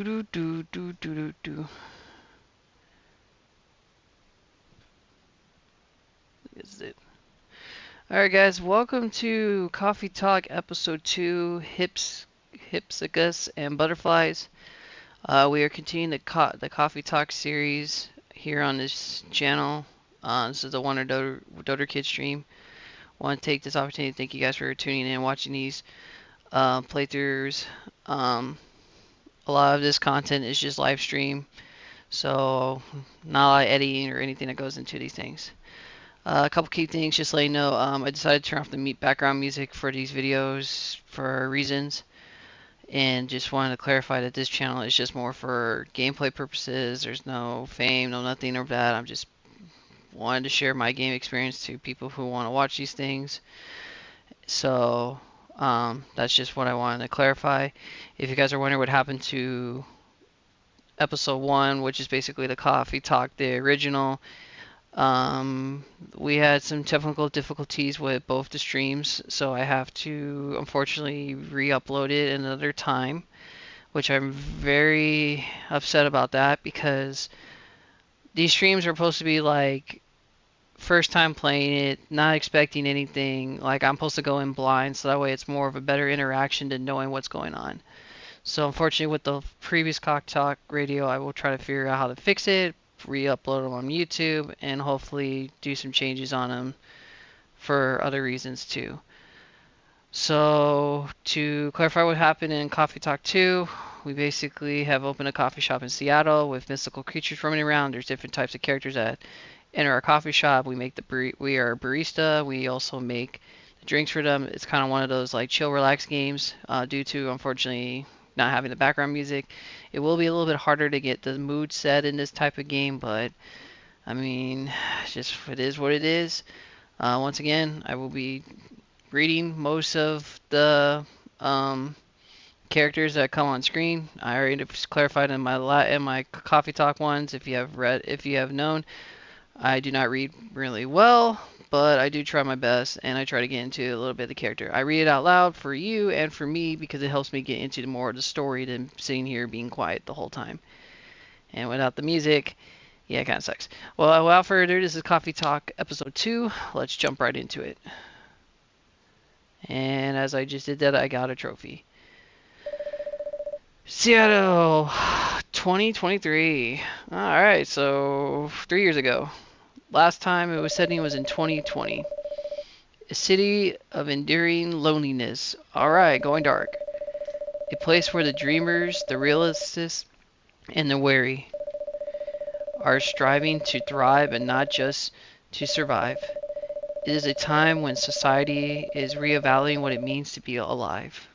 Do do do do do do. Is it? All right, guys. Welcome to Coffee Talk Episode 2, Hibiscus and Butterflies. We are continuing the Coffee Talk series here on this channel. This is the Wonder Doter Kid stream. Want to take this opportunity to thank you guys for tuning in and watching these playthroughs. Um, a lot of this content is just live stream, so not a lot of editing or anything that goes into these things. A couple key things, just to let you know, I decided to turn off the background music for these videos for reasons, and just wanted to clarify that this channel is just more for gameplay purposes. There's no fame, no nothing or that. I'm just wanted to share my game experience to people who want to watch these things. So that's just what I wanted to clarify. If you guys are wondering what happened to episode 1, which is basically the Coffee Talk, the original, we had some technical difficulties with both the streams, so I have to unfortunately re-upload it another time, which I'm very upset about that because these streams are supposed to be like first time playing it, not expecting anything. Like I'm supposed to go in blind, so that way it's more of a better interaction than knowing what's going on. So unfortunately, with the previous Cock Talk radio, I will try to figure out how to fix it, re-upload them on YouTube, and hopefully do some changes on them for other reasons too. So to clarify what happened in Coffee Talk 2, we basically have opened a coffee shop in Seattle with mystical creatures roaming around. There's different types of characters that enter our coffee shop. We are a barista. We also make the drinks for them. It's kind of one of those like chill, relax games. Due to unfortunately not having the background music, it will be a little bit harder to get the mood set in this type of game. But I mean, just it is what it is. Once again, I will be reading most of the characters that come on screen. I already clarified in my coffee talk ones. If you have known, I do not read really well, but I do try my best, and I try to get into a little bit of the character. I read it out loud for you and for me because it helps me get into more of the story than sitting here being quiet the whole time. And without the music, yeah, it kind of sucks. Well, without further ado, this is Coffee Talk Episode 2. Let's jump right into it. And as I just did that, I got a trophy. Seattle, 2023. Alright, so 3 years ago. Last time it was setting was in 2020. A city of enduring loneliness. Alright, going dark. A place where the dreamers, the realists, and the wary are striving to thrive and not just to survive. It is a time when society is reevaluating what it means to be alive.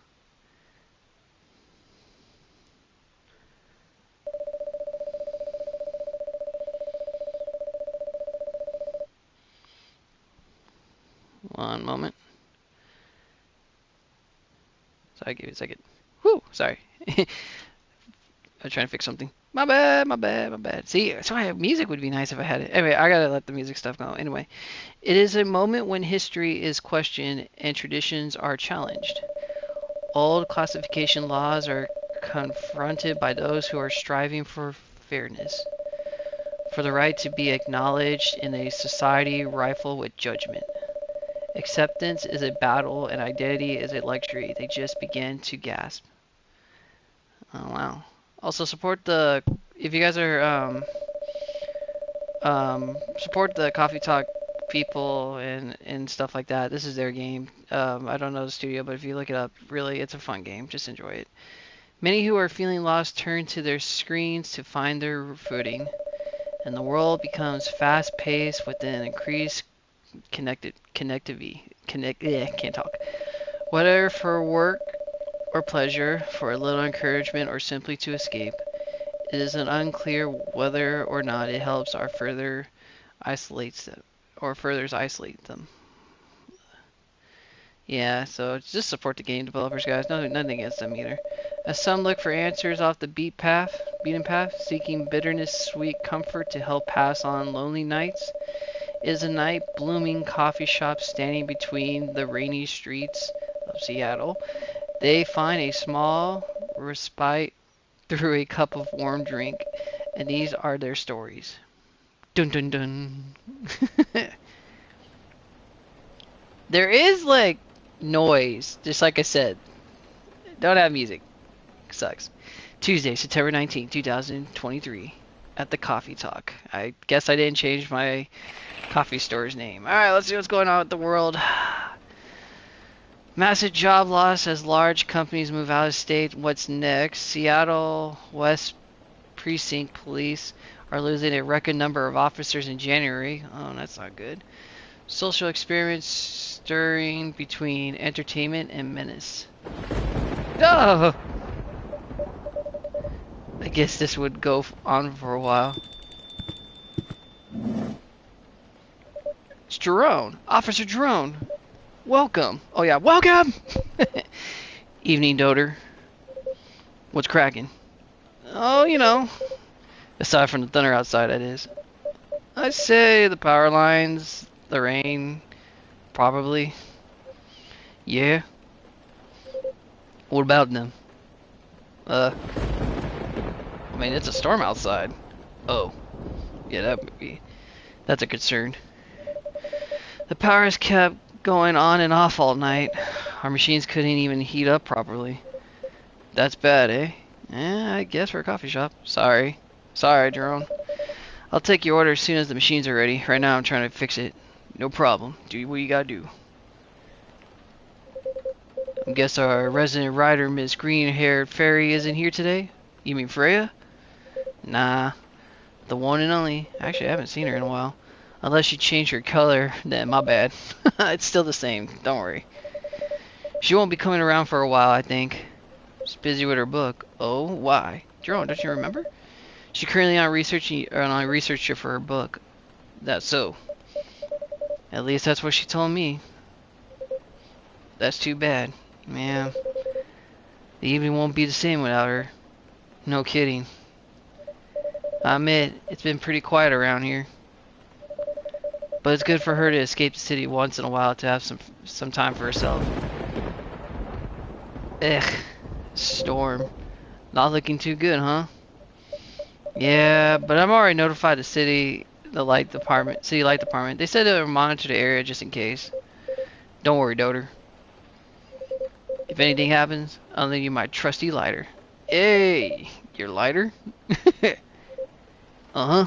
One moment. Sorry, give it a second. Whew, sorry. I'm trying to fix something. My bad, my bad, my bad. See, sorry, music would be nice if I had it. Anyway, I gotta let the music stuff go. Anyway, it is a moment when history is questioned and traditions are challenged. Old classification laws are confronted by those who are striving for fairness, for the right to be acknowledged in a society rife with judgment. Acceptance is a battle and identity is a luxury. They just begin to gasp. Oh wow. Also support the if you guys are support the Coffee Talk people and stuff like that. This is their game. I don't know the studio, but if you look it up, really it's a fun game. Just enjoy it. Many who are feeling lost turn to their screens to find their footing, and the world becomes fast-paced with an increased can't talk. Whether for work or pleasure, for a little encouragement, or simply to escape, it is unclear whether or not it helps or further isolates them, or furthers isolate them. Yeah, so just support the game developers, guys. Nothing against them either. As some look for answers off the beaten path, seeking bitterness, sweet comfort to help pass on lonely nights, is a night blooming coffee shop standing between the rainy streets of Seattle. They find a small respite through a cup of warm drink, and these are their stories. Dun dun dun. There is like noise, just like I said. Don't have music. Sucks. Tuesday, September 19th, 2023, at the Coffee Talk. I guess I didn't change my coffee store's name. Alright, let's see what's going on with the world. Massive job loss as large companies move out of state. What's next? Seattle West Precinct Police are losing a record number of officers in January. Oh, that's not good. Social experiments stirring between entertainment and menace. Oh! I guess this would go on for a while. It's Jerome. Officer Jerome. Welcome. Oh yeah, welcome! Evening, Doter. What's cracking? Oh, you know. Aside from the thunder outside, that is. I'd say the power lines, the rain, probably. Yeah. What about them? I mean, it's a storm outside. Oh. Yeah, that's a concern. The power is kept going on and off all night. Our machines couldn't even heat up properly. That's bad, eh? I guess for a coffee shop. Sorry. Sorry, Jerome. I'll take your order as soon as the machines are ready. Right now I'm trying to fix it. No problem. Do what you gotta do. I guess our resident rider, Miss Green-Haired Fairy, isn't here today? You mean Freya? Nah. The one and only. Actually, I haven't seen her in a while. Unless she changed her color, then my bad. It's still the same. Don't worry. She won't be coming around for a while, I think. She's busy with her book. Oh, why? Jerome, don't you remember? She's currently on a research trip for her book. That's so. At least that's what she told me. That's too bad. Man, the evening won't be the same without her. No kidding. I admit, it's been pretty quiet around here. But it's good for her to escape the city once in a while to have some time for herself. Ugh. Storm. Not looking too good, huh? Yeah, but I'm already notified the city light department. They said they would monitor the area just in case. Don't worry, Doter. If anything happens, I'll lend you my trusty lighter. Hey, your lighter? Uh-huh.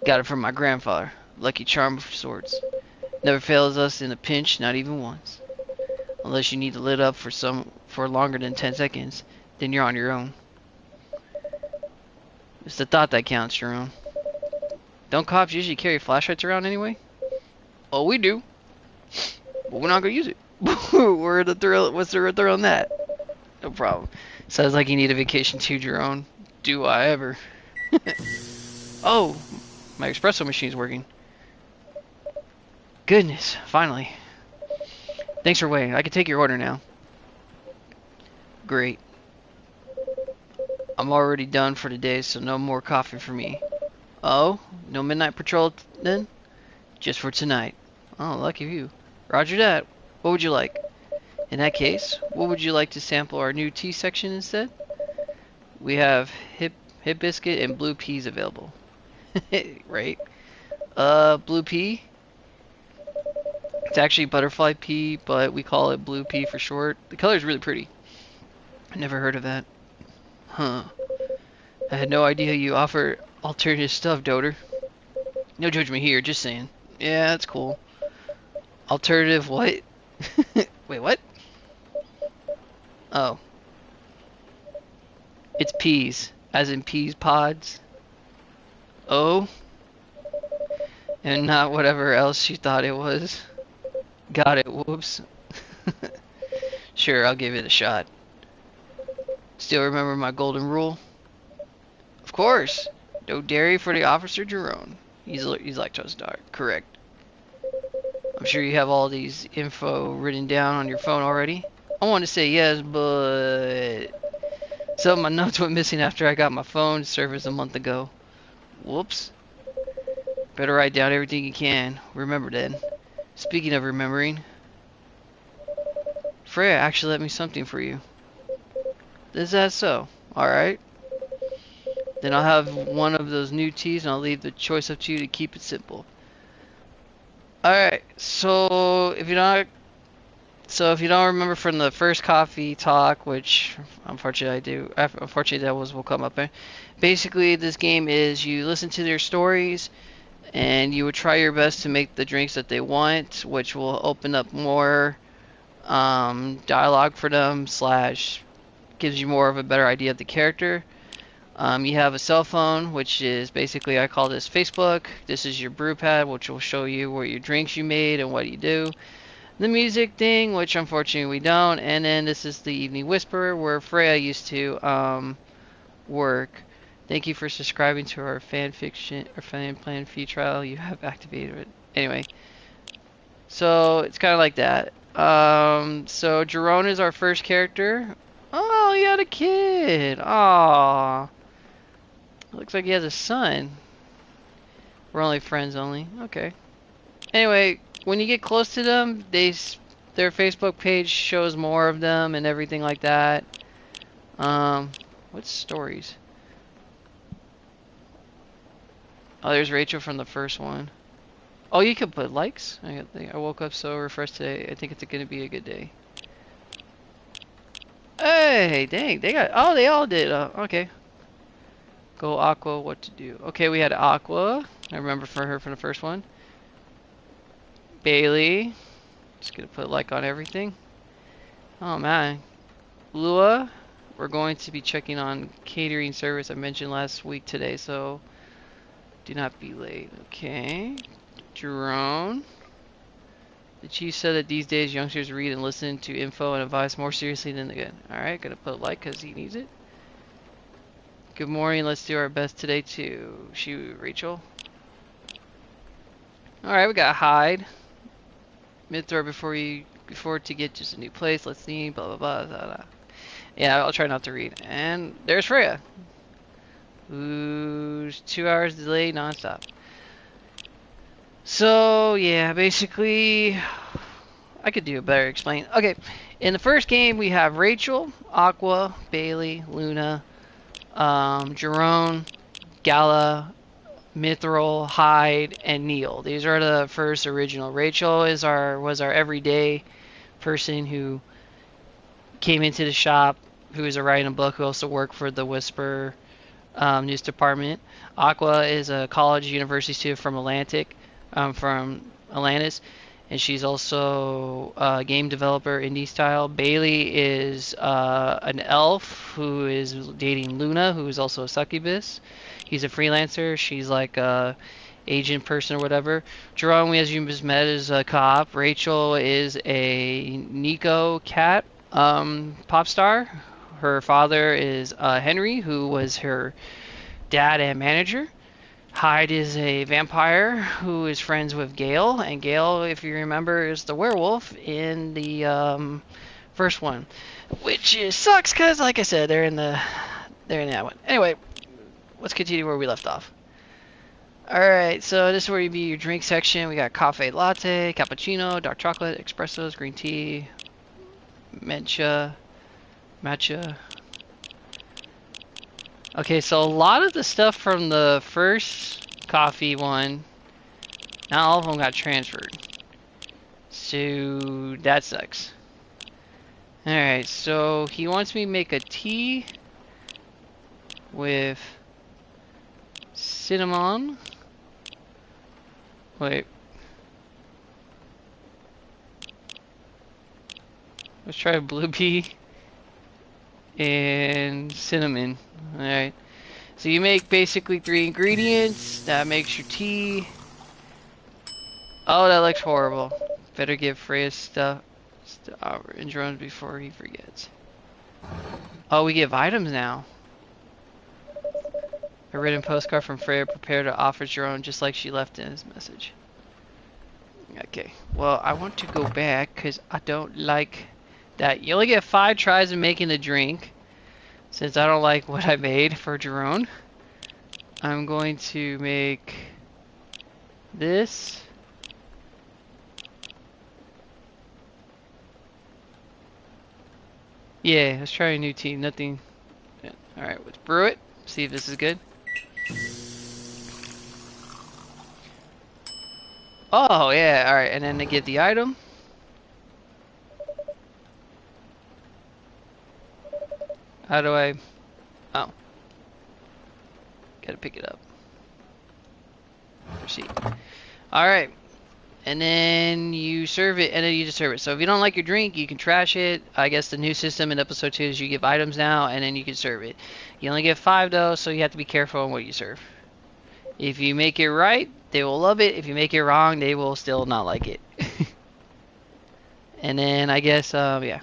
Got it from my grandfather. Lucky charm of sorts. Never fails us in a pinch, not even once. Unless you need to lit up for longer than 10 seconds, then you're on your own. It's the thought that counts, Jerome. Don't cops usually carry flashlights around anyway? Oh, we do. But we're not gonna use it. What's the thrill in that? No problem. Sounds like you need a vacation too, Jerome. Do I ever? Oh, my espresso machine's working. Goodness, finally. Thanks for waiting. I can take your order now. Great. I'm already done for the day, so no more coffee for me. Oh, no midnight patrol then? Just for tonight. Oh, lucky you. Roger that. What would you like? In that case, what would you like to sample our new tea section instead? We have hibiscus and blue peas available. Right? Blue pea? It's actually butterfly pea, but we call it blue pea for short. The color is really pretty. I never heard of that. Huh. I had no idea you offer alternative stuff, Doter. No judgment here, just saying. Yeah, that's cool. Alternative what? Wait, what? Oh. It's peas, as in peas pods. Oh. And not whatever else she thought it was. Got it, whoops. Sure, I'll give it a shot. Still remember my golden rule? Of course. No dairy for the officer Jerome. He's lactose intolerant. Correct. I'm sure you have all these info written down on your phone already. I want to say yes, but some of my notes went missing after I got my phone service a month ago. Whoops. Better write down everything you can. Remember then. Speaking of remembering, Freya actually left me something for you. Is that so? Alright. Then I'll have one of those new teas and I'll leave the choice up to you to keep it simple. Alright, so if you don't remember from the first coffee talk, which unfortunately I do, unfortunately that will come up there. Basically, this game is you listen to their stories and you would try your best to make the drinks that they want, which will open up more dialogue for them, slash gives you more of a better idea of the character. You have a cell phone, which is basically, I call this Facebook. This is your brew pad, which will show you where your drinks you made and what you do. The music thing, which unfortunately we don't. And then this is the Evening Whisperer, where Freya used to work. Thank you for subscribing to our fan fiction or fan plan free trial. You have activated it. Anyway, so it's kind of like that. So Jerome is our first character. Oh, he had a kid. Aw. Looks like he has a son. We're only friends only. Okay. Anyway, when you get close to them, their Facebook page shows more of them and everything like that. What stories? Oh, there's Rachel from the first one. Oh, you can put likes. I woke up so refreshed today. I think it's going to be a good day. Hey, dang, they all did. Okay. Go Aqua, what to do? Okay, we had Aqua. I remember for her from the first one. Bailey. Just gonna put like on everything. Oh man. Lua. We're going to be checking on catering service I mentioned last week today, so do not be late. Okay. Jerome. The chief said that these days youngsters read and listen to info and advice more seriously than the good. Alright, gonna put like because he needs it. Good morning, let's do our best today too. Shoot, Rachel. Alright, we got Hyde. Mid-throw before to get just a new place, let's see, blah blah blah, blah, blah. Yeah, I'll try not to read. And there's Freya. Who's 2 hours delayed non-stop. So, yeah, basically, I could do a better explain. Okay, in the first game we have Rachel, Aqua, Bailey, Luna, Jerome, Gala, Mithril, Hyde, and Neil. These are the first original. Rachel was our everyday person who came into the shop, who was writing a book, who also worked for the Whisper news department. Aqua is a college university student from Atlantis, and she's also a game developer, indie style. Bailey is an elf who is dating Luna, who is also a succubus. He's a freelancer. She's like a agent person or whatever. Jerome, as you just met, is a cop. Rachel is a Nico cat pop star. Her father is Henry, who was her dad and manager. Hyde is a vampire who is friends with Gale, and Gale, if you remember, is the werewolf in the first one, which sucks because, like I said, they're in that one. Anyway, let's continue where we left off. Alright, so this is where you be your drink section. We got cafe latte, cappuccino, dark chocolate, espressos, green tea, matcha. Okay, so a lot of the stuff from the first coffee one, not all of them got transferred. So that sucks. Alright, so he wants me to make a tea with cinnamon. Wait. Let's try blue pea and cinnamon. Alright. So you make basically 3 ingredients. That makes your tea. Oh, that looks horrible. Better give Freya stuff in drones before he forgets. Oh, we give items now. A written postcard from Freya prepared to offer Jerome just like she left in his message. Okay, well, I want to go back because I don't like that. You only get 5 tries in making the drink. Since I don't like what I made for Jerome, I'm going to make this. Yeah, let's try a new tea. Nothing. Yeah. Alright, let's brew it. See if this is good. Oh, yeah. Alright, and then to get the item. How do I... Oh. Gotta pick it up. Proceed. Alright. And then you serve it, and then you just serve it. So if you don't like your drink, you can trash it. I guess the new system in episode 2 is you give items now, and then you can serve it. You only get 5 though, so you have to be careful on what you serve. If you make it right, they will love it. If you make it wrong, they will still not like it. And then I guess, yeah.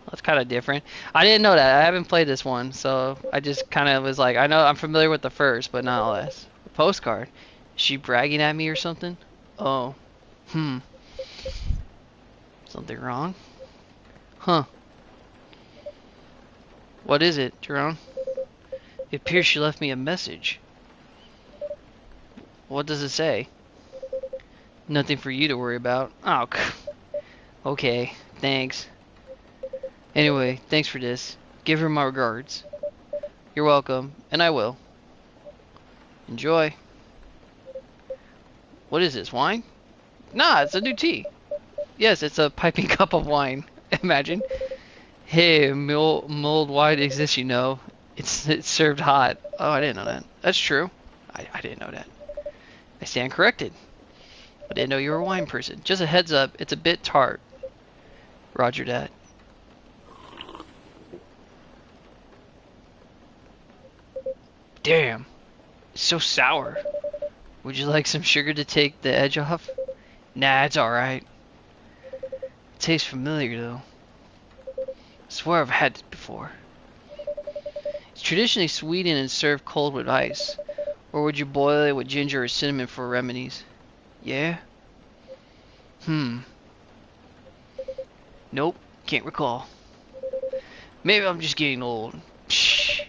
That's kind of different. I didn't know that. I haven't played this one, so I just kind of was like, I know I'm familiar with the first, but not less. A postcard. Is she bragging at me or something? Oh. Something wrong? Huh. What is it, Jerome? It appears she left me a message. What does it say? Nothing for you to worry about. Oh, okay. Thanks. Anyway, thanks for this. Give her my regards. You're welcome, and I will. Enjoy. What is this, wine? Nah, it's a new tea. Yes, it's a piping cup of wine. Imagine. Hey, mulled wine exists, you know. It's served hot. Oh, I didn't know that. That's true. I didn't know that. I stand corrected. I didn't know you were a wine person. Just a heads up, it's a bit tart. Roger that. Damn. It's so sour. Would you like some sugar to take the edge off? Nah, it's alright. It tastes familiar, though. I swear I've had it before. It's traditionally sweetened and served cold with ice. Or would you boil it with ginger or cinnamon for remedies? Yeah? Nope, can't recall. Maybe I'm just getting old. Psh,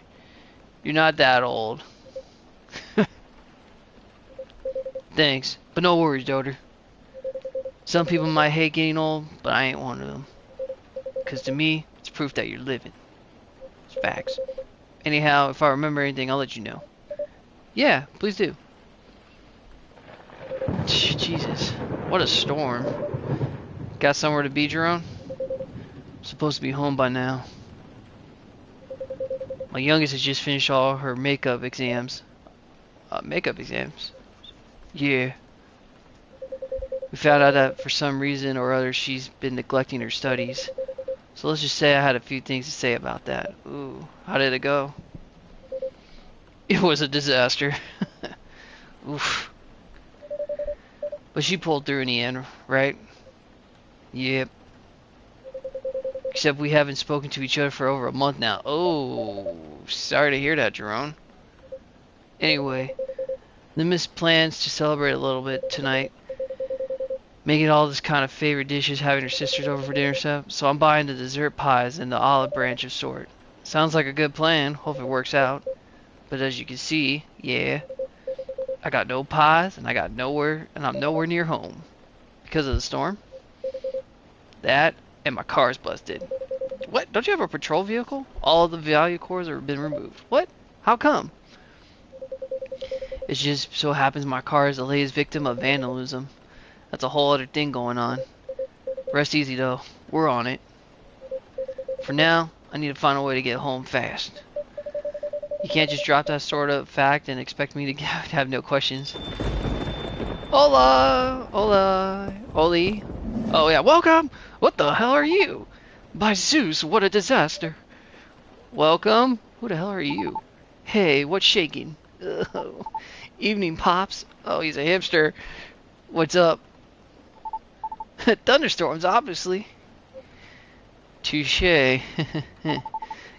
you're not that old. Thanks, but no worries, daughter. Some people might hate getting old, but I ain't one of them. Because to me, it's proof that you're living. It's facts. Anyhow, if I remember anything, I'll let you know. Yeah, please do. Jesus, what a storm. Got somewhere to be, Jerome? I'm supposed to be home by now. My youngest has just finished all her makeup exams. Makeup exams? Yeah. We found out that for some reason or other she's been neglecting her studies. So let's just say I had a few things to say about that. Ooh, how did it go? It was a disaster. Oof. But she pulled through in the end, right? Yep. Except we haven't spoken to each other for over a month now. Oh, sorry to hear that, Jerome. Anyway, the miss plans to celebrate a little bit tonight. Making all this kind of favorite dishes, having her sisters over for dinner stuff. So I'm buying the dessert pies and the olive branch of sort. Sounds like a good plan. Hope it works out. But as you can see, yeah, I got no pies and I'm nowhere near home. Because of the storm. That and my car's busted. What? Don't you have a patrol vehicle? All of the value cores have been removed. What? How come? It just so happens my car is the latest victim of vandalism. That's a whole other thing going on. Rest easy though. We're on it. For now, I need to find a way to get home fast. You can't just drop that sort of fact and expect me to have no questions. Hola! Hola! Oli! Oh yeah, welcome! What the hell are you? By Zeus, what a disaster! Welcome? Who the hell are you? Hey, what's shaking? Ugh. Evening, Pops. Oh, he's a hipster. What's up? Thunderstorms, obviously. Touche.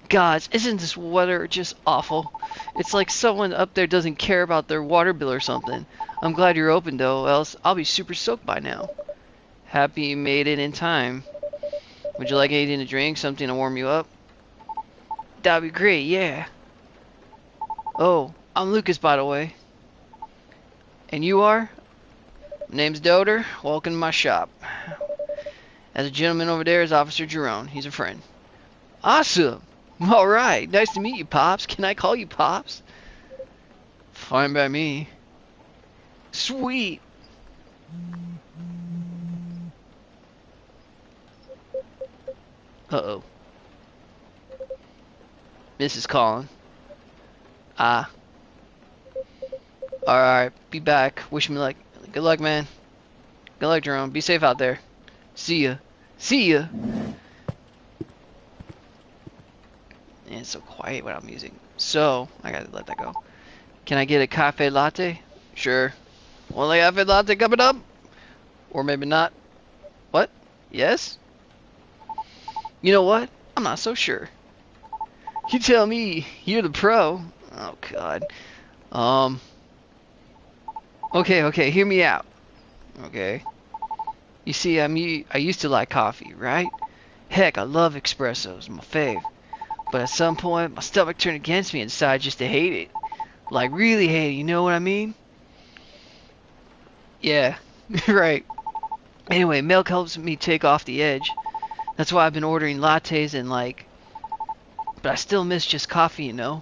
Gods, isn't this weather just awful? It's like someone up there doesn't care about their water bill or something. I'm glad you're open though, else I'll be super soaked by now. Happy you made it in time. Would you like anything to drink? Something to warm you up? That'd be great, yeah. Oh, I'm Lucas, by the way. And you are? My name's Doder. Welcome to my shop. As a gentleman over there is Officer Jerome. He's a friend. Awesome. All right. Nice to meet you, Pops. Can I call you Pops? Fine by me. Sweet. Uh-oh. Mrs. calling. Ah. Alright, be back. Wish me luck. Good luck, man. Good luck, Jerome. Be safe out there. See ya. See ya. And it's so quiet without music. So, I gotta let that go. Can I get a cafe latte? Sure. Only cafe latte coming up? Or maybe not. What? Yes? You know what? I'm not so sure. You tell me. You're the pro. Oh, God. Okay, hear me out. Okay. You see, I used to like coffee, right? Heck, I love espressos, my fave. But at some point, my stomach turned against me and decided just to hate it. Like, really hate it, you know what I mean? Yeah, right. Anyway, milk helps me take off the edge. That's why I've been ordering lattes and but I still miss just coffee, you know?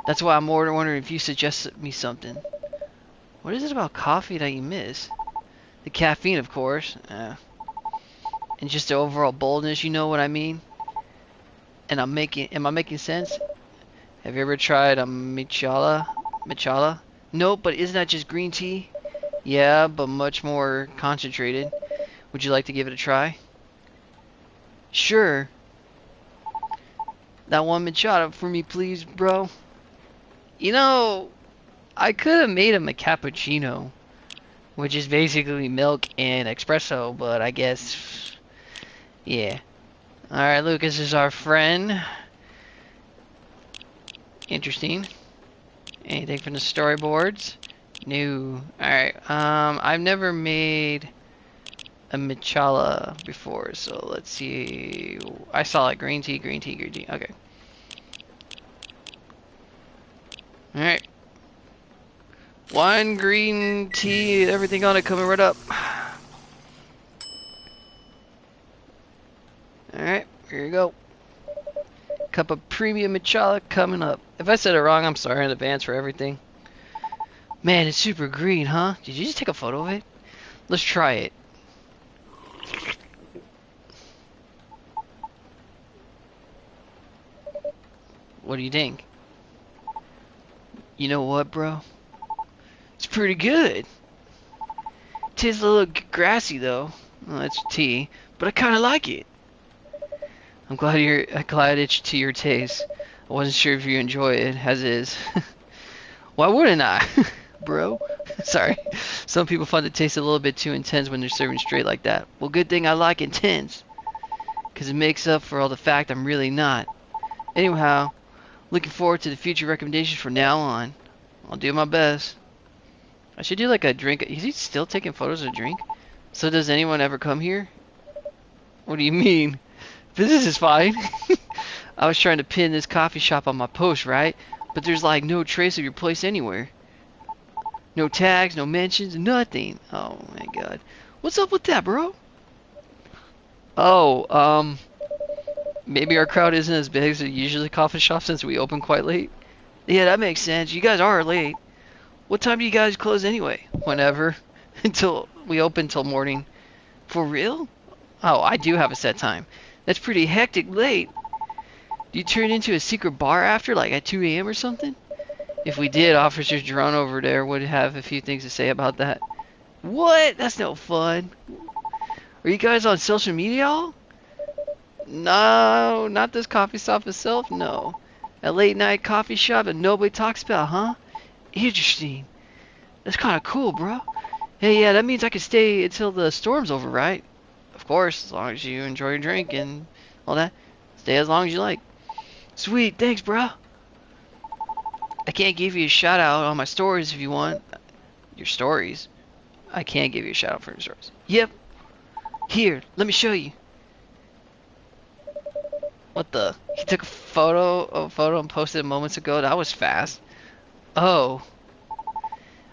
That's why I'm wondering if you suggest me something. What is it about coffee that you miss? The caffeine, of course. And just the overall boldness, you know what I mean? And am I making sense? Have you ever tried a matcha? Matcha? Nope, but isn't that just green tea? Yeah, but much more concentrated. Would you like to give it a try? Sure. That one matcha for me, please, bro. You know, I could have made him a cappuccino, which is basically milk and espresso, but I guess, yeah. Alright, Lucas is our friend. Interesting. Anything from the storyboards? No. Alright, I've never made a matcha before, so let's see. I saw like green tea. Okay. Alright. One green tea, everything on it coming right up. Alright, here you go. Cup of premium matcha coming up. If I said it wrong, I'm sorry in advance for everything. Man, it's super green, huh? Did you just take a photo of it? Let's try it. What do you think? You know what, bro? It's pretty good. Tastes a little grassy, though. Well, it's tea, but I kind of like it. I'm glad it's to your taste. I wasn't sure if you enjoy it as is. Why wouldn't I, bro? Sorry. Some people find the taste a little bit too intense when they're serving straight like that. Well, good thing I like intense, because it makes up for all the fact I'm really not. Anyhow, looking forward to the future recommendations from now on. I'll do my best. I should do like a drink. Is he still taking photos of a drink? So does anyone ever come here? What do you mean? Business is fine. I was trying to pin this coffee shop on my post, right? But there's like no trace of your place anywhere. No tags, no mentions, nothing. Oh my god. What's up with that, bro? Oh, maybe our crowd isn't as big as it usually coffee shop since we open quite late. Yeah, that makes sense. You guys are late. What time do you guys close anyway? Whenever. Until we open till morning. For real? Oh, I do have a set time. That's pretty hectic late. Do you turn into a secret bar after, like at 2 a.m. or something? If we did, Officer Jerome over there would have a few things to say about that. What? That's no fun. Are you guys on social media all? No, not this coffee shop itself, no. A late night coffee shop that nobody talks about, huh? Interesting. That's kind of cool, bro. Hey, yeah, that means I can stay until the storm's over, right? Of course, as long as you enjoy your drink and all that. Stay as long as you like. Sweet, thanks, bro. I can't give you a shout out on my stories if you want. Your stories? I can't give you a shout out for your stories. Yep. Here, let me show you. What the? He took a photo and posted it moments ago. That was fast. Oh.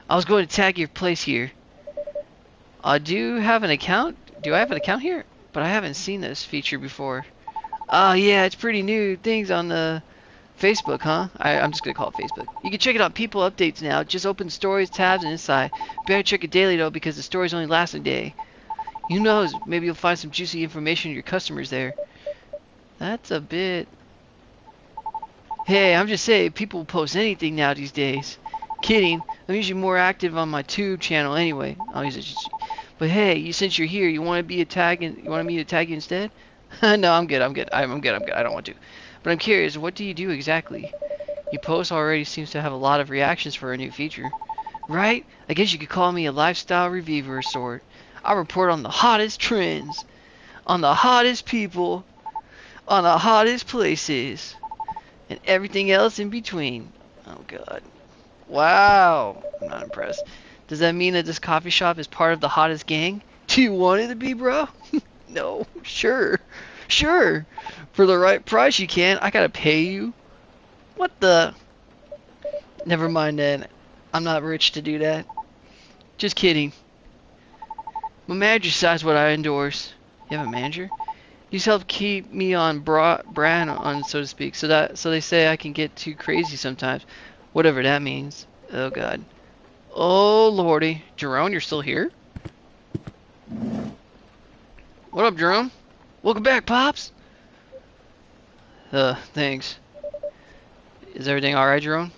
I was going to tag your place here. Do you have an account? Do I have an account here? But I haven't seen this feature before. Oh yeah, it's pretty new things on the Facebook, huh? I'm just gonna call it Facebook. You can check it out. People updates now. Just open stories, tabs, and inside. Better check it daily though, because the stories only last a day. Who knows? Maybe you'll find some juicy information on your customers there. That's a bit. Hey, I'm just saying, people post anything now these days. Kidding. I'm usually more active on my tube channel anyway. I'll use it. But hey, since you're here, you want to be a tag and you want me to tag you instead? No, I'm good. I'm good. I'm good. I don't want to. But I'm curious, what do you do exactly? Your post already seems to have a lot of reactions for a new feature. Right? I guess you could call me a lifestyle reviewer of sort. I report on the hottest trends, on the hottest people, on the hottest places, and everything else in between. Oh god. Wow. I'm not impressed. Does that mean that this coffee shop is part of the hottest gang? Do you want it to be, bro? No. Sure. Sure. For the right price you can. I gotta pay you. What the? Never mind then. I'm not rich to do that. Just kidding. My manager decides what I endorse. You have a manager? He's helped keep me on brand on, so to speak. So they say I can get too crazy sometimes. Whatever that means. Oh god. Oh lordy. Jerome, you're still here? What up, Jerome? Welcome back, Pops. Thanks. Is everything alright, Jerome?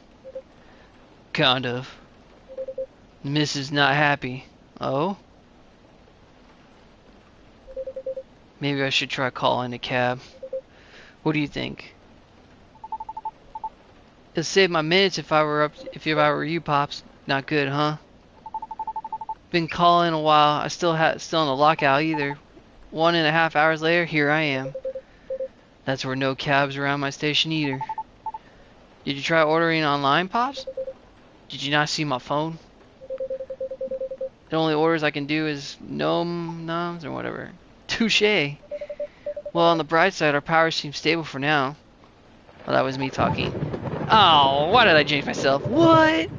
Kind of. Mrs. not happy. Oh? Maybe I should try calling a cab. What do you think? It'd save my minutes if I were you, Pops. Not good, huh? Been calling a while. I still in the lockout either. 1.5 hours later, here I am. That's where no cabs around my station either. Did you try ordering online, Pops? Did you not see my phone? The only orders I can do is noms or whatever. Touche. Well, on the bright side, our power seems stable for now. Well, that was me talking. Oh, why did I change myself? What?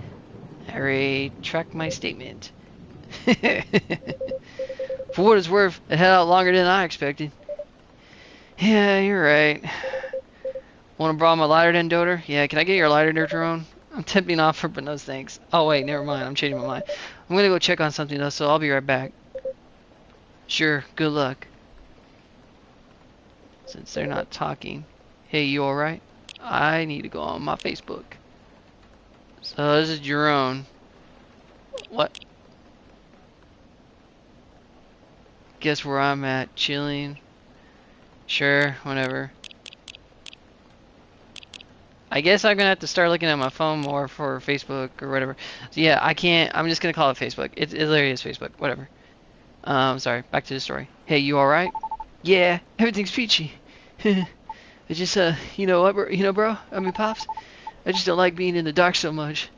I retract my statement. For what it's worth, it held out longer than I expected. Yeah, you're right. Want to borrow my lighter then, Doter? Yeah, can I get your lighter there, Jerome? I'm tipping off for, but no thanks. Oh wait, never mind. I'm changing my mind. I'm gonna go check on something though, so I'll be right back. Sure, good luck. Since they're not talking. Hey, you alright? I need to go on my Facebook. So this is Jerome. What? Guess where I'm at? Chilling. Sure, whatever. I guess I'm gonna have to start looking at my phone more for Facebook or whatever. So yeah, I can't. I'm just gonna call it Facebook. It literally is Facebook. Whatever. Sorry. Back to the story. Hey, you all right? Yeah, everything's peachy. It's just you know what, bro? I mean, Pops. I just don't like being in the dark so much.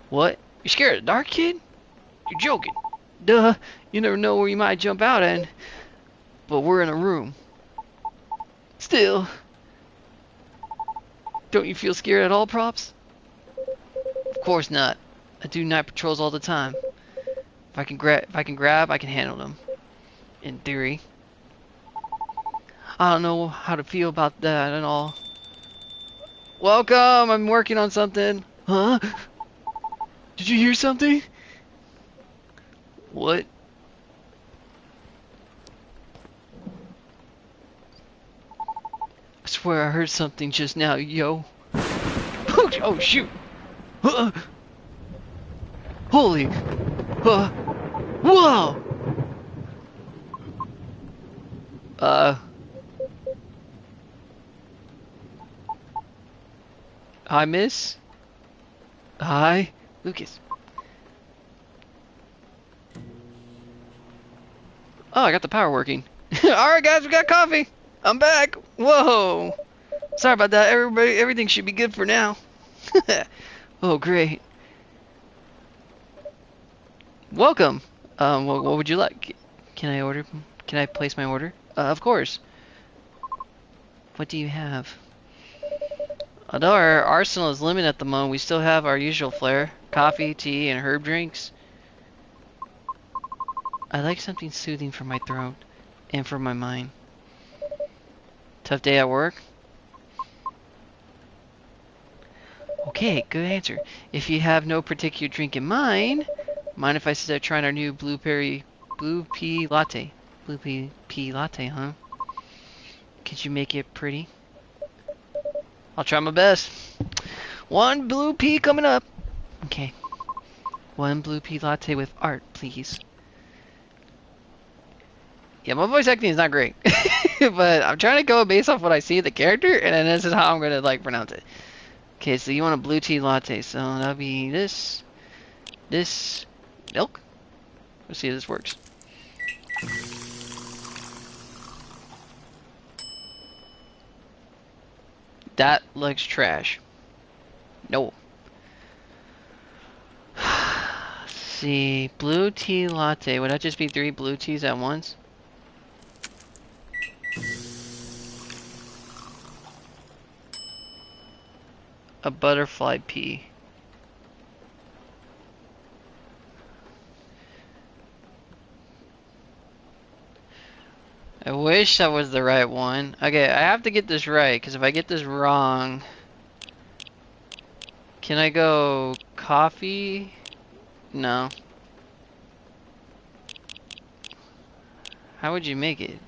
What? You scared of the dark, kid? You're joking. Duh. You never know where you might jump out at. But we're in a room. Still. Don't you feel scared at all, Props? Of course not. I do night patrols all the time. If I can grab, I can handle them. In theory. I don't know how to feel about that at all. Welcome! I'm working on something. Huh? Did you hear something? What? I swear I heard something just now, yo. Oh shoot! Holy! Whoa! Hi, miss? Hi, Lucas. Oh, I got the power working. Alright guys, we got coffee! I'm back! Whoa! Sorry about that, everything should be good for now. Oh, great. Welcome! What would you like? Can I place my order? Of course. What do you have? Although our arsenal is limited at the moment, we still have our usual flair. Coffee, tea, and herb drinks. I like something soothing for my throat and for my mind. Tough day at work? Okay, good answer. If you have no particular drink in mind if I suggest trying our new blue pea latte? Blue pea latte, huh? Could you make it pretty? I'll try my best. One blue pea coming up. Okay. One blue pea latte with art, please. Yeah, my voice acting is not great. But I'm trying to go based off what I see of the character, and then this is how I'm gonna like pronounce it. Okay, so you want a blue tea latte, so that'll be this milk. Let's see if this works. That looks trash. No. Let's see, blue tea latte. Would that just be 3 blue teas at once? A butterfly pea. I wish that was the right one. Okay, I have to get this right, because if I get this wrong... Can I go coffee? No. How would you make it?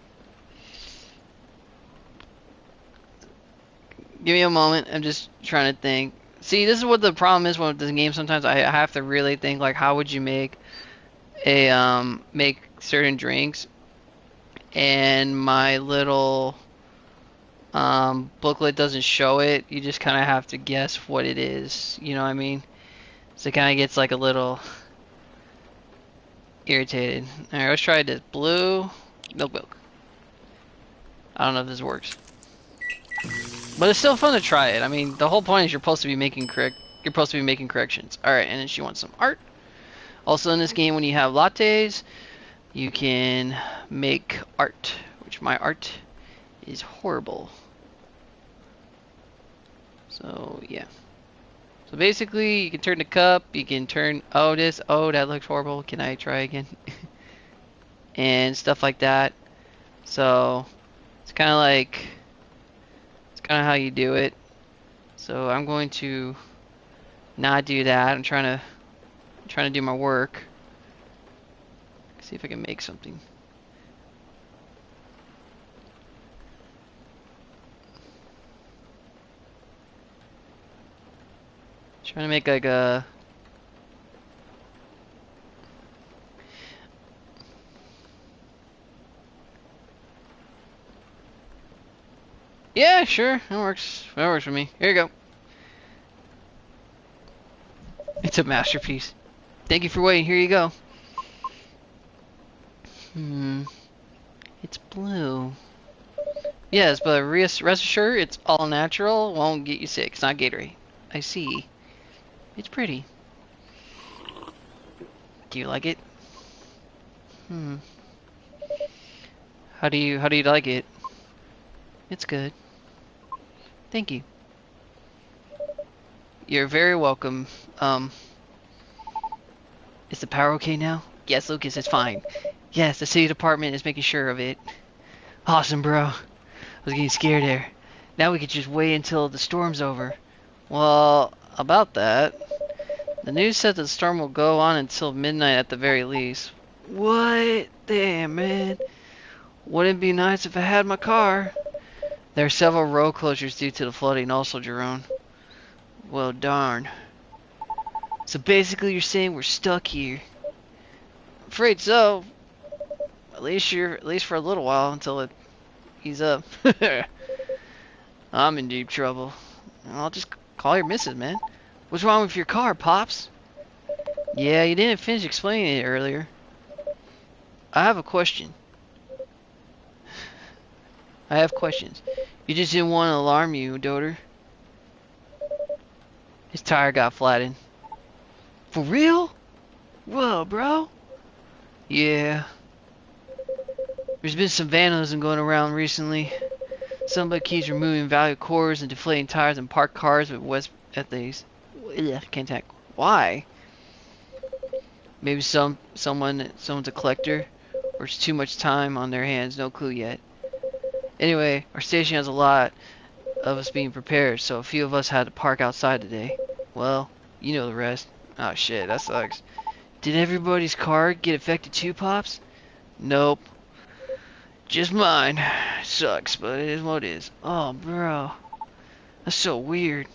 Give me a moment. I'm just trying to think. See, this is what the problem is with this game. Sometimes I have to really think, like, how would you make make certain drinks? And my little booklet doesn't show it. You just kind of have to guess what it is. You know what I mean? So it kind of gets like a little irritated. All right, let's try this. Blue milk. I don't know if this works, but it's still fun to try it. I mean, the whole point is you're supposed to be making corrections. All right, and then she wants some art. Also in this game, when you have lattes, you can make art, which my art is horrible. So yeah. So basically, you can turn the cup, you can turn, oh that looks horrible, can I try again? And stuff like that. So, it's kind of how you do it. So I'm going to not do that. I'm trying to do my work. See if I can make something. Trying to make like a... Yeah, sure, that works. That works for me. Here you go. It's a masterpiece. Thank you for waiting. Here you go. It's blue. Yes, but rest assured, it's all natural. Won't get you sick. It's not Gatorade. I see. It's pretty. Do you like it? How do you like it? It's good. Thank you. You're very welcome. Is the power okay now? Yes, Lucas, it's fine. Yes, the city department is making sure of it. Awesome, bro. I was getting scared there. Now we could just wait until the storm's over. Well, about that, the news said that the storm will go on until midnight at the very least. What? Damn, man. Wouldn't it be nice if I had my car? There are several road closures due to the flooding also, Jerome. Well, darn. So basically you're saying we're stuck here. I'm afraid so. At least for a little while until it eases up. I'm in deep trouble. I'll just call your missus, man. What's wrong with your car, Pops? Yeah, you didn't finish explaining it earlier. I have a question. I have questions. You just didn't want to alarm you, daughter. His tire got flattened. For real? Whoa, bro. Yeah. There's been some vandalism going around recently. Somebody keeps removing valuable cores and deflating tires and parked cars with West at these. Can't talk. Why? Maybe someone's a collector, or it's too much time on their hands. No clue yet. Anyway, our station has a lot of us being prepared, so a few of us had to park outside today. Well, you know the rest. Oh shit, that sucks. Did everybody's car get affected too, Pops? Nope. Just mine. Sucks, but it is what it is. Oh, bro. That's so weird.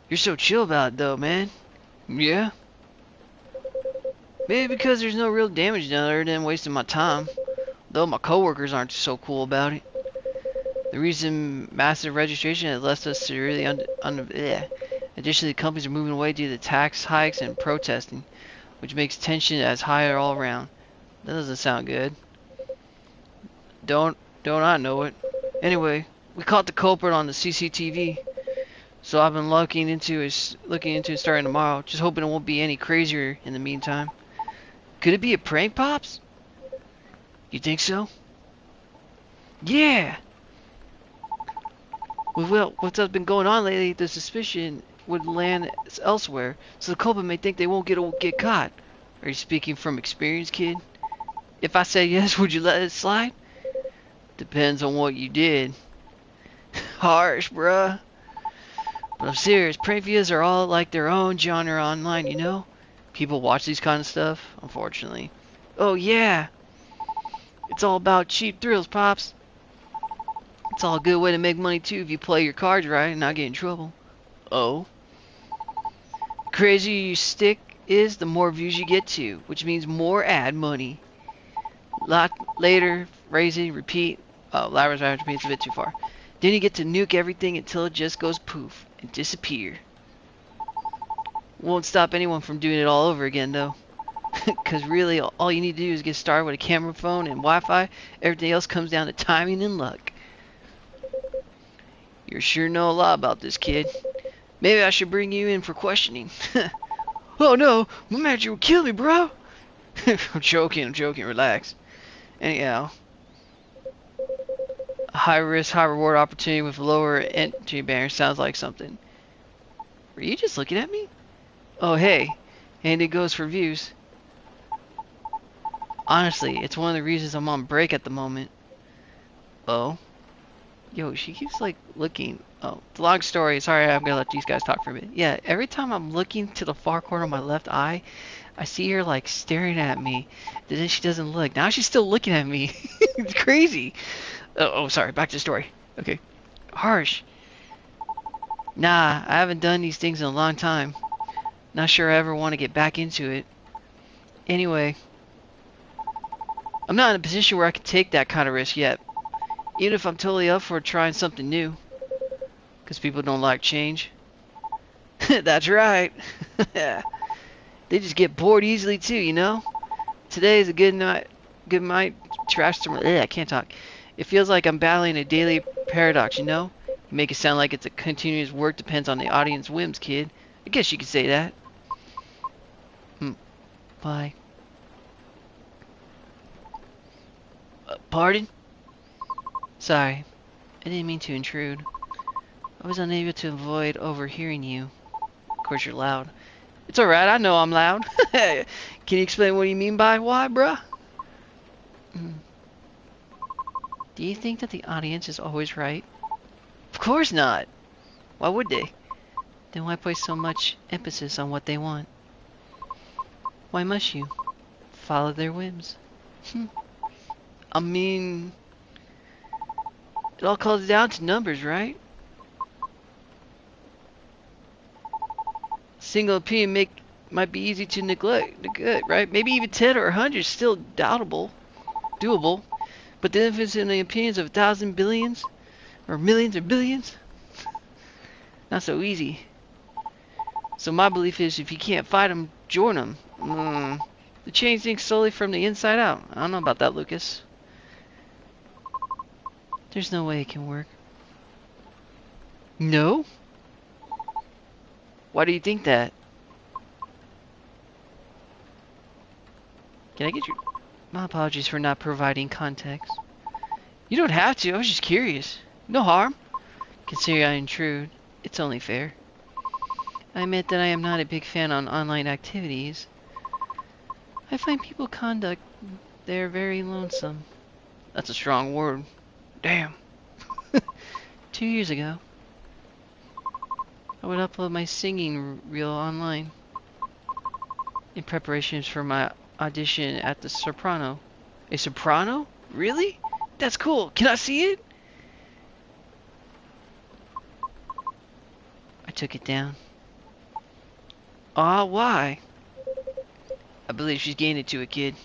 You're so chill about it, though, man. Yeah? Maybe because there's no real damage done other than wasting my time. Though my coworkers aren't so cool about it. The reason massive registration has left us severely Additionally, companies are moving away due to tax hikes and protesting, which makes tension as high all around. That doesn't sound good. Don't I know it. Anyway, we caught the culprit on the CCTV, so I've been looking into it starting tomorrow. Just hoping it won't be any crazier in the meantime. Could it be a prank, Pops? You think so? Yeah. Well, what's been going on lately? The suspicion would land elsewhere, so the culprit may think they won't get caught. Are you speaking from experience, kid? If I say yes, would you let it slide? Depends on what you did. Harsh, bruh. But I'm serious. Prank videos are all like their own genre online, you know? People watch these kind of stuff, unfortunately. Oh, yeah. It's all about cheap thrills, Pops. It's all a good way to make money, too, if you play your cards right and not get in trouble. Oh. The crazier you stick is, the more views you get to, which means more ad money. Later, raising, repeat. Oh, ladders after repeat's a bit too far. Then you get to nuke everything until it just goes poof and disappear. Won't stop anyone from doing it all over again, though. Because really, all you need to do is get started with a camera phone and Wi-Fi. Everything else comes down to timing and luck. You sure know a lot about this, kid. Maybe I should bring you in for questioning. Oh no, my manager will kill me, bro. I'm joking, relax. Anyhow, a high risk, high reward opportunity with lower entry barrier sounds like something. Were you just looking at me? Oh hey, and it goes for views. Honestly, it's one of the reasons I'm on break at the moment. Oh? Yo, she keeps like looking. Oh, it's a long story. Sorry, I'm gonna let these guys talk for a minute. Yeah, every time I'm looking to the far corner of my left eye, I see her like staring at me. Then she doesn't look. Now she's still looking at me. It's crazy. Oh, sorry. Back to the story. Okay. Harsh. Nah, I haven't done these things in a long time. Not sure I ever want to get back into it. Anyway, I'm not in a position where I can take that kind of risk yet. Even if I'm totally up for trying something new. Because people don't like change. That's right. They just get bored easily too, you know? Today is a good night. Trash to I can't talk. It feels like I'm battling a daily paradox, you know? You make it sound like it's a continuous work depends on the audience whims, kid. I guess you could say that. Bye. Pardon? Sorry. I didn't mean to intrude. I was unable to avoid overhearing you. Of course you're loud. It's alright, I know I'm loud. Can you explain what you mean by why, bruh? Do you think that the audience is always right? Of course not. Why would they? Then why place so much emphasis on what they want? Why must you follow their whims? I mean, it all comes down to numbers, right? Single opinion might be easy to neglect, right? Maybe even 10 or 100 is still doubtable, doable. But the difference in the opinions of 1,000 billions, or millions or billions, not so easy. So my belief is, if you can't fight them, join them. To change things slowly from the inside out. I don't know about that, Lucas. There's no way it can work. No? Why do you think that? Can I get your... My apologies for not providing context. You don't have to, I was just curious. No harm. Considering I intrude, it's only fair. I admit that I am not a big fan on online activities. I find people conduct there very lonesome. That's a strong word. Damn. 2 years ago, I would upload my singing reel online in preparations for my audition at the soprano. A soprano? Really? That's cool. Can I see it? I took it down. Aw, why? I believe she's gained it to a kid.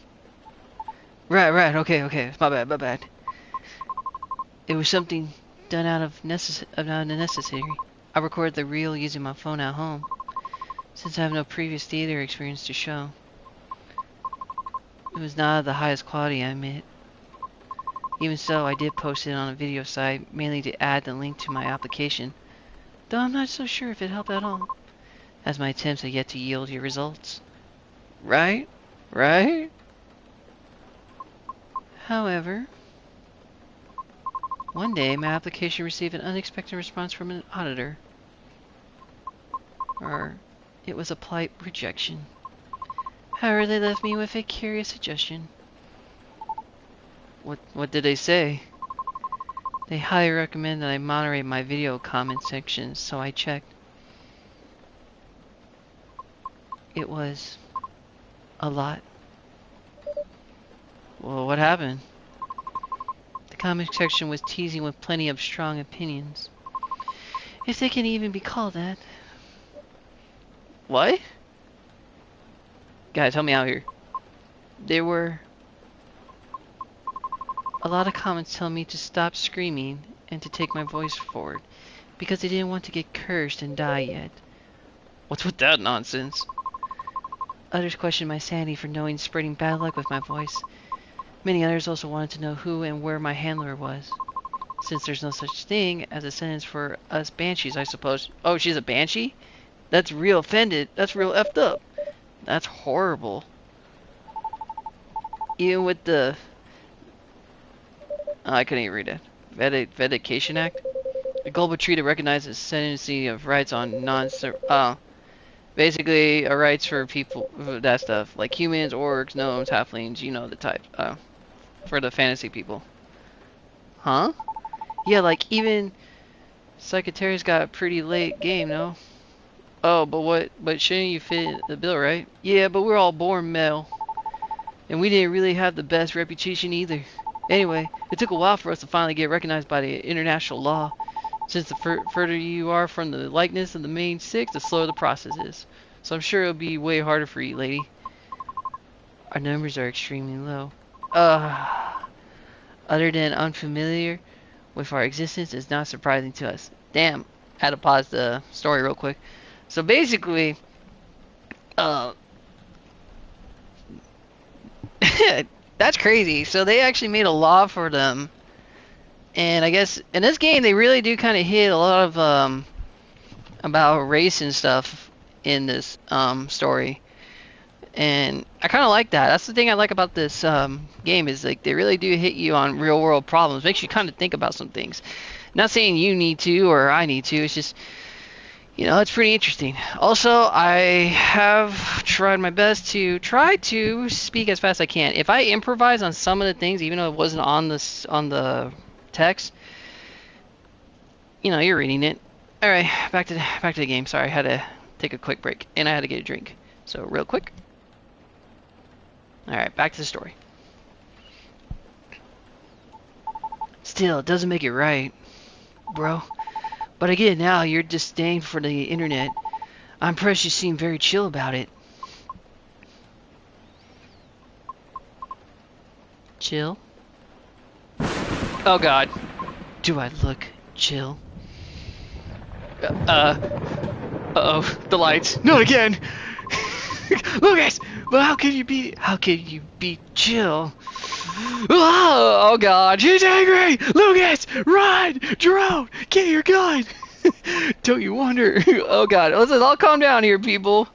Right, okay. My bad. It was something done out of necessary. I recorded the reel using my phone at home, since I have no previous theater experience to show. It was not of the highest quality, I admit. Even so, I did post it on a video site, mainly to add the link to my application, though I'm not so sure if it helped at all, as my attempts are yet to yield your results. Right? However, one day my application received an unexpected response from an auditor. It was a polite rejection. However, they left me with a curious suggestion. What did they say? They highly recommend that I moderate my video comment sections, so I checked. It was a lot. Well, what happened? The comment section was teasing with plenty of strong opinions, if they can even be called that. What? Guys, help me out here. There were a lot of comments telling me to stop screaming and to take my voice forward, because they didn't want to get cursed and die yet. What's with that nonsense? Others questioned my sanity for knowing spreading bad luck with my voice. Many others also wanted to know who and where my handler was, since there's no such thing as a sentence for us banshees, I suppose. Oh, she's a banshee? That's real offended. That's real effed up. That's horrible. Even with the... I couldn't even read it. Vindication Act? The global treaty recognizes ascendancy of rights on basically rights for people, that stuff. Like humans, orcs, gnomes, halflings, you know the type. For the fantasy people. Huh? Yeah, like even Secretary's got a pretty late game, no? Oh, but shouldn't you fit the bill, right? Yeah, but we're all born male. And we didn't really have the best reputation either. Anyway, it took a while for us to finally get recognized by the international law. Since the further you are from the likeness of the main six, the slower the process is. So I'm sure it'll be way harder for you, lady. Our numbers are extremely low. Other than unfamiliar with our existence is not surprising to us. Damn, had to pause the story real quick. So basically, that's crazy. So they actually made a law for them. And I guess in this game they really do kind of hit a lot of about race and stuff in this story. And I kind of like that. That's the thing I like about this game, is like they really do hit you on real world problems. Makes you kind of think about some things. Not saying you need to or I need to. It's just, you know, it's pretty interesting. Also, I have tried my best to try to speak as fast as I can. If I improvise on some of the things, even though it wasn't on the text, you know, you're reading it. All right, back to the game. Sorry, I had to take a quick break and I had to get a drink. So real quick. All right, back to the story. Still, it doesn't make it right, bro. But I get it now. Your disdain for the internet. I'm impressed you seem very chill about it. Chill? Oh God. Do I look chill? Uh-oh. The lights. Not again! Lucas! Well, how can you be chill? Oh God, she's angry! Lucas! Run! Jerome! Get your gun! Don't you wonder? Oh God, let's all calm down here, people.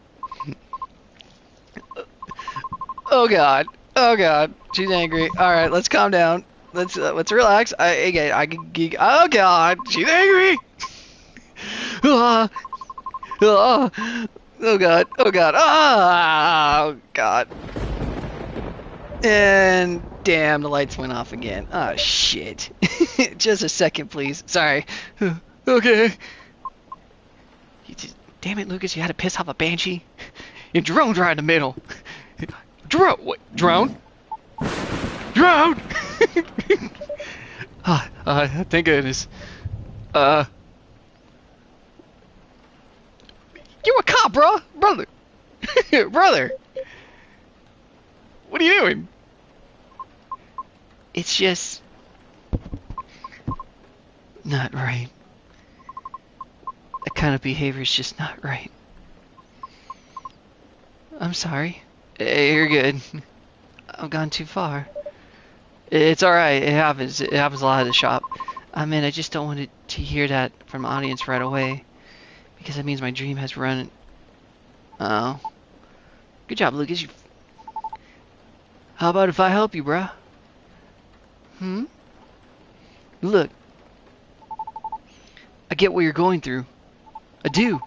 Oh God. Oh God, she's angry. Alright, let's calm down. Let's relax. Oh God, she's angry! Oh, oh god, oh god, oh god. And damn, the lights went off again. Oh shit. Just a second, please. Sorry. Okay. Damn it, Lucas, you had to piss off a banshee? Your drone's right in the middle. Drone? What? Drone? Drone! Thank goodness. You a cop, bro? Brother. Brother. What are you doing? It's just not right. That kind of behavior is just not right. I'm sorry. Hey, you're good. I've gone too far. It's alright. It happens. It happens a lot at the shop. I mean, I just don't want to hear that from the audience right away. Because that means my dream has run. Oh. Good job, Lucas. How about if I help you, bruh? Look. I get what you're going through. I do.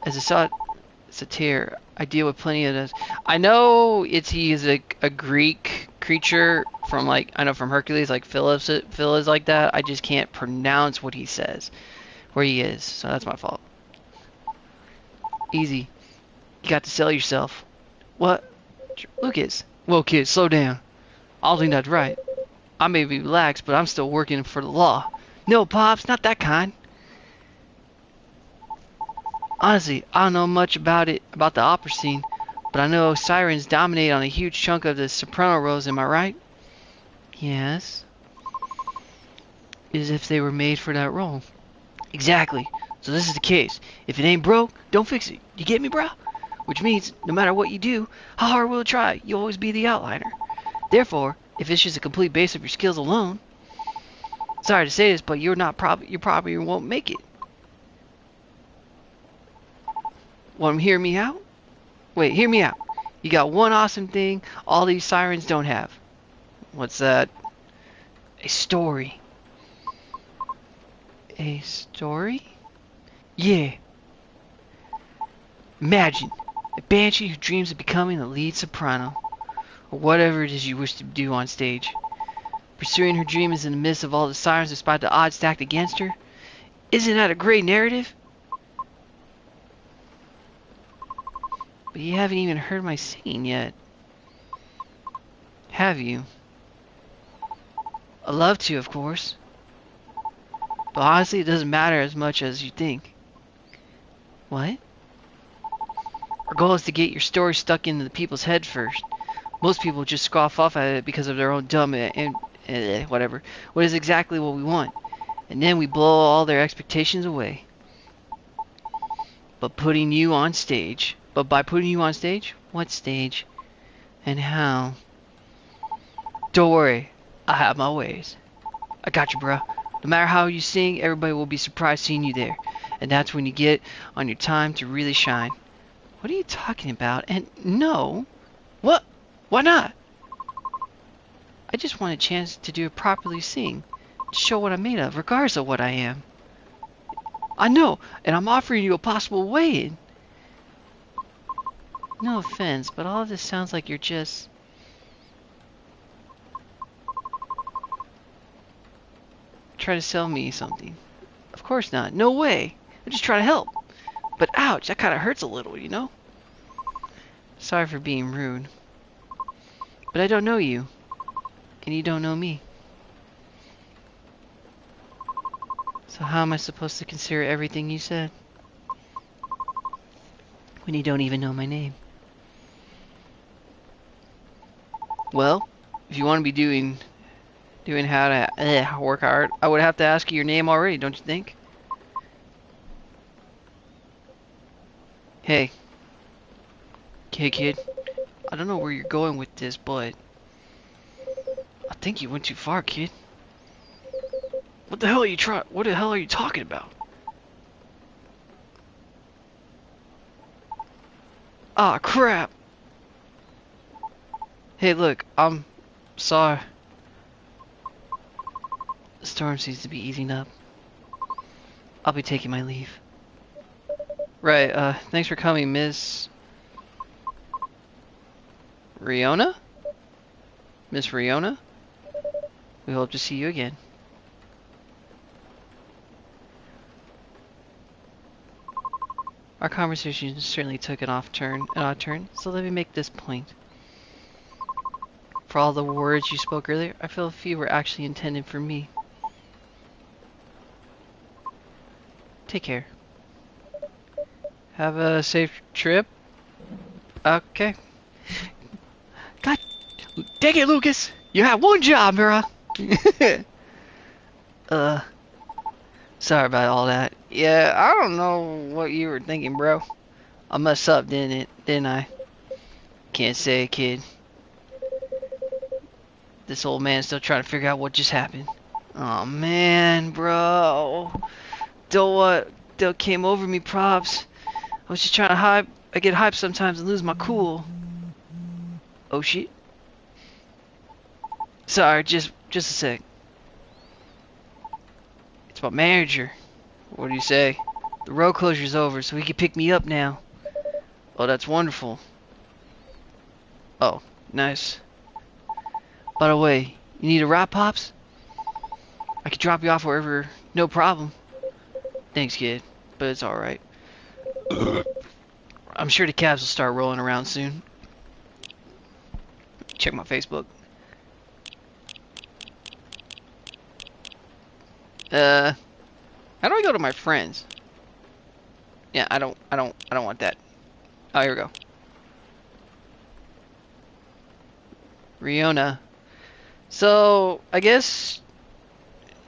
As a satyr, I deal with plenty of this. I know he is a Greek creature from from Hercules, like Phyllis is like that. I just can't pronounce what he says, where he is. So that's my fault. Easy. You got to sell yourself. What? Lucas. Whoa, kid, slow down. I don't think that's right. I may be relaxed, but I'm still working for the law. No, Pops, not that kind. Honestly, I don't know much about the opera scene, but I know sirens dominate on a huge chunk of the soprano roles, am I right? Yes. As if they were made for that role. Exactly. So this is the case. If it ain't broke, don't fix it. You get me, bro? Which means, no matter what you do, how hard will it try? You'll always be the outliner. Therefore, if it's just a complete base of your skills alone, sorry to say this, but you probably won't make it. Want to hear me out? Wait, hear me out. You got one awesome thing all these sirens don't have. What's that? A story. A story? Yeah. Imagine a banshee who dreams of becoming a lead soprano, or whatever it is you wish to do on stage. Pursuing her dream is in the midst of all the sirens despite the odds stacked against her. Isn't that a great narrative? But you haven't even heard my singing yet. Have you? I'd love to, of course. But honestly, it doesn't matter as much as you think. What? Our goal is to get your story stuck into the people's head first. Most people just scoff off at it because of their own dumb whatever. What is exactly what we want? And then we blow all their expectations away. But by putting you on stage, what stage? And how? Don't worry, I have my ways. I got you, bruh. No matter how you sing, everybody will be surprised seeing you there. And that's when you get on your time to really shine. What are you talking about? And no. What? Why not? I just want a chance to do it properly sing. To show what I'm made of, regardless of what I am. I know, and I'm offering you a possible way in. No offense, but all of this sounds like you're just... trying to sell me something. Of course not. No way. I'm just trying to help. But ouch, that kind of hurts a little, you know? Sorry for being rude. But I don't know you. And you don't know me. So how am I supposed to consider everything you said? When you don't even know my name? Well, if you want to be doing how to work hard, I would have to ask you your name already, don't you think? Hey. Hey, kid. I don't know where you're going with this, but I think you went too far, kid. What the hell are you talking about? Ah, crap. Hey, look, I'm sorry. The storm seems to be easing up. I'll be taking my leave. Right, thanks for coming, Miss Riona? Miss Riona? We hope to see you again. Our conversation certainly took an odd turn, so let me make this point. For all the words you spoke earlier, I feel a few were actually intended for me. Take care. Have a safe trip. Okay. God dang it, Lucas! You have one job, bro. Sorry about all that. Yeah, I don't know what you were thinking, bro. I messed up, didn't I? Can't say, kid. This old man's still trying to figure out what just happened. Oh man, bro. Don't came over me, props. I was just trying to hype. I get hyped sometimes and lose my cool. Oh shit. Sorry, just a sec. It's my manager. What do you say? The road closure's over, so he can pick me up now. Oh, that's wonderful. Oh, nice. By the way, you need a ride, Pops? I could drop you off wherever, no problem. Thanks, kid, but it's alright. I'm sure the cabs will start rolling around soon. Check my Facebook. How do I go to my friends? Yeah, I don't want that. Oh, here we go. Riona. So, I guess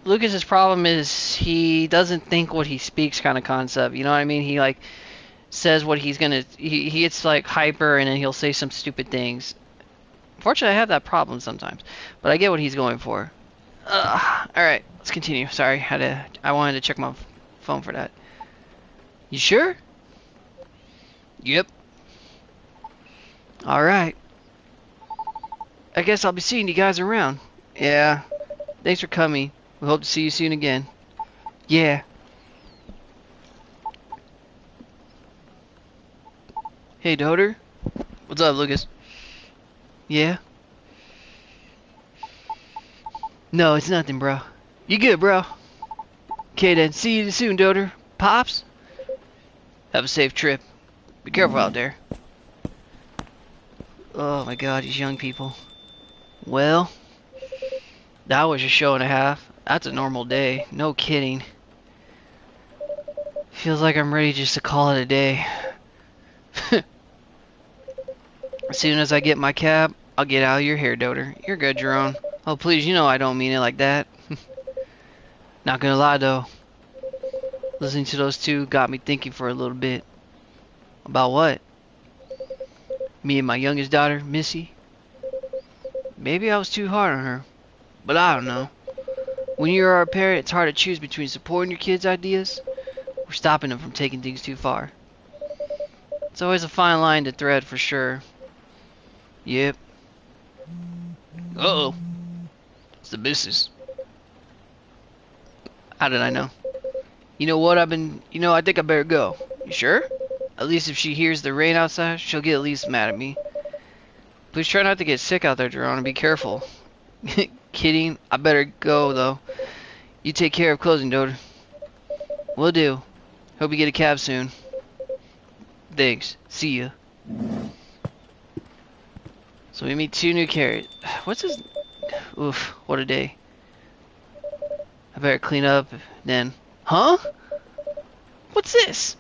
Lucas's problem is he doesn't think what he speaks kind of concept. You know what I mean? He like says what he's gonna. He gets like hyper and then he'll say some stupid things. Fortunately, I have that problem sometimes, but I get what he's going for. All right, let's continue. Sorry, I wanted to check my phone for that. You sure? Yep. All right. I guess I'll be seeing you guys around. Yeah. Thanks for coming. We hope to see you soon again. Yeah. Hey, Doter. What's up, Lucas? Yeah? No, it's nothing, bro. You good, bro? Okay, then. See you soon, Doter. Pops? Have a safe trip. Be careful out there. Oh my god, these young people. Well, that was a show and a half. That's a normal day. No kidding. Feels like I'm ready just to call it a day. As soon as I get my cab, I'll get out of your hair, Doter. You're good, Jerome. Oh, please, you know I don't mean it like that. Not gonna lie, though. Listening to those two got me thinking for a little bit. About what? Me and my youngest daughter, Missy? Maybe I was too hard on her. But I don't know. When you're a parent, it's hard to choose between supporting your kids' ideas or stopping them from taking things too far. It's always a fine line to thread for sure. Yep. Uh-oh. It's the missus. How did I know? You know what, I think I better go. You sure? At least if she hears the rain outside, she'll get at least mad at me. Please try not to get sick out there, Jerome, and be careful. Kidding. I better go, though. You take care of closing, Doter. Will do. Hope you get a cab soon. Thanks. See ya. So we meet two new characters. What's his... Oof, what a day. I better clean up, then... Huh? What's this?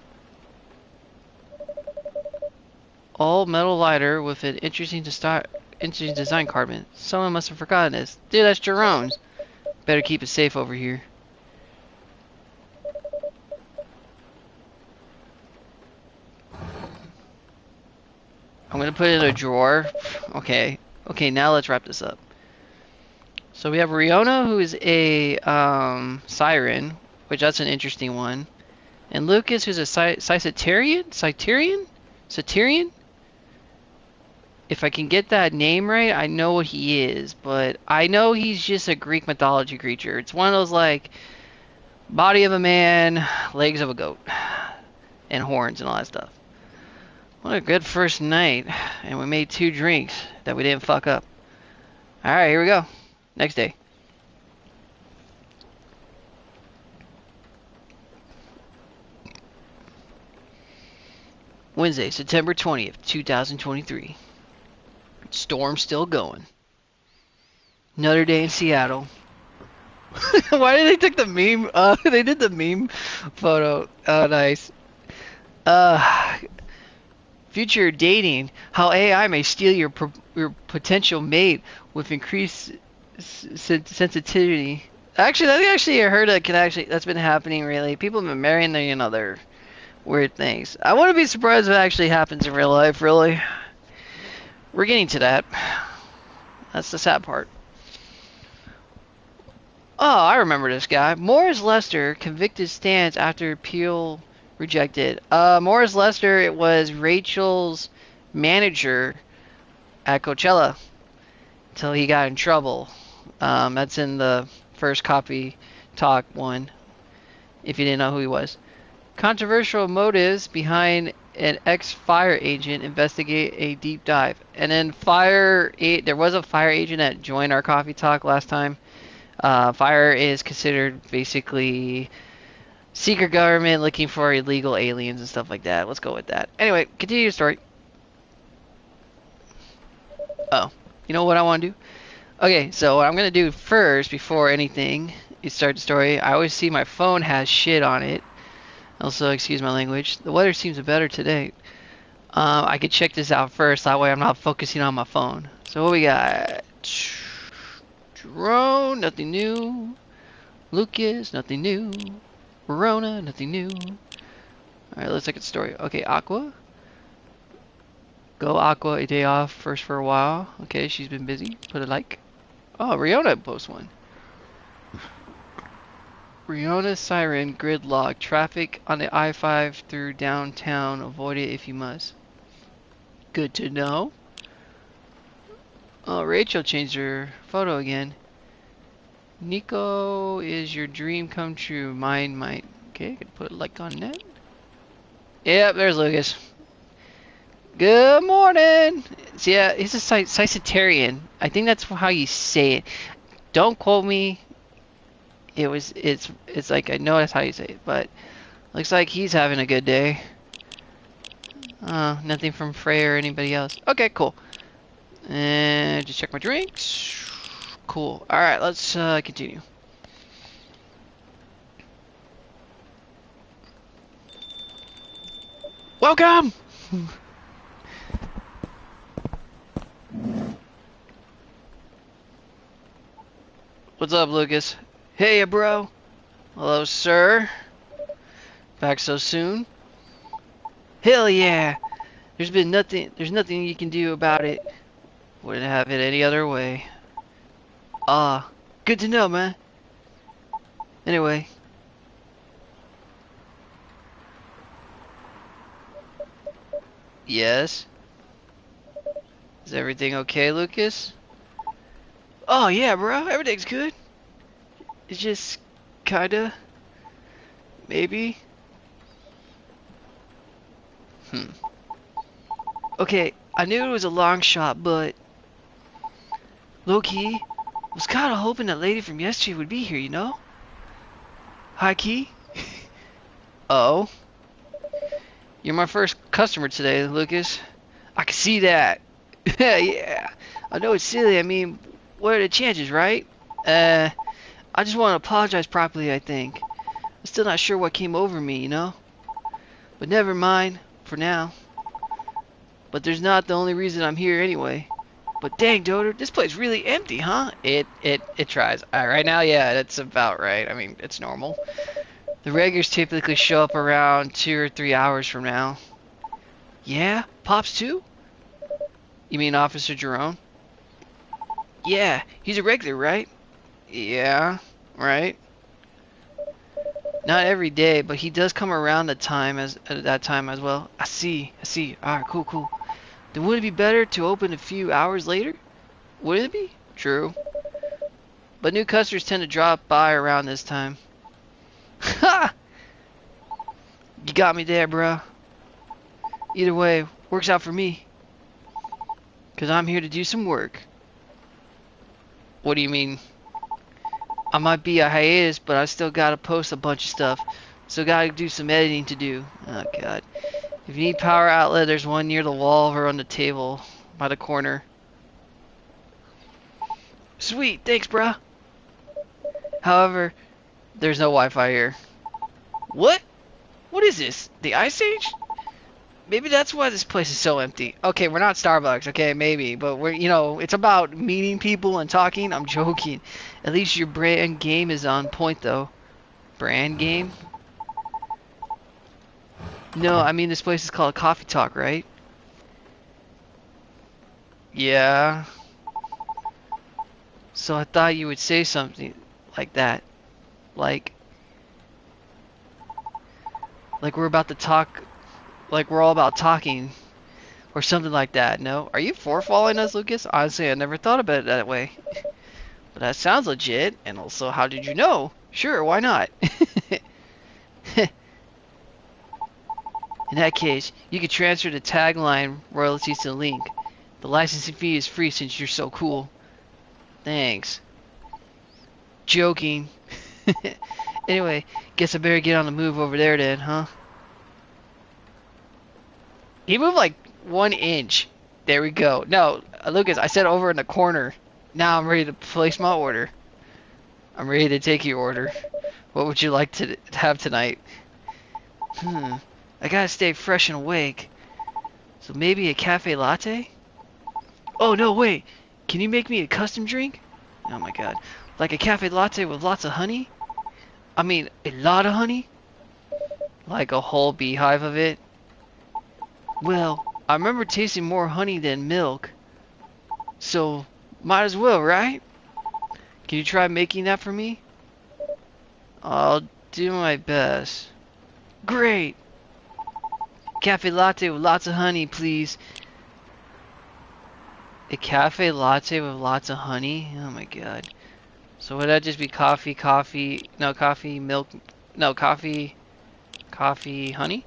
All metal lighter with an interesting design carbon. Someone must have forgotten this. Dude, that's Jerome's. Better keep it safe over here. I'm gonna put it in a drawer. Okay. Okay, now let's wrap this up. So we have Riona, who is a siren, which that's an interesting one. And Lucas, who's a Cyterian? If I can get that name right, I know what he is, but I know he's just a Greek mythology creature. It's one of those, like, body of a man, legs of a goat. and horns and all that stuff. What a good first night. And we made 2 drinks that we didn't fuck up. Alright, here we go. Next day. Wednesday, September 20th, 2023. Storm still going. Another day in Seattle. Why did they take the meme? They did the meme photo. Oh, nice. Future dating. How AI may steal your potential mate with increased sensitivity. Actually, I heard that's been happening really. People have been marrying their weird things. I wouldn't be surprised if it actually happens in real life, really. We're getting to that. That's the sad part. Oh, I remember this guy. Morris Lester convicted stands after appeal rejected. Morris Lester, it was Rachel's manager at Coachella until he got in trouble. That's in the first Coffee Talk one, if you didn't know who he was. Controversial motives behind an ex-fire agent investigate a deep dive. And then there was a fire agent that joined our Coffee Talk last time. Fire is considered basically secret government looking for illegal aliens and stuff like that. Let's go with that. Anyway, continue your story. Oh, you know what I want to do? Okay, so what I'm going to do first, before anything, you start the story, I always see my phone has shit on it. Also, excuse my language. The weather seems better today. I could check this out first. That way I'm not focusing on my phone. So what we got? Jerome, nothing new. Lucas, nothing new. Verona, nothing new. Alright, let's look at the story. Okay, Aqua. Go Aqua, a day off first for a while. Okay, she's been busy. Put a like. Oh, Riona posts one. Riona siren gridlock. Traffic on the I-5 through downtown. Avoid it if you must. Good to know. Oh, Rachel changed her photo again. Nico is your dream come true. Mine might. Okay, I could put a like on that. Yep, there's Lucas. Good morning. So yeah, he's a Sagittarian. I think that's how you say it. Don't quote me. It's like, I know that's how you say it, but looks like he's having a good day. Nothing from Freya or anybody else. Okay, cool. And just check my drinks. Cool. Alright, let's continue. Welcome! What's up, Lucas? Hey, bro. Hello, sir. Back so soon? Hell yeah! There's nothing you can do about it. Wouldn't have it any other way. Good to know, man. Anyway. Yes? Is everything okay, Lucas? Oh yeah, bro. Everything's good. It's just kinda. Maybe. Okay, I knew it was a long shot, but low-key, was kinda hoping that lady from yesterday would be here, you know? High-key? Oh. You're my first customer today, Lucas. I can see that. Yeah. I know it's silly. I mean, what are the chances, right? I just want to apologize properly, I think. I'm still not sure what came over me, you know? But never mind, for now. But there's not the only reason I'm here anyway. But dang, Doter, this place really empty, huh? It tries. Right now, yeah, that's about right. I mean, it's normal. The regulars typically show up around 2 or 3 hours from now. Yeah? Pops too? You mean Officer Jerome? Yeah, he's a regular, right? Yeah, right. Not every day, but he does come around at that time as well. I see. Alright, cool. Then would it be better to open a few hours later? Would it be? True. But new customers tend to drop by around this time. Ha! You got me there, bruh. Either way, works out for me. Because I'm here to do some work. What do you mean? I might be a hiatus, but I still gotta post a bunch of stuff. Still gotta do some editing to do. Oh, God. If you need power outlet, there's one near the wall or on the table by the corner. Sweet, thanks, bruh. However, there's no Wi-Fi here. What? What is this? The Ice Age? Maybe that's why this place is so empty. Okay, we're not Starbucks, okay, maybe. But we're, you know, it's about meeting people and talking. I'm joking. At least your brand game is on point, though. Brand game? No, I mean this place is called Coffee Talk, right? Yeah. So I thought you would say something like that. Like we're about to talk, like we're all about talking, or something like that. No? Are you forefollowing us, Lucas? Honestly, I never thought about it that way. But that sounds legit, and also, how did you know? Sure, why not? In that case, you could transfer the tagline royalties to Link. The licensing fee is free since you're so cool. Thanks. Joking. Anyway, guess I better get on the move over there then, huh? He moved like 1 inch. There we go. No, Lucas, I said over in the corner. Now I'm ready to place my order. I'm ready to take your order. What would you like to have tonight? I gotta stay fresh and awake. So maybe a cafe latte? Oh, no, wait. Can you make me a custom drink? Oh my god. Like a cafe latte with lots of honey? I mean, a lot of honey? Like a whole beehive of it? Well, I remember tasting more honey than milk. So, might as well, right? Can you try making that for me? I'll do my best. Great! Cafe latte with lots of honey, please. A cafe latte with lots of honey? Oh my god. So would that just be coffee, no, coffee, milk, no, coffee, honey?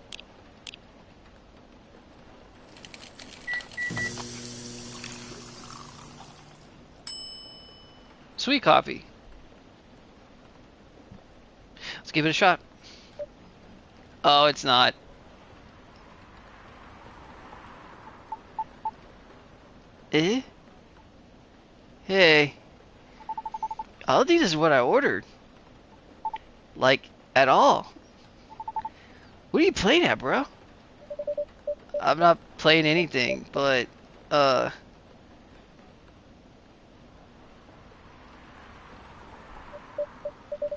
Sweet coffee. Let's give it a shot. Oh, it's not. Eh? Hey. I don't think this is what I ordered. Like, at all. What are you playing at, bro? I'm not playing anything, but,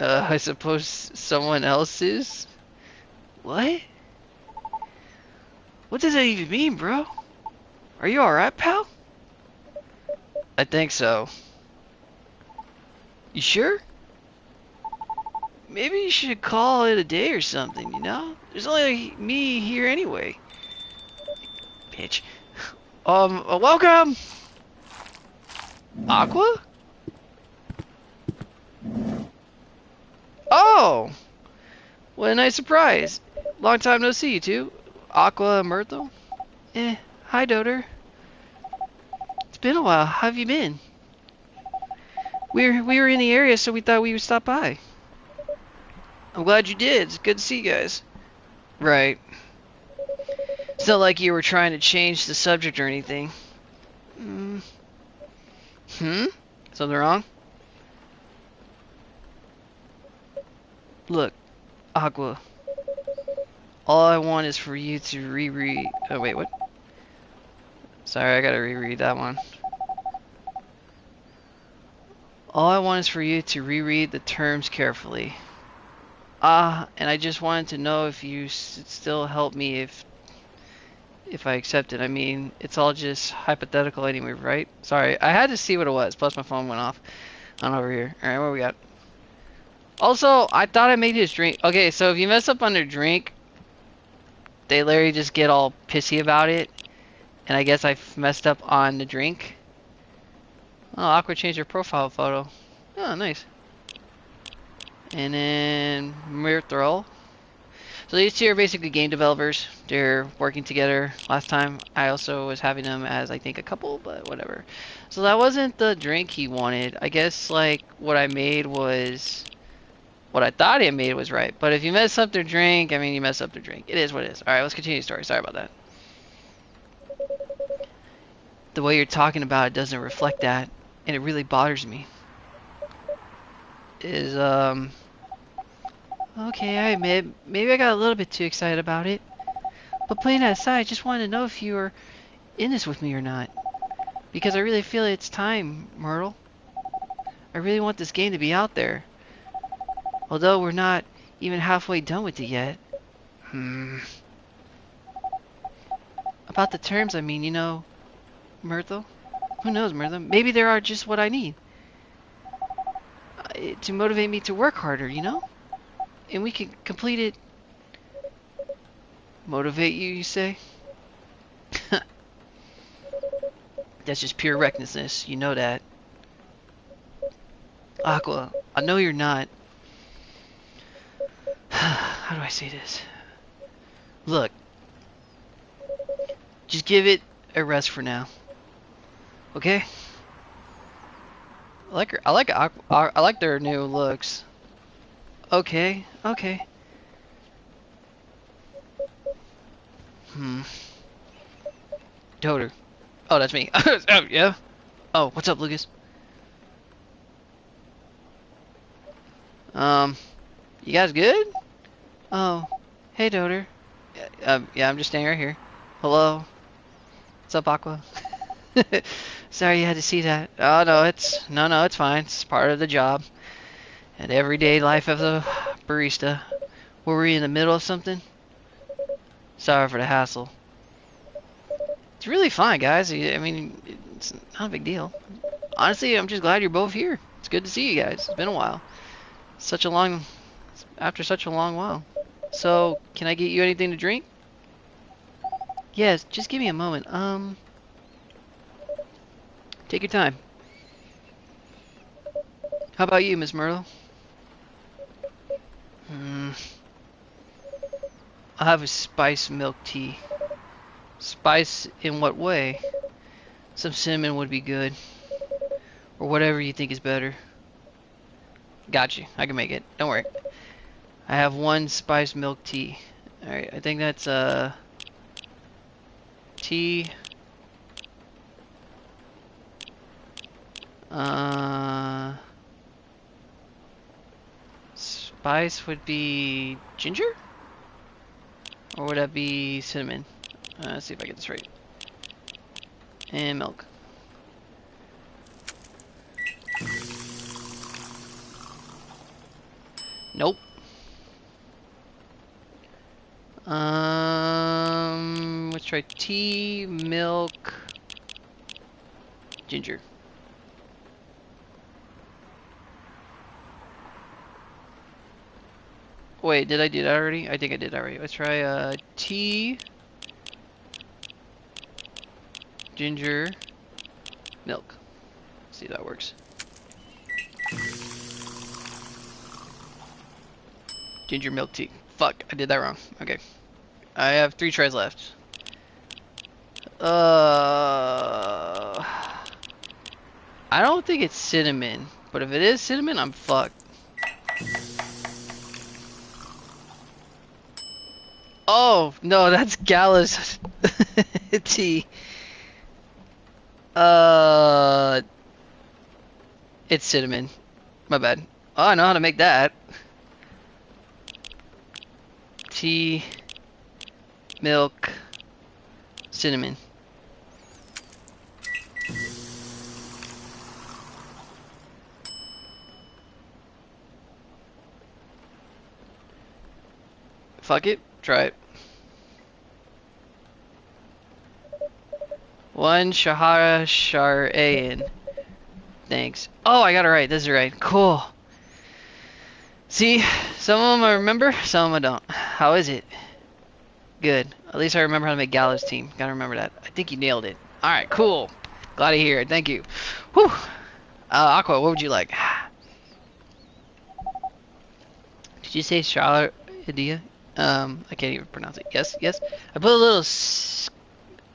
I suppose someone else is? What? What does that even mean, bro? Are you alright, pal? I think so. You sure? Maybe you should call it a day or something, you know? There's only me here anyway. Bitch. Welcome! Aqua? Oh! What a nice surprise. Long time no see, you two. Aqua and Myrtle? Hi, Doter. It's been a while. How have you been? We were in the area, so we thought we would stop by. I'm glad you did. It's good to see you guys. Right. It's not like you were trying to change the subject or anything. Something wrong? Look, Aqua. All I want is for you to reread... Oh, wait, what? Sorry, I gotta reread that one. All I want is for you to reread the terms carefully. And I just wanted to know if you still help me if I accept it. I mean, it's all just hypothetical anyway, right? Sorry, I had to see what it was, plus my phone went off. On over here. Alright, what we got? Also, I thought I made his drink. Okay, so if you mess up on their drink, they literally just get all pissy about it. And I guess I messed up on the drink. Oh, Aqua changed her profile photo. Oh, nice. And then Myrtle. So these two are basically game developers. They're working together. Last time I also was having them as I think a couple, but whatever. So that wasn't the drink he wanted. I guess like what I made was what I thought he made was right. But if you mess up their drink, I mean you mess up their drink. It is what it is. Alright, let's continue the story. Sorry about that. The way you're talking about it doesn't reflect that, and it really bothers me. Okay, I admit, maybe I got a little bit too excited about it. But putting that aside, I just wanted to know if you were in this with me or not. Because I really feel it's time, Myrtle. I really want this game to be out there. Although we're not even halfway done with it yet. About the terms, I mean, you know, Myrtle? Who knows, Myrtle? Maybe they are just what I need. To motivate me to work harder, you know? And we can complete it. Motivate you, you say? That's just pure recklessness. You know that. Aqua, I know you're not. How do I say this? Look. Just give it a rest for now. Okay? I like her. I like their new looks. Okay. Okay. Toter. Oh, that's me. Oh, yeah. Oh, what's up, Lucas? You guys good? Oh, hey, Doter. Yeah, I'm just staying right here. Hello. What's up, Aqua? Sorry you had to see that. Oh, no, it's fine. It's part of the job. And everyday life of the barista. Were we in the middle of something? Sorry for the hassle. It's really fine, guys. I mean, it's not a big deal. Honestly, I'm just glad you're both here. It's good to see you guys. It's been a while. After such a long while. So, can I get you anything to drink? Yes, just give me a moment. Take your time. How about you, Miss Myrtle? I'll have a spice milk tea. Spice in what way? Some cinnamon would be good. Or whatever you think is better. Got you. I can make it. Don't worry. I have one spice milk tea. Alright, I think that's tea. Spice would be ginger? Or would that be cinnamon? Let's see if I get this right. And milk. Nope. Let's try tea, milk, ginger. Wait, did I do that already? I think I did that already. Let's try tea, ginger, milk. See if that works. Ginger milk tea. Fuck, I did that wrong. Okay. I have 3 tries left. I don't think it's cinnamon, but if it is cinnamon, I'm fucked. Oh, no, that's Gallus tea. It's cinnamon. My bad. Oh, I know how to make that. Tea, milk, cinnamon. Fuck it, try it. 1 Shahara Sharayan. Thanks. Oh, I got it right. This is right. Cool. See, some of them I remember, some of them I don't. How is it? Good. At least I remember how to make Gallows team. Gotta remember that. I think you nailed it. Alright, cool. Glad to hear it. Thank you. Whew. Aqua, what would you like? Did you say Charlotte Idea? I can't even pronounce it. Yes, yes. I put a little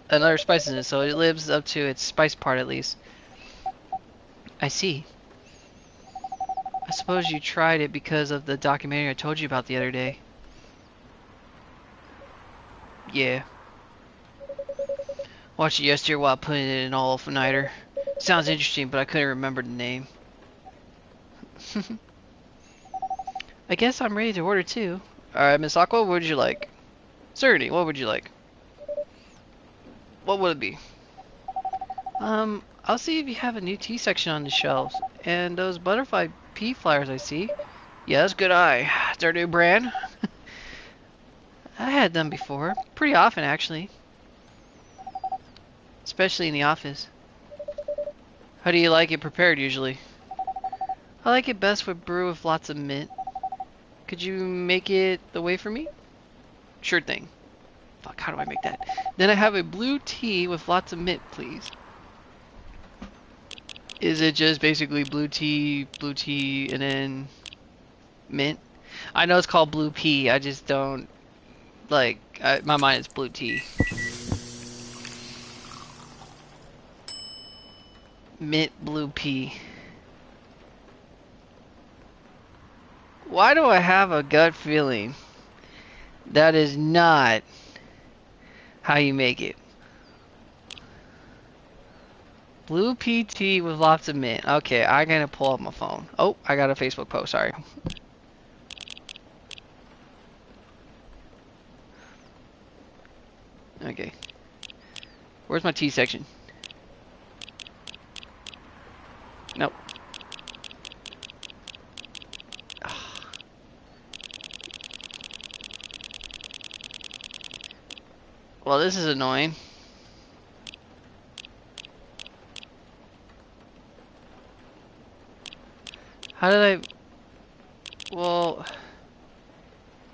another spice in it, so it lives up to its spice part at least. I see. I suppose you tried it because of the documentary I told you about the other day. Yeah. Watched it yesterday while putting it in all-nighter. Sounds interesting, but I couldn't remember the name. I guess I'm ready to order too. Alright, Miss Aqua, what would you like? Certainly, what would you like? What would it be? I'll see if you have a new tea section on the shelves. And those butterfly pea flyers I see. Yes, good eye. It's our new brand. I had them before. Pretty often, actually. Especially in the office. How do you like it prepared, usually? I like it best with brew with lots of mint. Could you make it the way for me? Sure thing. Fuck, how do I make that? Then I have a blue tea with lots of mint, please. Is it just basically blue tea, and then mint? I know it's called blue pea, I just don't, like, my mind is blue tea. Mint blue pea. Why do I have a gut feeling that is not how you make it? Blue pea tea with lots of mint. Okay, I'm gonna pull up my phone. Oh, I got a Facebook post, sorry. Okay. Where's my tea section? Nope. Well, this is annoying. How did I... Well...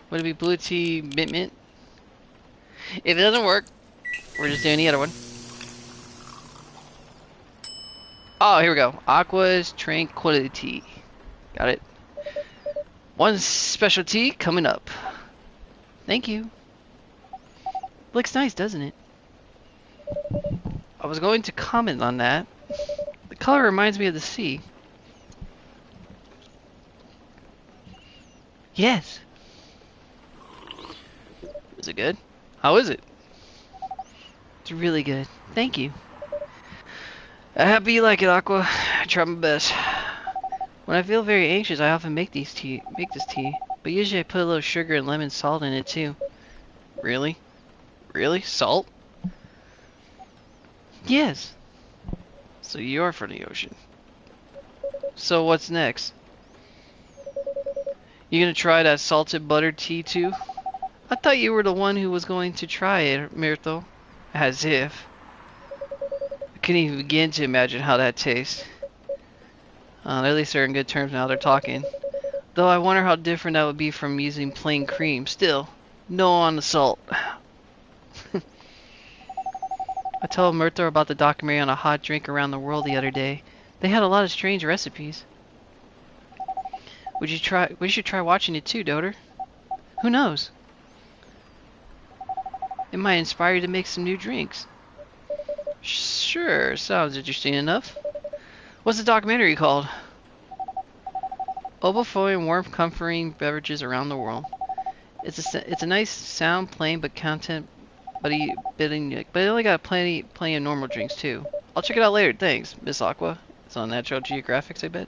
Would it be blue tea mint? If it doesn't work, we're just doing the other one. Oh, here we go. Aqua's Tranquility. Got it. One specialty coming up. Thank you. Looks nice, doesn't it? I was going to comment on that. The color reminds me of the sea. Yes. Is it good? How is it? It's really good. Thank you. I hope you like it, Aqua. I try my best. When I feel very anxious, I often make this tea, but usually I put a little sugar and lemon salt in it too. Really? Really? Salt? Yes. So you're from the ocean. So what's next? You gonna try that salted butter tea too? I thought you were the one who was going to try it, Myrtle. As if. I couldn't even begin to imagine how that tastes. At least they're in good terms now, they're talking. Though I wonder how different that would be from using plain cream. Still, no on the salt. I told Myrtle about the documentary on a hot drink around the world the other day. They had a lot of strange recipes. We should try watching it too, Doter. Who knows? It might inspire you to make some new drinks. Sure, sounds interesting enough. What's the documentary called? Overflowing warm, comforting beverages around the world. It's a nice sound, plain but content, but it only got plenty of normal drinks too. I'll check it out later. Thanks, Miss Aqua. It's on Natural Geographic, I bet.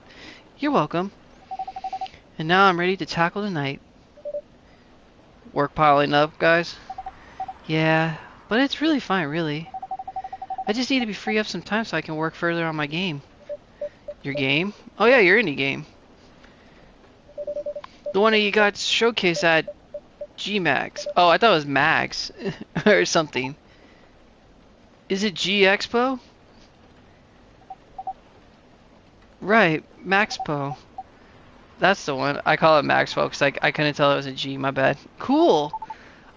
You're welcome. And now I'm ready to tackle the night. Work piling up, guys? Yeah, but it's really fine, really. I just need to be free up some time so I can work further on my game. Your game? Oh yeah, your indie game. The one that you got showcased at G-Max. Oh, I thought it was Max or something. Is it G-Expo? Right, Maxpo. That's the one. I call it Maxpo because I couldn't tell it was a G. My bad. Cool.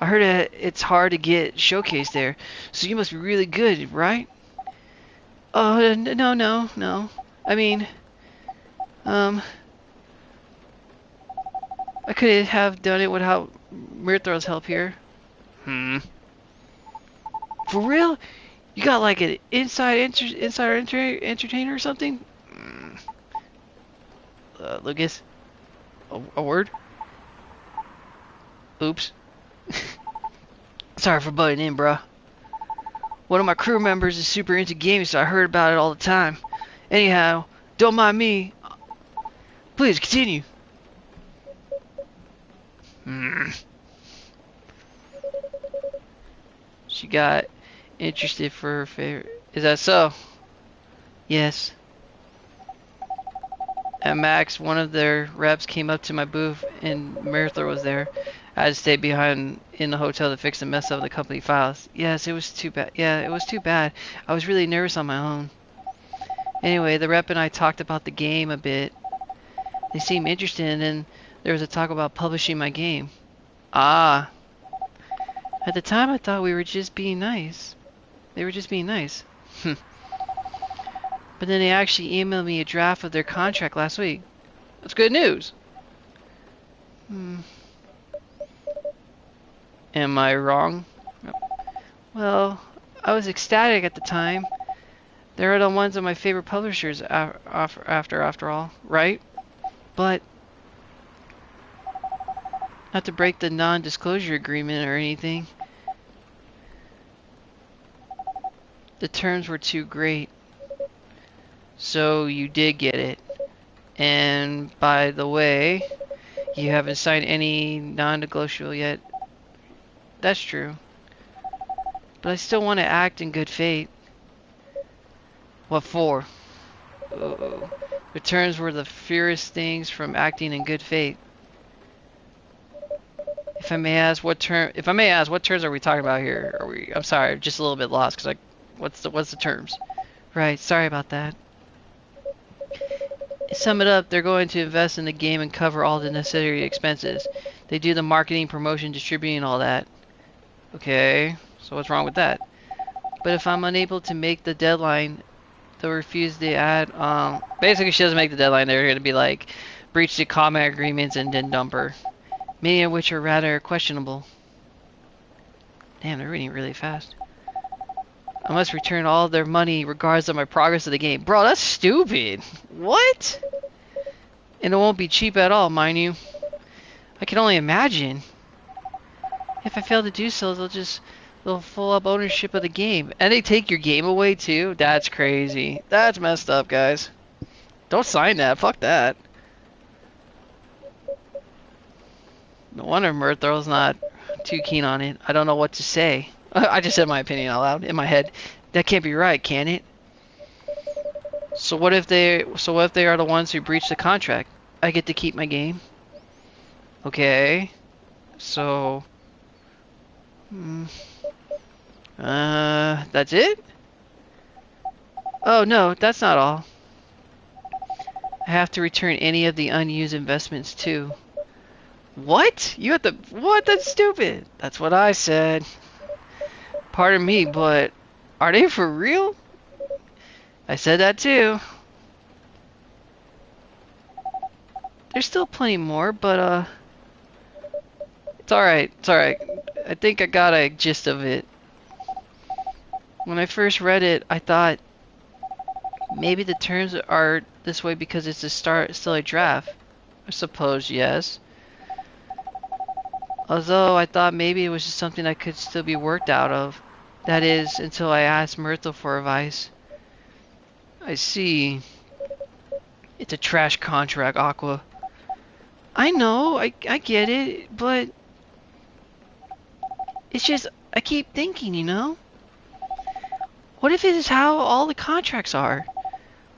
I heard it's hard to get showcased there, so you must be really good, right? Oh, no. I mean, I could have done it without Mirthra's help here. Hmm. For real? You got like an insider entertainer or something? Lucas, a word? Oops. Sorry for butting in, bruh. One of my crew members is super into gaming, so I heard about it all the time. Anyhow, don't mind me. Please continue. She got interested for her favorite. Is that so? Yes. At Max, one of their reps came up to my booth and Mirthra was there. I had to stay behind in the hotel to fix the mess up of the company files. Yes, it was too bad. Yeah, it was too bad. I was really nervous on my own. Anyway, the rep and I talked about the game a bit. They seemed interested, and then there was a talk about publishing my game. Ah. At the time, I thought we were just being nice. They were just being nice. But then they actually emailed me a draft of their contract last week. That's good news. Am I wrong? Well, I was ecstatic at the time. They're the ones of my favorite publishers after all, right? But not to break the non-disclosure agreement or anything. The terms were too great. So you did get it. And by the way, you haven't signed any non-negotiable yet. That's true. But I still want to act in good faith. What for? Uh-oh. The terms were the furthest things from acting in good faith. If I may ask, what terms are we talking about here? I'm sorry, I'm just a little bit lost because what's the terms? Right, sorry about that. Sum it up, they're going to invest in the game and cover all the necessary expenses. They do the marketing, promotion, distributing, all that. Okay, so what's wrong with that? But if I'm unable to make the deadline, they'll refuse the ad. Basically, she doesn't make the deadline. They're going to be like, breach the comment agreements and then dump her. Many of which are rather questionable. Damn, they're reading really fast. I must return all their money regardless of my progress of the game. Bro, that's stupid. What? And it won't be cheap at all, mind you. I can only imagine. If I fail to do so, they'll full up ownership of the game. And they take your game away too? That's crazy. That's messed up, guys. Don't sign that. Fuck that. No wonder Mirthra's not too keen on it. I don't know what to say. I just said my opinion out loud in my head. That can't be right, can it? So what if they are the ones who breach the contract? I get to keep my game. Okay. So that's it? Oh no, that's not all. I have to return any of the unused investments too. What? You have to... What? That's stupid. That's what I said. Pardon me, but are they for real? I said that too. There's still plenty more, but it's alright. It's alright. I think I got a gist of it. When I first read it, I thought maybe the terms are this way because it's still a draft. I suppose yes. Although I thought maybe it was just something that could still be worked out of. That is, until I asked Mirthra for advice. I see. It's a trash contract, Aqua. I know, I get it, but... It's just, I keep thinking, you know? What if it is how all the contracts are?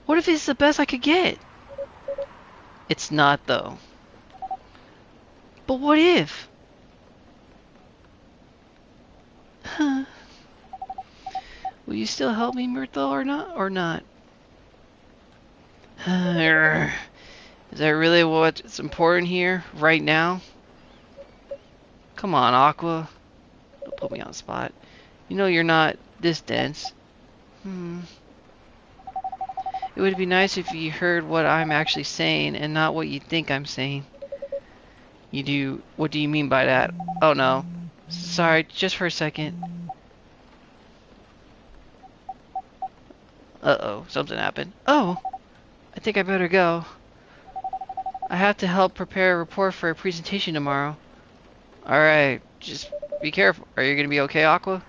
What if it's the best I could get? It's not, though. But what if? Huh. Will you still help me, Mirthra, or not? Is that really what's important here, right now? Come on, Aqua. Don't put me on the spot. You know you're not this dense. It would be nice if you heard what I'm actually saying and not what you think I'm saying. You do? What do you mean by that? Oh no. Sorry, just for a second. Uh-oh, something happened. Oh, I think I better go. I have to help prepare a report for a presentation tomorrow. Alright, just be careful. Are you gonna be okay, Aqua?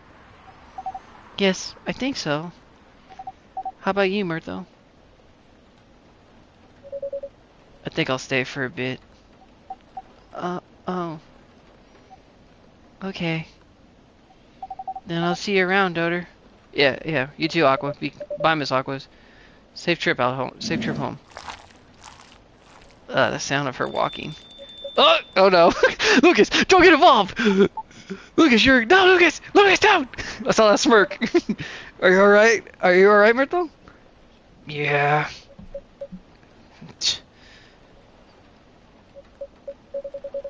Yes, I think so. How about you, Myrtle? I think I'll stay for a bit. Oh. Okay. Then I'll see you around, Doter. Yeah, you too, Aqua. Bye, Miss Aquas. Safe trip out home. Safe trip home. The sound of her walking. Oh no. Lucas, don't get involved! Lucas, no, Lucas! Lucas, down! I saw that smirk. Are you alright? Are you alright, Myrtle? Yeah.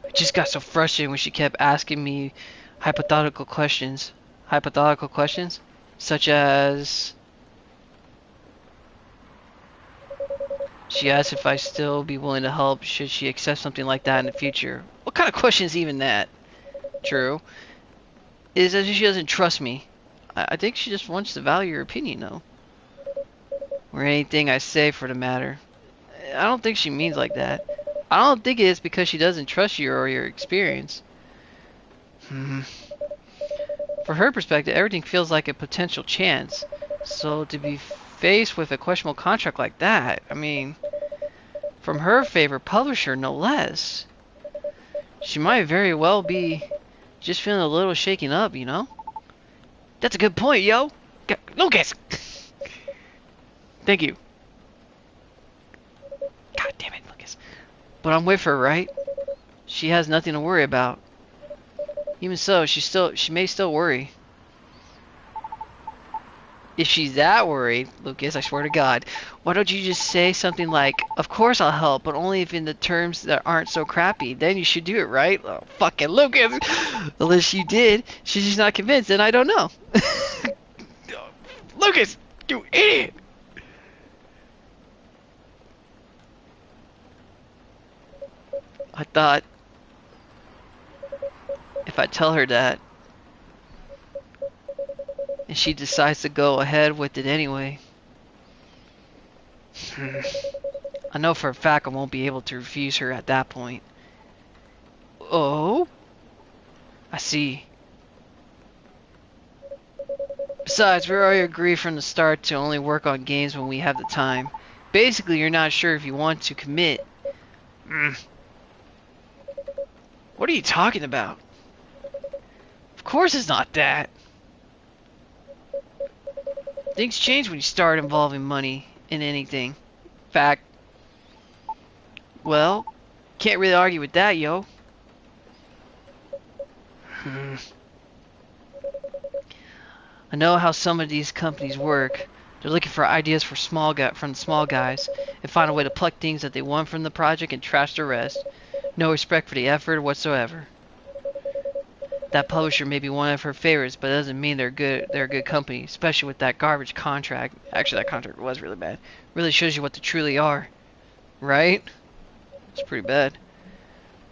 I just got so frustrated when she kept asking me hypothetical questions. Hypothetical questions? Such as... She asked if I still be willing to help should she accept something like that in the future. What kind of question is even that? True. It is as if she doesn't trust me. I think she just wants to value your opinion, though. Or anything I say for the matter. I don't think she means like that. I don't think it's because she doesn't trust you or your experience. For her perspective, everything feels like a potential chance. So to be faced with a questionable contract like that, I mean, from her favorite publisher, no less. She might very well be just feeling a little shaken up, you know? That's a good point, yo! Lucas! Thank you. God damn it, Lucas. But I'm with her, right? She has nothing to worry about. Even so, she may still worry. If she's that worried, Lucas, I swear to God, why don't you just say something like, of course I'll help, but only if in the terms that aren't so crappy. Then you should do it, right? Oh, fucking Lucas! Unless you did, she's just not convinced, and I don't know. Lucas! You idiot! I thought, if I tell her that, and she decides to go ahead with it anyway, I know for a fact I won't be able to refuse her at that point. Oh? I see. Besides, we already agreed from the start to only work on games when we have the time. Basically, you're not sure if you want to commit. What are you talking about? Of course it's not that. Things change when you start involving money in anything. Fact. Well, can't really argue with that, yo. I know how some of these companies work. They're looking for ideas for from the small guys and find a way to pluck things that they want from the project and trash the rest. No respect for the effort whatsoever. That publisher may be one of her favorites, but it doesn't mean they're good. They're a good company, especially with that garbage contract. Actually, that contract was really bad. Really shows you what they truly are, right? It's pretty bad.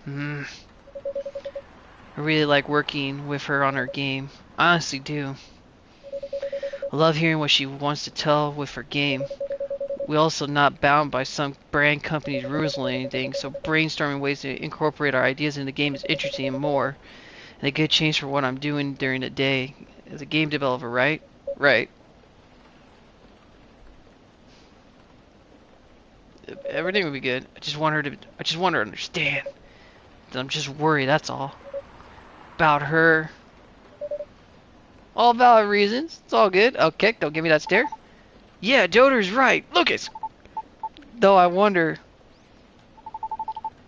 I really like working with her on her game. I honestly do. I love hearing what she wants to tell with her game. We're also not bound by some brand company's rules or anything, so brainstorming ways to incorporate our ideas in the game is interesting and more. And a good change for what I'm doing during the day as a game developer, right? Right. Everything will be good. I just want her to understand that I'm just worried, that's all. About her. All valid reasons. It's all good. Okay, don't give me that stare. Yeah, Joder's right. Lucas! Though I wonder,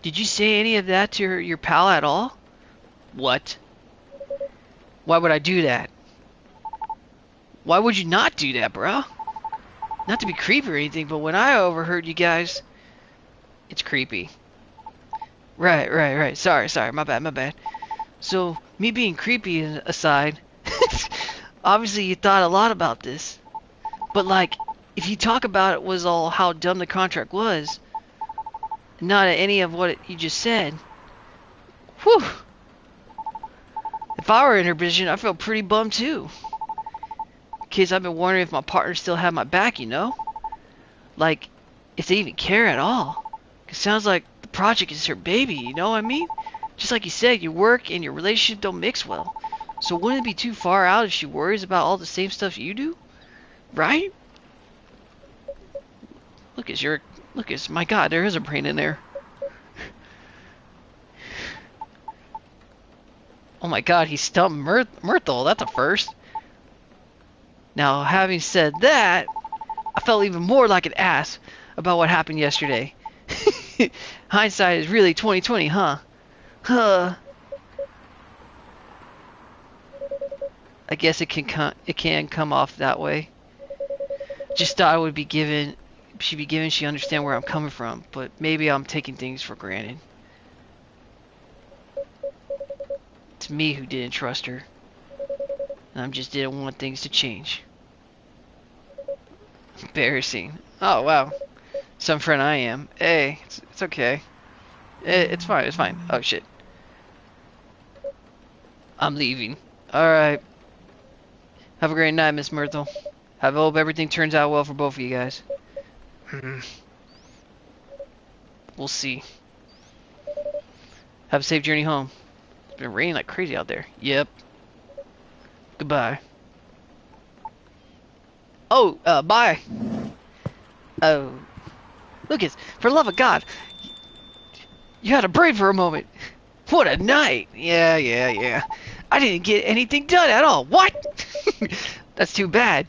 did you say any of that to your pal at all? What? Why would I do that? Why would you not do that, bro? Not to be creepy or anything, but when I overheard you guys, it's creepy. Right. Sorry, my bad. So, me being creepy aside, obviously you thought a lot about this. But like, if you talk about it was all how dumb the contract was, not any of what you just said, Whew. If I were in her position, I feel pretty bummed too. In case I've been wondering if my partner still had my back, you know? Like, if they even care at all. It sounds like the project is her baby, you know what I mean? Just like you said, your work and your relationship don't mix well. So wouldn't it be too far out if she worries about all the same stuff you do? Right? Lucas, my God, there is a brain in there. Oh my God, he stumped Myrtle. That's a first. Now, having said that, I felt even more like an ass about what happened yesterday. Hindsight is really 20/20, huh? Huh. I guess it can come off that way. Just thought she'd be given she understand where I'm coming from, but maybe I'm taking things for granted. It's me who didn't trust her. And I just didn't want things to change. Embarrassing. Oh, wow. Some friend I am. Hey, it's okay. It's fine, it's fine. Oh, shit. I'm leaving. Alright. Have a great night, Miss Myrtle. I hope everything turns out well for both of you guys. We'll see. Have a safe journey home. It's been raining like crazy out there. Yep. Goodbye. Oh, bye. Oh. Lucas, for the love of God. You had a brain for a moment. What a night. Yeah. I didn't get anything done at all. What? That's too bad.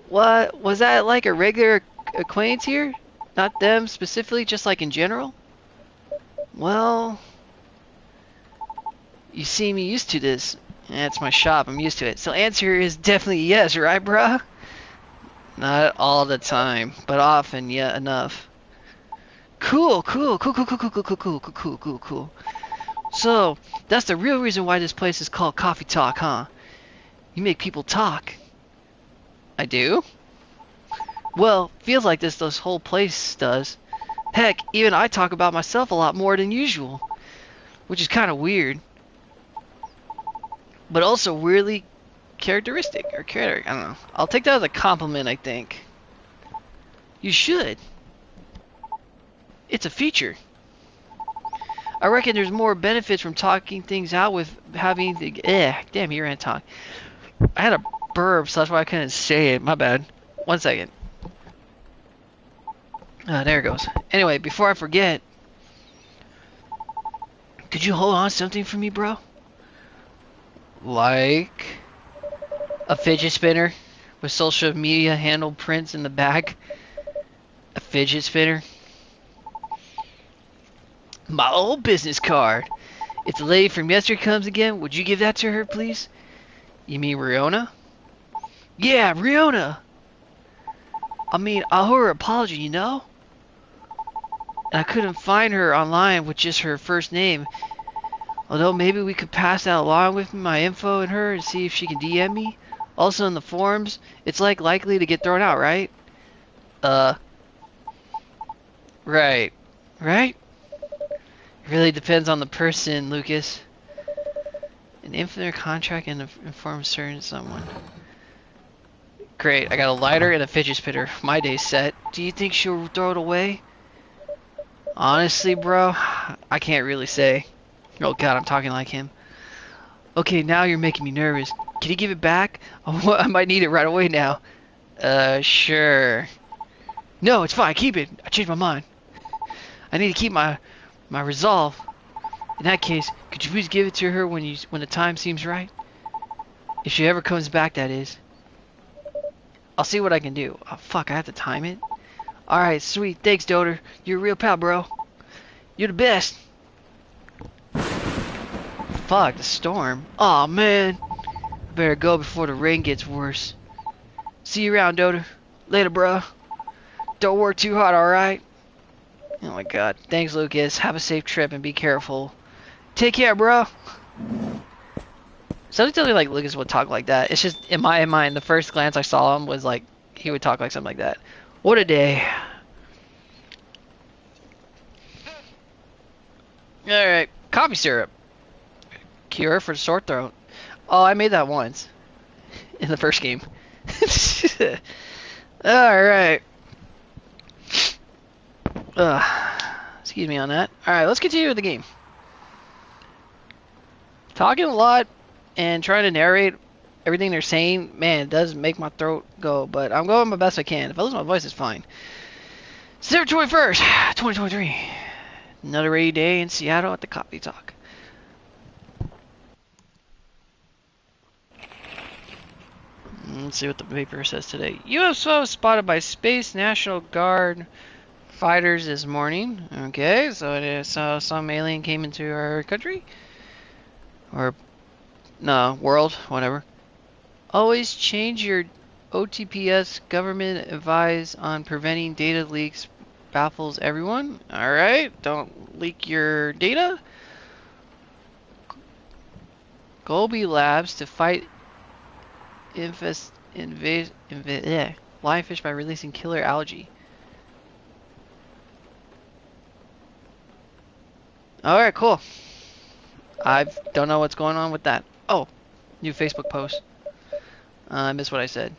What? Was that like a regular acquaintance here? Not them specifically, just like in general? Well, you seem used to this. Yeah, it's my shop. I'm used to it. So answer is definitely yes, right, bruh? Not all the time, but often, yeah, enough. Cool. So, that's the real reason why this place is called Coffee Talk, huh? You make people talk. I do? Well, feels like this whole place does. Heck, even I talk about myself a lot more than usual. Which is kind of weird. But also weirdly characteristic. Or character, I don't know. I'll take that as a compliment, I think. You should. It's a feature. I reckon there's more benefits from talking things out with having the... damn, you ran talk. I had a burp, so that's why I couldn't say it. My bad. 1 second. There it goes. Anyway, before I forget, could you hold on to something for me, bro? Like a fidget spinner with social media handle prints in the back. A fidget spinner. My old business card. If the lady from yesterday comes again, would you give that to her, please? You mean Riona? Yeah, Riona! I mean, I owe her an apology, you know? And I couldn't find her online with just her first name. Although maybe we could pass that along with my info and her and see if she can DM me. Also in the forums, it's like likely to get thrown out, right? Right. Right? It really depends on the person, Lucas. An infinite contract and inform certain someone. Great, I got a lighter and a fidget spinner. My day's set. Do you think she'll throw it away? Honestly, bro, I can't really say. Oh god, I'm talking like him. Okay, now you're making me nervous. Can you give it back? Oh, I might need it right away now. Sure. No, it's fine. Keep it. I changed my mind. I need to keep my resolve. In that case, could you please give it to her when the time seems right? If she ever comes back, that is. I'll see what I can do. Oh, fuck, I have to time it? Alright, sweet. Thanks, Doter. You're a real pal, bro. You're the best. Fuck, the storm. Aw, man. Better go before the rain gets worse. See you around, Doter. Later, bro. Don't work too hard, alright? Oh my god. Thanks, Lucas. Have a safe trip and be careful. Take care, bro. Something tells me like Lucas would talk like that. It's just in my mind, the first glance I saw him was like he would talk like something like that. What a day. Alright, coffee syrup. Cure for sore throat. Oh, I made that once. In the first game. Alright. Excuse me on that. Alright, let's continue with the game. Talking a lot and trying to narrate everything they're saying, man, it does make my throat go, but I'm going my best I can. If I lose my voice, it's fine. September 21st, 2023. Another rainy day in Seattle at the Coffee Talk. Let's see what the paper says today. UFO spotted by Space National Guard fighters this morning. Okay, so some alien came into our country? Or, no, world, whatever. Always change your OTPS. Government advise on preventing data leaks baffles everyone. Alright, don't leak your data. Gobi Labs to fight lionfish by releasing killer algae. Alright, cool. I don't know what's going on with that. Oh, new Facebook post. I missed what I said.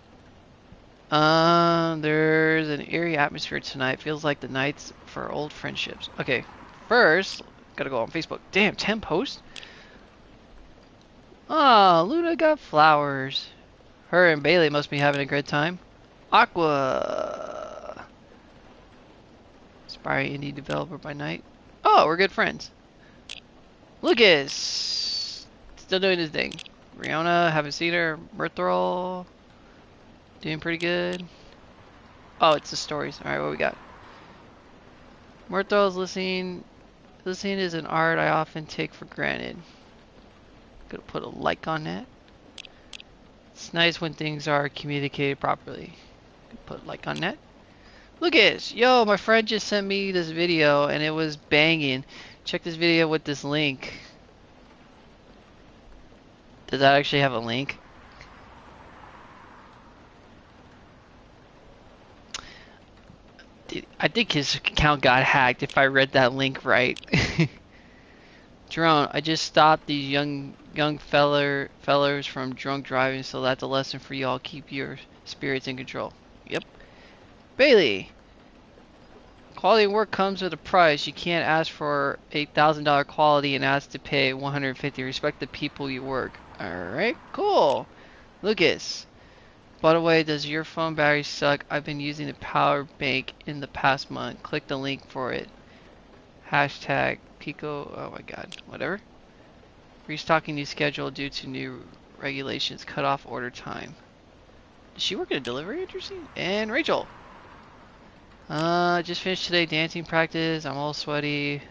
There's an eerie atmosphere tonight. Feels like the nights for old friendships. Okay, first, gotta go on Facebook. Damn, 10 posts? Oh, Luna got flowers. Her and Bailey must be having a good time. Aqua. Aspiring indie developer by night. Oh, we're good friends. Lucas. Still doing his thing. Rihanna, haven't seen her. Mirthral. Doing pretty good. Oh, it's the stories. Alright, what we got? Mirthral's listening. Listening is an art I often take for granted. Gonna put a like on that. It's nice when things are communicated properly. Put a like on that. Lucas, yo, my friend just sent me this video and it was banging. Check this video with this link. Does that actually have a link? I think his account got hacked if I read that link right. Jerome, I just stopped these young fellers from drunk driving, so that's a lesson for y'all. Keep your spirits in control. Yep. Bailey, quality work comes with a price. You can't ask for $8,000 quality and ask to pay $150. Respect the people you work. Alright, cool. Lucas, by the way, does your phone battery suck? I've been using the power bank in the past month. Click the link for it. Hashtag Pico. Oh my god. Whatever. Restocking new schedule due to new regulations. Cut off order time. Does she work at a delivery? Interesting. And Rachel. Just finished today dancing practice. I'm all sweaty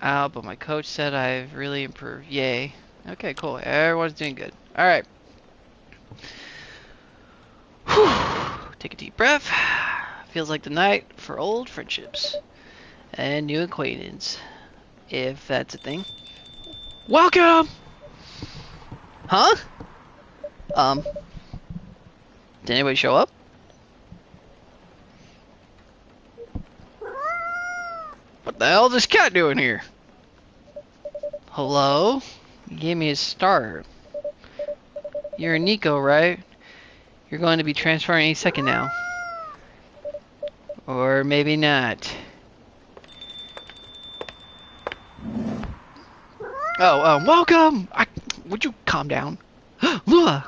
out, but my coach said I've really improved. Yay. Okay, cool. Everyone's doing good. Alright. Take a deep breath. Feels like the night for old friendships and new acquaintance, if that's a thing. Welcome! Huh? Did anybody show up? What the hell is this cat doing here? Hello? You gave me a star. You're Nico, right? You're going to be transferring any second now. Or maybe not. Oh, welcome! Would you calm down? Lua!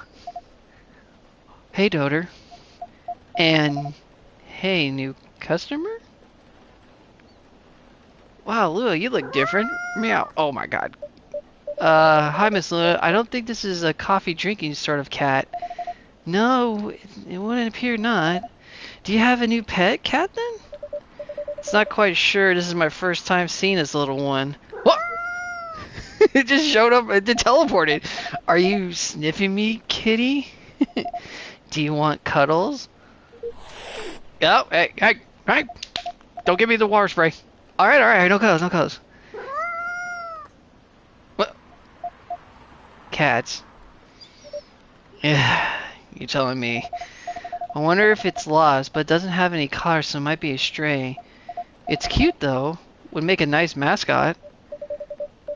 Hey, Doter. And, hey, new customer? Wow, Lua, you look different. Meow. Oh my god. Hi, Miss Lua. I don't think this is a coffee drinking sort of cat. No, it wouldn't appear not. Do you have a new pet cat then? It's not quite sure. This is my first time seeing this little one. What? It just showed up. It teleported. Are you sniffing me, kitty? Do you want cuddles? Oh, hey. Don't give me the water spray. Alright, no cuddles. What? Cats. Yeah, you're telling me. I wonder if it's lost, but it doesn't have any collar, so it might be a stray. It's cute though. Would make a nice mascot.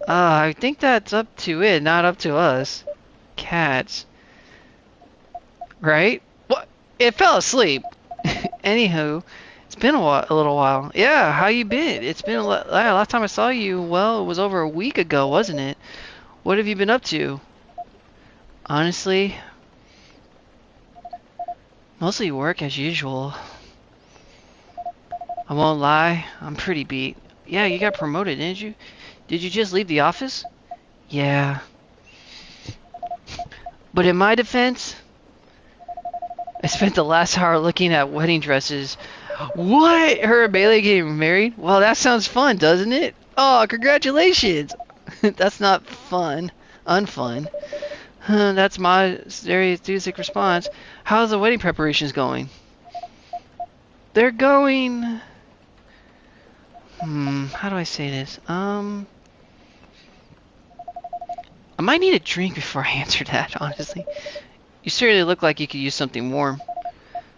I think that's up to it, not up to us. Cats. Right? What? It fell asleep. Anywho, it's been a little while. Yeah, how you been? It's been last time I saw you, well, it was over a week ago, wasn't it? What have you been up to? Honestly, mostly work as usual. I won't lie, I'm pretty beat. Yeah, you got promoted, didn't you? Did you just leave the office? Yeah. But in my defense, I spent the last hour looking at wedding dresses. What? Her and Bailey getting married? Well, that sounds fun, doesn't it? Oh, congratulations! That's not fun. Unfun. That's my very enthusiastic response. How's the wedding preparations going? They're going... how do I say this? I might need a drink before I answer that, honestly. You certainly look like you could use something warm.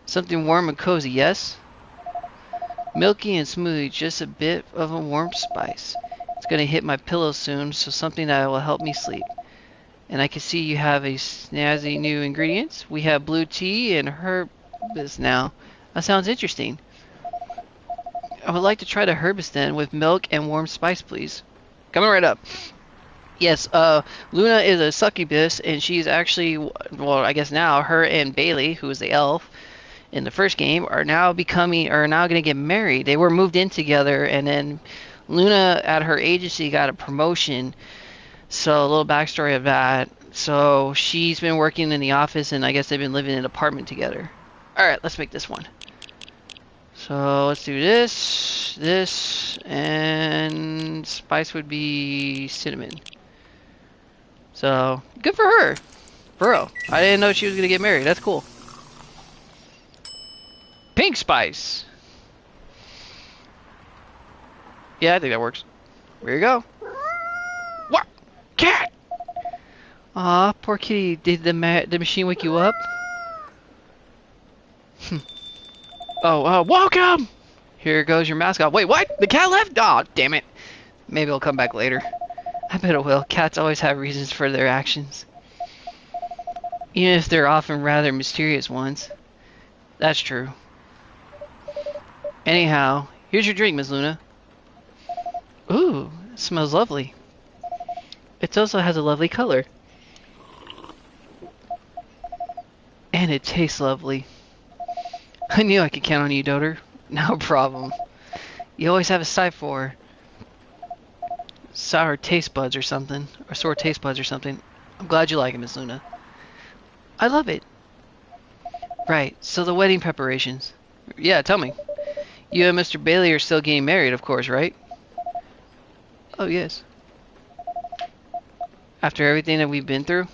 Something warm and cozy, yes? Milky and smooth, just a bit of a warm spice. It's gonna hit my pillow soon, so something that will help me sleep. And I can see you have a snazzy new ingredients. We have blue tea and herbis now. That sounds interesting. I would like to try the herbis then with milk and warm spice, please. Coming right up. Yes, Luna is a succubus, and she's actually, well, I guess now, her and Bailey, who is the elf in the first game, are now going to get married. They were moved in together, and then Luna, at her agency, got a promotion. So, a little backstory of that. So, she's been working in the office, and I guess they've been living in an apartment together. Alright, let's make this one. So, let's do this, and spice would be cinnamon. So, good for her. Bro, I didn't know she was going to get married. That's cool. Pink spice. Yeah, I think that works. Here you go. What? Cat! Aw, poor kitty. Did the machine wake you up? Oh, welcome! Here goes your mascot. Wait, what? The cat left? Aw, damn it. Maybe it'll come back later. I bet it will. Cats always have reasons for their actions. Even if they're often rather mysterious ones. That's true. Anyhow, here's your drink, Miss Luna. Ooh, it smells lovely. It also has a lovely color. And it tastes lovely. I knew I could count on you, Doter. No problem. You always have a sight for sour taste buds or something. Or sore taste buds or something. I'm glad you like it, Miss Luna. I love it. Right, so the wedding preparations. Yeah, tell me. You and Mr. Bailey are still getting married, of course, right? Oh, yes. After everything that we've been through?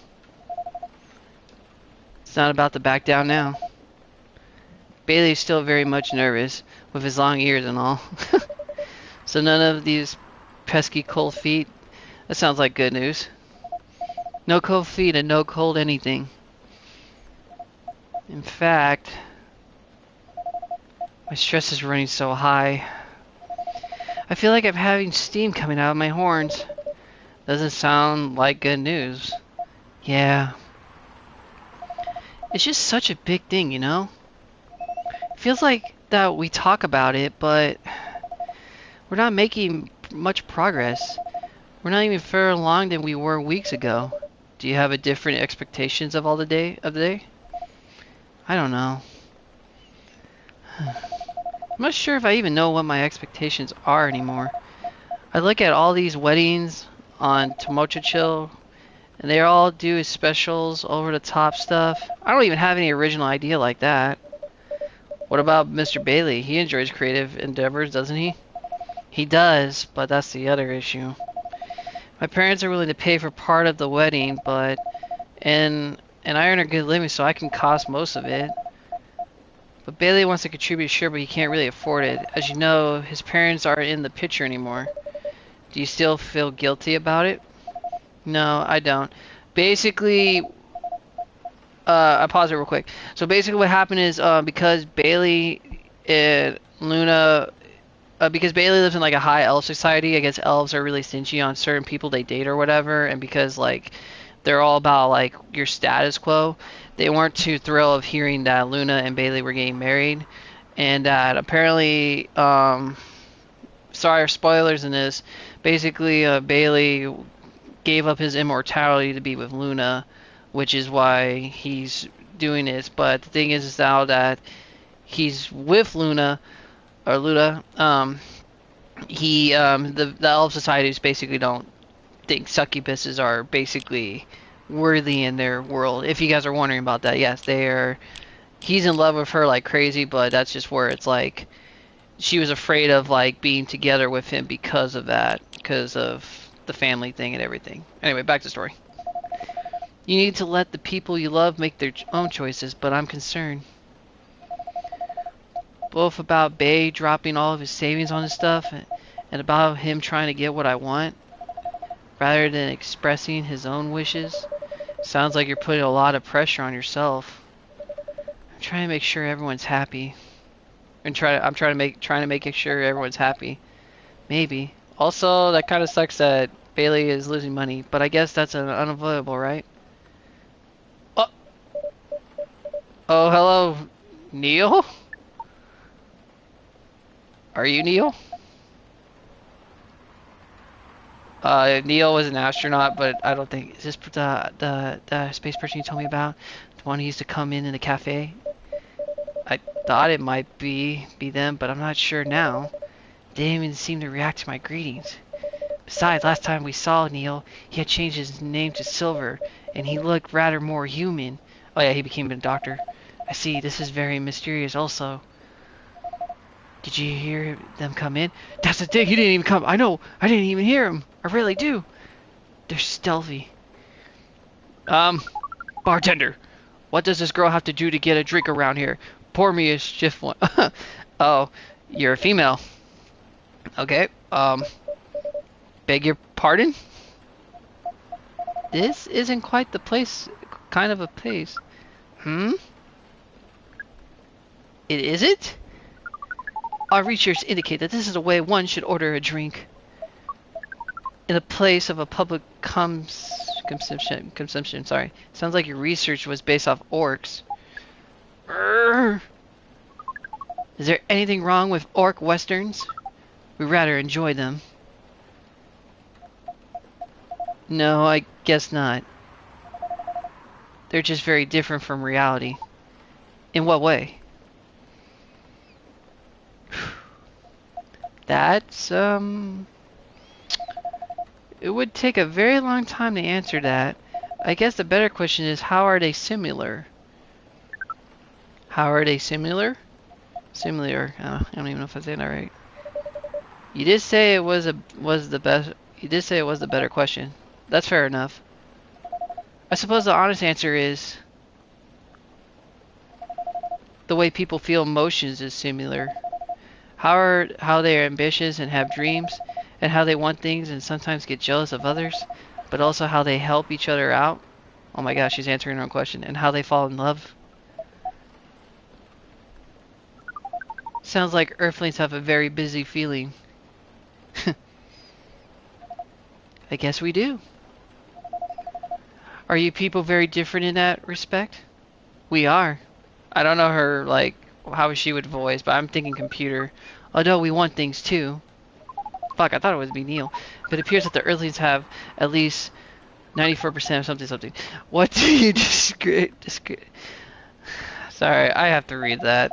It's not about to back down now. Bailey's still very much nervous, with his long ears and all. So none of these pesky cold feet? That sounds like good news. No cold feet and no cold anything. In fact, my stress is running so high. I feel like I'm having steam coming out of my horns. Doesn't sound like good news. Yeah. It's just such a big thing, you know? It feels like that we talk about it, but we're not making much progress. We're not even further along than we were weeks ago. Do you have a different expectations of the day? I don't know. I'm not sure if I even know what my expectations are anymore. I look at all these weddings on Tomocha Chill, and they all do specials, over the top stuff. I don't even have any original idea like that. What about Mr. Bailey? He enjoys creative endeavors, doesn't he? He does, but that's the other issue. My parents are willing to pay for part of the wedding, but and I earn a good living, so I can cost most of it. But Bailey wants to contribute, sure, but he can't really afford it. As you know, his parents aren't in the picture anymore. Do you still feel guilty about it? No, I don't. Basically, I pause it real quick. So basically what happened is, because Bailey and Luna because Bailey lives in like a high elf society. I guess elves are really stingy on certain people they date or whatever, and because like they're all about like your status quo, they weren't too thrilled of hearing that Luna and Bailey were getting married, and that apparently, sorry, spoilers in this. Basically, Bailey gave up his immortality to be with Luna, which is why he's doing this. But the thing is now that he's with Luna or Luna, the elf societies basically don't think succubuses are basically worthy in their world. If you guys are wondering about that, yes, they are. He's in love with her like crazy, but that's just where it's like she was afraid of like being together with him because of that, because of the family thing and everything. Anyway, back to the story. You need to let the people you love make their own choices, but I'm concerned both about Bay dropping all of his savings on his stuff and about him trying to get what I want rather than expressing his own wishes. Sounds like you're putting a lot of pressure on yourself. I'm trying to make sure everyone's happy. I'm trying to make sure everyone's happy. Maybe. Also, that kind of sucks that Bailey is losing money, but I guess that's unavoidable, right? Oh, oh, hello, Neil? Are you Neil? Neil was an astronaut, but I don't think... Is this the space person you told me about? The one who used to come in the cafe? I thought it might be them, but I'm not sure now. They didn't even seem to react to my greetings. Besides, last time we saw Neil, he had changed his name to Silver, and he looked rather more human. Oh yeah, he became a doctor. I see, this is very mysterious also. Did you hear them come in? That's the thing, he didn't even come. I know, I didn't even hear him. I really do. They're stealthy. Bartender, what does this girl have to do to get a drink around here? Pour me a stiff one. Oh, you're a female. Okay, beg your pardon? This isn't quite the place, kind of a place. Hmm? It isn't? Our research indicate that this is a way one should order a drink. In a place of a public consumption, sorry. Sounds like your research was based off orcs. Urgh. Is there anything wrong with orc westerns? We rather enjoy them. No, I guess not. They're just very different from reality. In what way? That's, it would take a very long time to answer that. I guess the better question is, how are they similar? How are they similar? Similar. I don't even know if I'm saying that right. You did say it was the best. You did say it was the better question. That's fair enough. I suppose the honest answer is the way people feel emotions is similar. How they are ambitious and have dreams, and how they want things and sometimes get jealous of others, but also how they help each other out. Oh my gosh, she's answering her own question. And how they fall in love. Sounds like Earthlings have a very busy feeling. I guess we do. Are you people very different in that respect? We are. I don't know her, like, how she would voice, but I'm thinking computer. Although we want things too. Fuck, I thought it was me, Neil. But it appears that the Earthlings have at least 94% of something. What do you describe? Sorry, I have to read that.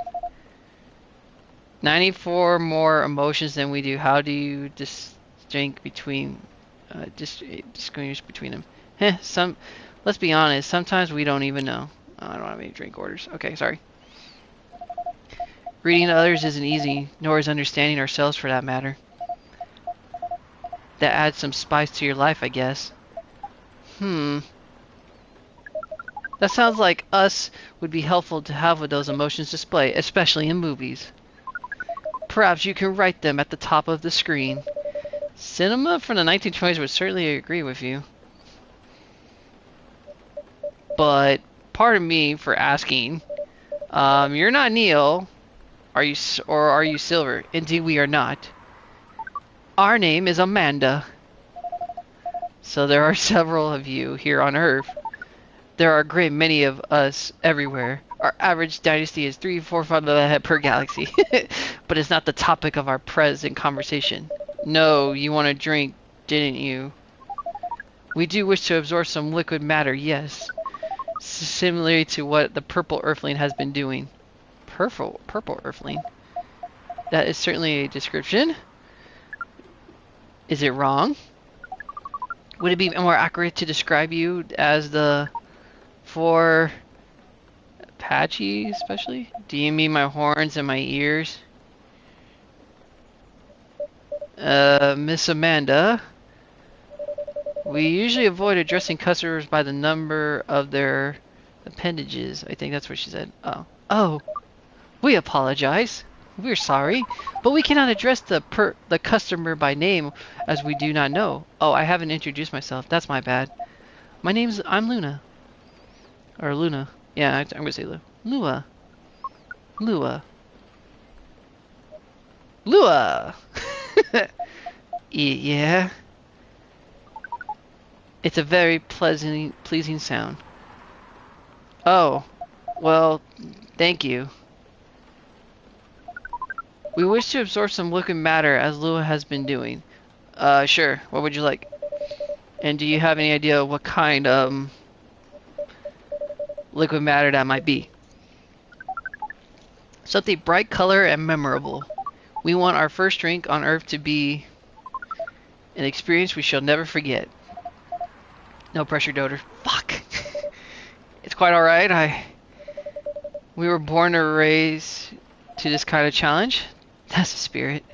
94 more emotions than we do. How do you distinguish between them? Let's be honest, sometimes we don't even know. Oh, I don't have any drink orders. Okay, sorry. Reading others isn't easy, nor is understanding ourselves for that matter. That adds some spice to your life, I guess. That sounds like us would be helpful to have with those emotions displayed, especially in movies. Perhaps you can write them at the top of the screen. Cinema from the 1920s would certainly agree with you. But pardon me for asking. You're not Neil. Or are you Silver? Indeed, we are not. Our name is Amanda. So there are several of you here on Earth. There are a great many of us everywhere. Our average dynasty is 3, 4, 5 per galaxy. But it's not the topic of our present conversation. No, you want a drink, didn't you? We do wish to absorb some liquid matter, yes. Similarly to what the purple earthling has been doing. Purple earthling? That is certainly a description. Is it wrong? Would it be more accurate to describe you as the four Apache, especially? Do you mean my horns and my ears? Miss Amanda, we usually avoid addressing customers by the number of their appendages. I think that's what she said. Oh. Oh. We apologize. We're sorry, but we cannot address the customer by name as we do not know. Oh, I haven't introduced myself. That's my bad. I'm Luna. Or Luna. Yeah, I'm gonna say Lua. Lua. Lua! Yeah. It's a very pleasing sound. Oh. Well, thank you. We wish to absorb some liquid matter as Lua has been doing. Sure. What would you like? And do you have any idea what kind of liquid matter that might be? Something bright color and memorable. We want our first drink on Earth to be an experience we shall never forget. No pressure, Doter. Fuck. It's quite alright. We were born and raised to this kind of challenge. That's the spirit.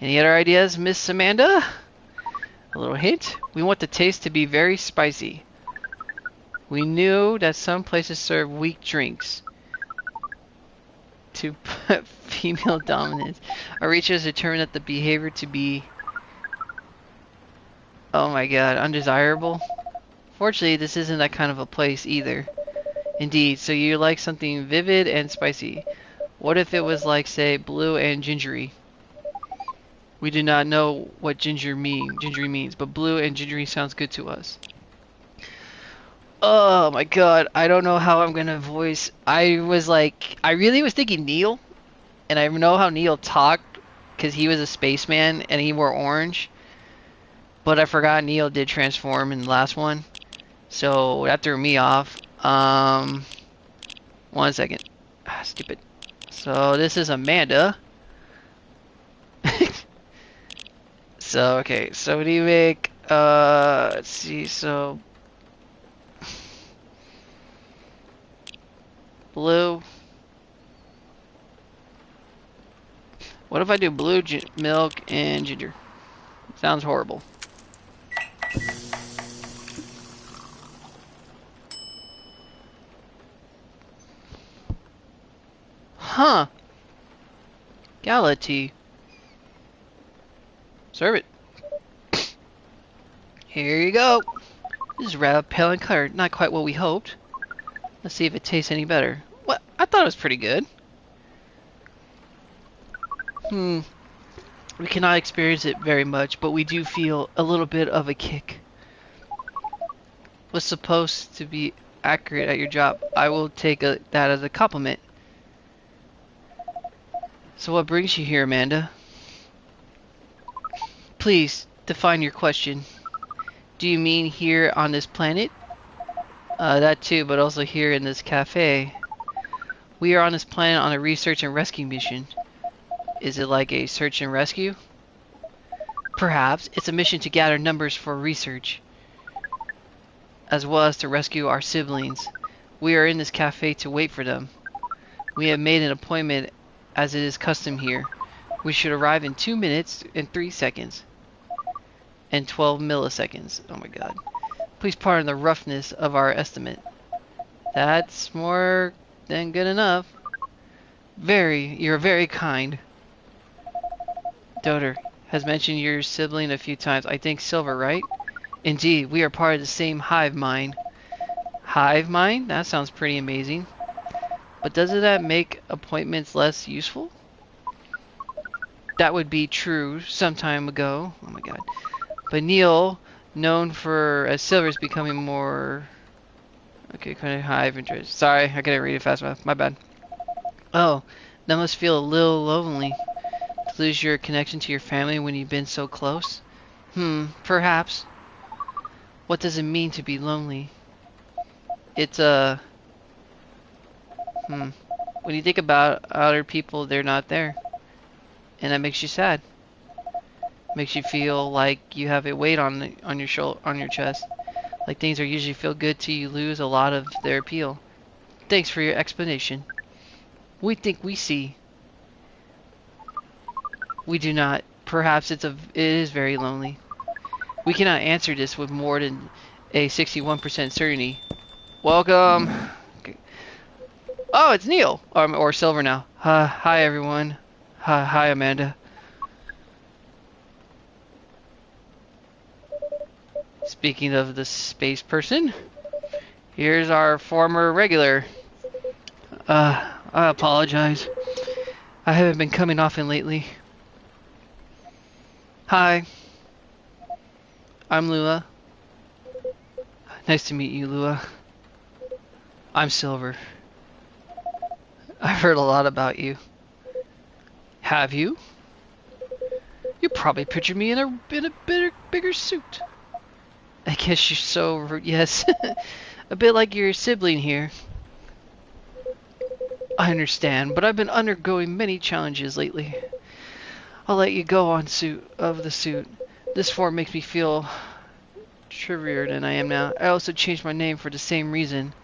Any other ideas, Miss Amanda? A little hint. We want the taste to be very spicy. We knew that some places serve weak drinks to female dominance. Our research determined that the behavior to be, oh my god, undesirable. Fortunately, this isn't that kind of a place either. Indeed, so you like something vivid and spicy. What if it was like, say, blue and gingery? We do not know what gingery means, but blue and gingery sounds good to us. Oh my god, I don't know how I'm gonna voice. I really was thinking Neil, and I know how Neil talked, because he was a spaceman and he wore orange. But I forgot Neil did transform in the last one, so that threw me off. 1 second. Stupid. So this is Amanda. So okay, so what do you make? Let's see. So blue. What if I do blue milk and ginger? Sounds horrible. Huh. Gala tea. Serve it. Here you go. This is rather pale in color. Not quite what we hoped. Let's see if it tastes any better. What? I thought it was pretty good. We cannot experience it very much, but we do feel a little bit of a kick. Was supposed to be accurate at your job. I will take that as a compliment. So what brings you here, Amanda? Please, define your question. Do you mean here on this planet? That too, but also here in this cafe. We are on this planet on a research and rescue mission. Is it like a search and rescue? Perhaps. It's a mission to gather numbers for research, as well as to rescue our siblings. We are in this cafe to wait for them. We have made an appointment as it is custom here. We should arrive in 2 minutes and 3 seconds. And 12 milliseconds. Oh my god. Please pardon the roughness of our estimate. That's more than good enough. You're very kind. Doter has mentioned your sibling a few times. I think Silver, right? Indeed, we are part of the same hive mind. Hive mind? That sounds pretty amazing. But doesn't that make appointments less useful? That would be true some time ago. Oh my god. But Neil, known for as Silver, is becoming more... Okay, kind of high interest. Sorry, I couldn't read it fast enough. My bad. Oh, that must feel a little lonely. To lose your connection to your family when you've been so close? Perhaps. What does it mean to be lonely? It's when you think about other people, they're not there. And that makes you sad. Makes you feel like you have a weight on your chest. Like things are usually feel good till you lose a lot of their appeal. Thanks for your explanation. We think we see. We do not. Perhaps it is very lonely. We cannot answer this with more than a 61% certainty. Welcome. Okay. Oh, it's Neil or Silver now. Hi everyone. Hi Amanda. Speaking of the space person, here's our former regular. I apologize. I haven't been coming often lately. Hi. I'm Lua. Nice to meet you, Lua. I'm Silver. I've heard a lot about you. Have you? You probably pictured me in a bigger suit. I guess you're so... Yes. A bit like your sibling here. I understand, but I've been undergoing many challenges lately. I'll let you go on the suit. This form makes me feel trivier than I am now. I also changed my name for the same reason.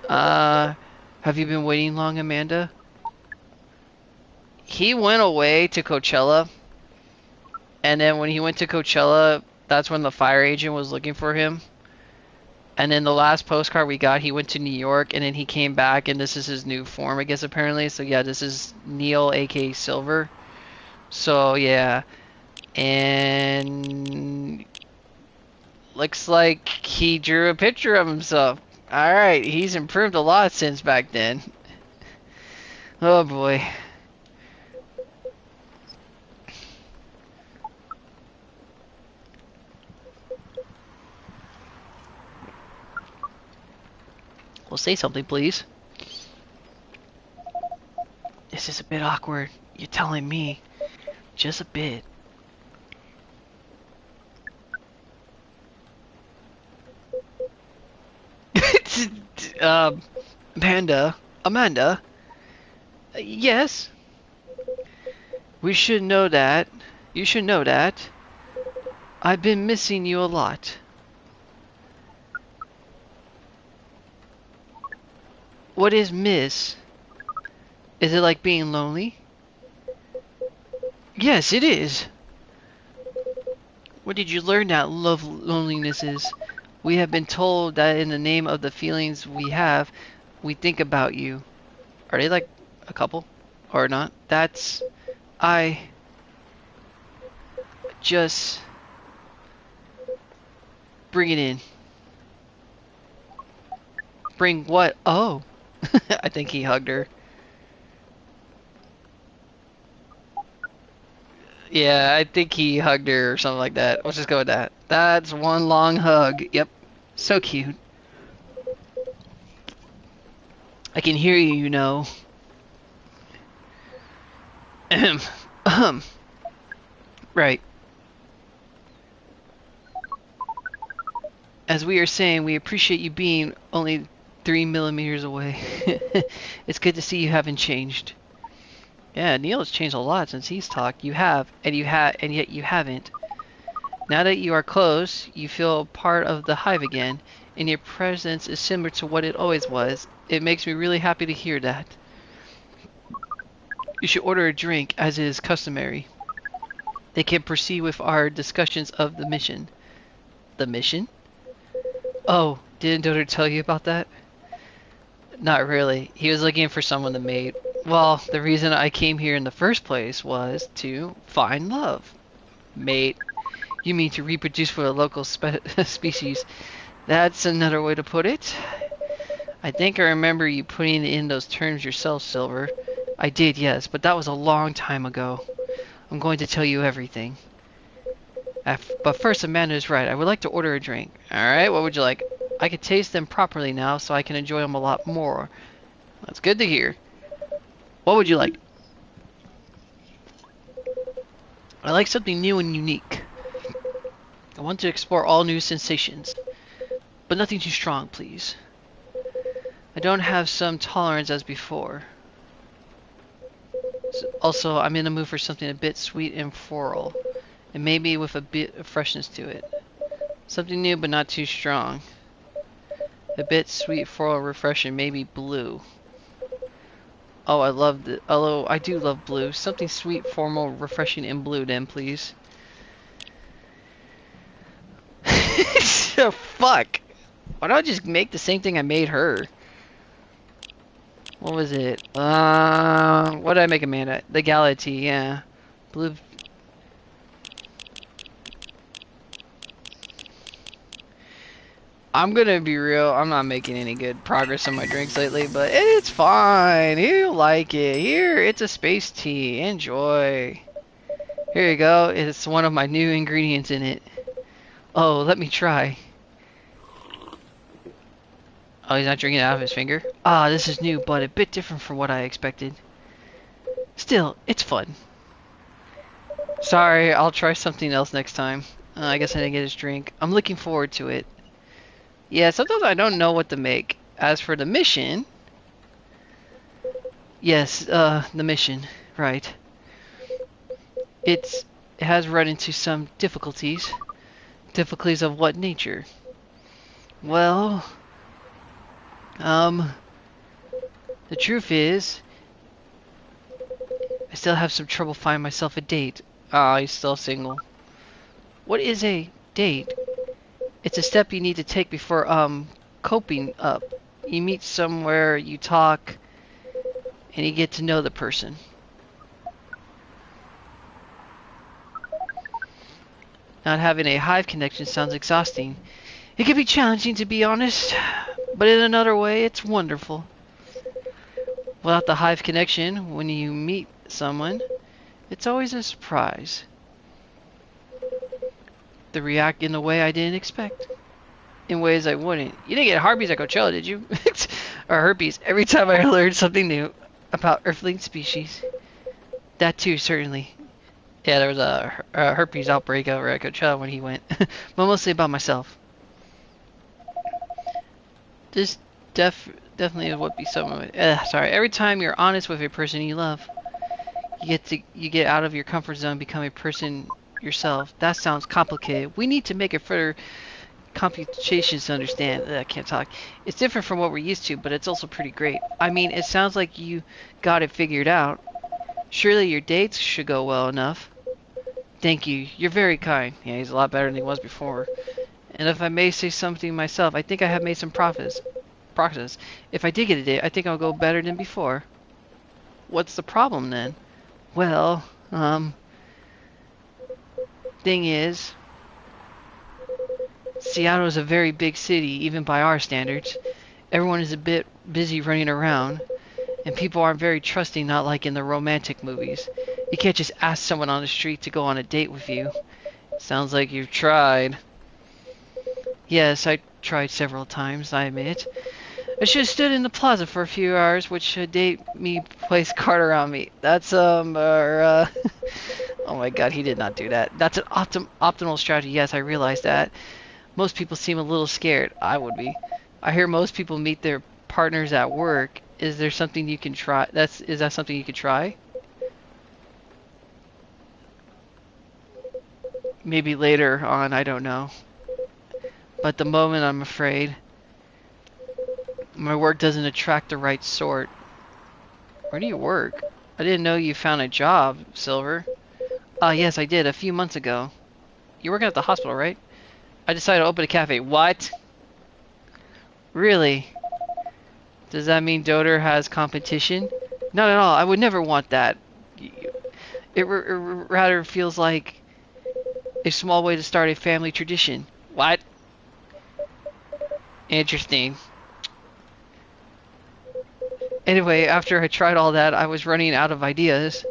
Have you been waiting long, Amanda? He went away to Coachella, and then when he went to Coachella, that's when the fire agent was looking for him. And then the last postcard we got, he went to New York, and then he came back, and this is his new form, I guess, apparently. So yeah, this is Neil, aka Silver. So yeah, and looks like he drew a picture of himself. Alright, he's improved a lot since back then. Oh boy. Well, say something, please. This is a bit awkward. You're telling me. Just a bit. Amanda? Yes? We should know that. You should know that. I've been missing you a lot. What is miss? Is it like being lonely? Yes, it is. Where did you learn that loneliness is? We have been told that in the name of the feelings we have, we think about you. Are they like a couple? Or not? I just... Bring it in. Bring what? Oh. I think he hugged her. Yeah, I think he hugged her or something like that. Let's just go with that. That's one long hug. Yep. So cute. I can hear you, you know. Right. As we are saying, we appreciate you being only 3 millimeters away. It's good to see you haven't changed. Yeah, Neil has changed a lot since he's talked. You have, and yet you haven't. Now that you are close, you feel part of the hive again, and your presence is similar to what it always was. It makes me really happy to hear that. You should order a drink, as is customary. They can proceed with our discussions of the mission. The mission? Oh, didn't Doder tell you about that? Not really. He was looking for someone to mate. Well, the reason I came here in the first place was to find love. Mate. You mean to reproduce for a local species. That's another way to put it. I think I remember you putting in those terms yourself, Silver. I did, yes, but that was a long time ago. I'm going to tell you everything. But first, Amanda is right. I would like to order a drink. Alright, what would you like? I can taste them properly now, so I can enjoy them a lot more. That's good to hear. What would you like? I like something new and unique. I want to explore all new sensations. But nothing too strong, please. I don't have some tolerance as before. Also, I'm in the mood for something a bit sweet and floral. And maybe with a bit of freshness to it. Something new but not too strong. A bit sweet, floral, refreshing, maybe blue. Oh, I love the. Although I do love blue. Something sweet, formal, refreshing, and blue, then, please. So fuck. Why don't I just make the same thing I made her? What was it? What did I make Amanda? The Gala tea, yeah. Blue. I'm gonna be real, I'm not making any good progress on my drinks lately, but it's fine. You'll like it. Here, it's a space tea. Enjoy. Here you go. It's one of my new ingredients in it. Oh, let me try. Oh, he's not drinking it out of his finger? Ah, this is new, but a bit different from what I expected. Still, it's fun. Sorry, I'll try something else next time. I guess I didn't get his drink. I'm looking forward to it. Yeah, sometimes I don't know what to make. As for the mission... Yes, the mission. Right. It has run into some difficulties. Difficulties of what nature? Well... The truth is... I still have some trouble finding myself a date. Ah, he's still single. What is a date? It's a step you need to take before, coping up. You meet somewhere, you talk, and you get to know the person. Not having a hive connection sounds exhausting. It can be challenging, to be honest, but in another way, it's wonderful. Without the hive connection, when you meet someone, it's always a surprise. They react in a way I didn't expect. In ways I wouldn't. You didn't get herpes at Coachella, did you? Or herpes. Every time I learned something new about Earthling species. That too, certainly. Yeah, there was a herpes outbreak over at Coachella when he went. But mostly about myself. This definitely would be some of it. Sorry. Every time you're honest with a person you love, you get out of your comfort zone, become a person yourself. That sounds complicated. We need to make it further computations to understand. I can't talk. It's different from what we're used to, but it's also pretty great. I mean, it sounds like you got it figured out. Surely your dates should go well enough. Thank you. You're very kind. Yeah, he's a lot better than he was before. And if I may say something myself, I think I have made some progress. If I did get a date, I think I'll go better than before. What's the problem then? Well, thing is, Seattle is a very big city, even by our standards. Everyone is a bit busy running around, and people aren't very trusting, not like in the romantic movies. You can't just ask someone on the street to go on a date with you. Sounds like you've tried. Yes, I tried several times, I admit. I should have stood in the plaza for a few hours, which should date me place card around me. That's, oh my god, he did not do that. That's an optimal strategy, yes, I realize that. Most people seem a little scared. I would be. I hear most people meet their partners at work. Is there something you can try? Is that something you could try? Maybe later on, I don't know. But at the moment, I'm afraid my work doesn't attract the right sort. Where do you work? I didn't know you found a job, Silver. Yes, I did, a few months ago. You're working at the hospital, right? I decided to open a cafe. What? Really? Does that mean Doter has competition? Not at all. I would never want that. It rather feels like a small way to start a family tradition. What? Interesting. Anyway, after I tried all that, I was running out of ideas,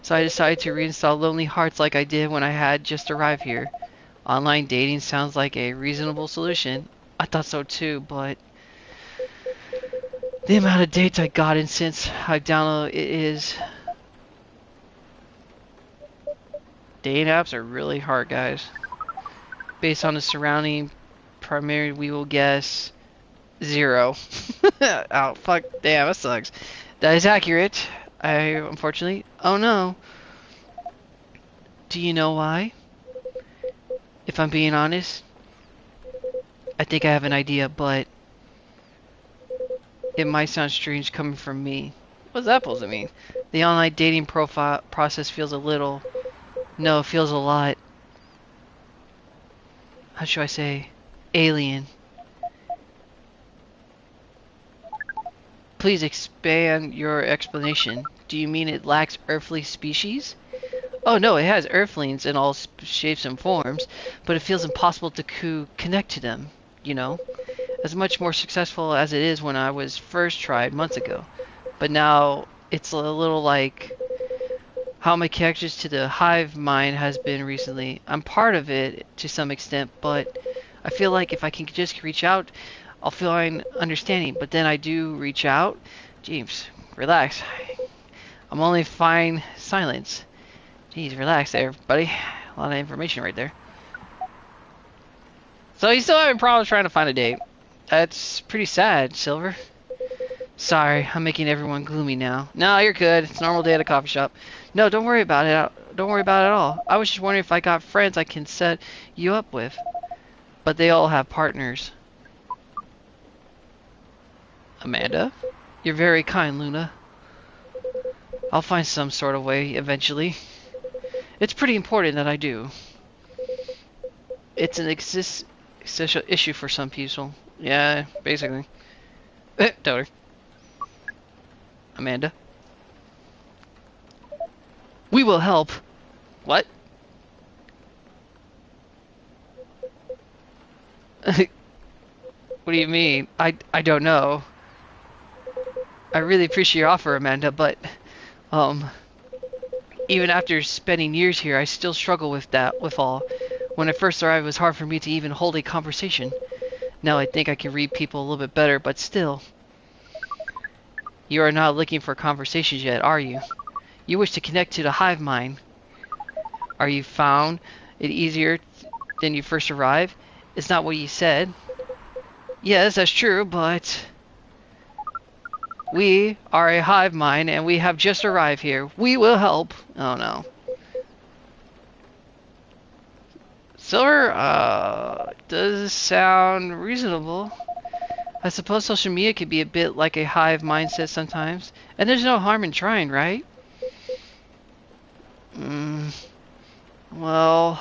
so I decided to reinstall Lonely Hearts like I did when I had just arrived here. Online dating sounds like a reasonable solution. I thought so too, but the amount of dates I gotten since I downloaded it is... Dating apps are really hard, guys. Based on the surrounding primary, we will guess 0. Oh, fuck. Damn, that sucks. That is accurate. Unfortunately... Oh no. Do you know why? If I'm being honest, I think I have an idea, but it might sound strange coming from me. What's that supposed to mean? The online dating profile process feels a little... No, it feels a lot... How should I say? Alien. Please expand your explanation. Do you mean it lacks earthly species? Oh no, it has earthlings in all shapes and forms, but it feels impossible to connect to them, you know? As much more successful as it is when I was first tried months ago. But now, it's a little like how my connections to the hive mind has been recently. I'm part of it to some extent, but I feel like if I can just reach out, I'll find understanding. But then I do reach out. James, relax. I'm only fine silence. Jeez, relax there, buddy. A lot of information right there. So you still having problems trying to find a date? That's pretty sad, Silver. Sorry, I'm making everyone gloomy now. No, you're good. It's a normal day at a coffee shop. No, don't worry about it. Don't worry about it at all. I was just wondering if I got friends I can set you up with. But they all have partners. Amanda? You're very kind, Luna. I'll find some sort of way eventually. It's pretty important that I do. It's an existential issue for some people. Yeah, basically. Tell her. Amanda? We will help. What? What do you mean? I don't know. I really appreciate your offer, Amanda, but even after spending years here, I still struggle with all. When I first arrived, it was hard for me to even hold a conversation. Now I think I can read people a little bit better, but still. You are not looking for conversations yet, are you? You wish to connect to the hive mind. Are you found it easier than you first arrived? It's not what you said. Yes, that's true, but... We are a hive mind, and we have just arrived here. We will help. Oh, no. Silver, does sound reasonable. I suppose social media could be a bit like a hive mindset sometimes. And there's no harm in trying, right? Well...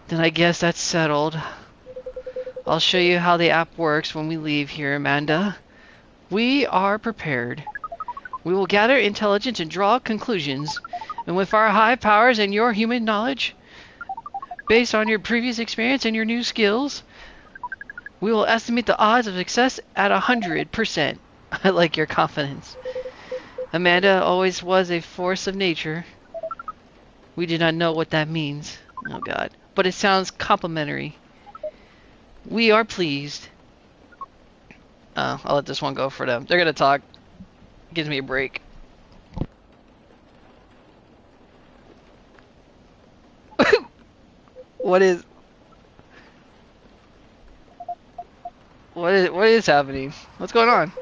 Then I guess that's settled. I'll show you how the app works when we leave here, Amanda. We are prepared. We will gather intelligence and draw conclusions. And with our high powers and your human knowledge, based on your previous experience and your new skills, we will estimate the odds of success at 100%. I like your confidence. Amanda always was a force of nature. We do not know what that means. Oh God. But it sounds complimentary. We are pleased. I'll let this one go for them. They're gonna talk. Gives me a break. What is happening? What's going on?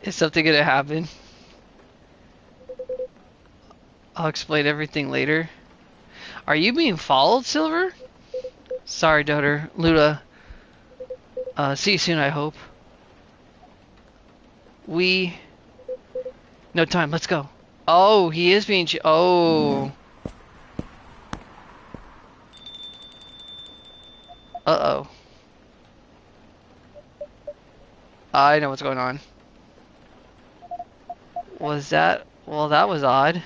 Is something gonna happen? I'll explain everything later. Are you being followed, Silver? Sorry, daughter. Luda. See you soon, I hope. No time, let's go. Oh, he is being... Oh. Uh-oh. I know what's going on. Was that... Well, that was odd.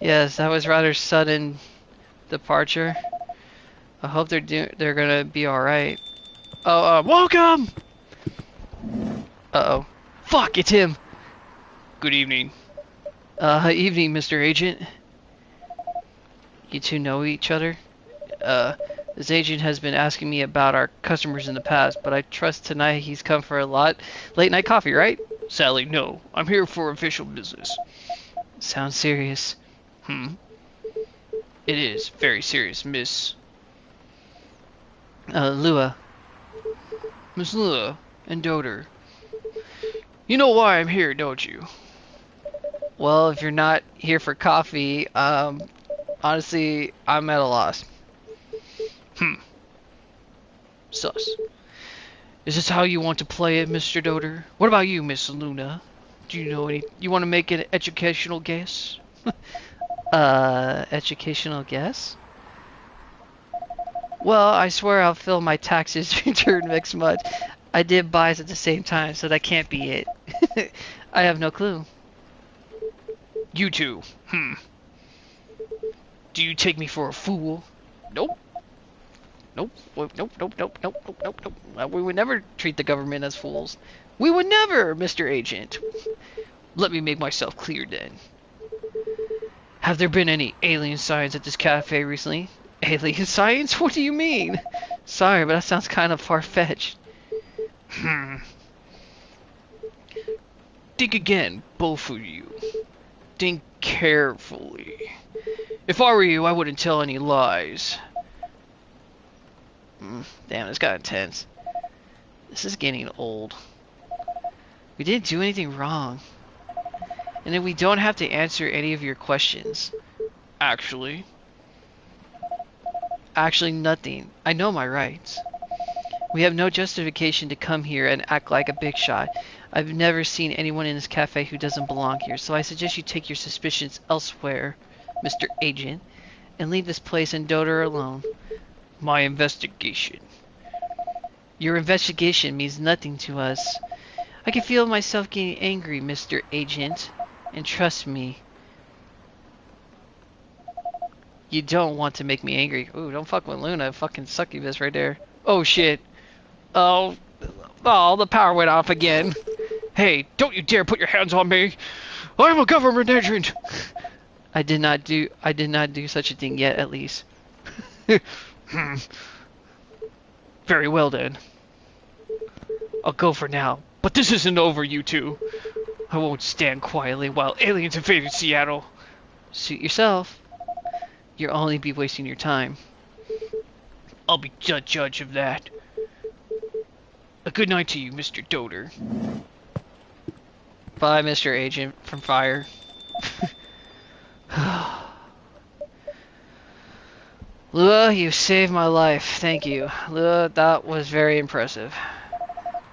Yes, that was rather sudden departure. I hope they're gonna be alright. Oh, welcome! Uh-oh. Fuck, it's him! Good evening. Evening, Mr. Agent. You two know each other? This agent has been asking me about our customers in the past, but I trust tonight he's come for a lot. Late night coffee, right? Sadly, no. I'm here for official business. Sounds serious. It is very serious, Miss... Lua. Miss Lua and Doter. You know why I'm here, don't you? Well, if you're not here for coffee, honestly, I'm at a loss. Sus. Is this how you want to play it, Mr. Doter? What about you, Miss Luna? Do you know any... You want to make an educational guess? Educational guess? Well, I swear I'll fill my taxes return next month. I did buys at the same time, so that can't be it. I have no clue. You two. Do you take me for a fool? Nope. Nope. Nope. Nope. Nope. Nope. Nope. Nope. Nope. We would never treat the government as fools. We would never, Mr. Agent. Let me make myself clear then. Have there been any alien signs at this cafe recently? Alien science? What do you mean? Sorry, but that sounds kind of far-fetched. Think again, both of you. Think carefully. If I were you, I wouldn't tell any lies. Damn, this got intense. This is getting old. We didn't do anything wrong. And then we don't have to answer any of your questions. Actually, nothing. I know my rights. We have no justification to come here and act like a big shot. I've never seen anyone in this cafe who doesn't belong here, so I suggest you take your suspicions elsewhere, Mr. Agent, and leave this place and Doter alone. My investigation. Your investigation means nothing to us. I can feel myself getting angry, Mr. Agent, and trust me, you don't want to make me angry. Ooh, don't fuck with Luna. Fucking succubus right there. Oh, shit. Oh, the power went off again. Hey, don't you dare put your hands on me. I'm a government agent. I did not do such a thing yet, at least. Very well, then. I'll go for now. But this isn't over, you two. I won't stand quietly while aliens invaded Seattle. Suit yourself. You'll only be wasting your time. I'll be judge of that. A good night to you, Mr. Doter. Bye, Mr. Agent from Fire. Lua, you saved my life. Thank you. Lua, that was very impressive.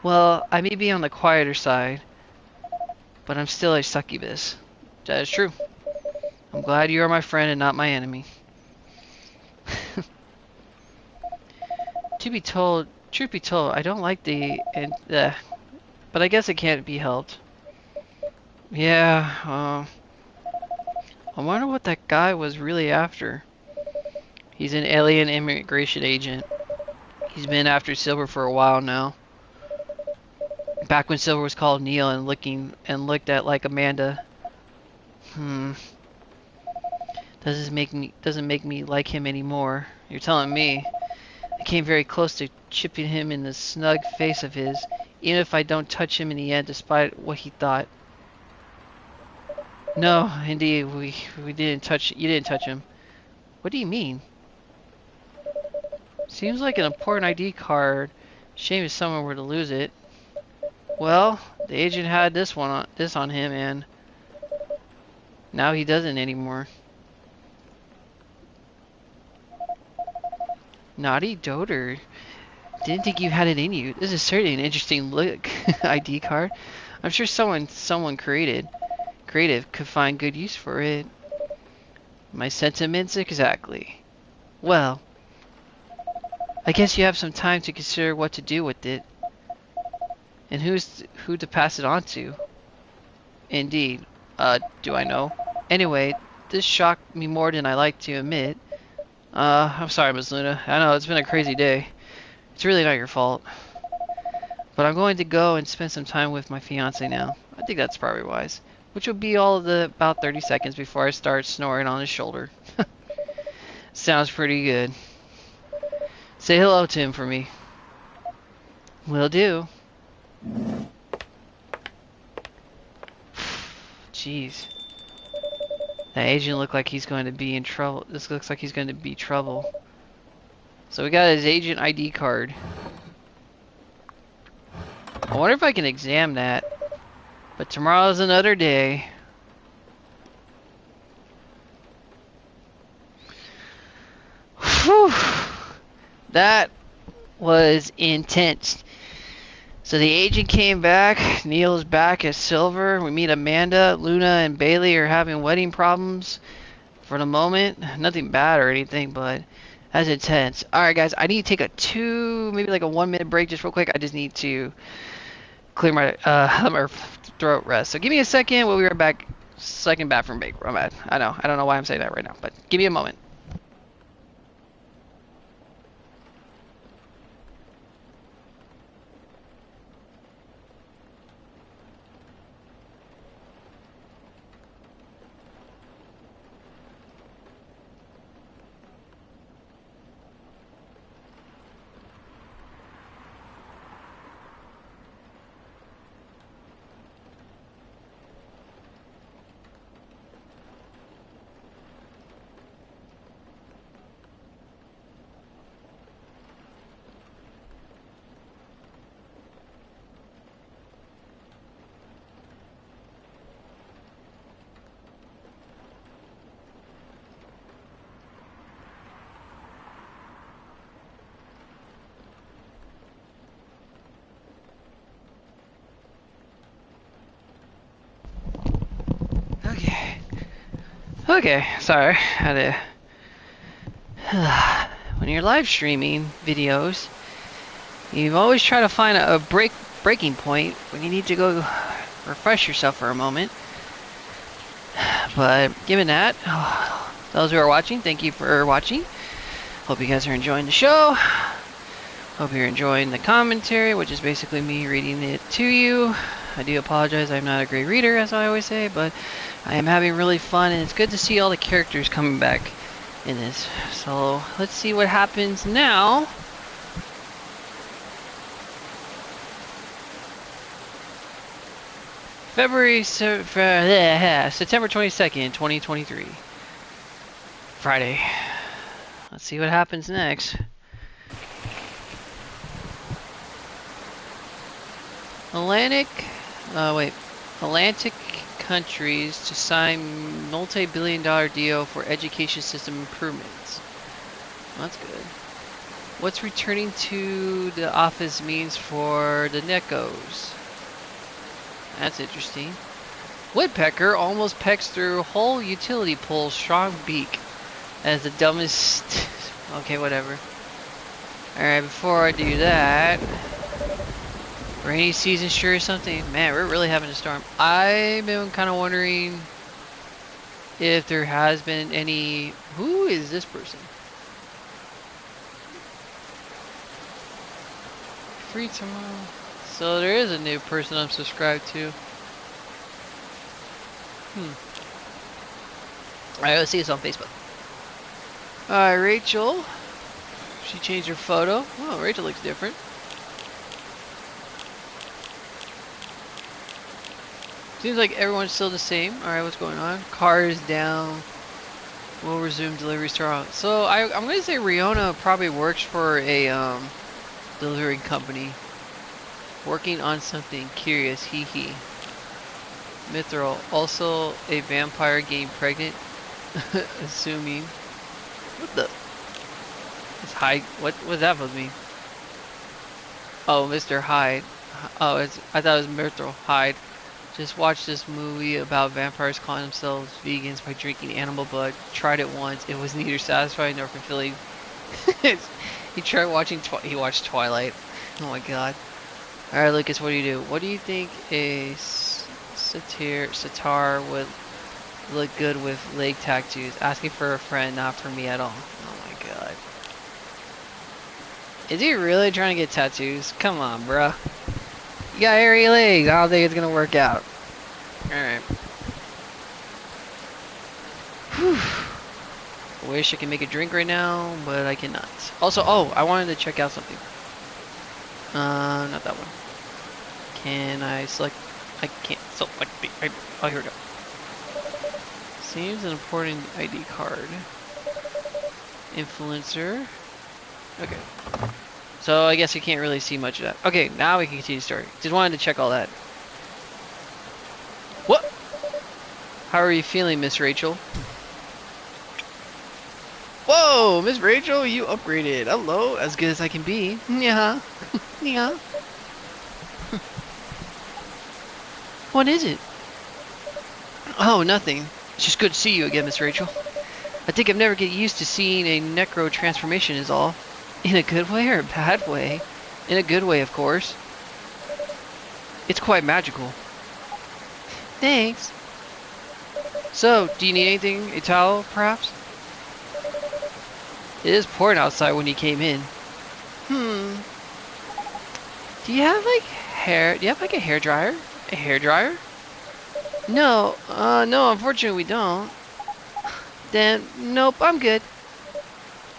Well, I may be on the quieter side, but I'm still a succubus. That is true. I'm glad you are my friend and not my enemy. Truth be told, I don't like but I guess it can't be helped. Yeah, I wonder what that guy was really after. He's an alien immigration agent. He's been after Silver for a while now. Back when Silver was called Neil and looked at like Amanda. Doesn't make me like him anymore. You're telling me. I came very close to chipping him in the snug face of his, even if I don't touch him in the end, despite what he thought. No, indeed, we didn't touch. You didn't touch him. What do you mean? Seems like an important ID card. Shame if someone were to lose it. Well, the agent had this on him, and now he doesn't anymore. Naughty Doter. Didn't think you had it in you. This is certainly an interesting look ID card. I'm sure someone creative could find good use for it. My sentiments exactly. Well, I guess you have some time to consider what to do with it. And who to pass it on to. Indeed. Do I know? Anyway, this shocked me more than I like to admit. I'm sorry, Miss Luna. I know it's been a crazy day. It's really not your fault. But I'm going to go and spend some time with my fiance now. I think that's probably wise. Which will be all of the about 30 seconds before I start snoring on his shoulder. Sounds pretty good. Say hello to him for me. Will do. Jeez. That agent looked like he's going to be in trouble. This looks like he's going to be trouble. So we got his agent ID card. I wonder if I can examine that. But tomorrow's another day. Whew. That was intense. So the agent came back. Neil's back as Silver. We meet Amanda. Luna and Bailey are having wedding problems for the moment. Nothing bad or anything, but that's intense. Alright guys, I need to take maybe like a 1 minute break just real quick. I just need to clear my let my throat rest. So give me a second. We'll be right back. Second back from break. I'm at. I don't know why I'm saying that right now, but give me a moment. Okay, sorry. Had to. When you're live streaming videos, you always try to find a breaking point when you need to go refresh yourself for a moment. But given that, those who are watching, thank you for watching. Hope you guys are enjoying the show. Hope you're enjoying the commentary, which is basically me reading it to you. I do apologize, I'm not a great reader, as I always say, but I am having really fun, and it's good to see all the characters coming back in this. So, let's see what happens now. September 22nd, 2023. Friday. Let's see what happens next. Atlantic countries to sign multi-billion-dollar deal for education system improvements. Well, that's good. What's returning to the office means for the Neckos? That's interesting. Woodpecker almost pecks through whole utility pole's strong beak as the dumbest... Okay, whatever. Alright, before I do that... Rainy season sure is something. Man, we're really having a storm. I've been kind of wondering if there has been any... Who is this person? Free tomorrow. So there is a new person I'm subscribed to. Alright, let's see us on Facebook. Alright, Rachel. She changed her photo. Oh, Rachel looks different. Seems like everyone's still the same. Alright, what's going on? Car is down. We'll resume deliveries tomorrow. So I'm gonna say Riona probably works for a delivering company. Working on something curious, hee hee. Mithril, also a vampire getting pregnant. Assuming. What the? It's Hyde. What was that supposed to mean? Oh, Mr. Hyde. Oh, I thought it was Mithril. Hyde. Just watched this movie about vampires calling themselves vegans by drinking animal blood. Tried it once. It was neither satisfying nor fulfilling. He tried watching. He watched Twilight. Oh my god. All right, Lucas. What do you do? What do you think a sitar would look good with leg tattoos? Asking for a friend, not for me at all. Oh my Is he really trying to get tattoos? Come on, bruh. You got hairy legs. I don't think it's gonna work out. Alright. Wish I could make a drink right now, but I cannot. Also, oh, I wanted to check out something. Not that one. Can I select? I can't select the. Oh, here we go. Seems an important ID card. Influencer. Okay. So I guess you can't really see much of that. Okay, now we can continue the story. Just wanted to check all that. What? How are you feeling, Miss Rachel? Whoa, Miss Rachel, you upgraded. Hello, as good as I can be. Yeah. Yeah. What is it? Oh, nothing. It's just good to see you again, Miss Rachel. I think I've never get used to seeing a necro transformation is all. In a good way or a bad way? In a good way, of course. It's quite magical. Thanks. So, do you need anything? A towel, perhaps? It is pouring outside when you came in. Do you have like hair? Do you have like a hair dryer? A hair dryer? No, no, unfortunately we don't. Then, nope, I'm good.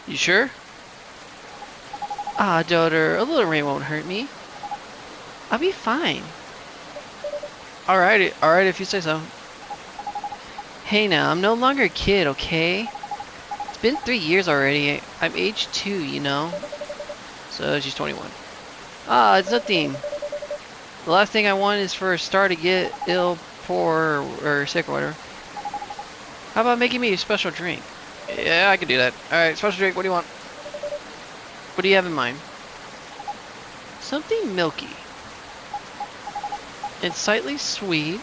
You sure? Ah, daughter, a little rain won't hurt me. I'll be fine. Alright if you say so. Hey now, I'm no longer a kid, okay? It's been 3 years already. I'm age 2, you know? So she's 21. Ah, it's nothing. The last thing I want is for a star to get ill, poor, or sick or whatever. How about making me a special drink? Yeah, I can do that. Alright, special drink, what do you want? What do you have in mind? Something milky. And slightly sweet.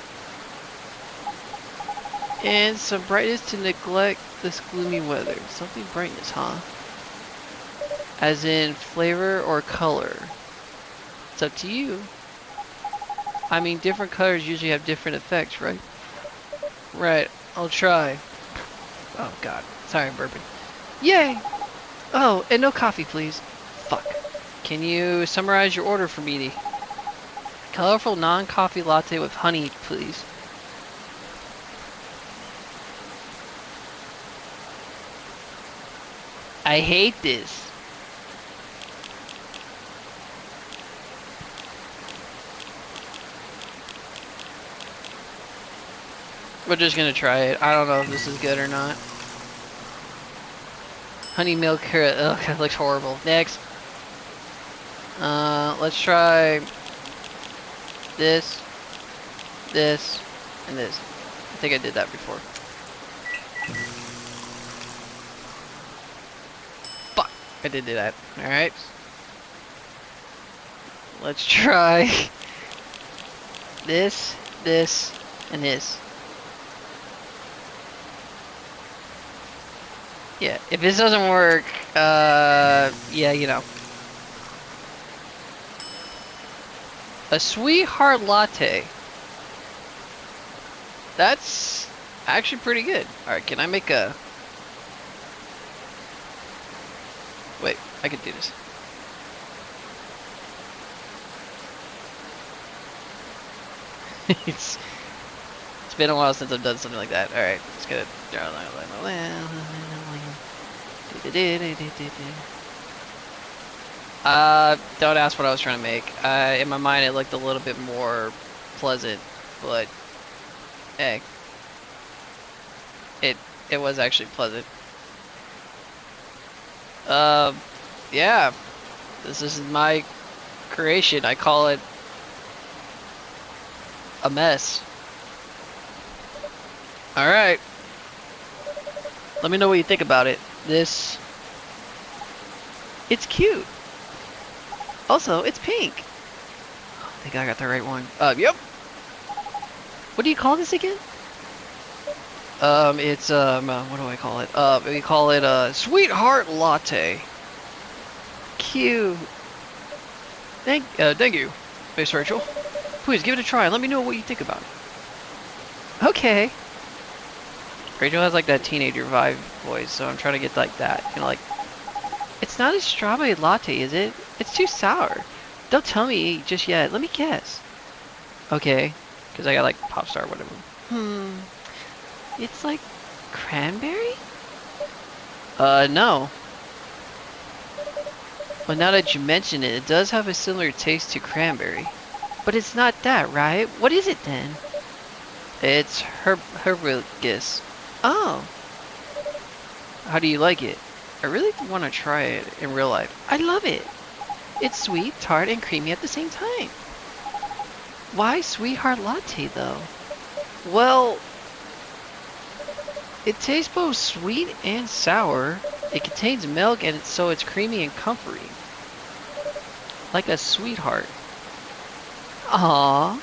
And some brightness to neglect this gloomy weather. Something brightness, huh? As in flavor or color? It's up to you. I mean, different colors usually have different effects, right? Right, I'll try. Oh god, sorry I'm burping. Yay! Oh, and no coffee, please. Fuck. Can you summarize your order for me? Colorful non-coffee latte with honey, please. I hate this. We're just gonna try it. I don't know if this is good or not. Honey milk carrot. Ugh, that looks horrible. Next. Let's try this, this, and this. I think I did that before. Fuck! I did do that. Alright. Let's try this, this, and this. Yeah, if this doesn't work, yeah, you know. A sweetheart latte. That's actually pretty good. Alright, can I make a... Wait, I can do this. It's been a while since I've done something like that. Alright, let's get it. Don't ask what I was trying to make. In my mind it looked a little bit more pleasant, but hey, it was actually pleasant. Yeah, this is my creation. I call it a mess. Alright. Let me know what you think about it. This... It's cute. Also, it's pink. I think I got the right one. Yep. What do you call this again? It's, what do I call it? We call it, Sweetheart Latte. Cute. Thank you, Miss Rachel. Please, give it a try and let me know what you think about it. Okay. Rachel has like that teenager vibe voice, so I'm trying to get like that, you know, like It's not a strawberry latte, is it? It's too sour. Don't tell me just yet. Let me guess. Okay. Because I got like Popstar or whatever. It's like cranberry? No. But now that you mention it, it does have a similar taste to cranberry. But it's not that, right? What is it then? It's Hibiscus. Oh. How do you like it? I really want to try it in real life. I love it. It's sweet, tart, and creamy at the same time. Why sweetheart latte though? Well, it tastes both sweet and sour. It contains milk and so it's creamy and comforting. Like a sweetheart. Aww.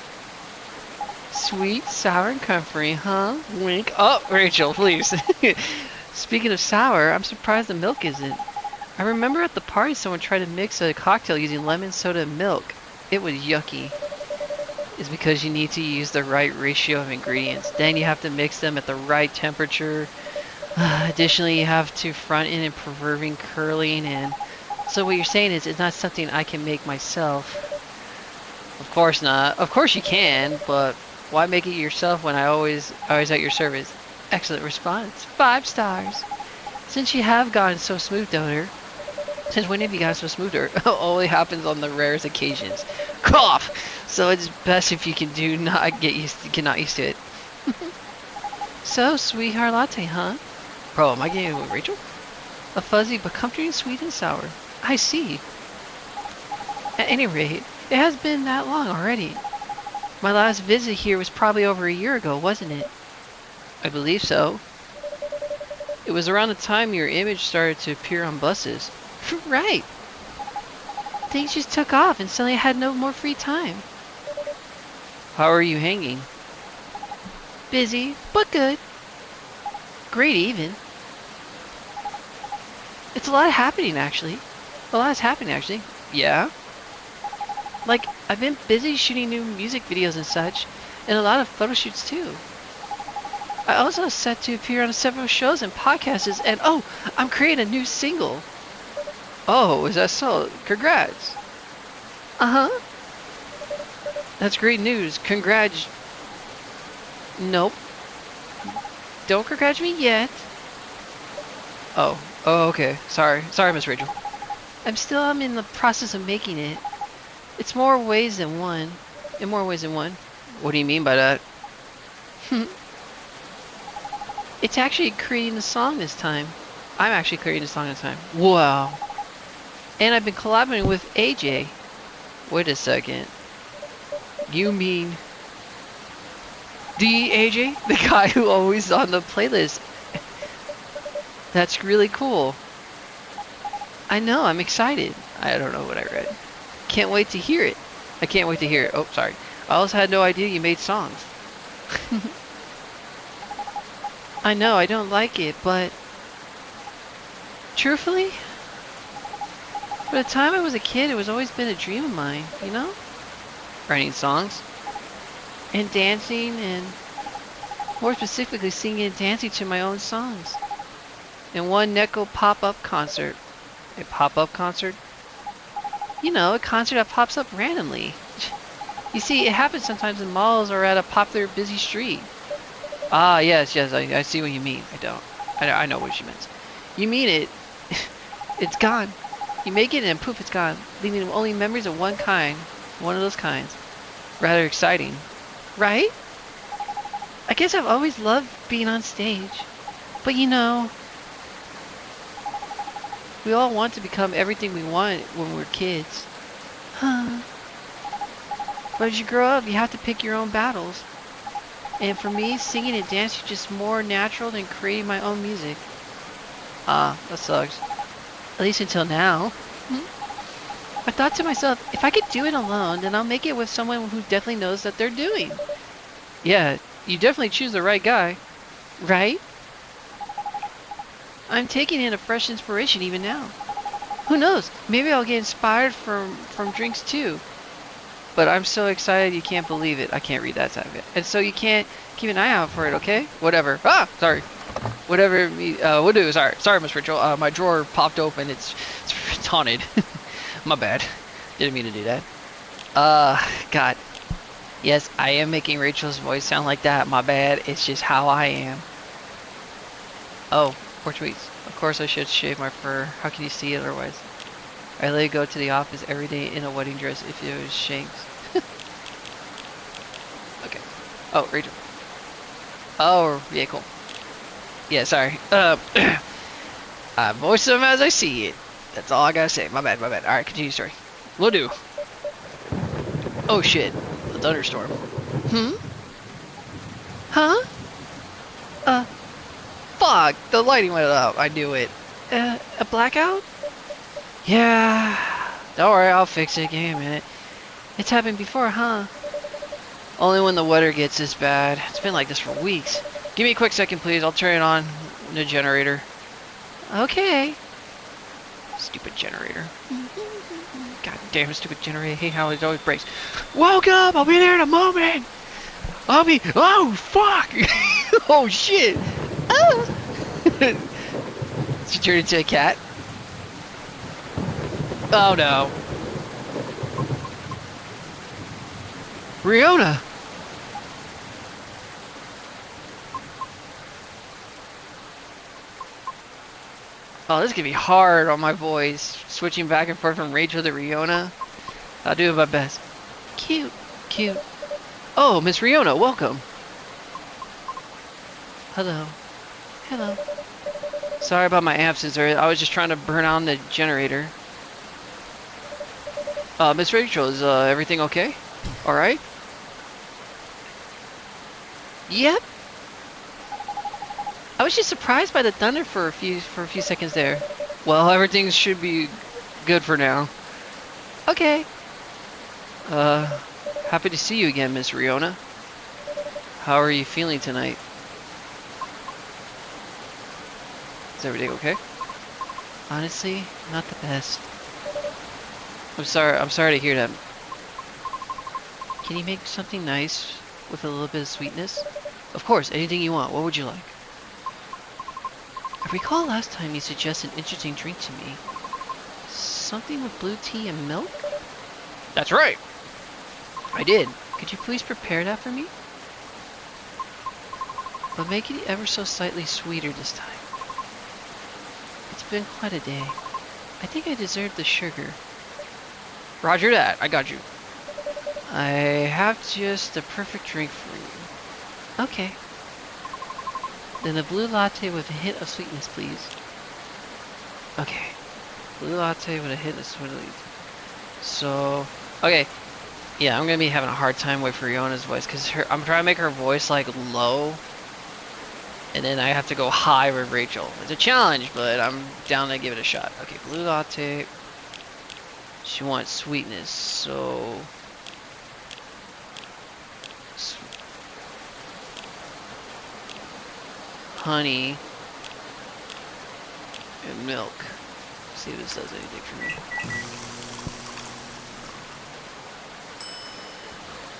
Sweet, sour, and comforting, huh? Wink. Oh, Rachel, please. Speaking of sour, I'm surprised the milk isn't. I remember at the party someone tried to mix a cocktail using lemon soda and milk. It was yucky. It's because you need to use the right ratio of ingredients. Then you have to mix them at the right temperature. Additionally, you have to front end and preserving curling and... So what you're saying is it's not something I can make myself. Of course not. Of course you can, but why make it yourself when I always at your service? Excellent response. 5 stars. Since you have gotten so smooth, donor. Since when have you gotten so smooth, donor? Only happens on the rarest occasions. Cough! So it's best if you can not used to it. So, sweetheart latte, huh? Bro, am I getting it with Rachel? A fuzzy but comforting sweet and sour. I see. At any rate, it has been that long already. My last visit here was probably over a year ago, wasn't it? I believe so. It was around the time your image started to appear on buses. Right. Things just took off and suddenly I had no more free time. How are you hanging? Busy, but good. Great even. It's a lot happening actually. A lot is happening actually. Yeah? Like, I've been busy shooting new music videos and such, and a lot of photo shoots too. I also set to appear on several shows and podcasts, and oh, I'm creating a new single. Oh, is that so? Congrats. Uh-huh. That's great news. Congrats. Nope. Don't congratulate me yet. Oh. Oh, okay. Sorry, Miss Rachel. I'm in the process of making it. It's more ways than one. In more ways than one. What do you mean by that? It's actually creating a song this time. I'm actually creating a song this time. Wow. And I've been collaborating with AJ. Wait a second. You mean the AJ? The guy who always on the playlist. That's really cool. I know, I'm excited. I don't know what I read. Can't wait to hear it. I can't wait to hear it. Oh, sorry. I also had no idea you made songs. I know, I don't like it, but... Truthfully, for the time I was a kid, it was always been a dream of mine, you know? Writing songs. And dancing, and... more specifically, singing and dancing to my own songs. In one Neko pop-up concert. A pop-up concert? You know, a concert that pops up randomly. You see, it happens sometimes in malls or at a popular busy street. Ah, yes, I see what you mean. I know what you meant. You mean it. It's gone. You make it and poof, it's gone. Leaving only memories of one kind. One of those kinds. Rather exciting. Right? I guess I've always loved being on stage. But you know... we all want to become everything we want when we're kids. Huh. But as you grow up, you have to pick your own battles. And for me, singing and dancing is just more natural than creating my own music. Ah, that sucks. At least until now. I thought to myself, if I could do it alone, then I'll make it with someone who definitely knows what they're doing. Yeah, you definitely choose the right guy. Right? I'm taking in a fresh inspiration even now. Who knows? Maybe I'll get inspired from drinks too. But I'm so excited you can't believe it. I can't read that side of it. And so you can't keep an eye out for it, okay? Whatever. Ah! Sorry. Whatever me, we'll do. Sorry, Miss Rachel. My drawer popped open. It's haunted. My bad. Didn't mean to do that. God. Yes, I am making Rachel's voice sound like that. My bad. It's just how I am. Oh, poor tweets. Of course I should shave my fur. How can you see it otherwise? I literally go to the office every day in a wedding dress if it was Shanks. Okay. Oh, Rachel. Oh, yeah, cool. Yeah, sorry. I voice them as I see it. That's all I gotta say. My bad, my bad. Alright, continue story. Will do. Oh shit. The thunderstorm. Hmm? Huh? Fuck! The lighting went up. I knew it. A blackout? Yeah. Don't worry, I'll fix it. Give me a minute. It's happened before, huh? Only when the weather gets this bad. It's been like this for weeks. Give me a quick second, please. I'll turn it on. The generator. Okay. Stupid generator. God damn it, stupid generator. I hate how it always breaks. Welcome! I'll be there in a moment! Oh, fuck! Oh, shit! Oh! She turned into a cat. Oh, no. Riona! Oh, this is gonna be hard on my voice. Switching back and forth from Rachel to Riona. I'll do my best. Cute, cute. Oh, Miss Riona, welcome. Hello. Hello. Sorry about my absence. I was just trying to burn on the generator. Miss Rachel, is everything okay? All right. Yep. I was just surprised by the thunder for a few seconds there. Well, everything should be good for now. Okay. Happy to see you again, Miss Riona. How are you feeling tonight? Is everything okay? Honestly, not the best. I'm sorry to hear that. Can you make something nice with a little bit of sweetness? Of course, anything you want. What would you like? I recall last time you suggested an interesting drink to me. Something with blue tea and milk? That's right! I did. Could you please prepare that for me? But make it ever so slightly sweeter this time. It's been quite a day. I think I deserve the sugar. Roger that. I got you. I have just the perfect drink for you. Okay. Then a blue latte with a hint of sweetness, please. Okay. Blue latte with a hint of sweetness. So, okay. Yeah, I'm gonna be having a hard time with Riona's voice because I'm trying to make her voice like low, and then I have to go high with Rachel. It's a challenge, but I'm down to give it a shot. Okay, blue latte. She wants sweetness, so honey and milk. Let's see if this does anything for me.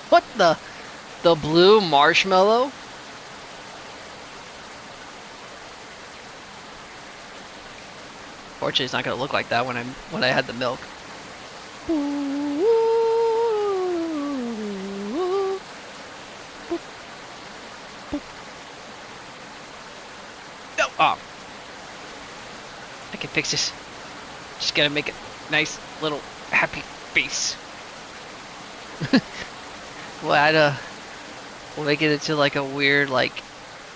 What the blue marshmallow? Fortunately, it's not gonna look like that when I had the milk. No, oh. I can fix this. Just gotta make a nice little happy face. We'll make it into like a weird, like,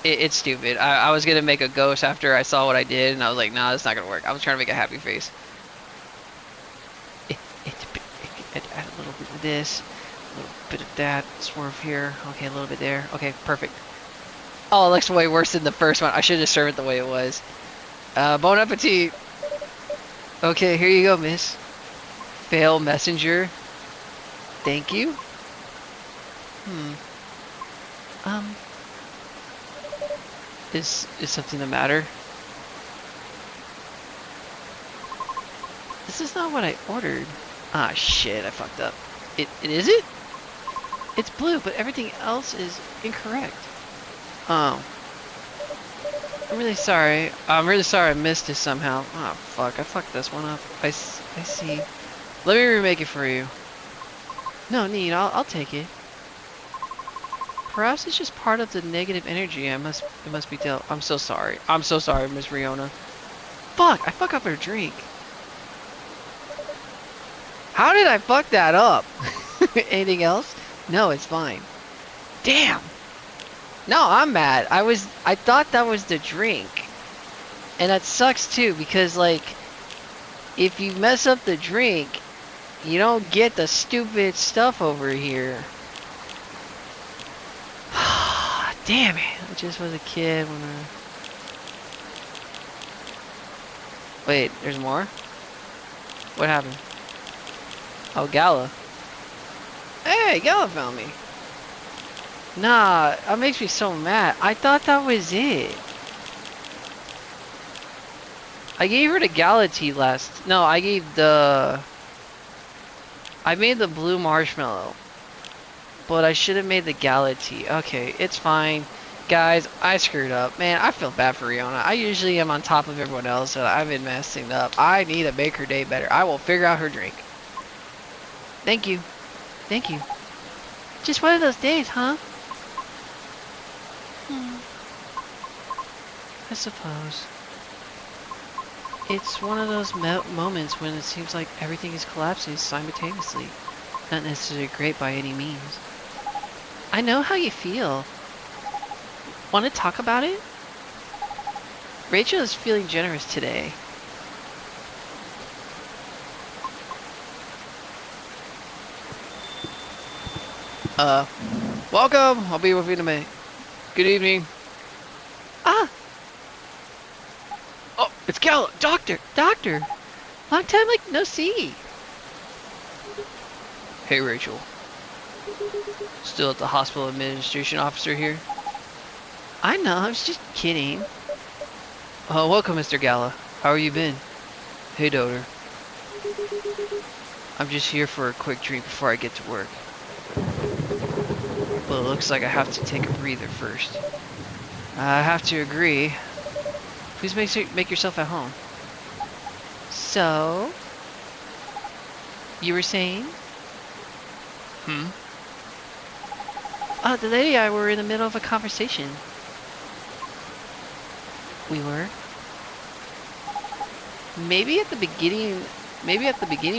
it's stupid. I was gonna make a ghost after I saw what I did, and I was like, nah, that's not gonna work. I was trying to make a happy face. Add a little bit of this, a little bit of that, swerve here. Okay, a little bit there. Okay, perfect. Oh, it looks way worse than the first one. I should have served it the way it was. Bon appetit. Okay, here you go, miss. Fail messenger. Thank you. Is something the matter? This is not what I ordered. Ah, shit, I fucked up. It is it? It's blue, but everything else is incorrect. Oh. I'm really sorry. I'm really sorry I missed it somehow. Oh, fuck. I fucked this one up. I see. Let me remake it for you. No need. I'll take it. Perhaps it's just part of the negative energy it must be dealt. I'm so sorry. I'm so sorry, Miss Riona. Fuck! I fuck up her drink. How did I fuck that up? Anything else? No, it's fine. Damn! No, I'm mad. I thought that was the drink. And that sucks too, because like, if you mess up the drink, you don't get the stupid stuff over here. Damn it. I just was a kid when I... Wait, there's more? What happened? Oh, Gala. Hey, Gala found me. Nah, that makes me so mad. I thought that was it. I gave her the Gala tea last... No, I gave the... I made the blue marshmallow. But I should have made the Gala tea. Okay, it's fine. Guys, I screwed up. Man, I feel bad for Riona. I usually am on top of everyone else, so I've been messing up. I need to make her day better. I will figure out her drink. Thank you. Thank you. Just one of those days, huh? I suppose. It's one of those moments when it seems like everything is collapsing simultaneously. Not necessarily great by any means. I know how you feel. Want to talk about it? Rachel is feeling generous today. Welcome. I'll be with you in a minute. Good evening. Ah. Oh, it's Gal. Doctor. Long time like no see. Hey, Rachel. Still at the hospital administration officer here? I know, I was just kidding. Welcome, Mr. Gala. How you been? Hey, Doter. I'm just here for a quick drink before I get to work. But it looks like I have to take a breather first. I have to agree. Please make yourself at home. So? You were saying? The lady and I were in the middle of a conversation. We were? Maybe at the beginning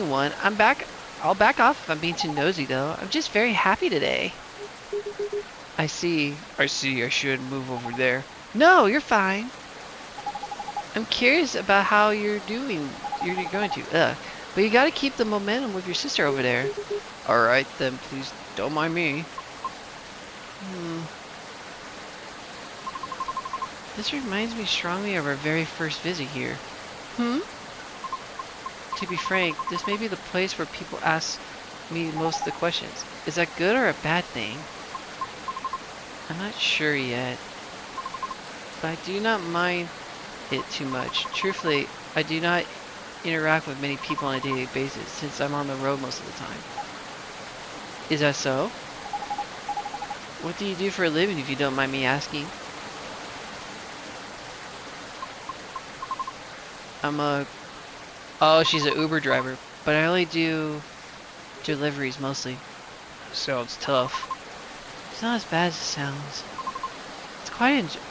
one. I'll back off if I'm being too nosy though. I'm just very happy today. I see. I should move over there. No, you're fine. I'm curious about how you're doing. You're going to. But you gotta keep the momentum with your sister over there. Alright then, please don't mind me. This reminds me strongly of our very first visit here. To be frank, this may be the place where people ask me most of the questions. Is that good or a bad thing? I'm not sure yet. But I do not mind it too much. Truthfully, I do not interact with many people on a daily basis since I'm on the road most of the time. Is that so? What do you do for a living if you don't mind me asking? Oh, she's an Uber driver, but I only do deliveries mostly. Sounds tough. It's not as bad as it sounds.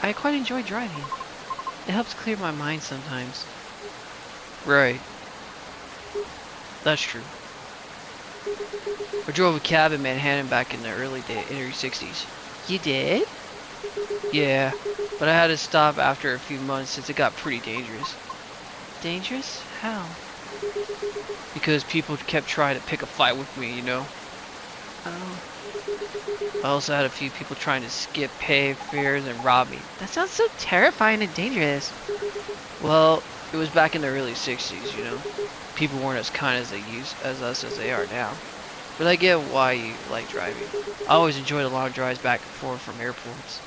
I quite enjoy driving. It helps clear my mind sometimes. Right. That's true. I drove a cab in Manhattan back in the early 60s. You did? Yeah, but I had to stop after a few months since it got pretty dangerous. Dangerous? How? Because people kept trying to pick a fight with me, you know? Oh. I also had a few people trying to skip pay fares and rob me. That sounds so terrifying and dangerous. Well, it was back in the early 60s, you know? People weren't as kind as us as they are now. But I get why you like driving. I always enjoy the long drives back and forth from airports.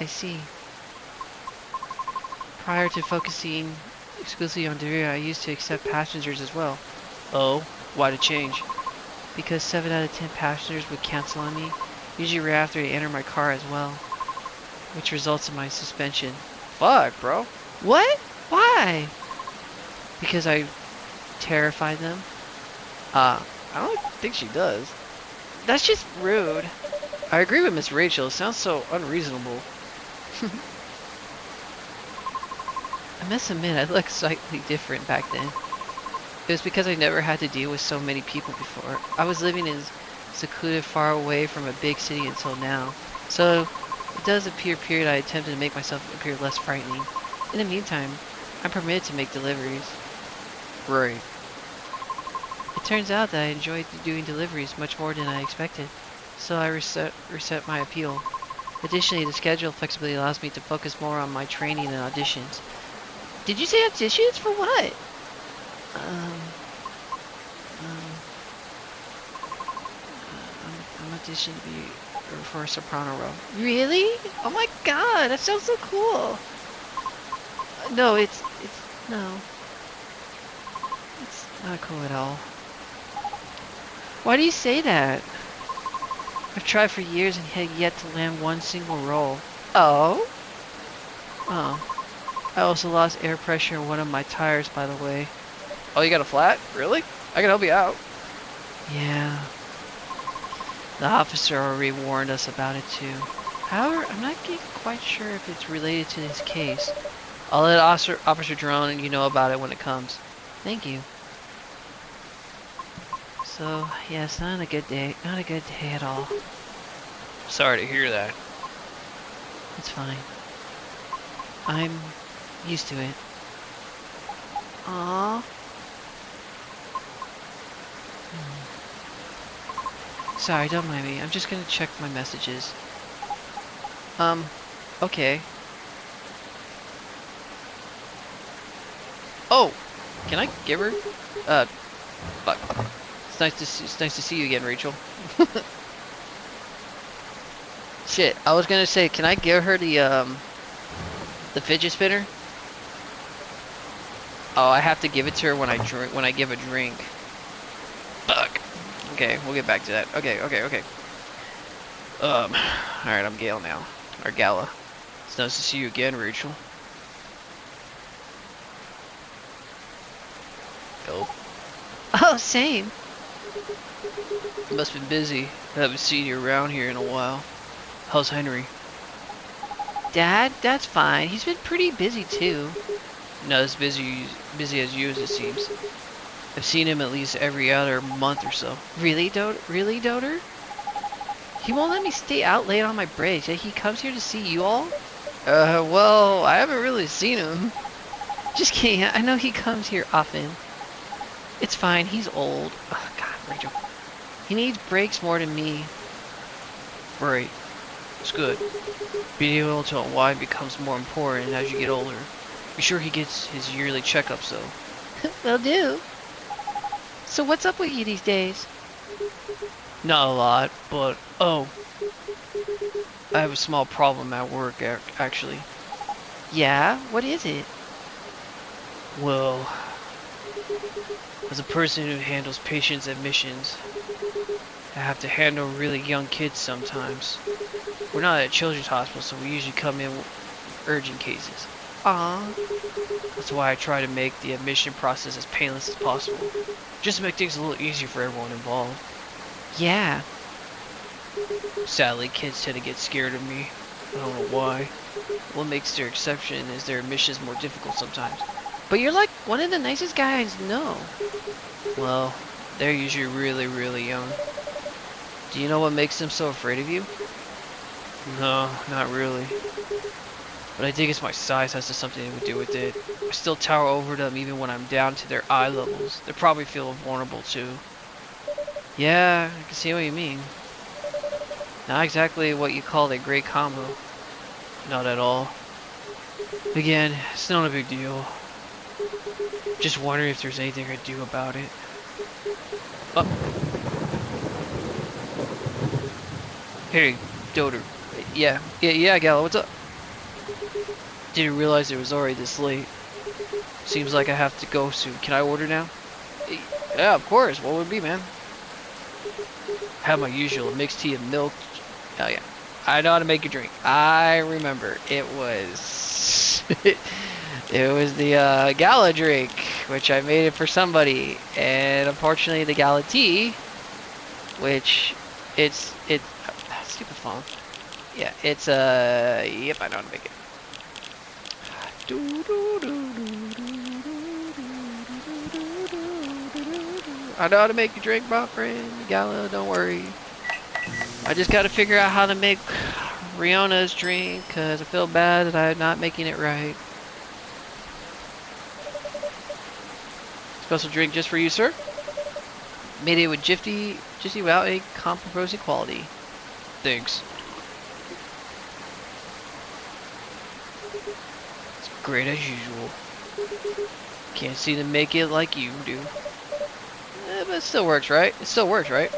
I see. Prior to focusing exclusively on delivery, I used to accept passengers as well. Oh, why the change? Because 7 out of 10 passengers would cancel on me, usually right after they enter my car as well, which results in my suspension. fuck, bro? What? Why? Because I terrified them? I don't think she does. That's just rude. I agree with Miss Rachel. It sounds so unreasonable. I must admit, I looked slightly different back then. It was because I never had to deal with so many people before. I was living in secluded far away from a big city until now. So, it does appear I attempted to make myself appear less frightening. In the meantime, I'm permitted to make deliveries. Right. It turns out that I enjoy doing deliveries much more than I expected. So I reset my appeal. Additionally, the schedule flexibility allows me to focus more on my training and auditions. Did you say auditions for what? I'm auditioning to be for a soprano role. Really? Oh my god, that sounds so cool. No, it's not cool at all. Why do you say that? I've tried for years and had yet to land one single role. Oh? Oh. I also lost air pressure in one of my tires, by the way. Oh, you got a flat? Really? I can help you out. Yeah. The officer already warned us about it too. However, I'm not quite sure if it's related to this case. I'll let Officer Jerome and you know about it when it comes. Thank you. So, yeah, it's not a good day. Not a good day at all. Sorry to hear that. It's fine. I'm used to it. Aww. Sorry, don't mind me. I'm just gonna check my messages. Okay. Oh! Can I give her? Fuck. It's nice to see you again, Rachel. Shit, I was gonna say, can I give her the fidget spinner? Oh, I have to give it to her when I give a drink. Fuck. Okay, we'll get back to that. Okay. Alright, I'm Gail now. Or Gala. It's nice to see you again, Rachel. Oh. Oh, same. You must have been busy. I haven't seen you around here in a while. How's Henry? Dad? Dad's fine. He's been pretty busy too. Not as busy as you, as it seems. I've seen him at least every other month or so. Really, Doter? He won't let me stay out late on my breaks, yet he comes here to see you all? Well, I haven't really seen him. Just kidding, I know he comes here often. It's fine, he's old. Oh, God, Rachel. He needs breaks more than me. Right. It's good. Being able to unwind becomes more important as you get older. Be sure he gets his yearly checkups, though. Will do. So what's up with you these days? Not a lot, but oh. I have a small problem at work, actually. Yeah? What is it? Well, as a person who handles patients' admissions, I have to handle really young kids sometimes. We're not at a children's hospital, so we usually come in with urgent cases. That's why I try to make the admission process as painless as possible. Just to make things a little easier for everyone involved. Yeah. Sadly, kids tend to get scared of me. I don't know why. What makes their exception is their admissions more difficult sometimes. But you're like one of the nicest guys I know. Well, they're usually really, really young. Do you know what makes them so afraid of you? No, not really. But I think it's my size has something to do with it. I still tower over them even when I'm down to their eye levels. They probably feel vulnerable too. Yeah, I can see what you mean. Not exactly what you call a great combo. Not at all. Again, it's not a big deal. Just wondering if there's anything I can do about it. Oh. Hey, Doter. Yeah, Gala, what's up? Didn't realize it was already this late. Seems like I have to go soon. Can I order now? Yeah, of course. What would it be, man? Have my usual mixed tea and milk. Oh yeah, I know how to make a drink. I remember. It was It was the gala drink, which I made it for somebody, and unfortunately the gala tea, which it's stupid phone. Yeah, it's yep, I know how to make it. I know how to make a drink, my friend. Gala, don't worry. I just got to figure out how to make Riona's drink, because I feel bad that I'm not making it right. Special drink just for you, sir. Made it with Jifty without any compromising quality. Thanks. It's great as usual. Can't seem to make it like you do. But it still works, right? It still works, right?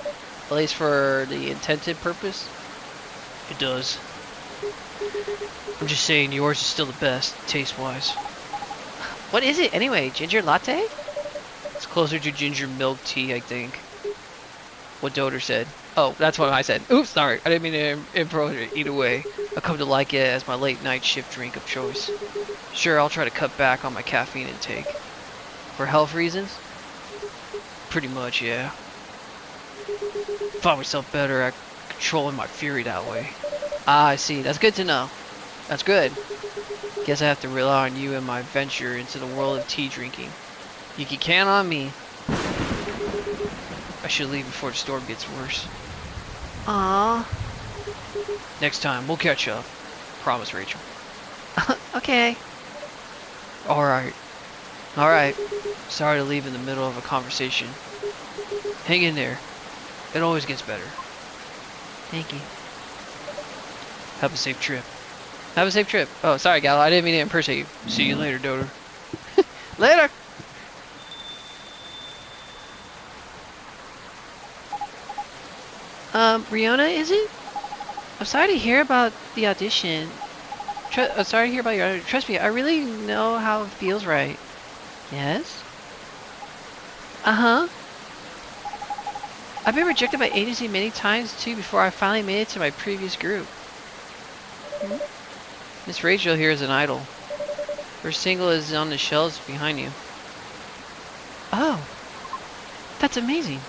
At least for the intended purpose. It does. I'm just saying yours is still the best, taste-wise. What is it anyway? Ginger latte? It's closer to ginger milk tea, I think. What Doter said. Oh, that's what I said. Oops, sorry. I didn't mean to improvise it. Either way, I've come to like it as my late night shift drink of choice. Sure, I'll try to cut back on my caffeine intake. For health reasons? Pretty much, yeah. Find myself better at controlling my fury that way. Ah, I see. That's good to know. That's good. Guess I have to rely on you and my venture into the world of tea drinking. You can count on me. I should leave before the storm gets worse. Aww. Next time, we'll catch up. Promise, Rachel. Okay. Alright. Alright. Sorry to leave in the middle of a conversation. Hang in there. It always gets better. Thank you. Have a safe trip. Have a safe trip. Oh, sorry, Gal. I didn't mean to impersonate you. See you later, Doter. Later! Riona, is it? I'm sorry to hear about the audition. I'm sorry to hear about your audition. Trust me, I really know how it feels, right? Yes? Uh-huh. I've been rejected by agency many times, too, before I finally made it to my previous group. Miss Rachel here is an idol. Her single is on the shelves behind you. Oh. That's amazing.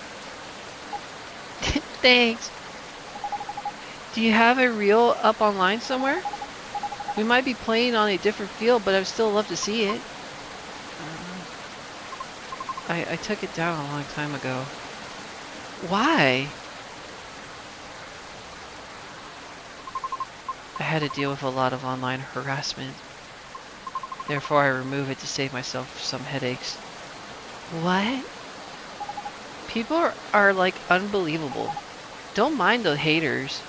Thanks. Do you have a reel up online somewhere? We might be playing on a different field, but I'd still love to see it. I took it down a long time ago. Why? I had to deal with a lot of online harassment. Therefore, I remove it to save myself some headaches. What? People are like unbelievable. Don't mind the haters.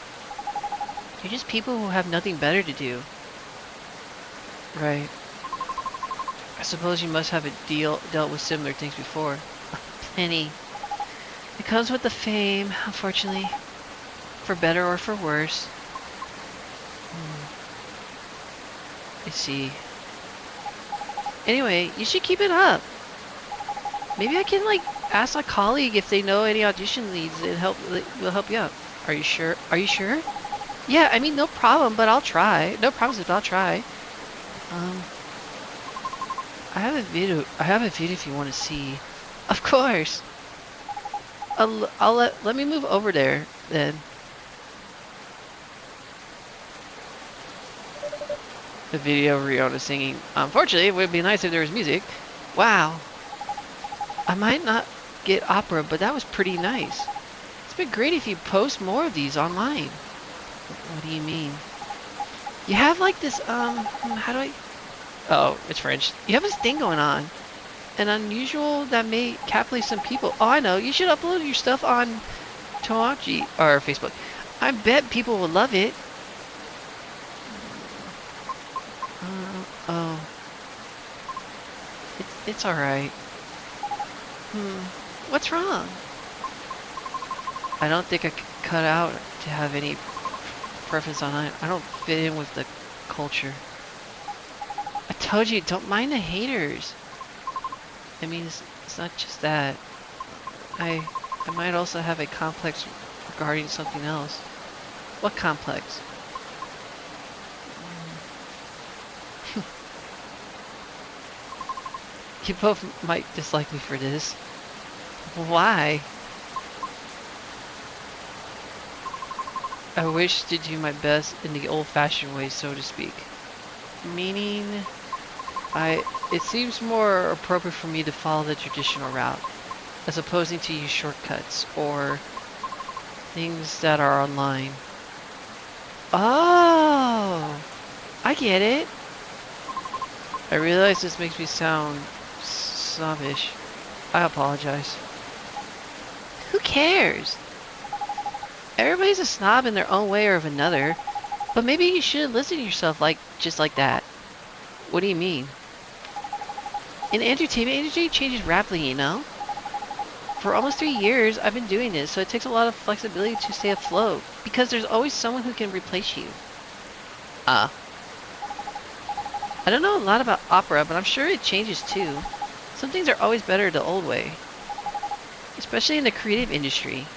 They're just people who have nothing better to do. Right. I suppose you must have dealt with similar things before. Plenty. It comes with the fame, unfortunately. For better or for worse. I see. Anyway, you should keep it up. Maybe I can like ask a colleague if they know any audition leads and will help you out. Are you sure? Are you sure? Yeah, I mean no problem, but I'll try. No promises, but I'll try. I have a video if you want to see. Of course. Let me move over there then. The video of Riona singing. Unfortunately, it would be nice if there was music. Wow. I might not get opera, but that was pretty nice. It's been great if you post more of these online. What do you mean? You have like this, how do I... Oh, it's French. You have this thing going on. An unusual that may captivate some people. Oh, I know. You should upload your stuff on Toachi or Facebook. I bet people will love it. Oh. It's alright. What's wrong? I don't think I could cut out to have any preference online. I don't fit in with the culture. I told you, don't mind the haters. I mean, it's not just that. I might also have a complex regarding something else. What complex? You both might dislike me for this. Why? I wish to do my best in the old-fashioned way, so to speak. Meaning, it seems more appropriate for me to follow the traditional route, as opposing to use shortcuts or things that are online. Oh, I get it. I realize this makes me sound snobbish. I apologize. Who cares? Everybody's a snob in their own way or of another, but maybe you should listen to yourself just like that. What do you mean? In the entertainment industry, it changes rapidly, you know? For almost 3 years, I've been doing this, so it takes a lot of flexibility to stay afloat, because there's always someone who can replace you. I don't know a lot about opera, but I'm sure it changes too. Some things are always better the old way. Especially in the creative industry.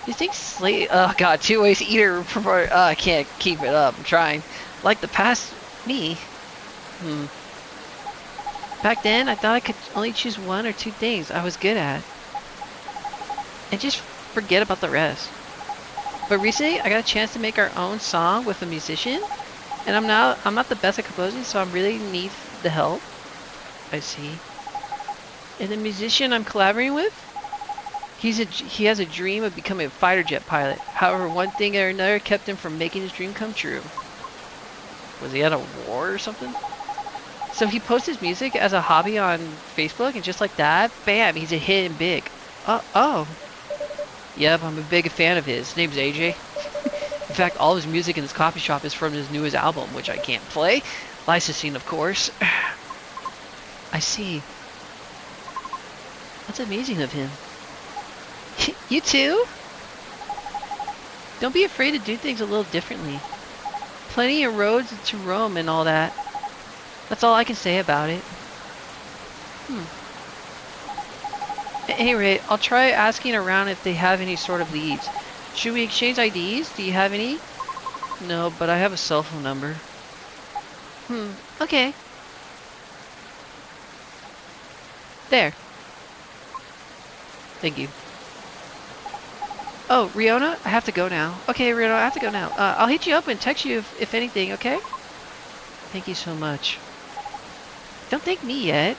You think oh god, two-way eater promoter, I can't keep it up, I'm trying. Like the past me. Back then, I thought I could only choose one or two things I was good at. And just forget about the rest. But recently, I got a chance to make our own song with a musician. And I'm not the best at composing, so I really need the help. I see. And the musician I'm collaborating with, he has a dream of becoming a fighter jet pilot. However, one thing or another kept him from making his dream come true. Was he at a war or something? So he posts his music as a hobby on Facebook, and just like that, bam, he's a hit and big. Oh. Yep, I'm a big fan of his. His name's AJ. In fact, all his music in his coffee shop is from his newest album, which I can't play. Licensing, of course. I see. That's amazing of him. You too? Don't be afraid to do things a little differently. Plenty of roads to Rome and all that. That's all I can say about it. At any rate, I'll try asking around if they have any sort of leads. Should we exchange IDs? Do you have any? No, but I have a cell phone number. Okay. There. Thank you. Oh, Riona, I have to go now. Okay, Riona, I have to go now. I'll hit you up and text you if anything, okay? Thank you so much. Don't thank me yet.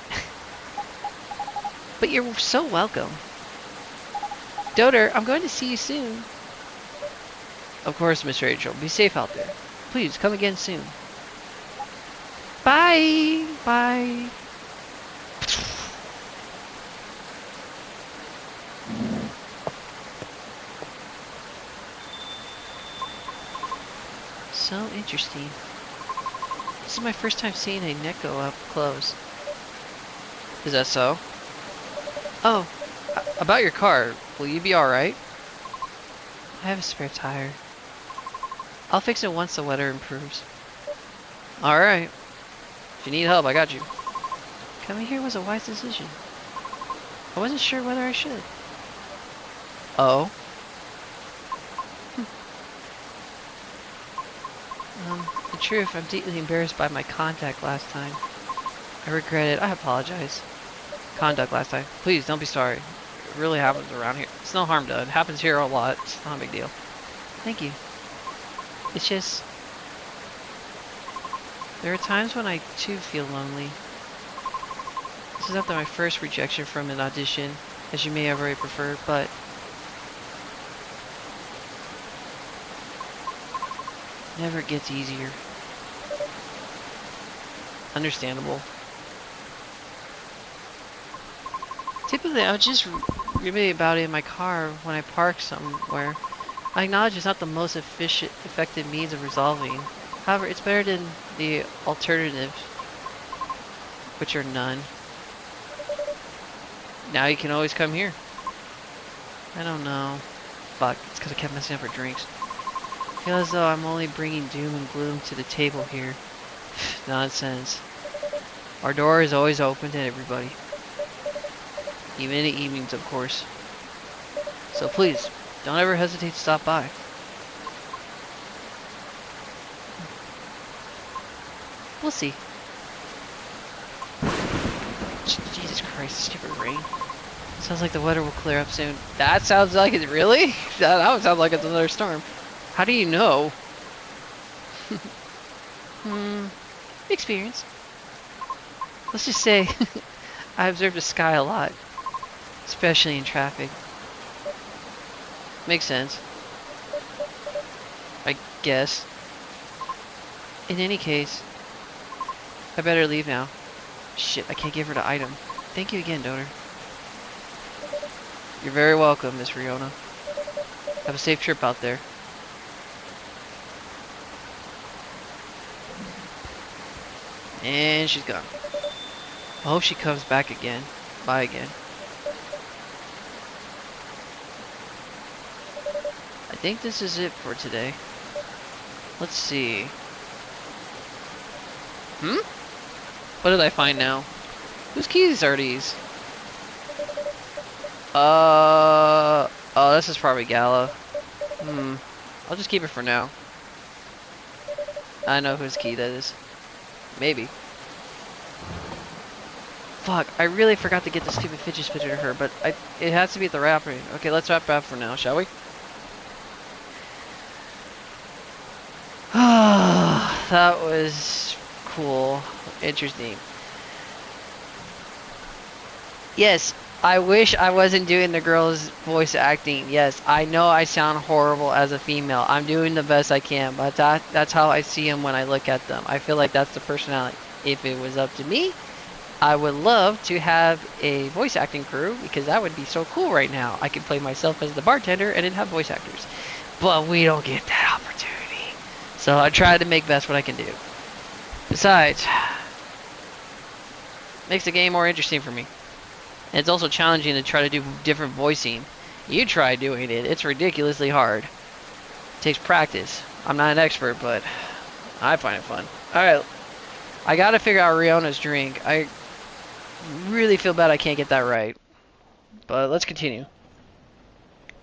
But you're so welcome. Doter, I'm going to see you soon. Of course, Miss Rachel. Be safe out there. Please, come again soon. Bye! Bye! So interesting. This is my first time seeing a Neko up close. Is that so? Oh, about your car. Will you be alright? I have a spare tire. I'll fix it once the weather improves. Alright. If you need help, I got you. Coming here was a wise decision. I wasn't sure whether I should. Oh? The truth, I'm deeply embarrassed by my conduct last time. I regret it. I apologize. Conduct last time. Please, don't be sorry. It really happens around here. It's no harm done. It happens here a lot. It's not a big deal. Thank you. It's just... there are times when I, too, feel lonely. This is after my first rejection from an audition, as you may have already preferred, but... never gets easier. Understandable. Typically, I would just ruminate about it in my car when I park somewhere. I acknowledge it's not the most effective means of resolving. However, it's better than the alternatives, which are none. Now you can always come here. I don't know. Fuck, it's because I kept messing up her drinks. I feel as though I'm only bringing doom and gloom to the table here. Nonsense. Our door is always open to everybody. Even in the evenings, of course. So please, don't ever hesitate to stop by. We'll see. Christ, stupid rain. Sounds like the weather will clear up soon. That sounds like it, really? That would sound like it's another storm. How do you know? Experience. Let's just say I observe the sky a lot, especially in traffic. Makes sense. I guess. In any case, I better leave now. Shit, I can't give her the item. Thank you again, donor. You're very welcome, Miss Riona. Have a safe trip out there. And she's gone. I hope she comes back again. Bye again. I think this is it for today. Let's see. What did I find now? Whose keys are these? Oh, this is probably Gala. I'll just keep it for now. I know whose key that is. Maybe. Fuck, I really forgot to get the stupid fidget spinner to her, but it has to be at the wrapper. Okay, let's wrap up for now, shall we? That was cool. Interesting. Yes, I wish I wasn't doing the girl's voice acting. Yes, I know I sound horrible as a female. I'm doing the best I can, but that's how I see them when I look at them. I feel like that's the personality. If it was up to me, I would love to have a voice acting crew, because that would be so cool right now. I could play myself as the bartender and then have voice actors. But we don't get that opportunity. So I try to make best what I can do. Besides, makes the game more interesting for me. And it's also challenging to try to do different voicing. You try doing it. It's ridiculously hard. It takes practice. I'm not an expert, but I find it fun. Alright. I gotta figure out Riona's drink. I really feel bad I can't get that right. But let's continue.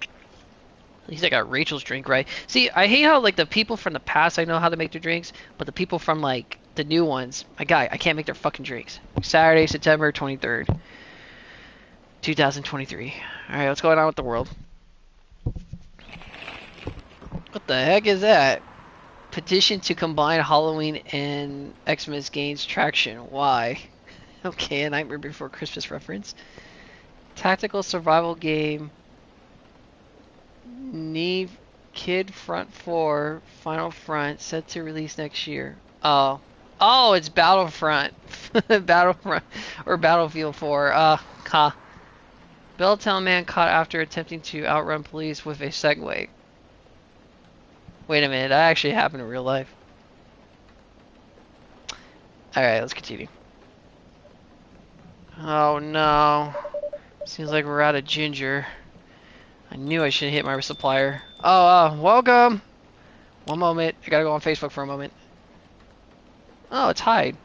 At least I got Rachel's drink right. See, I hate how, like, the people from the past, I know how to make their drinks, but the people from, like, the new ones, I can't make their fucking drinks. Saturday, September 23rd, 2023. Alright, what's going on with the world? What the heck is that? Petition to combine Halloween and Xmas gains traction. Why? Okay, a Nightmare Before Christmas reference. Tactical survival game. Neve Kid Front 4 Final Front set to release next year. Oh, it's Battlefront. Battlefront or Battlefield 4. Belltown man caught after attempting to outrun police with a Segway. Wait a minute, that actually happened in real life. Alright, let's continue. Oh no. Seems like we're out of ginger. I knew I should hit my supplier. Welcome! One moment. I gotta go on Facebook for a moment. Oh, it's Hyde.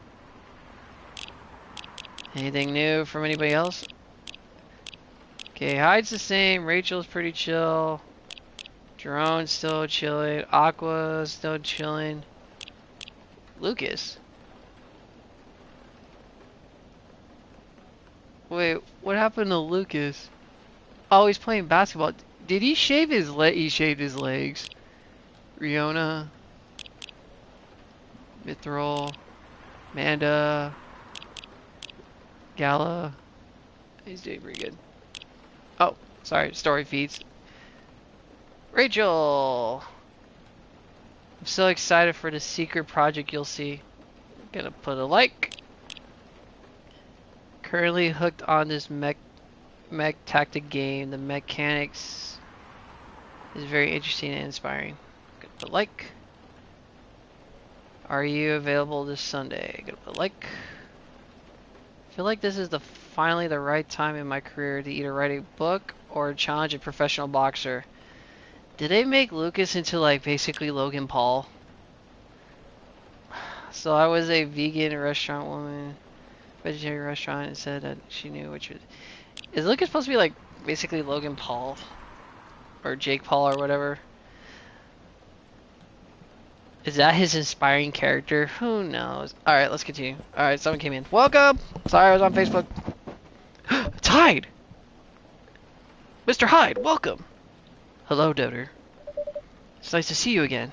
Anything new from anybody else? Okay, Hyde's the same. Rachel's pretty chill. Jerome's still chilling. Aqua's still chilling. Lucas. Wait, what happened to Lucas? Oh, he's playing basketball. Did he shave his leg? He shaved his legs. Riona. Mithril. Amanda. Gala. He's doing pretty good. Oh, sorry. Story feeds. Rachel! I'm so excited for the secret project you'll see. Gonna put a like. Currently hooked on this mech tactic game. The mechanics is very interesting and inspiring. Gonna put a like. Are you available this Sunday? Gonna put a like. I feel like this is finally the right time in my career to either write a book or challenge a professional boxer. Did they make Lucas into, like, basically Logan Paul? So I was a vegan restaurant woman, vegetarian restaurant, and said that she knew which was... Is Lucas supposed to be, like, basically Logan Paul? Or Jake Paul or whatever? Is that his inspiring character? Who knows? Alright, let's continue. Alright, someone came in. Welcome! Sorry, I was on Facebook. Hyde! Mr. Hyde, welcome! Hello, Doter. It's nice to see you again.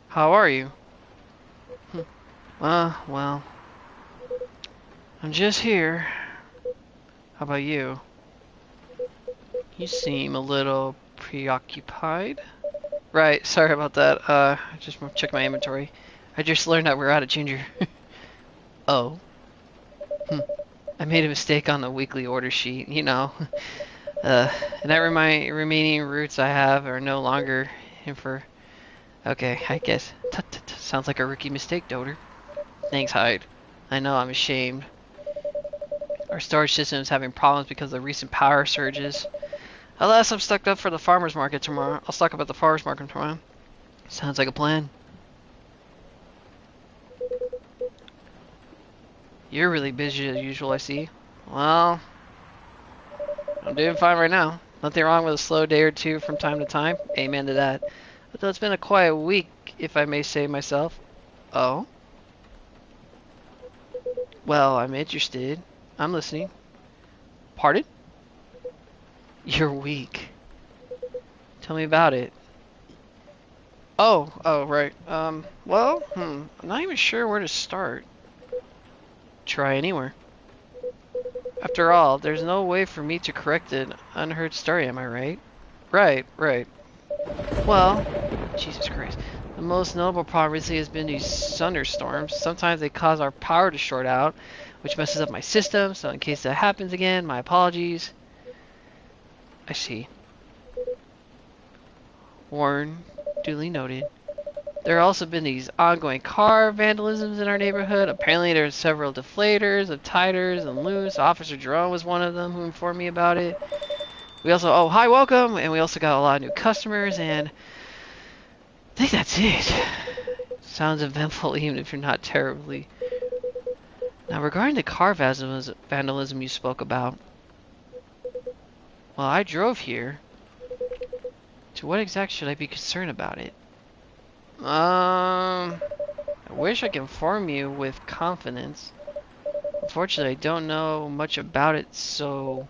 How are you? Well, I'm just here. How about you? You seem a little preoccupied. Right, sorry about that. I just checked my inventory. I just learned that we're out of ginger. Oh. I made a mistake on the weekly order sheet, you know. And that remaining roots I have are no longer in for... Okay, I guess. Sounds like a rookie mistake, Doter. Thanks, Hyde. I know, I'm ashamed. Our storage system is having problems because of the recent power surges. Alas, I'm stocked up for the farmer's market tomorrow. I'll stock up at the farmer's market tomorrow. Sounds like a plan. You're really busy as usual, I see. Well, I'm doing fine right now. Nothing wrong with a slow day or two from time to time. Amen to that. Although it's been a quiet week, if I may say myself. Oh? Well, I'm interested. I'm listening. Pardon? You're weak. Tell me about it. Oh, right. Well, I'm not even sure where to start. Try anywhere. After all, there's no way for me to correct an unheard story, am I right? Right. Well, Jesus Christ. The most notable problem recently has been these thunderstorms. Sometimes they cause our power to short out, which messes up my system, so in case that happens again, my apologies. I see. Warren, duly noted. There have also been these ongoing car vandalisms in our neighborhood. Apparently there's several deflators of titers and loose. Officer Jerome was one of them who informed me about it. We also, oh, hi, welcome! And we also got a lot of new customers, and I think that's it. Sounds eventful even if you're not terribly. Now, regarding the car vandalism you spoke about, well, I drove here. To what exact should I be concerned about it? I wish I could inform you with confidence. Unfortunately, I don't know much about it, so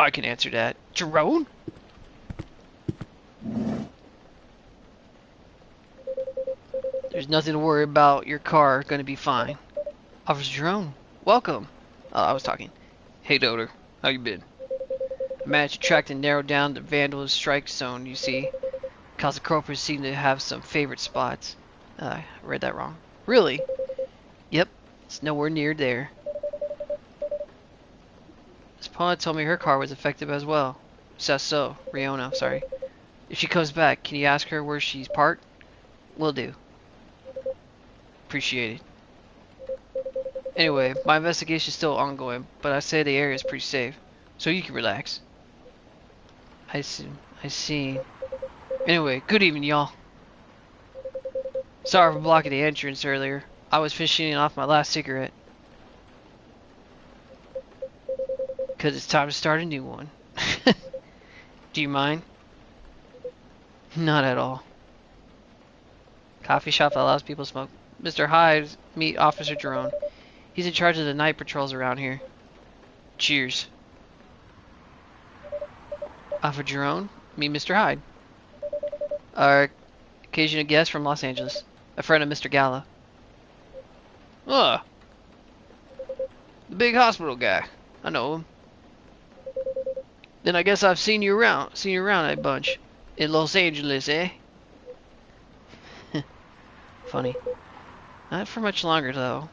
I can answer that. Jerome? There's nothing to worry about. Your car gonna be fine. Officer Jerome, welcome. Oh, I was talking. Hey, Doter. How you been? I managed to track and narrow down the vandalist strike zone, you see. Because the culprits seem to have some favorite spots. I read that wrong. Really? Yep, it's nowhere near there. This opponent told me her car was affected as well. Says so. Riona, sorry. If she comes back, can you ask her where she's parked? Will do. Appreciate it. Anyway, my investigation is still ongoing, but I say the area is pretty safe, so you can relax. I see. Anyway, good evening, y'all. Sorry for blocking the entrance earlier. I was finishing off my last cigarette. Because it's time to start a new one. Do you mind? Not at all. Coffee shop that allows people to smoke. Mr. Hyde, meet Officer Jerome. He's in charge of the night patrols around here. Cheers. Officer Jerome, meet Mr. Hyde. Our occasional guest from Los Angeles. A friend of Mr. Gallo. The big hospital guy. I know him. Then I guess I've seen you around a bunch. In Los Angeles, eh? Funny. Not for much longer, though.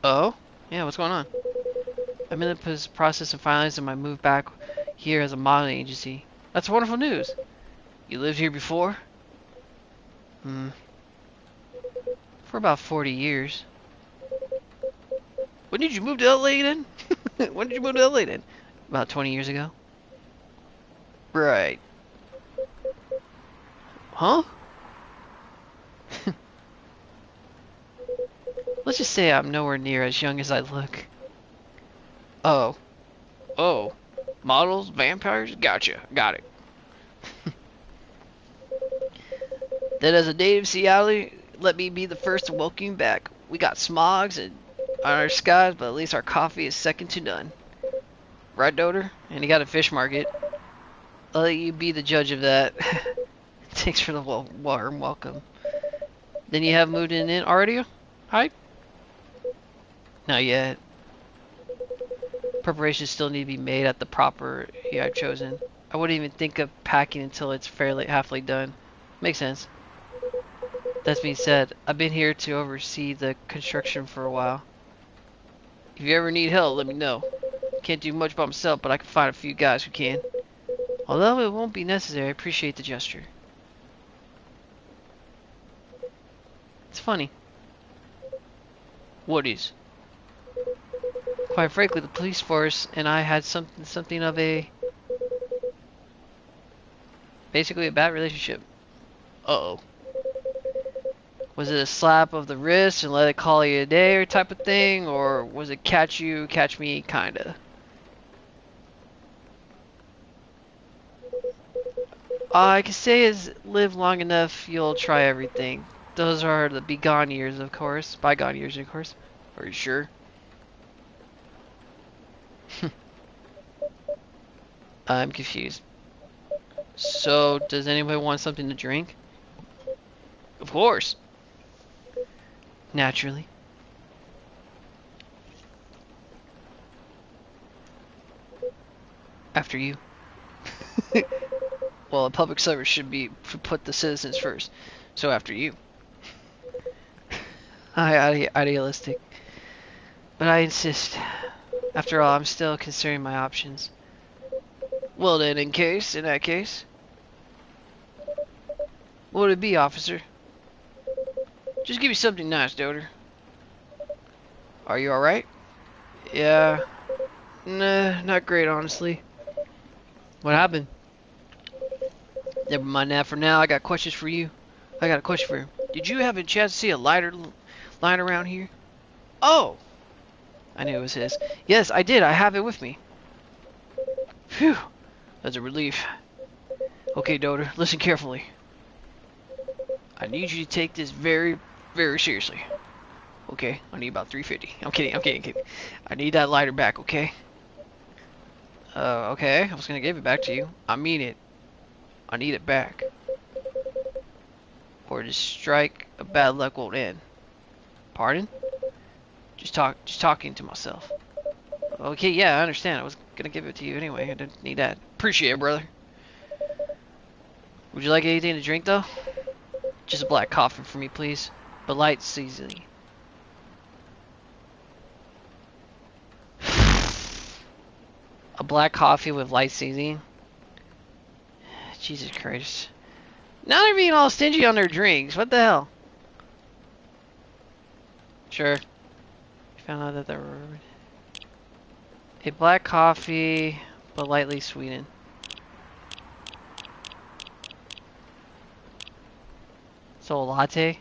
Oh? Yeah, what's going on? I'm in the process of finalizing my move back here as a modeling agency. That's wonderful news. You lived here before? For about 40 years. When did you move to LA then? When did you move to LA then? About 20 years ago. Right. Huh? Let's just say I'm nowhere near as young as I look. Oh. Models, vampires? Gotcha. Got it. Then as a native Seattle, let me be the first to welcome you back. We got smogs and on our skies, but at least our coffee is second to none. Right, Doter? And you got a fish market. I'll let you be the judge of that. Thanks for the warm welcome. Then you have moved in already? Hi? Not yet. Preparations still need to be made at the property I've chosen. I wouldn't even think of packing until it's fairly halfway done. Makes sense. That being said, I've been here to oversee the construction for a while. If you ever need help, let me know. Can't do much by myself, but I can find a few guys who can. Although it won't be necessary, I appreciate the gesture. It's funny. What is? Quite frankly, the police force and I had something of a... basically a bad relationship. Uh-oh. Was it a slap of the wrist and let it call you a day or type of thing? Or was it catch you, catch me, kinda? All I can say is live long enough, you'll try everything. Those are the bygone years, of course. Bygone years, of course. Are you sure? I'm confused. So, does anybody want something to drink? Of course. Naturally. After you. Well, a public service should put the citizens first. So after you. Idealistic. But I insist. After all, I'm still considering my options. Well then, in that case. What would it be, officer? Just give me something nice, Doter. Are you alright? Yeah. Nah, not great, honestly. What happened? Never mind that for now. I got questions for you. I got a question for you. Did you have a chance to see a lighter lying around here? Oh! I knew it was his. Yes, I did. I have it with me. Phew. That's a relief. Okay, Doter, listen carefully. I need you to take this very, very seriously. Okay, I need about 350. I'm kidding. I need that lighter back, okay? Okay, I was gonna give it back to you. I mean it. I need it back. Or just strike, a bad luck won't end. Pardon? Just talking to myself. Okay, yeah, I understand. I was gonna give it to you anyway. I didn't need that. Appreciate it, brother. Would you like anything to drink, though? Just a black coffee for me, please. But light seasoning. A black coffee with light seasoning? Jesus Christ. Now they're being all stingy on their drinks. What the hell? Sure. Found out that there were... A black coffee, but lightly sweetened. So a latte?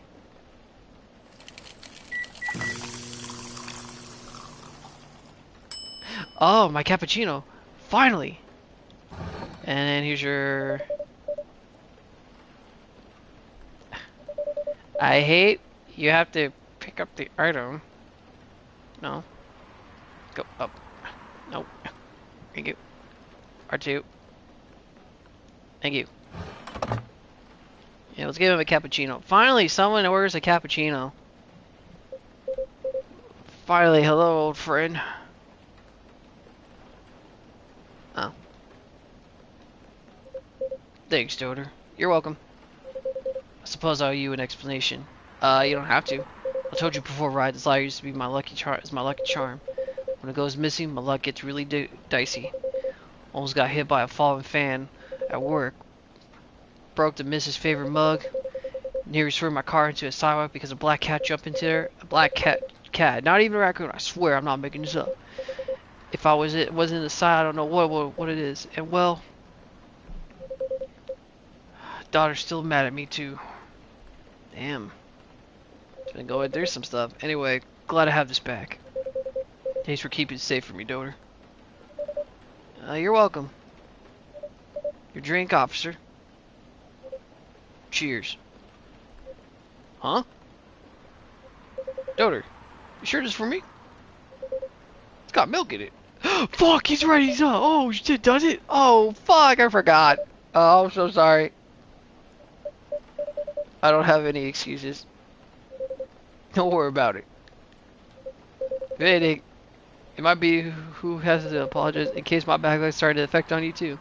Oh, my cappuccino. Finally! And then here's your... I hate you have to pick up the item. No. Go up. Nope. Thank you. R2. Thank you. Yeah, let's give him a cappuccino. Finally, someone orders a cappuccino. Finally, hello, old friend. Oh. Thanks, Doter. You're welcome. I suppose I owe you an explanation. You don't have to. I told you before, right? This lighter used to be my lucky charm. When it goes missing, my luck gets really dicey. Almost got hit by a falling fan at work. Broke the missus' favorite mug. Nearly threw my car into a sidewalk because a black cat jumped into there. A black cat. Not even a raccoon. I swear I'm not making this up. If it wasn't in the side, I don't know what it is. And well, daughter's still mad at me too. Damn. It's been going through some stuff. Anyway, glad to have this back. Thanks for keeping it safe for me, Doter. You're welcome. Your drink, officer. Cheers. Huh? Doter, you sure this is for me? It's got milk in it. Fuck, he's ready. He's up. Oh shit, does it? Oh fuck, I forgot. Oh, I'm so sorry. I don't have any excuses. Don't worry about it. It might be who has to apologize in case my backlight's starting to affect on you too.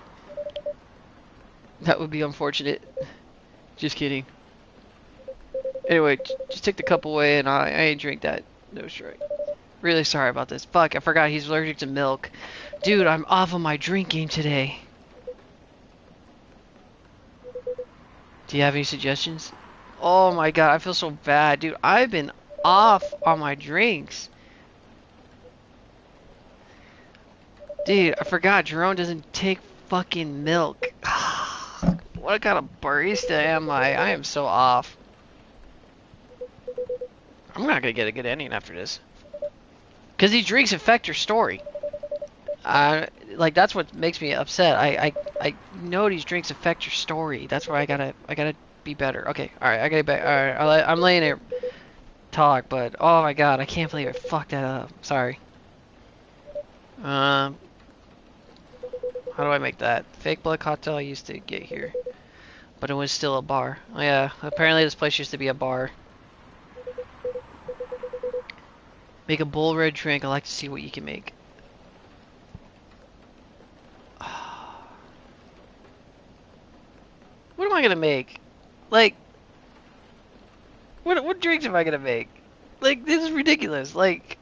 That would be unfortunate. Just kidding. Anyway, just take the cup away and I ain't drink that. No strike. Really sorry about this. Fuck, I forgot he's allergic to milk. Dude, I'm off of my drinking today. Do you have any suggestions? Oh my god, I feel so bad. Dude, I've been off on my drinks. Dude, I forgot Jerome doesn't take fucking milk. What kind of barista am I? I am so off. I'm not gonna get a good ending after this. Because these drinks affect your story. Like that's what makes me upset. I know these drinks affect your story. That's why I gotta be better. Okay, alright, I gotta be alright, I'm laying here talk, but oh my god, I can't believe I fucked that up. Sorry. How do I make that? Fake blood cocktail I used to get here. But it was still a bar. Oh yeah, apparently this place used to be a bar. Make a bull red drink. I'd like to see what you can make. What am I gonna make? Like, what drinks am I gonna make? Like, this is ridiculous. Like,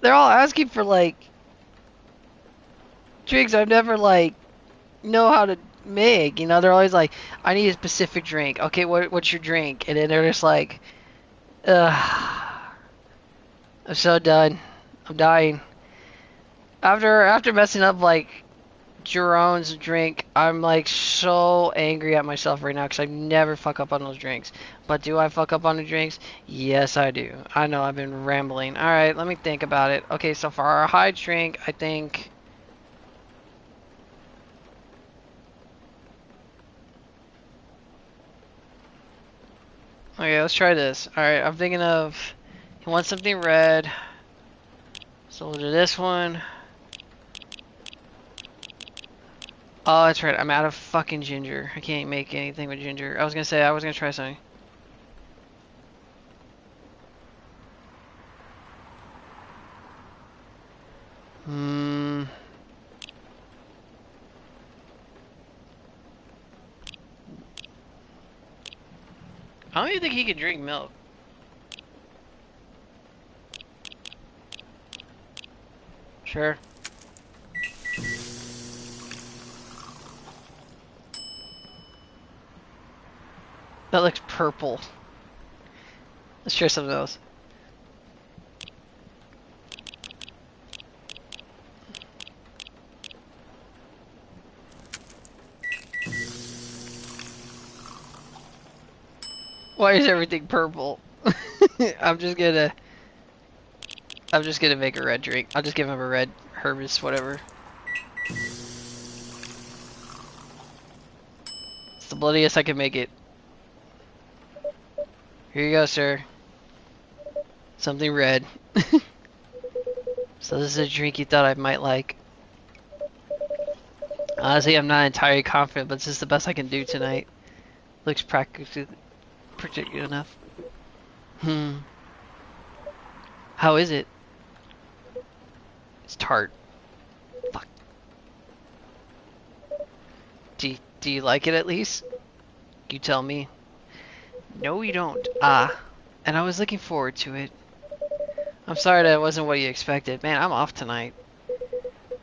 they're all asking for like drinks I've never like know how to make. You know, they're always like, I need a specific drink. Okay, what's your drink? And then they're just like, ugh. I'm so done. I'm dying. After messing up like Jerome's drink, I'm like so angry at myself right now because I never fuck up on those drinks. But do I fuck up on the drinks? Yes, I do. I know I've been rambling. Alright, let me think about it. Okay, so for our high drink, I think... Okay, let's try this. Alright, I'm thinking of... He wants something red. So we'll do this one. Oh, that's right. I'm out of fucking ginger. I can't make anything with ginger. I was gonna say I was gonna try something. I don't even think he can drink milk. Sure. That looks purple. Let's try something else. Why is everything purple? I'm just gonna make a red drink. I'll just give him a red Hibiscus, whatever. It's the bloodiest I can make it. Here you go, sir. Something red. So this is a drink you thought I might like. Honestly, I'm not entirely confident, but this is the best I can do tonight. Looks practically particular enough. How is it? It's tart. Fuck. Do you like it at least? You tell me. No, you don't. And I was looking forward to it. I'm sorry that wasn't what you expected. Man, I'm off tonight.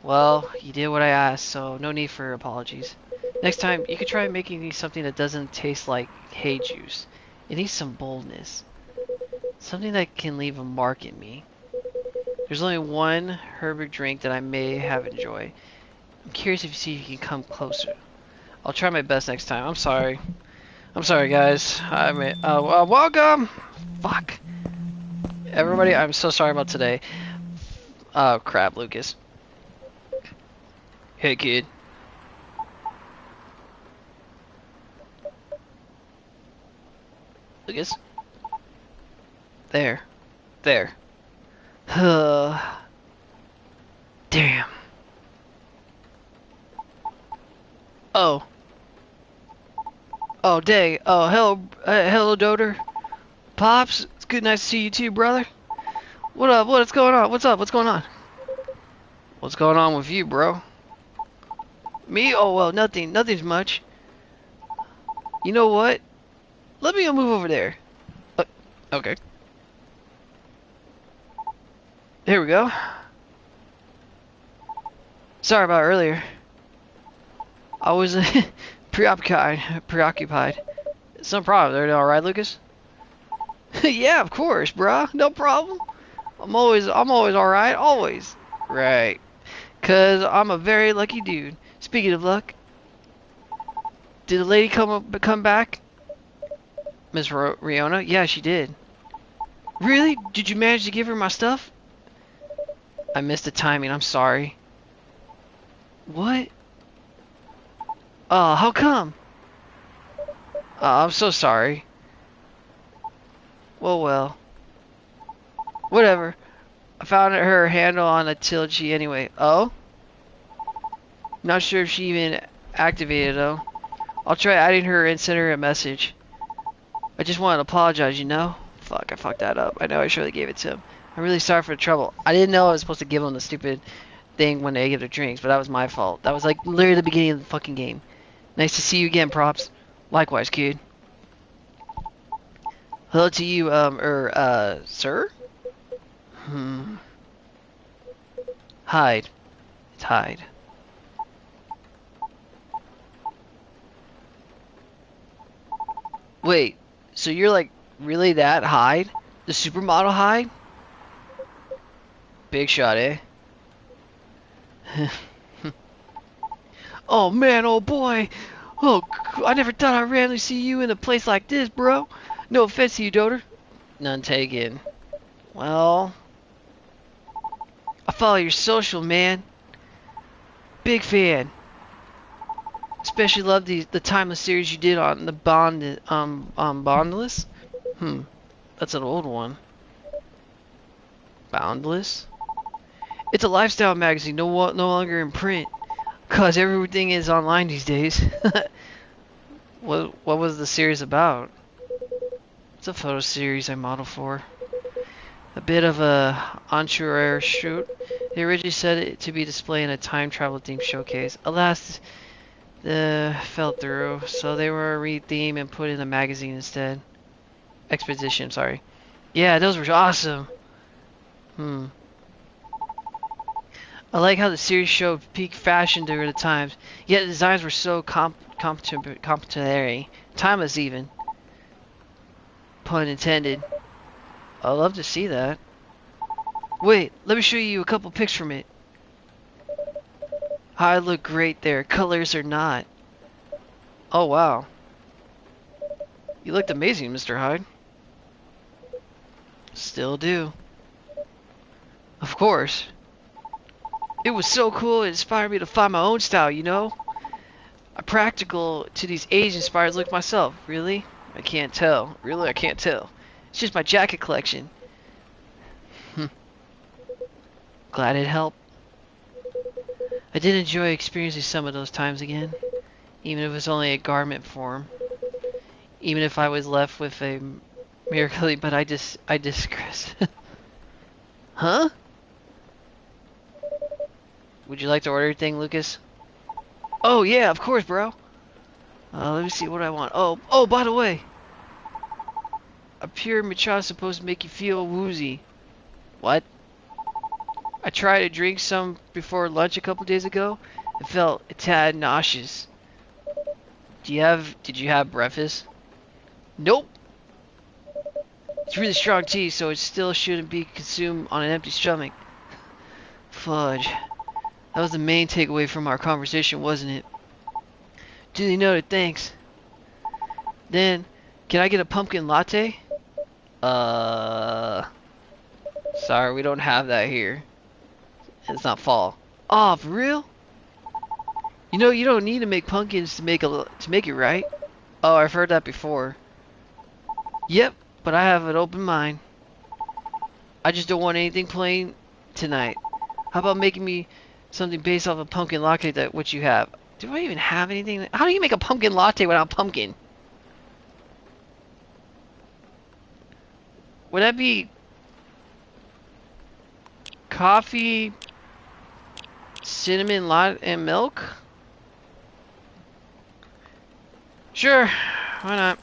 Well, you did what I asked, so no need for apologies. Next time, you could try making me something that doesn't taste like hay juice. It needs some boldness. Something that can leave a mark in me. There's only one herbal drink that I may have enjoyed. I'm curious if you see if you can come closer. I'll try my best next time. I'm sorry. I'm sorry, guys. Welcome! Fuck. Everybody, I'm so sorry about today. Oh, crap, Lucas. Hey, kid. Lucas? There. There. Damn. Oh. Oh, day. Oh, hello, Doter. Pops, it's good, nice to see you too, brother. What up? What's going on? What's up? What's going on? What's going on with you, bro? Me? Oh, well, nothing. Nothing's much. You know what? Let me go move over there. Okay. Here we go. Sorry about earlier. I was preoccupied. It's no problem. They're all right, Lucas? Yeah, of course, bruh. No problem. I'm always all right. Always. Right. 'Cause I'm a very lucky dude. Speaking of luck, did the lady come back? Miss Riona? Yeah, she did. Really? Did you manage to give her my stuff? I missed the timing. I'm sorry. What? How come? I'm so sorry. Well. Whatever. I found her handle on a Tilgy anyway. Oh? Not sure if she even activated though. I'll try adding her and send her a message. I just wanted to apologize, you know? Fuck, I fucked that up. I know I surely gave it to him. I'm really sorry for the trouble. I didn't know I was supposed to give him the stupid thing when they give their drinks, but that was my fault. That was like literally the beginning of the fucking game. Nice to see you again, Props. Likewise, kid. Hello to you, sir? Hyde. It's Hyde. Wait, so you're like really that Hyde? The supermodel Hyde? Big shot, eh? Oh man, oh boy. Oh, I never thought I'd randomly see you in a place like this, bro. No offense to you, Doter. None taken. Well, I follow your social, man. Big fan. Especially love the timeless series you did on the Bondless. That's an old one. Boundless. It's a lifestyle magazine, no longer in print, cause everything is online these days. What was the series about? It's a photo series I modeled for. A bit of a entrepreneur shoot. They originally said it to be displayed in a time travel themed showcase. Alas, fell through, so they were re-themed and put in a magazine instead. Expedition, sorry. Yeah, those were awesome. I like how the series showed peak fashion during the times, yet the designs were so complementary. Timeless even. Pun intended. I'd love to see that. Wait, let me show you a couple pics from it. I look great there, colors or not. Oh wow. You looked amazing, Mr. Hyde. Still do. Of course. It was so cool, it inspired me to find my own style, you know? I'm practical to these age-inspired look myself. Really? I can't tell. Really, I can't tell. It's just my jacket collection. Glad it helped. I did enjoy experiencing some of those times again. Even if it was only a garment form. Even if I was left with a miracle, but I digress. Huh? Would you like to order anything, Lucas? Oh yeah, of course, bro. Let me see what I want. Oh, by the way. A pure macha is supposed to make you feel woozy. What? I tried to drink some before lunch a couple days ago. It felt a tad nauseous. Did you have breakfast? Nope. It's really strong tea, so it still shouldn't be consumed on an empty stomach. Fudge. That was the main takeaway from our conversation, wasn't it? Duly noted, thanks. Then, can I get a pumpkin latte? Sorry, we don't have that here. It's not fall. Oh, for real? You know, you don't need to make pumpkins to make it right. Oh, I've heard that before. Yep, but I have an open mind. I just don't want anything plain tonight. How about making me Something based off a pumpkin latte that what you have. Do I even have anything? How do you make a pumpkin latte without pumpkin? Would that be coffee, cinnamon, latte, and milk? Sure, why not?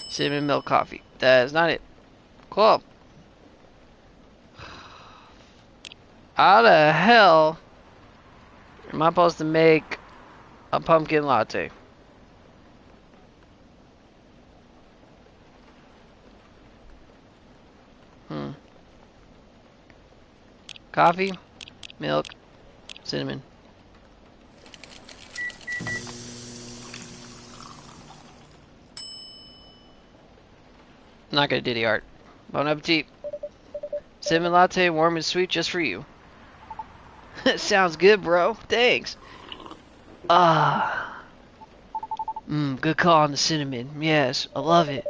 Cinnamon milk coffee. That is not it. Cool. How the hell am I supposed to make a pumpkin latte? Coffee, milk, cinnamon. Not gonna do the art. Bon appetit. Cinnamon latte, warm and sweet, just for you. Sounds good, bro. Thanks. Good call on the cinnamon. Yes, I love it.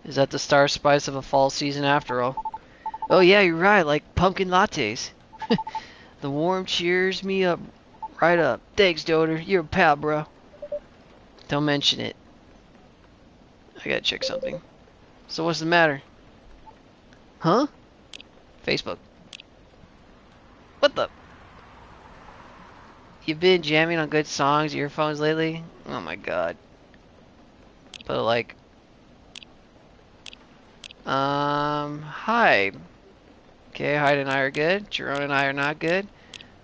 Is that the star spice of a fall season after all? Oh yeah, you're right, like pumpkin lattes. The warm cheers me up, right up. Thanks, Doter. You're a pal, bro. Don't mention it. I gotta check something. So what's the matter? Huh? Facebook. What the? You've been jamming on good songs, earphones lately? Oh my god. But like... Hi. Okay, Hyde and I are good. Jerome and I are not good.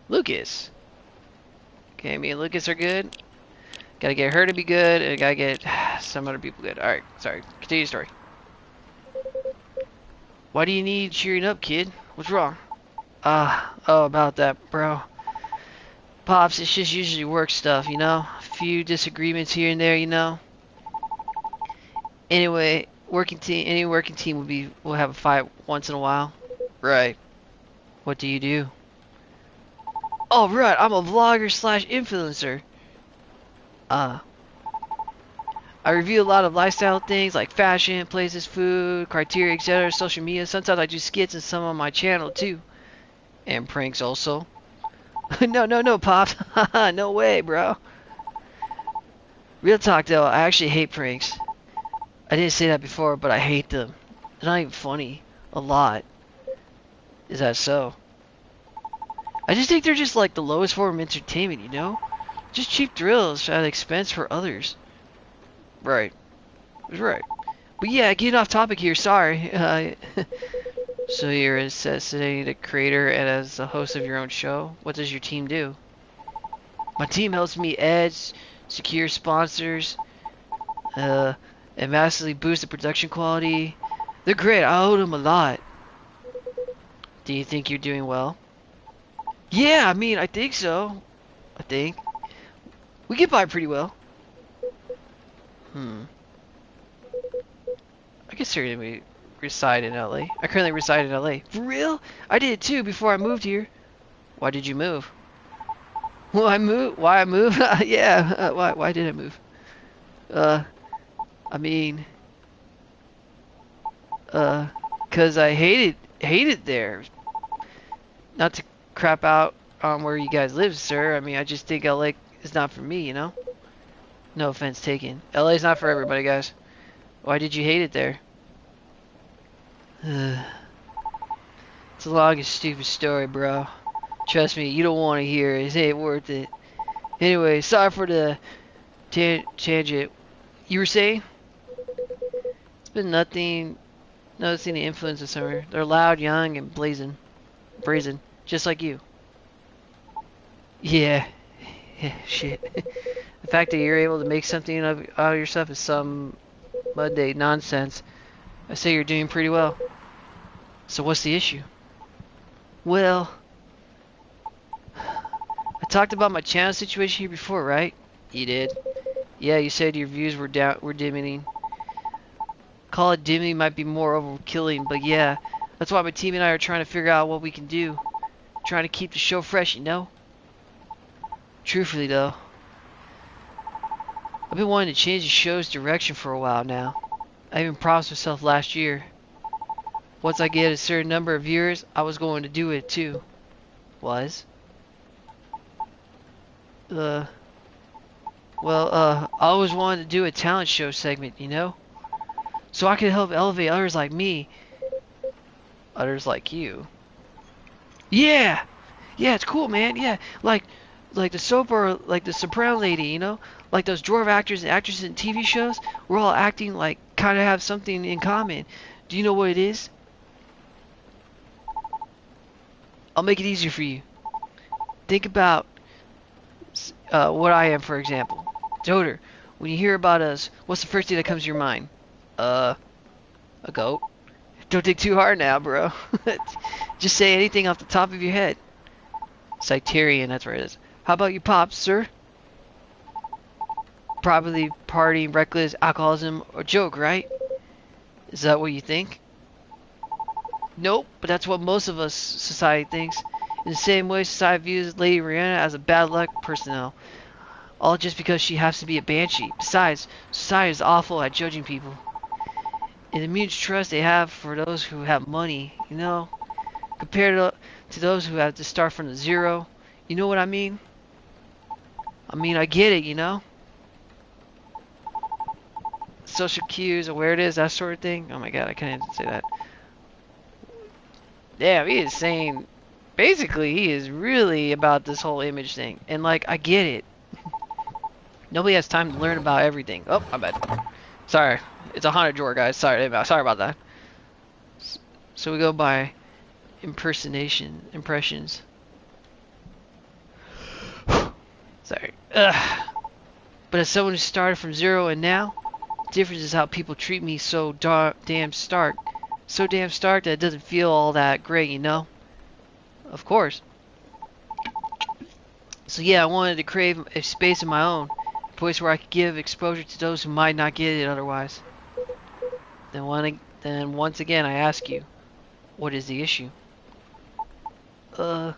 Lucas. Okay, me and Lucas are good. Gotta get her to be good, and gotta get some other people good. Alright, sorry. Continue the story. Why do you need cheering up, kid? What's wrong? Oh, about that, bro. Pops, it's just usually work stuff, you know? A few disagreements here and there, you know? Anyway, any working team will have a fight once in a while. Right. What do you do? Oh, right, I'm a vlogger slash influencer. I review a lot of lifestyle things like fashion, places, food, criteria, etc., social media. Sometimes I do skits and some on my channel too. And pranks also. No, Pops. No way, bro. Real talk though, I actually hate pranks. I didn't say that before, but I hate them. They're not even funny. A lot. Is that so? I just think they're just like the lowest form of entertainment, you know? Just cheap thrills at expense for others. Right. Right. But yeah, getting off topic here, sorry. So you're assassinating the creator and as the host of your own show? What does your team do? My team helps me edge, secure sponsors, and massively boost the production quality. They're great, I owe them a lot. Do you think you're doing well? Yeah, I mean, I think so. I think. We get by pretty well. I consider reside in LA. I currently reside in LA. For real? I did too before I moved here. Why did you move? Well, why I moved? Yeah, why did I move? I mean, 'cause I hated there. Not to crap out on where you guys live, sir. I mean, I just think LA is not for me, you know? No offense taken. LA's not for everybody, guys. Why did you hate it there? It's a long and stupid story, bro. Trust me, you don't want to hear it. It ain't worth it. Anyway, sorry for the tangent. You were saying? It's been nothing. Noticing the influence of summer. They're loud, young, and brazen, just like you. Yeah. Shit. The fact that you're able to make something out of yourself is some Monday nonsense. I say you're doing pretty well. So what's the issue? Well, I talked about my channel situation here before, right? You did. Yeah, you said your views were dimming. Call it dimming might be more overkilling, but yeah, that's why my team and I are trying to figure out what we can do. Trying to keep the show fresh, you know? Truthfully though, I've been wanting to change the show's direction for a while now. I even promised myself last year. once I get a certain number of viewers, I was going to do it too. Was? I always wanted to do a talent show segment, you know? So I could help elevate others like me. Others like you. Yeah! Yeah, it's cool, man. Yeah, like the soap or like the soprano lady, you know? Like those dwarf actors and actresses in TV shows. We're all acting like kind of have something in common. Do you know what it is? I'll make it easier for you. Think about what I am, for example. Doter, when you hear about us, what's the first thing that comes to your mind? A goat? Don't think too hard now, bro. Just say anything off the top of your head. Cyterian, that's where it is. How about you, Pops, sir? Probably partying, reckless, alcoholism, or joke, right? Is that what you think? Nope, but that's what most of us society thinks. In the same way, society views Lady Rihanna as a bad luck personnel. All just because she has to be a banshee. Besides, society is awful at judging people. And the mutual trust they have for those who have money, you know, compared to those who have to start from the zero. You know what I mean? I get it, you know? Social cues, where it is, that sort of thing. Oh my god, I can't even say that. Damn, he is saying, basically, he is really about this whole image thing. And like, I get it. Nobody has time to learn about everything. Oh, my bad. Sorry. It's a haunted drawer, guys. Sorry about that. So we go by impressions. Sorry. But as someone who started from zero and now, the difference is how people treat me so damn stark. So damn stark that it doesn't feel all that great, you know? Of course. So yeah, I wanted to crave a space of my own. A place where I could give exposure to those who might not get it otherwise. Then once again I ask you, what is the issue? My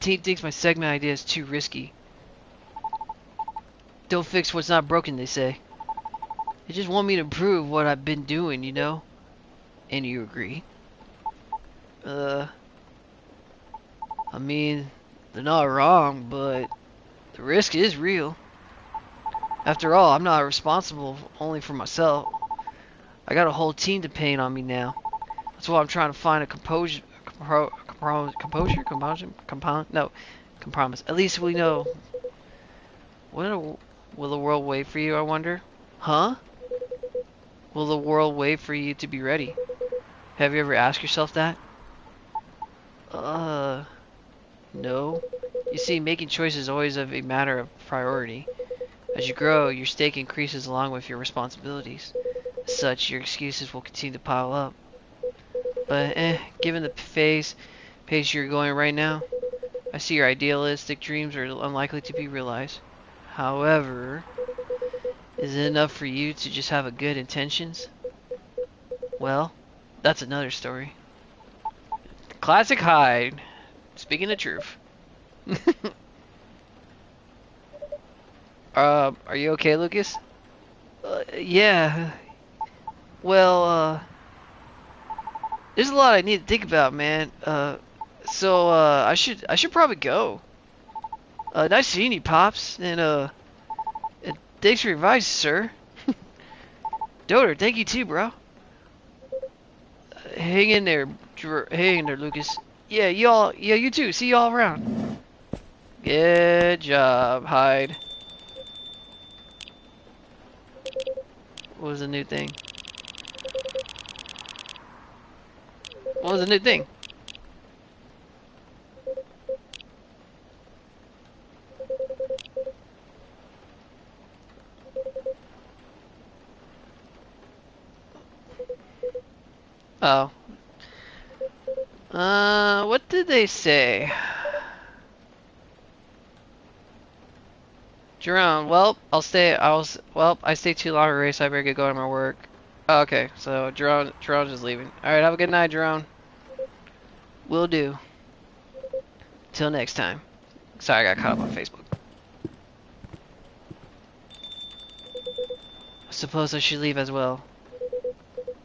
team thinks my segment idea is too risky. Don't fix what's not broken, they say. They just want me to prove what I've been doing, you know? And you agree? They're not wrong, but the risk is real. After all, I'm not responsible only for myself. I got a whole team depending on me now. That's why I'm trying to find a compromise. At least we know. Will the world wait for you, I wonder? Huh? Will the world wait for you to be ready? Have you ever asked yourself that? No. You see, making choices is always a matter of priority. As you grow, your stake increases along with your responsibilities. As such, your excuses will continue to pile up. But, given the pace you're going right now, I see your idealistic dreams are unlikely to be realized. However, is it enough for you to just have a good intentions? Well, that's another story. Classic Hyde. Speaking the truth. Are you okay, Lucas? Yeah. Well, there's a lot I need to think about, man. I should probably go. Nice seeing you, Pops, and thanks for your advice, sir. Doter, thank you too, bro. Hang in there, Lucas. Yeah, you too. See y'all around. Good job, Hyde. What was the new thing? What was the new thing? Oh. What did they say? Jerome, well, I stay too long to race, I better get going to my work. Oh, okay, so Jerome's just leaving. Alright, have a good night, Jerome. Will do. Till next time. Sorry, I got caught up on Facebook. I suppose I should leave as well.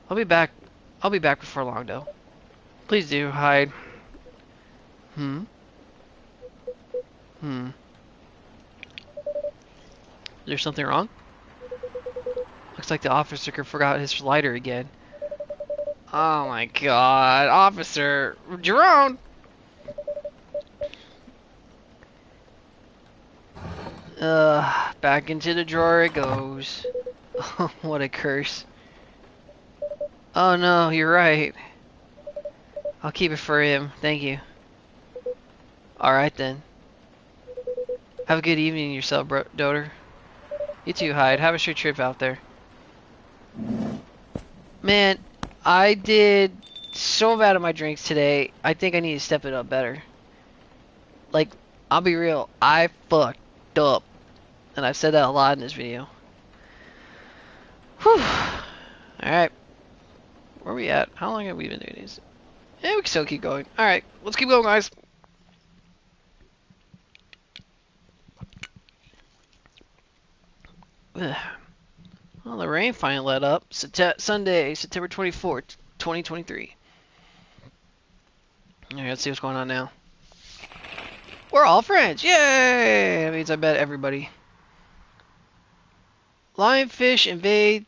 I'll be back. I'll be back before long, though. Please do hide. Hmm. Hmm. Is there something wrong? Looks like the officer forgot his lighter again. Oh my god, officer Jerome! Back into the drawer it goes. Oh, what a curse. Oh no, you're right. I'll keep it for him, thank you. Alright then. Have a good evening yourself, Doter. You too, Hyde. Have a straight trip out there. Man, I did so bad at my drinks today. I think I need to step it up better. Like, I'll be real. I fucked up. And I've said that a lot in this video. Whew. Alright. Where are we at? How long have we been doing these? Yeah, we can still keep going. Alright, let's keep going, guys. Ugh. Well, the rain finally let up. Sunday, September 24th, 2023. Alright, let's see what's going on now. We're all friends! Yay! That means I bet everybody. Lionfish invade,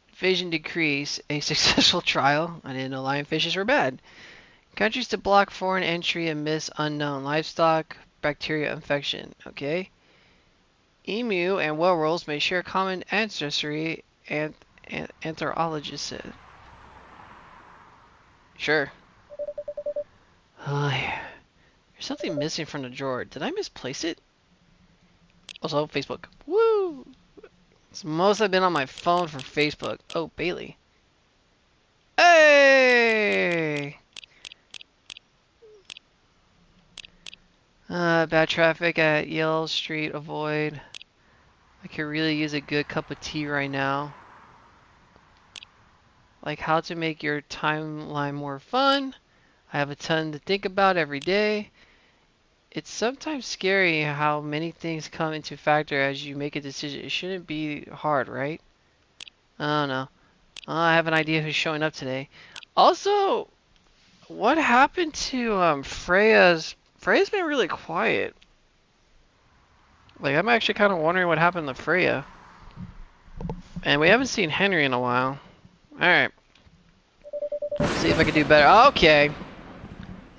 invasion decrease. A successful trial. I didn't know lionfishes were bad. Countries to block foreign entry and miss unknown livestock. Bacteria infection. Okay. Emu and werewolves may share common ancestry, and anthropologists said. Sure. Oh, yeah. There's something missing from the drawer. Did I misplace it? Also, Facebook. Woo! It's most I've been on my phone for Facebook. Oh, Bailey. Hey! Bad traffic at Yale Street. Avoid. I could really use a good cup of tea right now. Like how to make your timeline more fun. I have a ton to think about every day. It's sometimes scary how many things come into factor as you make a decision. It shouldn't be hard, right? I don't know. I have an idea who's showing up today. Also, what happened to Freya's... Freya's been really quiet. Like, I'm actually kind of wondering what happened to Freya. And we haven't seen Henry in a while. Alright. Let's see if I can do better. Okay.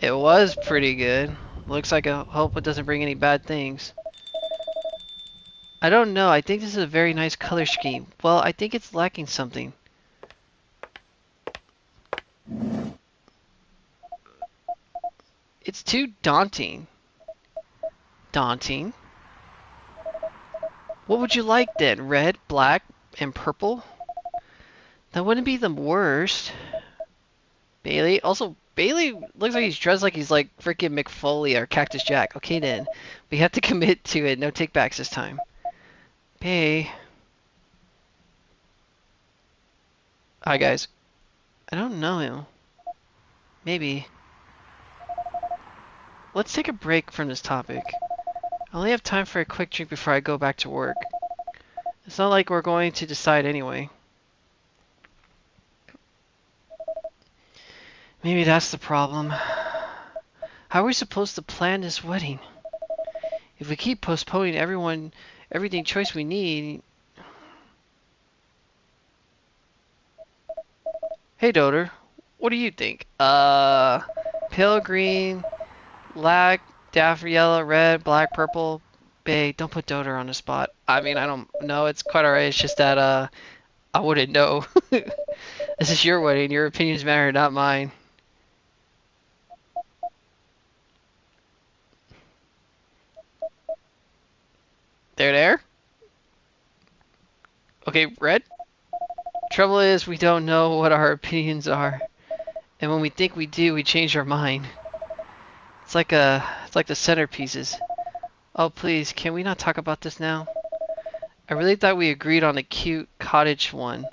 It was pretty good. Looks like I hope it doesn't bring any bad things. I don't know. I think this is a very nice color scheme. Well, I think it's lacking something. It's too daunting. Daunting? What would you like then? Red, black, and purple? That wouldn't be the worst. Bailey? Also, Bailey looks like he's dressed like he's like freaking McFoley or Cactus Jack. Okay then. We have to commit to it. No takebacks this time. Hey. Hi guys. I don't know him. Maybe. Let's take a break from this topic. I only have time for a quick drink before I go back to work. It's not like we're going to decide anyway. Maybe that's the problem. How are we supposed to plan this wedding? If we keep postponing everything choice we need... Hey, Doter. What do you think? Pale green, black, daffodil yellow, red, black, purple. Bae, don't put Doter on the spot. I mean, I don't know. It's quite alright. It's just that, I wouldn't know. This is your wedding. Your opinions matter, not mine. There? Okay, red? Trouble is, we don't know what our opinions are. And when we think we do, we change our mind. It's like the centerpieces. Oh, please, can we not talk about this now? I really thought we agreed on the cute cottage one.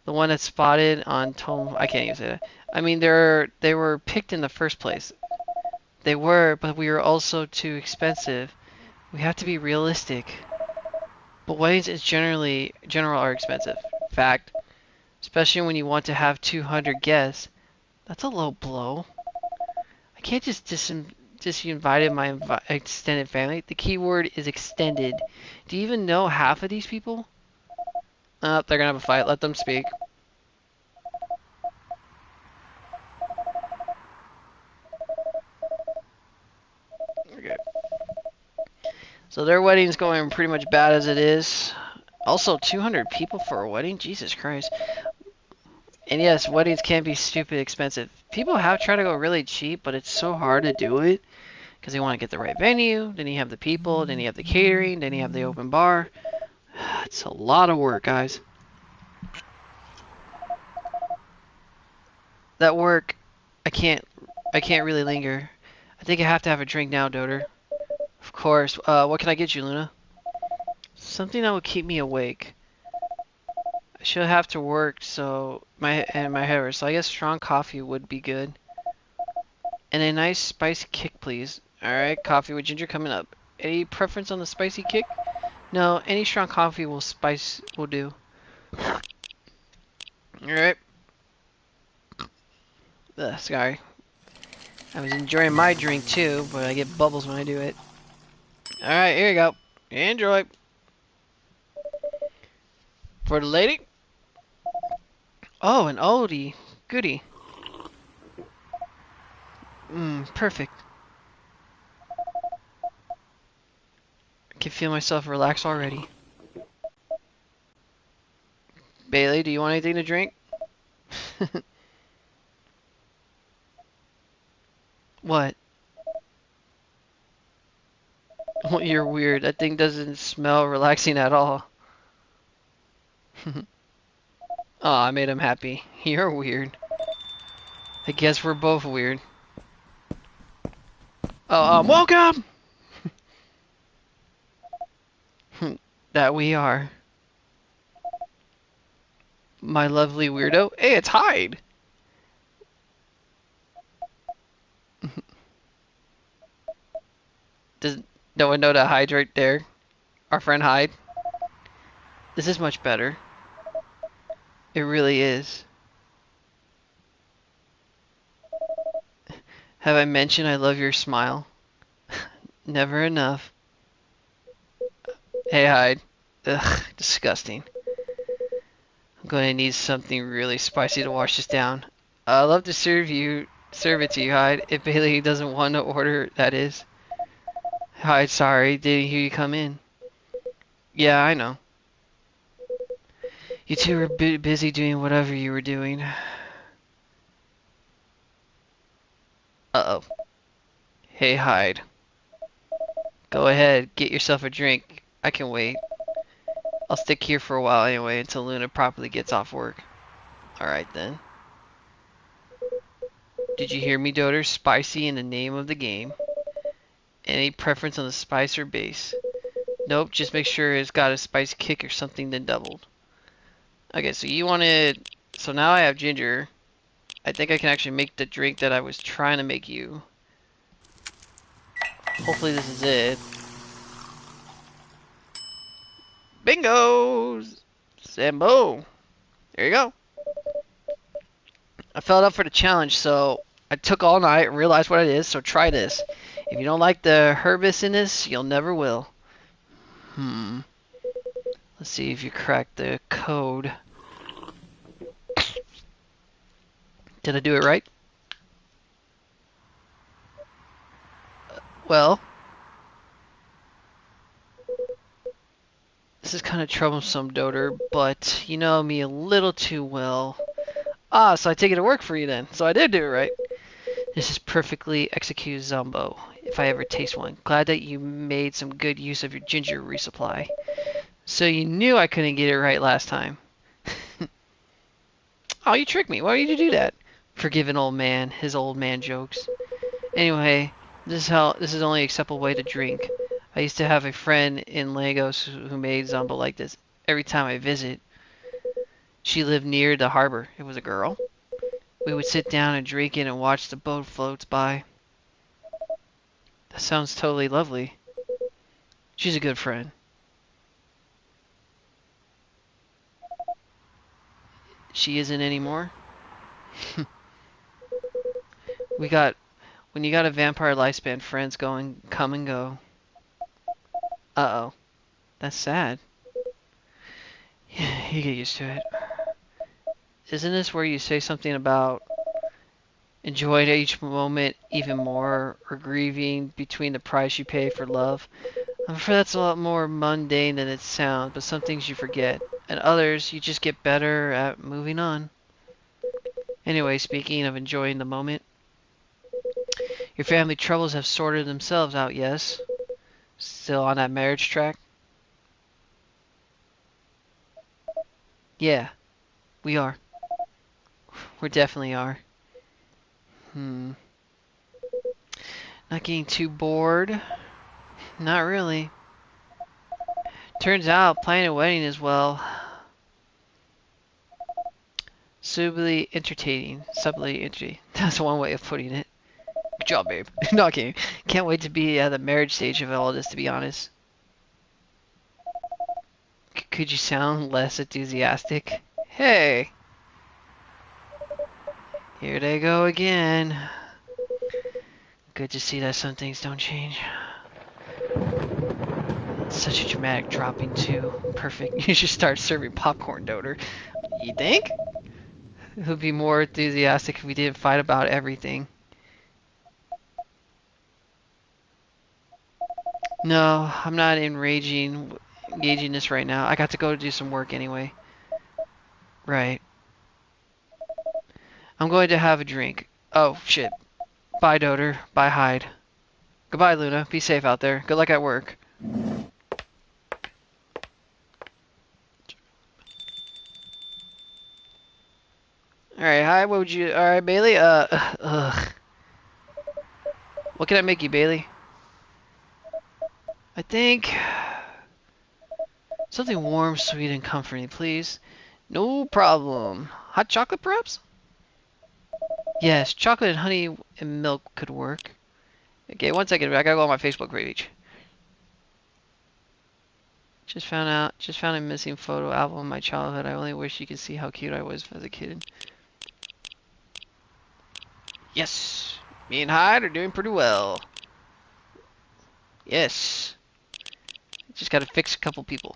The one that's spotted on Tom... I can't even say that. I mean, they were picked in the first place. They were, but we were also too expensive. We have to be realistic. But weddings in general are expensive. Fact. especially when you want to have 200 guests. That's a low blow. I can't just disinvite my extended family. The key word is extended. Do you even know half of these people? They're gonna have a fight. Let them speak. Okay. So their wedding's going pretty much bad as it is. Also, 200 people for a wedding? Jesus Christ. And yes, weddings can be stupid expensive. People have tried to go really cheap, but it's so hard to do it because they want to get the right venue. Then you have the people, then you have the catering, then you have the open bar. It's a lot of work, guys. That work, I can't really linger. I think I have to have a drink now, Doter. Of course. What can I get you, Luna? Something that will keep me awake. I should have to work, so my head hurts. So I guess strong coffee would be good. And a nice spicy kick, please. Alright, coffee with ginger coming up. Any preference on the spicy kick? No, any strong coffee will do. Alright. Sorry. I was enjoying my drink too, but I get bubbles when I do it. Alright, here you go. Enjoy. For the lady. Oh, an oldie. Goodie. Perfect. I can feel myself relax already. Bailey, do you want anything to drink? What? Well, you're weird. That thing doesn't smell relaxing at all. Oh, I made him happy. You're weird. I guess we're both weird. Oh, welcome! That we are. My lovely weirdo. Hey, it's Hyde! Does no one know that Hyde's right there? Our friend Hyde? This is much better. It really is. Have I mentioned I love your smile? Never enough. Hey, Hyde. Ugh, disgusting. I'm going to need something really spicy to wash this down. I'd love to serve it to you, Hyde. If Bailey doesn't want to order, that is. Hyde, sorry, didn't hear you come in. Yeah, I know. You two were busy doing whatever you were doing. Uh-oh. Hey, Hyde. Go ahead, get yourself a drink. I can wait. I'll stick here for a while anyway until Luna properly gets off work. Alright then. Did you hear me, Doter? Spicy in the name of the game. Any preference on the spice or base? Nope, just make sure it's got a spice kick or something then doubled. Okay, so you wanted... So now I have ginger. I think I can actually make the drink that I was trying to make you. Hopefully this is it. Bingo! Sambo! There you go. I filled up for the challenge, so I took all night, realized what it is, so try this. If you don't like the herbis in this, you'll never will. Let's see if you crack the code. Did I do it right? Well, this is kind of troublesome, Doter, but you know me a little too well. Ah, so I take it to work for you then. So I did do it right. This is perfectly executed Zombo, if I ever taste one. Glad that you made some good use of your ginger resupply. So you knew I couldn't get it right last time. Oh, you tricked me. Why did you do that? Forgive an old man, his old man jokes. Anyway, this is only acceptable way to drink. I used to have a friend in Lagos who made Zombo like this every time I visit. She lived near the harbor. It was a girl. We would sit down and drink it and watch the boat floats by. That sounds totally lovely. She's a good friend. She isn't anymore. We got when you got a vampire lifespan, friends come and go. Uh-oh. That's sad. You get used to it. Isn't this where you say something about enjoying each moment even more or grieving between the price you pay for love? I'm sure that's a lot more mundane than it sounds, but some things you forget, and others you just get better at moving on. Anyway, speaking of enjoying the moment, your family troubles have sorted themselves out, yes? Still on that marriage track? Yeah, we are. We definitely are. Hmm. Not getting too bored? Not really. Turns out planning a wedding is, well, subtly entertaining. Subtly entertaining. That's one way of putting it. Good job, babe. Not kidding. Can't wait to be at the marriage stage of all this, to be honest. Could you sound less enthusiastic? Hey, here they go again. Good to see that some things don't change. Such a dramatic dropping too. Perfect. You should start serving popcorn, Doter. You think? It would be more enthusiastic if we didn't fight about everything. No, I'm not engaging this right now. I got to go do some work anyway. Right. I'm going to have a drink. Oh, shit. Bye, Doter. Bye, Hyde. Goodbye, Luna. Be safe out there. Good luck at work. Alright, hi, what would you... Alright, Bailey, ugh. What can I make you, Bailey? I think... Something warm, sweet, and comforting, please. No problem. Hot chocolate, perhaps? Yes, chocolate and honey and milk could work. Okay, 1 second. I gotta go on my Facebook page. Just found a missing photo album of my childhood. I only wish you could see how cute I was as a kid. Yes, me and Hyde are doing pretty well. Yes. Just gotta fix a couple people.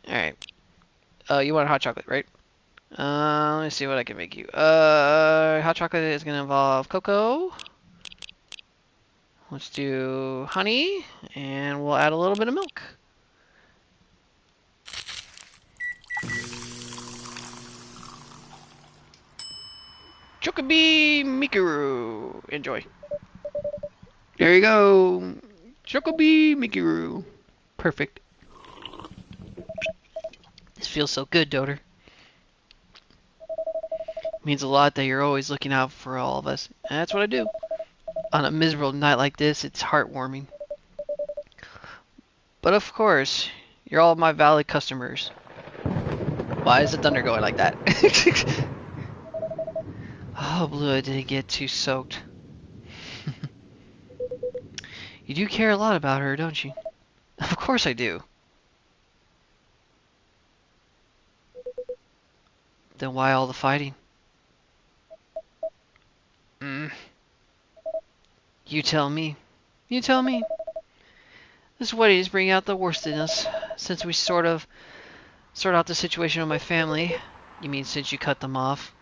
Alright. You want hot chocolate, right? Let me see what I can make you. Hot chocolate is gonna involve cocoa. Let's do honey, and we'll add a little bit of milk. Chocobi Mikiru. Enjoy. There you go. Chocobi Mikiru. Perfect. This feels so good, Doter. It means a lot that you're always looking out for all of us. And that's what I do. On a miserable night like this, it's heartwarming. But of course, you're all my valid customers. Why is the thunder going like that? Oh, Blue, I didn't get too soaked. You do care a lot about her, don't you? Of course I do. Then why all the fighting? You tell me. You tell me. This wedding is bringing out the worst in us. Since we sort out the situation with my family. You mean since you cut them off?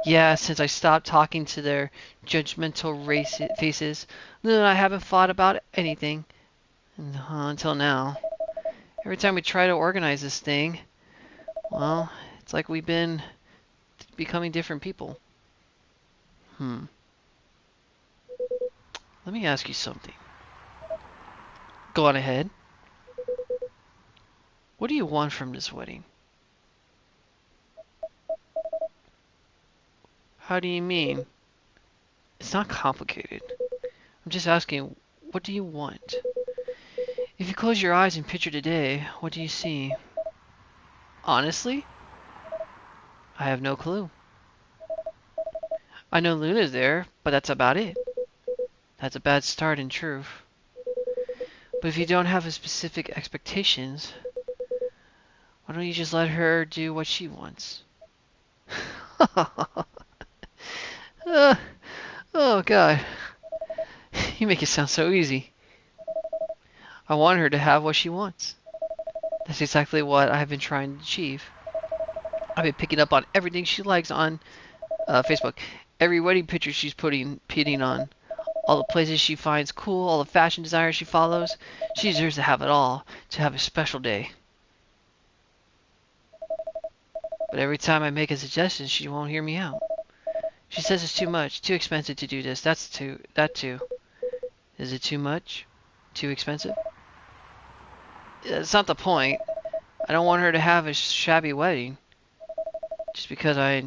Yeah, since I stopped talking to their judgmental faces. Then I haven't thought about anything. Until now. Every time we try to organize this thing, well, it's like we've been becoming different people. Let me ask you something. Go on ahead. What do you want from this wedding? How do you mean? It's not complicated. I'm just asking, what do you want? If you close your eyes and picture today, what do you see? Honestly, I have no clue. I know Luna's there, but that's about it. That's a bad start in truth. But if you don't have a specific expectations, Why don't you just let her do what she wants? uh, oh, God. You make it sound so easy. I want her to have what she wants. That's exactly what I've been trying to achieve. I've been picking up on everything she likes on Facebook. Every wedding picture she's pitting on. All the places she finds cool, all the fashion designers she follows. She deserves to have it all, to have a special day. But every time I make a suggestion, she won't hear me out. She says it's too much, too expensive to do this, that too. Is it too much? Too expensive? That's not the point. I don't want her to have a shabby wedding. Just because I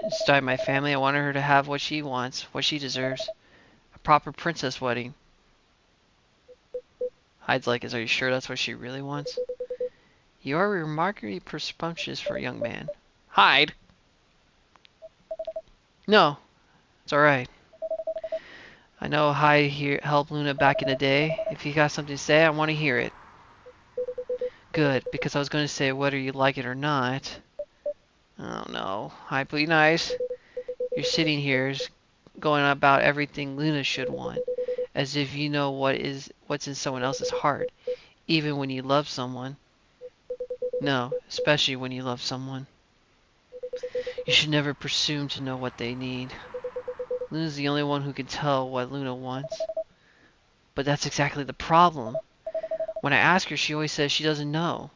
start my family, I want her to have what she wants, what she deserves. A proper princess wedding. Hyde's like, are you sure that's what she really wants? You are remarkably presumptuous for a young man. Hyde! No, it's alright. I know Hyde here helped Luna back in the day. If you got something to say, I want to hear it. Good, because I was going to say whether you like it or not. Oh no, Hyde, be nice. You're sitting here going about everything Luna should want, as if you know what's in someone else's heart, even when you love someone. No, especially when you love someone. You should never presume to know what they need. Luna's the only one who can tell what Luna wants. But that's exactly the problem. When I ask her, she always says she doesn't know.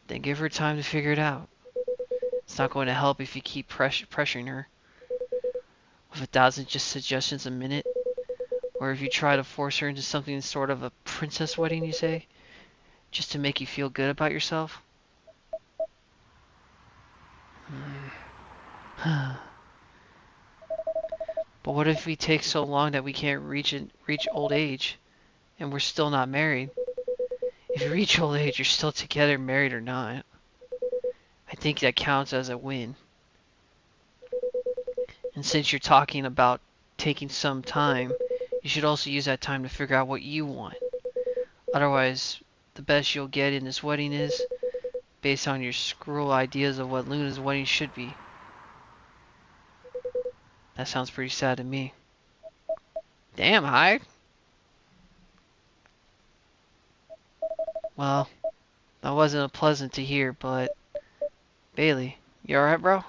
Then give her time to figure it out. It's not going to help if you keep pressuring her with 1,000 just suggestions a minute. Or if you try to force her into something sort of a princess wedding, you say, just to make you feel good about yourself. But what if we take so long that we can't reach old age, and we're still not married? If you reach old age, you're still together, married or not. I think that counts as a win. And since you're talking about taking some time, you should also use that time to figure out what you want. Otherwise, the best you'll get in this wedding is based on your screw ideas of what Luna's wedding should be. That sounds pretty sad to me. Damn, Hyde. Well, that wasn't pleasant to hear, but Bailey, you alright, bro?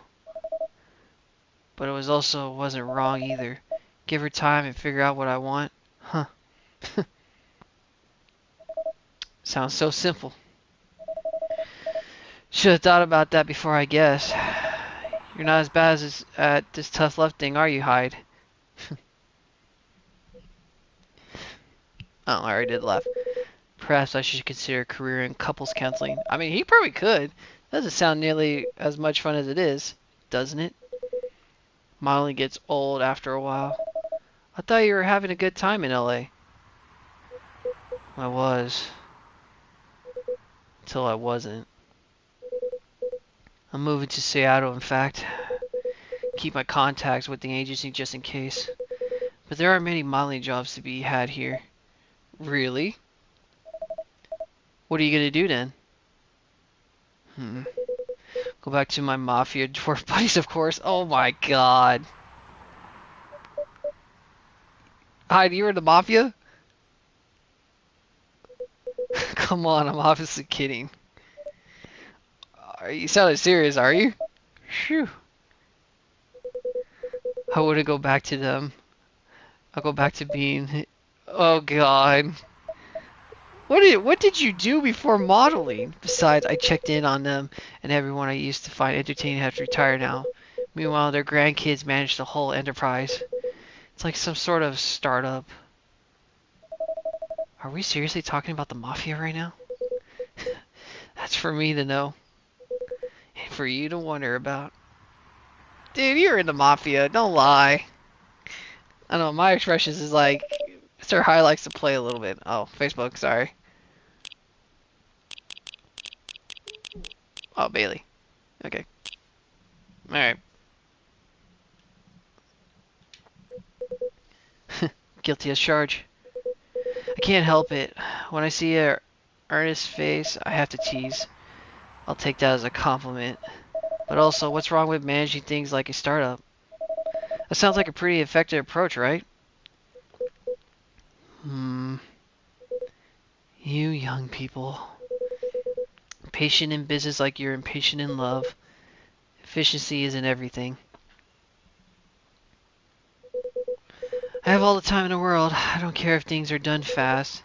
But it wasn't wrong either. Give her time and figure out what I want. Huh. Sounds so simple. Should have thought about that before, I guess. You're not as bad as at this tough love thing, are you, Hyde? Oh, I already did laugh. Perhaps I should consider a career in couples counseling. I mean, he probably could. Doesn't sound nearly as much fun as it is, doesn't it? Modeling gets old after a while. I thought you were having a good time in LA. I was. Until I wasn't. I'm moving to Seattle, in fact. Keep my contacts with the agency just in case. But there are many modeling jobs to be had here. Really? What are you gonna do then? Go back to my mafia dwarf buddies, of course. Oh my god. Heidi, you were in the mafia? Come on, I'm obviously kidding. You sounded serious, are you? Phew. I wouldn't go back to them. I'll go back to being... Oh god. What did you do before modeling? Besides, I checked in on them, and everyone I used to find entertaining has retired now. Meanwhile, their grandkids manage the whole enterprise. It's like some sort of startup. Are we seriously talking about the mafia right now? That's for me to know. And for you to wonder about. Dude, you're in the mafia. Don't lie. I know, my expressions is like... Mr. High likes to play a little bit. Oh, Facebook, sorry. Oh, Bailey. Okay. Alright. Guilty as charged. I can't help it. When I see her earnest face, I have to tease. I'll take that as a compliment. But also, what's wrong with managing things like a startup? That sounds like a pretty effective approach, right? Hmm. You young people. Patient in business like you're impatient in love. Efficiency isn't everything. I have all the time in the world. I don't care if things are done fast.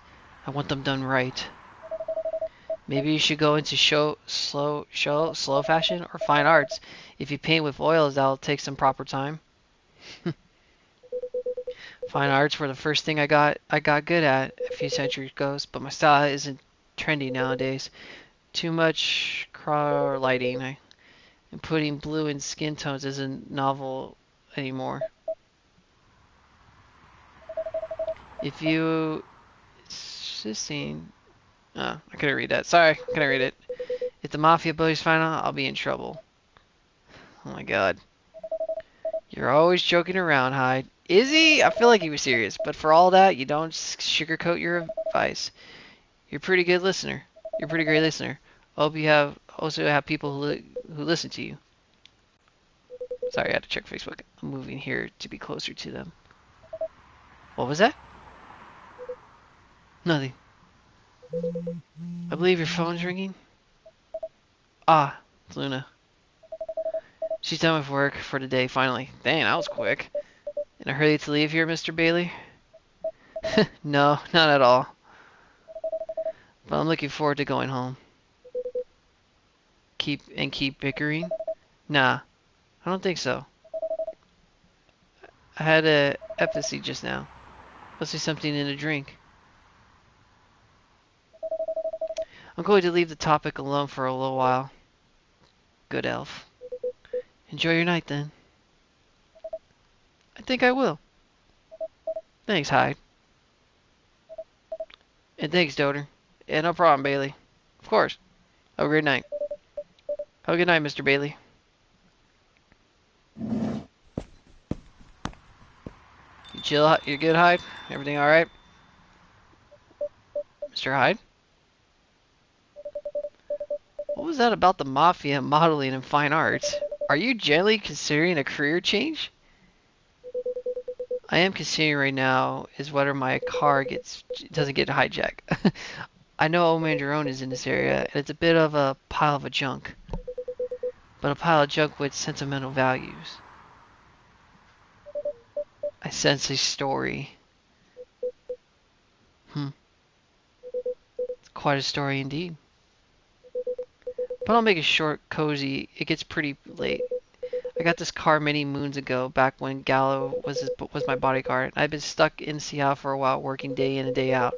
I want them done right. Maybe you should go into slow fashion or fine arts. If you paint with oils, that'll take some proper time. Fine arts were the first thing I got good at a few centuries ago, but my style isn't trendy nowadays. Too much color lighting and putting blue in skin tones isn't novel anymore. If you insisting, I couldn't read that. Sorry, couldn't read it. If the mafia bullies find out, I'll be in trouble. Oh my god. You're always joking around, Hyde. Is he? I feel like he was serious, but for all that, you don't sugarcoat your advice. You're a pretty good listener. You're a pretty great listener. I hope you also have people who listen to you. Sorry, I had to check Facebook. I'm moving here to be closer to them. What was that? Nothing. I believe your phone's ringing. Ah, it's Luna. She's done with work for the day, finally. Dang, that was quick. In a hurry to leave here, Mr. Bailey? No, not at all. But I'm looking forward to going home. Keep bickering? Nah, I don't think so. I had a epilepsy just now. Must be something in a drink. I'm going to leave the topic alone for a little while. Good elf. Enjoy your night then. I think I will. Thanks, Hyde. And thanks, Doter. Yeah, no problem, Bailey. Of course. Have a great night. Have a good night, Mr. Bailey. You chill? You good, Hyde? Everything alright? Mr. Hyde? What was that about the mafia, modeling, and fine arts? Are you generally considering a career change? I am considering right now is whether my car doesn't get hijacked. I know Old Man Jerome is in this area, and it's a bit of a pile of junk. But a pile of junk with sentimental values. I sense a story. It's quite a story indeed. But I'll make it short, cozy. It gets pretty late. I got this car many moons ago, back when Gallo was my bodyguard. I've been stuck in Seattle for a while, working day in and day out.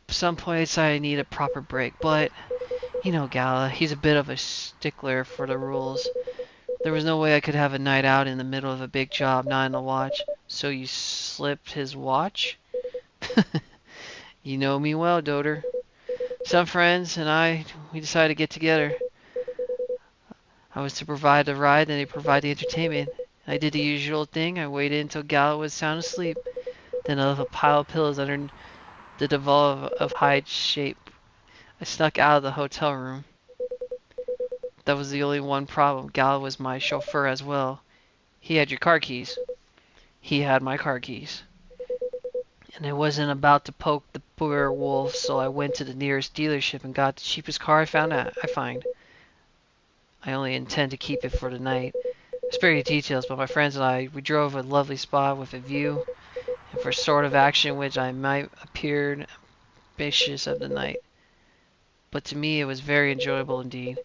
Some points I need a proper break, but you know Gallo, he's a bit of a stickler for the rules. There was no way I could have a night out in the middle of a big job, not in a watch. So you slipped his watch? You know me well, Doter. Some friends and we decided to get together. I was to provide the ride, and they provide the entertainment. I did the usual thing. I waited until Gallo was sound asleep. Then I left a pile of pillows under the duvet of hide shape. I snuck out of the hotel room. That was the only one problem. Gallo was my chauffeur as well. He had your car keys. He had my car keys. And I wasn't about to poke the poor wolf, so I went to the nearest dealership and got the cheapest car I find. I only intend to keep it for the night. I spare you details, but my friends and we drove a lovely spot with a view, and for sort of action which I might appear ambitious of the night. But to me it was very enjoyable indeed.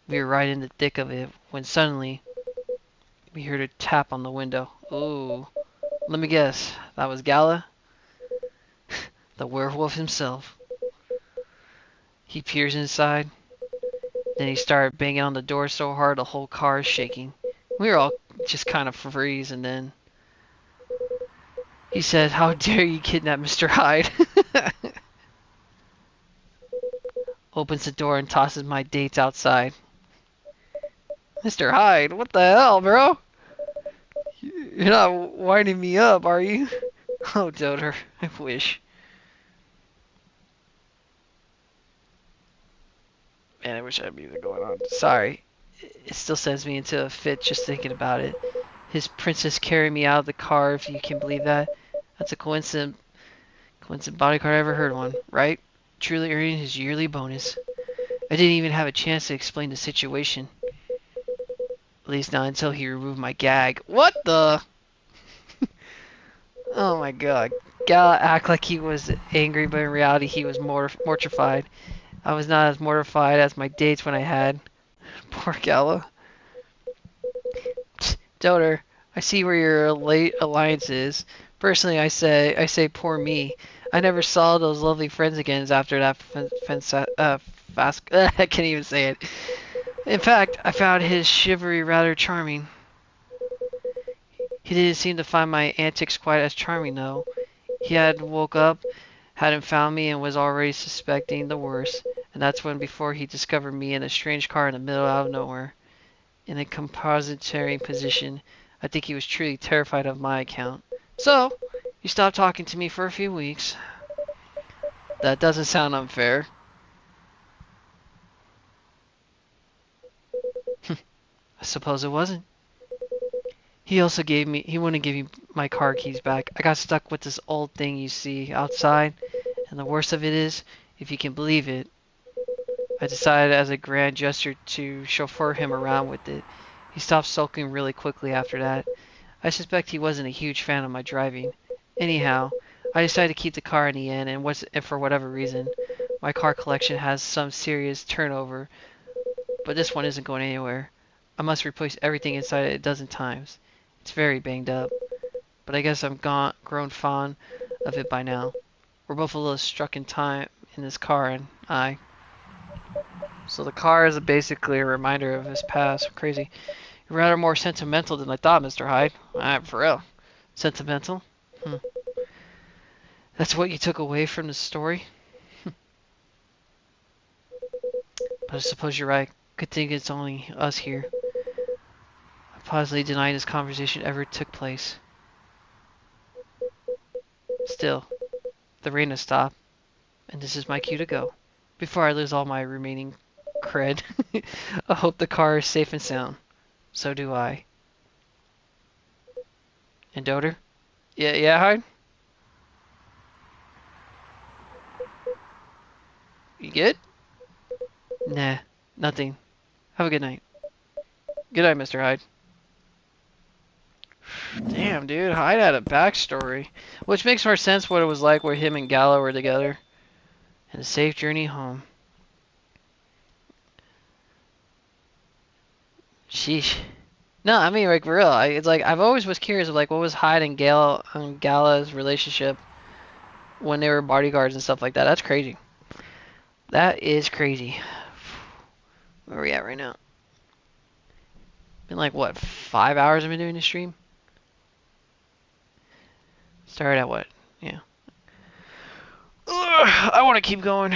We were right in the thick of it, when suddenly we heard a tap on the window. Ooh, let me guess, that was Gala? The werewolf himself. He peers inside. Then he started banging on the door so hard the whole car is shaking. We were all just kind of freeze, and then he said, "How dare you kidnap Mr. Hyde?" Opens the door and tosses my dates outside. Mr. Hyde, what the hell, bro? You're not winding me up, are you? Oh, Doter, I wish. Man, I wish I had music going on. Sorry. It still sends me into a fit just thinking about it. His princess carried me out of the car, if you can believe that. That's a coincident bodyguard I ever heard one, right? Truly earning his yearly bonus. I didn't even have a chance to explain the situation. At least not until he removed my gag. What the? Oh my god. Gala act like he was angry, but in reality he was mortified. I was not as mortified as my dates when I had. Poor Gala. Doter, I see where your late alliance is. Personally, I say poor me. I never saw those lovely friends again after that fast. I can't even say it. In fact, I found his chivalry rather charming. He didn't seem to find my antics quite as charming, though. He had woke up, hadn't found me, and was already suspecting the worst. And that's when, before he discovered me in a strange car in the middle out of nowhere, in a compository position, I think he was truly terrified of my account. So, he stopped talking to me for a few weeks. That doesn't sound unfair. I suppose it wasn't. He wouldn't give me my car keys back. I got stuck with this old thing you see outside, and the worst of it is, if you can believe it, I decided as a grand gesture to chauffeur him around with it. He stopped sulking really quickly after that. I suspect he wasn't a huge fan of my driving. Anyhow, I decided to keep the car in the end, and for whatever reason, my car collection has some serious turnover, but this one isn't going anywhere. I must replace everything inside it a dozen times. It's very banged up, but I guess I've grown fond of it by now. We're both a little struck in time in this car, and I. So the car is basically a reminder of his past. Crazy. You're rather more sentimental than I thought, Mr. Hyde. For real. Sentimental? That's what you took away from the story? But I suppose you're right. Good thing it's only us here. I positively deny this conversation ever took place. Still, the rain has stopped, and this is my cue to go. Before I lose all my remaining cred, I hope the car is safe and sound. So do I. And Doter? Yeah, Hyde? You good? Nah, nothing. Have a good night. Good night, Mr. Hyde. Damn, dude, Hyde had a backstory. Which makes more sense what it was like where him and Gallo were together. And a safe journey home. Sheesh. No, I mean, like, for real. It's like, I've always was curious of, like, what was Hyde and Gala's relationship when they were bodyguards and stuff like that. That's crazy. That is crazy. Where are we at right now? Been like, what, 5 hours I've been doing this stream? Started at what? Yeah. Ugh, I want to keep going.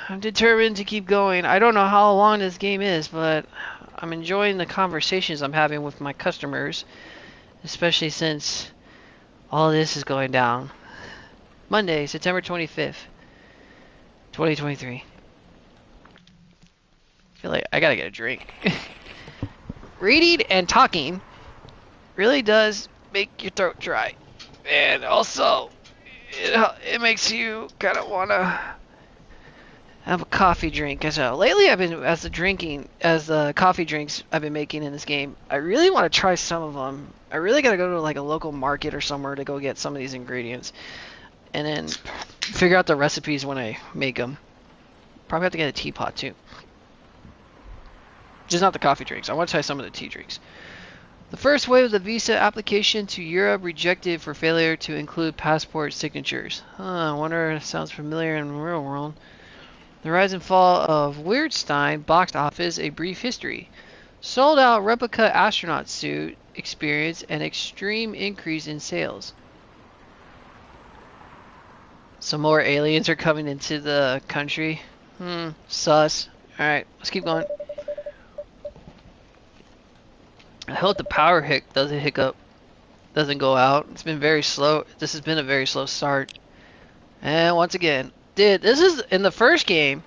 I'm determined to keep going. I don't know how long this game is, but I'm enjoying the conversations I'm having with my customers, especially since all this is going down. Monday, September 25th, 2023. I feel like I gotta get a drink. Reading and talking really does make your throat dry. And also, it makes you kind of want to have a coffee drink as well. Lately, I've been, as the coffee drinks I've been making in this game, I really want to try some of them. I really got to go to like a local market or somewhere to go get some of these ingredients. And then figure out the recipes when I make them. Probably have to get a teapot too. Just not the coffee drinks. I want to try some of the tea drinks. The first wave of the visa application to Europe rejected for failure to include passport signatures. I wonder if it sounds familiar in the real world. The rise and fall of Weirdstein box office, a brief history. Sold out replica astronaut suit experience and extreme increase in sales. Some more aliens are coming into the country. Sus. Alright, let's keep going. I hope the power doesn't go out. It's been very slow. This has been a very slow start. And once again, this is in the first game.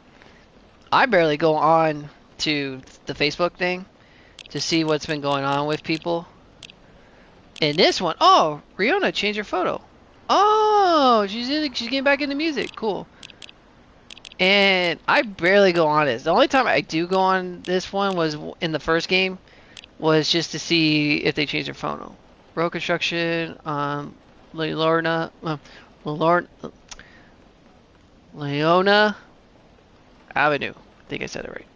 I barely go on to the Facebook thing to see what's been going on with people. In this one, oh, Riona changed her photo. Oh, she's getting back into music. Cool. And I barely go on this. The only time I do go on this one was in the first game, was just to see if they changed their photo. Road construction, Leona, Leona Avenue. I think I said it right.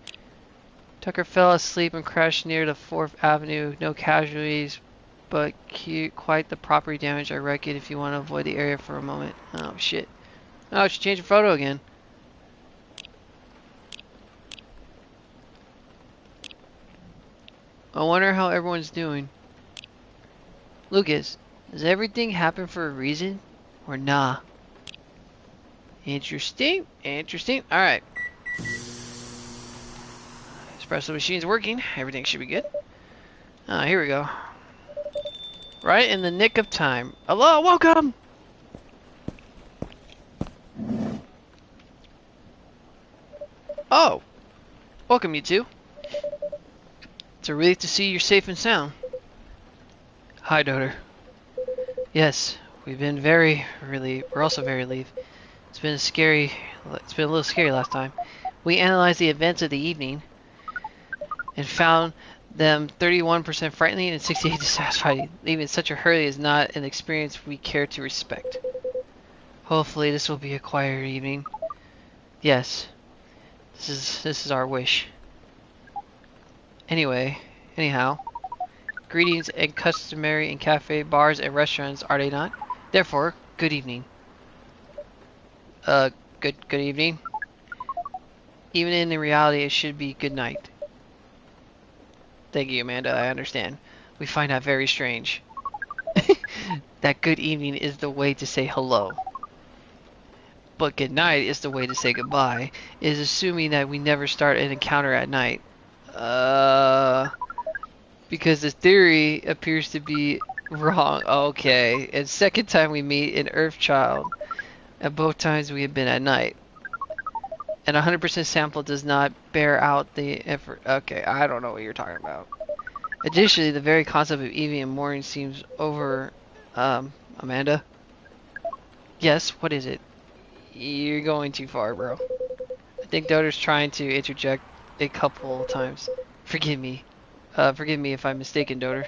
Tucker fell asleep and crashed near the 4th Avenue. No casualties, but quite the property damage, I reckon, if you want to avoid the area for a moment. Oh, shit. Oh, she changed her photo again. I wonder how everyone's doing. Lucas, does everything happen for a reason? Or nah? Interesting. Interesting. Alright. Espresso machine's working. Everything should be good. Here we go. Right in the nick of time. Hello, welcome! Oh! Welcome, you two. It's a relief to see you're safe and sound. Hi, daughter. Yes, we've been very relieved. We're also very relieved. It's been a little scary last time. We analyzed the events of the evening and found them 31% frightening and 68% dissatisfying. Even such a hurry is not an experience we care to respect. Hopefully this will be a quieter evening. Yes, this is our wish. Anyhow, greetings and customary in cafe, bars, and restaurants, are they not? Therefore, good evening. Good evening. Even in the reality, it should be good night. Thank you, Amanda. I understand. We find that very strange. That good evening is the way to say hello. But good night is the way to say goodbye. It is assuming that we never start an encounter at night. Because the theory appears to be wrong. Okay. And second time we meet an Earthchild. At both times we have been at night. And 100% sample does not bear out the effort. Okay, I don't know what you're talking about. Additionally, the very concept of evening and morning seems over... Amanda? Yes, what is it? You're going too far, bro. I think Daughter's trying to interject a couple times. Forgive me. Forgive me if I'm mistaken, Daughter.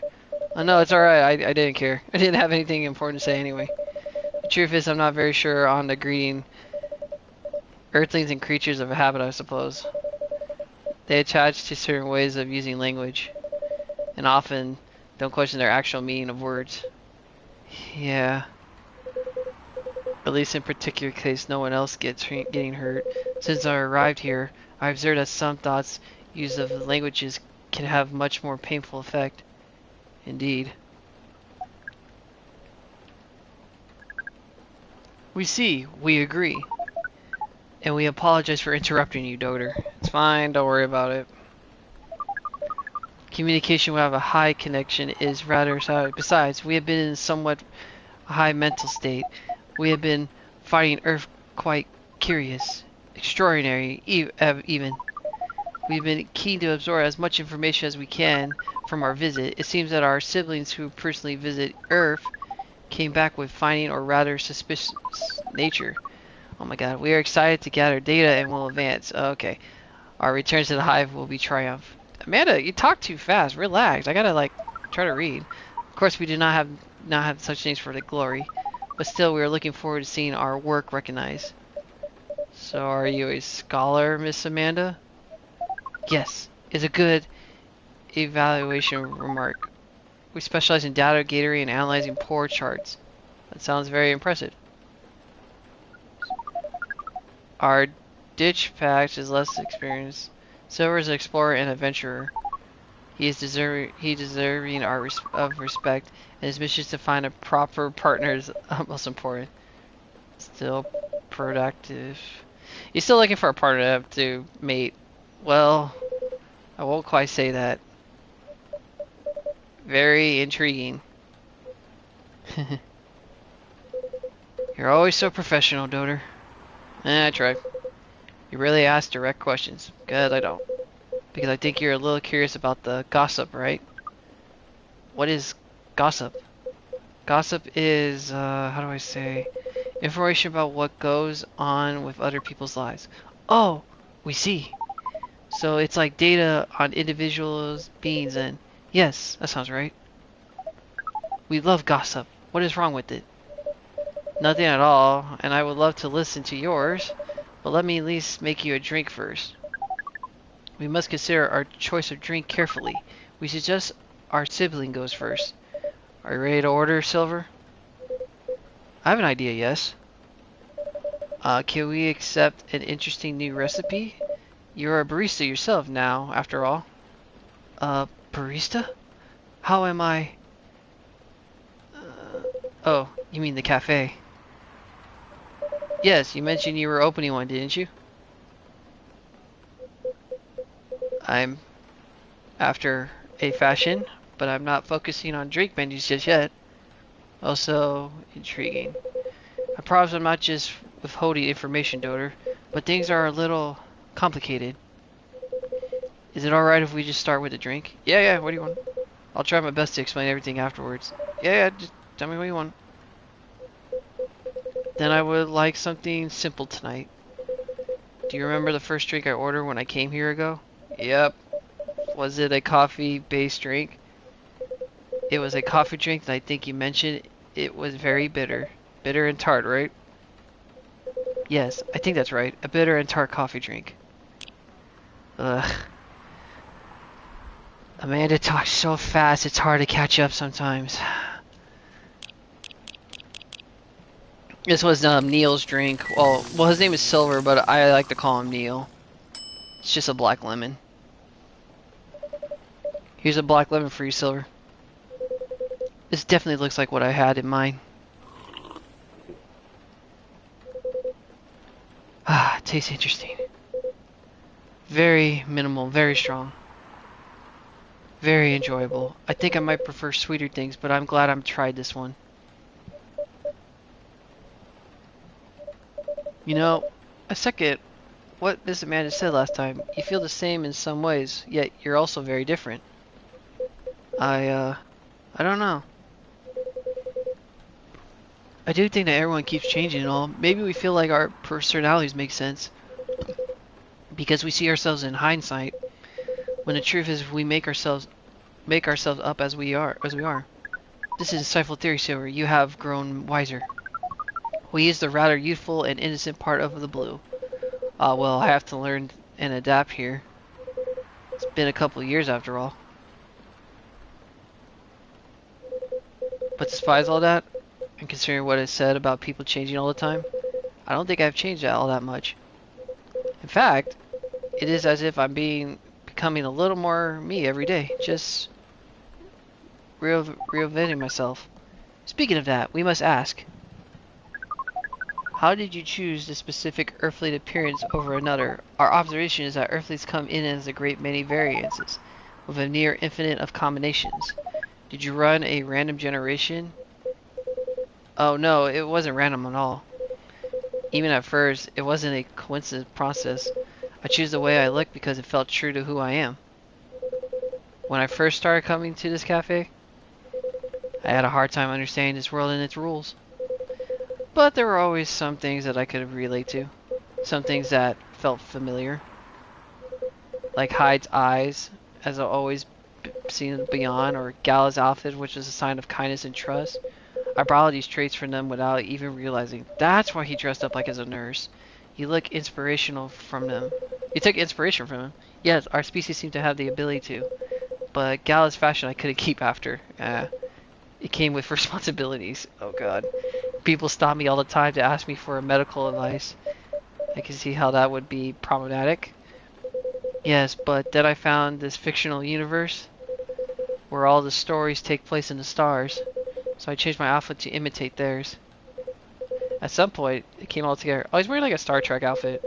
Oh, no, it's alright. I didn't care. I didn't have anything important to say anyway. The truth is, I'm not very sure on the greeting. Earthlings and creatures of habit, I suppose. They attach to certain ways of using language, and often don't question their actual meaning of words. Yeah. At least in particular case, no one else getting hurt. Since I arrived here, I observed that some thoughts use of languages can have much more painful effect. Indeed. We agree. And we apologize for interrupting you, Daughter. It's fine, don't worry about it. Communication without a high connection is rather sad. Besides, we have been in somewhat high mental state. We have been finding Earth quite curious, extraordinary, even. We've been keen to absorb as much information as we can from our visit. It seems that our siblings who personally visit Earth came back with finding or rather suspicious nature. Oh my god, we are excited to gather data and will advance. Okay. Our return to the hive will be triumph. Amanda, you talk too fast. Relax. I gotta like try to read. Of course we do not have such things for the glory. But still we are looking forward to seeing our work recognized. So are you a scholar, Miss Amanda? Yes. It's a good evaluation remark. We specialize in data gathering and analyzing poor charts. That sounds very impressive. Our ditch patch is less experienced. Silver is an explorer and adventurer. He is deserving of respect, and his mission to find a proper partner is most important. Still productive. You're still looking for a partner to mate. Well, I won't quite say that. Very intriguing. You're always so professional, Daughter. I tried. You really ask direct questions. Good, I don't. Because I think you're a little curious about the gossip, right? What is gossip? Gossip is, how do I say, information about what goes on with other people's lives. Oh, we see. So it's like data on individuals, beings, and yes, that sounds right. We love gossip. What is wrong with it? Nothing at all, and I would love to listen to yours, but let me at least make you a drink first. We must consider our choice of drink carefully. We suggest our sibling goes first. Are you ready to order, Silver? I have an idea, yes. Can we accept an interesting new recipe? You're a barista yourself now, after all. Barista? How am I? Oh, you mean the cafe. Yes, you mentioned you were opening one, didn't you? I'm after a fashion, but I'm not focusing on drink menus just yet. Also intriguing. I promise I'm not just withholding information, daughter, but things are a little complicated. Is it alright if we just start with a drink? Yeah, what do you want? I'll try my best to explain everything afterwards. Yeah, just tell me what you want. Then I would like something simple tonight. Do you remember the first drink I ordered when I came here ago? Yep. Was it a coffee-based drink? It was a coffee drink that I think you mentioned. It was very bitter. Bitter and tart, right? Yes, I think that's right. A bitter and tart coffee drink. Ugh. Amanda talks so fast, it's hard to catch up sometimes. This was Neil's drink. Well, his name is Silver, but I like to call him Neil. It's just a black lemon. Here's a black lemon for you, Silver. This definitely looks like what I had in mind. Ah, it tastes interesting. Very minimal, very strong. Very enjoyable. I think I might prefer sweeter things, but I'm glad I've tried this one. You know, I second what Miss Amanda said last time. You feel the same in some ways, yet you're also very different. I don't know. I do think that everyone keeps changing and all. Maybe we feel like our personalities make sense because we see ourselves in hindsight, when the truth is we make ourselves up as we are. This is insightful theory, Silver. You have grown wiser. We use the rather youthful and innocent part of the blue. Well, I have to learn and adapt here. It's been a couple of years after all. But despite all that, and considering what is said about people changing all the time, I don't think I've changed all that much. In fact, it is as if I'm becoming a little more me every day, just reinventing myself. Speaking of that, we must ask, how did you choose this specific earthly appearance over another? Our observation is that earthlies come in as a great many variances, with a near infinite of combinations. Did you run a random generation? Oh no, it wasn't random at all. Even at first, it wasn't a coincidence process. I choose the way I look because it felt true to who I am. When I first started coming to this cafe, I had a hard time understanding this world and its rules. But there were always some things that I could relate to. Some things that felt familiar. Like Hyde's eyes, as I always seen beyond, or Gala's outfit, which is a sign of kindness and trust. I borrowed these traits from them without even realizing. That's why he dressed up like as a nurse. You look inspirational from them. You took inspiration from him. Yes, our species seem to have the ability to. But Gala's fashion I couldn't keep after. It came with responsibilities. Oh god. People stop me all the time to ask me for medical advice. I can see how that would be problematic. Yes, but then I found this fictional universe where all the stories take place in the stars. So I changed my outfit to imitate theirs. At some point, it came all together. Oh, he's wearing like a Star Trek outfit.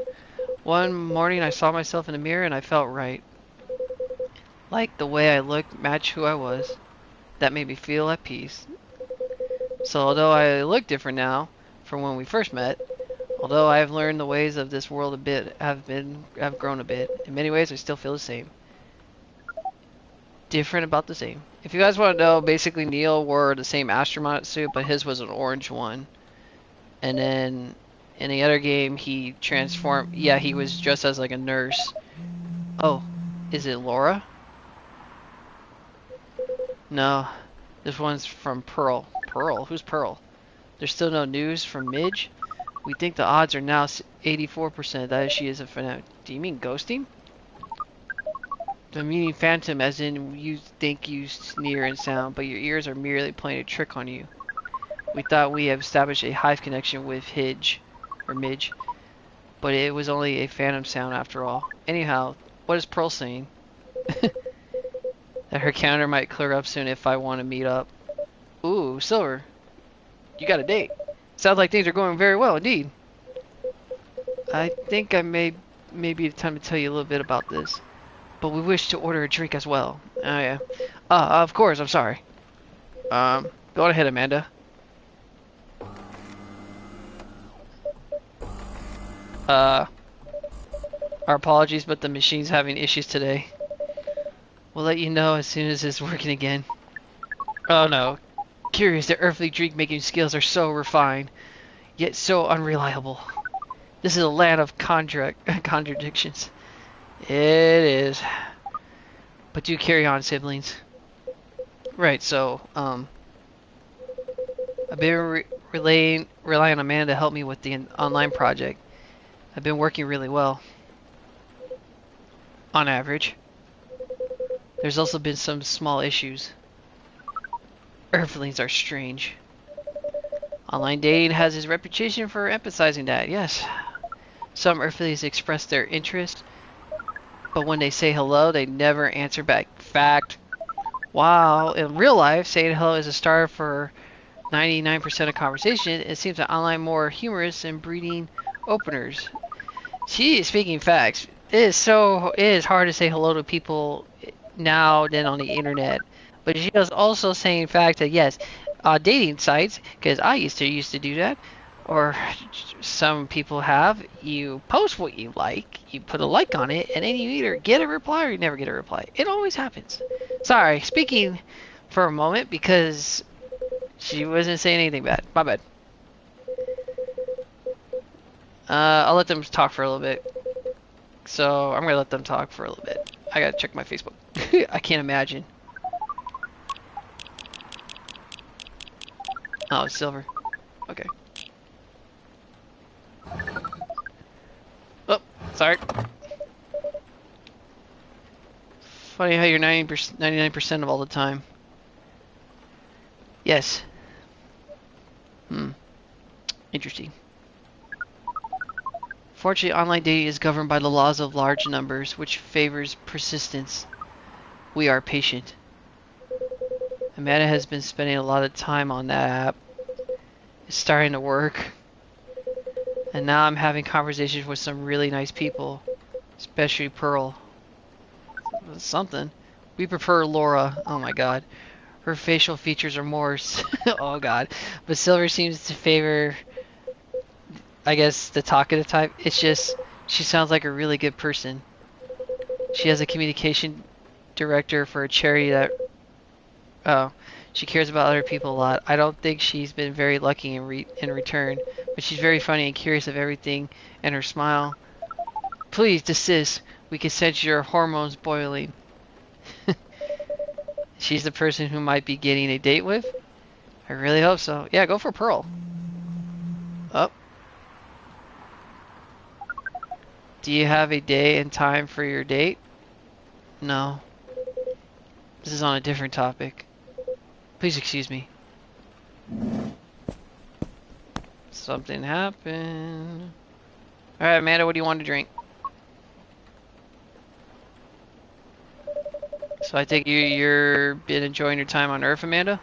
One morning I saw myself in the mirror and I felt right. Like the way I looked matched who I was. That made me feel at peace. So although I look different now from when we first met, Although I have learned the ways of this world a bit, have grown a bit. In many ways, I still feel the same. Different about the same. If you guys want to know, basically Neil wore the same astronaut suit, but his was an orange one. And then in the other game, he transformed. Yeah, he was dressed as like a nurse. Oh, is it Laura? No, this one's from Pearl. Pearl? Who's Pearl? There's still no news from Midge? We think the odds are now 84% that she is a fanatic. Do you mean ghosting? I'm meaning phantom, as in you think you near and sound, but your ears are merely playing a trick on you. We thought we have established a hive connection with Midge, but it was only a phantom sound after all. Anyhow, what is Pearl saying? That her calendar might clear up soon if I want to meet up. Ooh, Silver. You got a date. Sounds like things are going very well indeed. I think I may be the time to tell you a little bit about this. But we wish to order a drink as well. Oh yeah. Of course, I'm sorry. Go ahead, Amanda. Our apologies, but the machine's having issues today. We'll let you know as soon as it's working again. Oh no. Curious, their earthly drink making skills are so refined, yet so unreliable. This is a land of contradictions. It is. But do carry on, siblings. Right, so, I've been relying on Amanda to help me with the online project. I've been working really well. On average. There's also been some small issues. Earthlings are strange. Online dating has its reputation for emphasizing that, yes. Some Earthlings express their interest, but when they say hello, they never answer back. Fact. While in real life, saying hello is a start for 99% of conversation, it seems that online more humorous and breeding openers. Gee, speaking facts, it is hard to say hello to people now than on the internet. But she was also saying fact that yes, dating sites, because I used to do that, or some people have, you post what you like, you put a like on it, and then you either get a reply or you never get a reply. It always happens. Sorry, speaking for a moment because she wasn't saying anything bad. My bad. I'll let them talk for a little bit. So I'm gonna let them talk for a little bit. I gotta check my Facebook. I can't imagine. Oh, it's Silver. Okay. Oh, sorry. Funny how you're 99% of all the time. Yes. Interesting. Fortunately, online dating is governed by the laws of large numbers, which favors persistence. We are patient. Amanda has been spending a lot of time on that app. It's starting to work. And now I'm having conversations with some really nice people. Especially Pearl. Something. We prefer Laura. Oh my god. Her facial features are more... oh god. But Silver seems to favor... I guess the talkative type. It's just... she sounds like a really good person. She has a communication director for a charity that... oh. She cares about other people a lot. I don't think she's been very lucky in return. But she's very funny and curious of everything. And her smile. Please desist. We can sense your hormones boiling. She's the person who might be getting a date with? I really hope so. Yeah, go for Pearl. Oh. Do you have a day and time for your date? No. This is on a different topic. Please excuse me. Something happened. Alright, Amanda, what do you want to drink? So I take you're been enjoying your time on Earth, Amanda?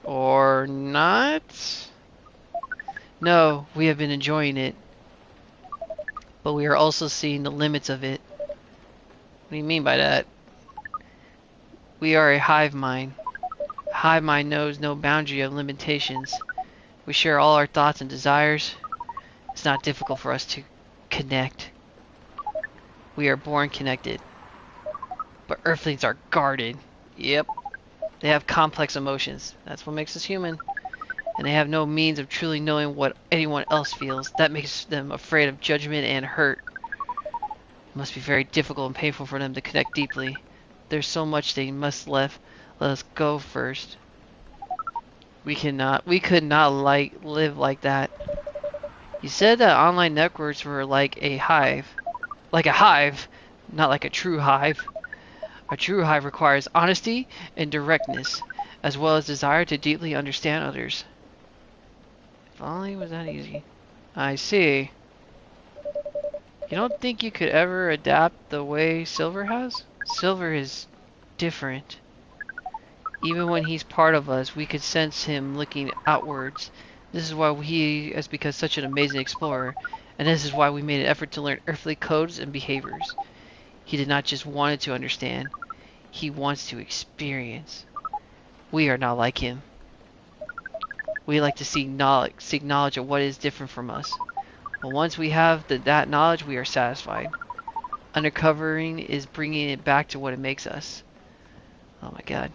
Or not? No, we have been enjoying it. But we are also seeing the limits of it. What do you mean by that? We are a hive mind. A hive mind knows no boundary of limitations. We share all our thoughts and desires. It's not difficult for us to connect. We are born connected. But Earthlings are guarded. Yep. They have complex emotions. That's what makes us human. And they have no means of truly knowing what anyone else feels. That makes them afraid of judgment and hurt. It must be very difficult and painful for them to connect deeply. There's so much they must let us go first. We could not live like that. You said that online networks were like a hive. Like a hive, not like a true hive. A true hive requires honesty and directness, as well as desire to deeply understand others. If only it was that easy. I see. You don't think you could ever adapt the way Silver has? Silver is different. Even when he's part of us, we could sense him looking outwards. This is why he has become such an amazing explorer, and this is why we made an effort to learn earthly codes and behaviors. He did not just want to understand, he wants to experience. We are not like him. We like to seek knowledge of what is different from us. But once we have that knowledge, we are satisfied. Uncovering is bringing it back to what it makes us. Oh my god.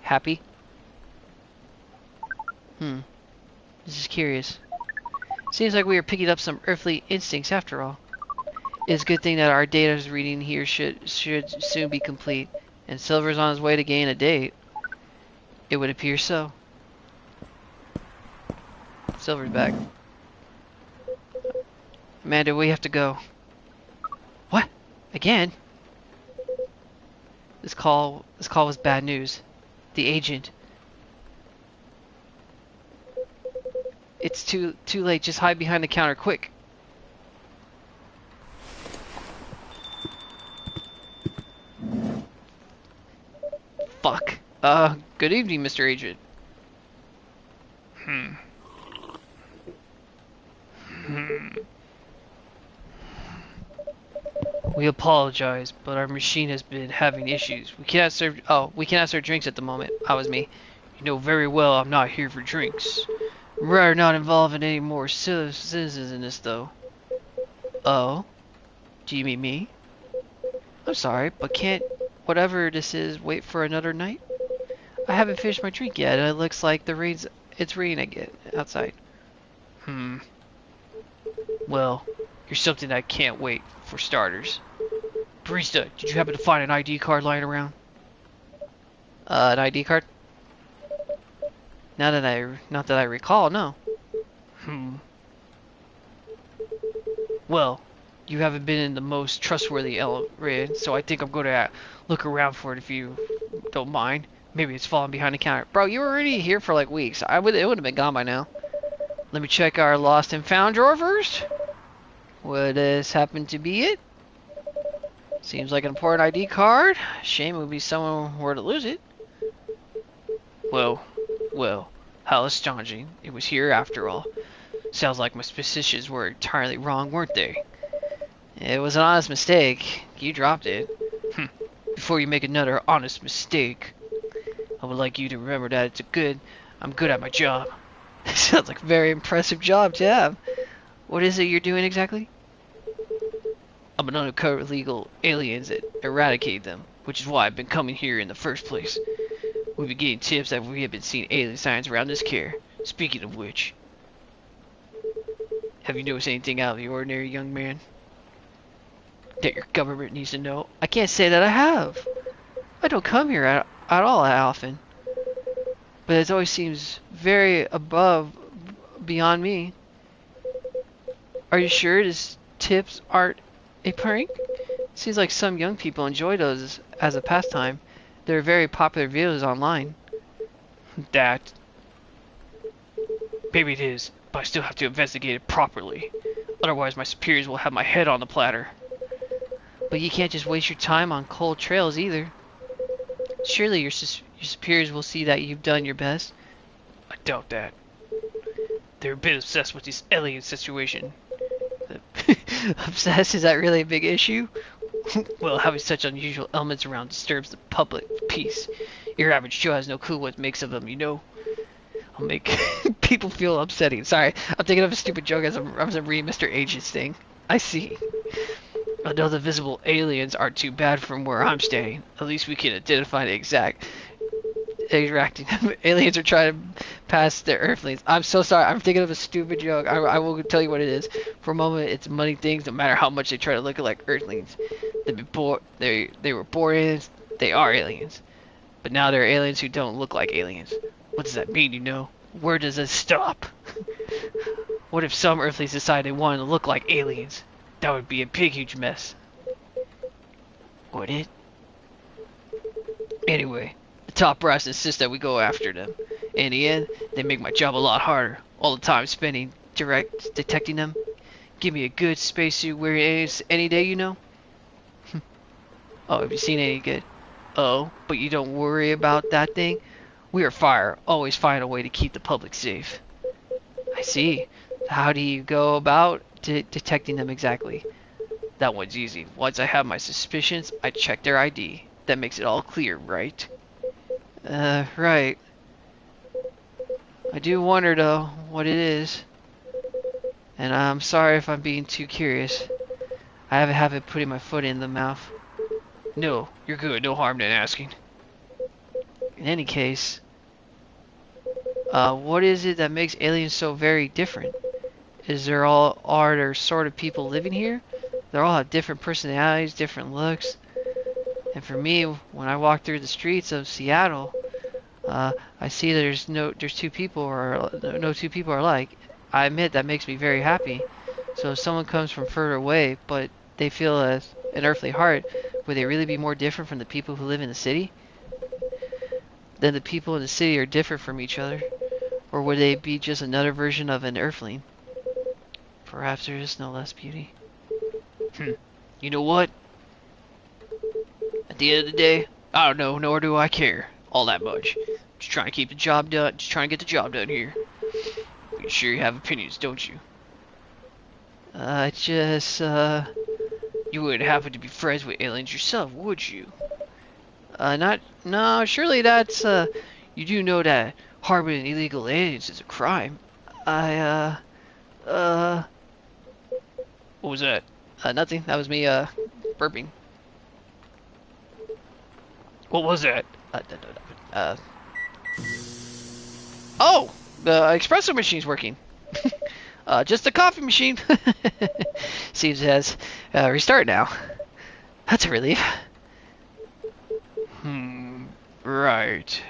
Happy? Just curious. Seems like we are picking up some earthly instincts after all. It's a good thing that our data's reading here should soon be complete, and Silver's on his way to gain a date. It would appear so. Silver's back. Amanda, we have to go. What? Again? This call was bad news. The agent. It's too late. Just hide behind the counter, quick. Fuck. Good evening, Mr. Agent. We apologize, but our machine has been having issues. We cannot serve drinks at the moment. That was me. You know very well I'm not here for drinks. We're not involved in any more citizens in this, though. Oh? Do you mean me? I'm sorry, but can't whatever this is wait for another night? I haven't finished my drink yet, and it looks like it's raining again outside. Well, you're something that can't wait, for starters. Barista, did you happen to find an ID card lying around? An ID card? Not that I recall, no. Well, you haven't been in the most trustworthy area, so I think I'm going to look around for it if you don't mind. Maybe it's falling behind the counter. Bro, you were already here for like weeks. It would have been gone by now. Let me check our lost and found drawer first. Would this happen to be it? Seems like an important ID card. Shame it would be someone were to lose it. Well, how astonishing. It was here after all. Sounds like my suspicions were entirely wrong, weren't they? It was an honest mistake. You dropped it. Before you make another honest mistake, I would like you to remember that I'm good at my job. Sounds like a very impressive job to have. What is it you're doing exactly? I'm an undercover illegal aliens that eradicate them, which is why I've been coming here in the first place. We've been getting tips that we have been seeing alien signs around this care. Speaking of which, have you noticed anything out of the ordinary, young man? That your government needs to know? I can't say that I have. I don't come here at all that often. But it always seems very beyond me. Are you sure these tips aren't a prank? Seems like some young people enjoy those as a pastime. They're very popular videos online. That... Maybe it is, but I still have to investigate it properly. Otherwise my superiors will have my head on the platter. But you can't just waste your time on cold trails either. Surely your superiors will see that you've done your best. I doubt that. They're a bit obsessed with this alien situation. Obsessed? Is that really a big issue? Well, having such unusual elements around disturbs the public peace. Your average Joe has no clue what makes of them, you know? I'll make people feel upsetting. Sorry, I'm thinking of a stupid joke as I'm reading Mr. H's thing. I see. Although the visible aliens aren't too bad from where I'm staying, at least we can identify the exact interacting. Aliens are trying to pass their Earthlings. I'm so sorry. I'm thinking of a stupid joke. I will tell you what it is. For a moment, it's money things. No matter how much they try to look like Earthlings, they were born aliens. They are aliens, but now they're aliens who don't look like aliens. What does that mean? You know? Where does it stop? What if some Earthlings decide they want to look like aliens? That would be a big, huge mess. Would it? Anyway, the top brass insists that we go after them. In the end, they make my job a lot harder. All the time spending detecting them. Give me a good spacesuit wearing aliens any day, you know? Oh, have you seen any good? Oh, but you don't worry about that thing? We are fire. Always find a way to keep the public safe. I see. How do you go about detecting them exactly? That one's easy. Once I have my suspicions, I check their ID. That makes it all clear, right? Right. I do wonder, though, what it is. And I'm sorry if I'm being too curious. I have a habit of putting my foot in the mouth. No, you're good. No harm in asking. In any case, what is it that makes aliens so very different? Are there sort of people living here? They all have different personalities, different looks. And for me, when I walk through the streets of Seattle, I see there's no two people are alike. I admit that makes me very happy. So if someone comes from further away, but they feel an earthly heart, would they really be more different from the people who live in the city? Then the people in the city are different from each other? Or would they be just another version of an earthling? Perhaps there is no less beauty. You know what? At the end of the day, I don't know, nor do I care all that much. Just trying to keep the job done, just trying to get the job done here. But you sure you have opinions, don't you? You wouldn't happen to be friends with aliens yourself, would you? No, surely that's, you do know that harboring illegal aliens is a crime. What was that? Nothing. That was me, burping. What was that? Oh! The espresso machine's working. Just a coffee machine. Seems it has restart now. That's a relief. Right.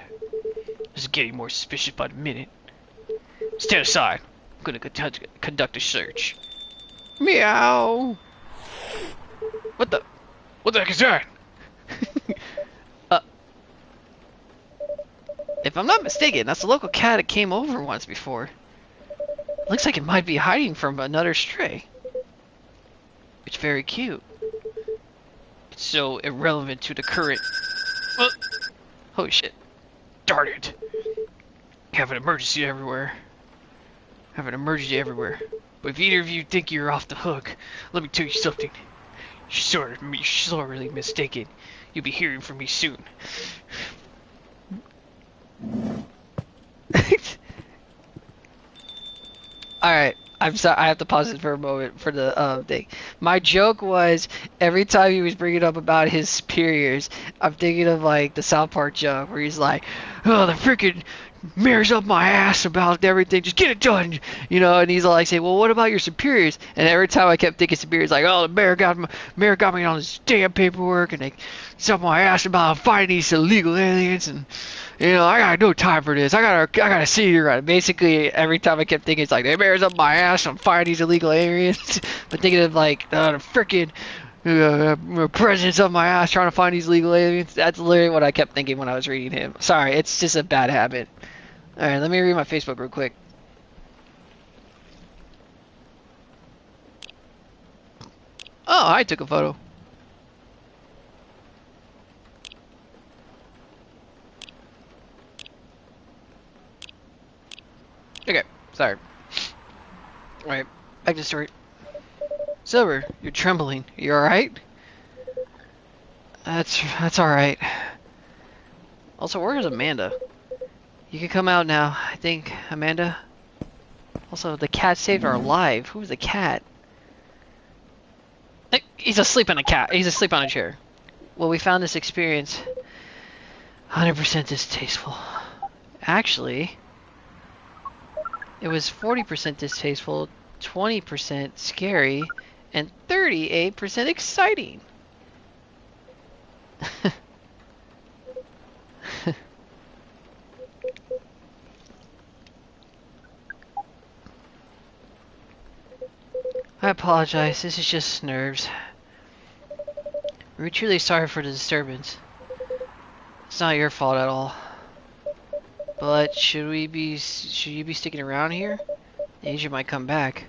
This is getting more suspicious by the minute. Stand aside. I'm gonna conduct a search. Meow. What the heck is that? If I'm not mistaken, that's the local cat that came over once before. Looks like it might be hiding from another stray. It's very cute. It's so irrelevant to the current... Holy shit. Darn it. Have an emergency everywhere. But if either of you think you're off the hook, let me tell you something. You're sorely mistaken. You'll be hearing from me soon. Alright, I'm sorry, I have to pause it for a moment for the thing. My joke was, every time he was bringing up about his superiors, I'm thinking of like the South Park joke where he's like, oh, the freaking mayor's up my ass about everything, just get it done, you know, and he's like saying, well, what about your superiors? And every time I kept thinking superiors, like, oh, the mayor got me on this damn paperwork, and he's up my ass about finding these illegal aliens, and you know, I got no time for this. I gotta see here. Basically, every time I kept thinking, it's like, the mayor's up my ass, I'm finding these illegal aliens. But thinking of like the freaking president's up my ass trying to find these illegal aliens. That's literally what I kept thinking when I was reading him. Sorry, it's just a bad habit. Alright, let me read my Facebook real quick. Oh, I took a photo. Okay, sorry. Alright, back to the story. Silver, you're trembling. You alright? That's alright. Also, where is Amanda? You can come out now, I think, Amanda. Also, the cat saved our life. Who's the cat? He's asleep on a cat. He's asleep on a chair. Well, we found this experience 100% distasteful. Actually, it was 40% distasteful, 20% scary, and 38% exciting. I apologize, this is just nerves. We're truly sorry for the disturbance. It's not your fault at all. But should you be sticking around here? The agent might come back.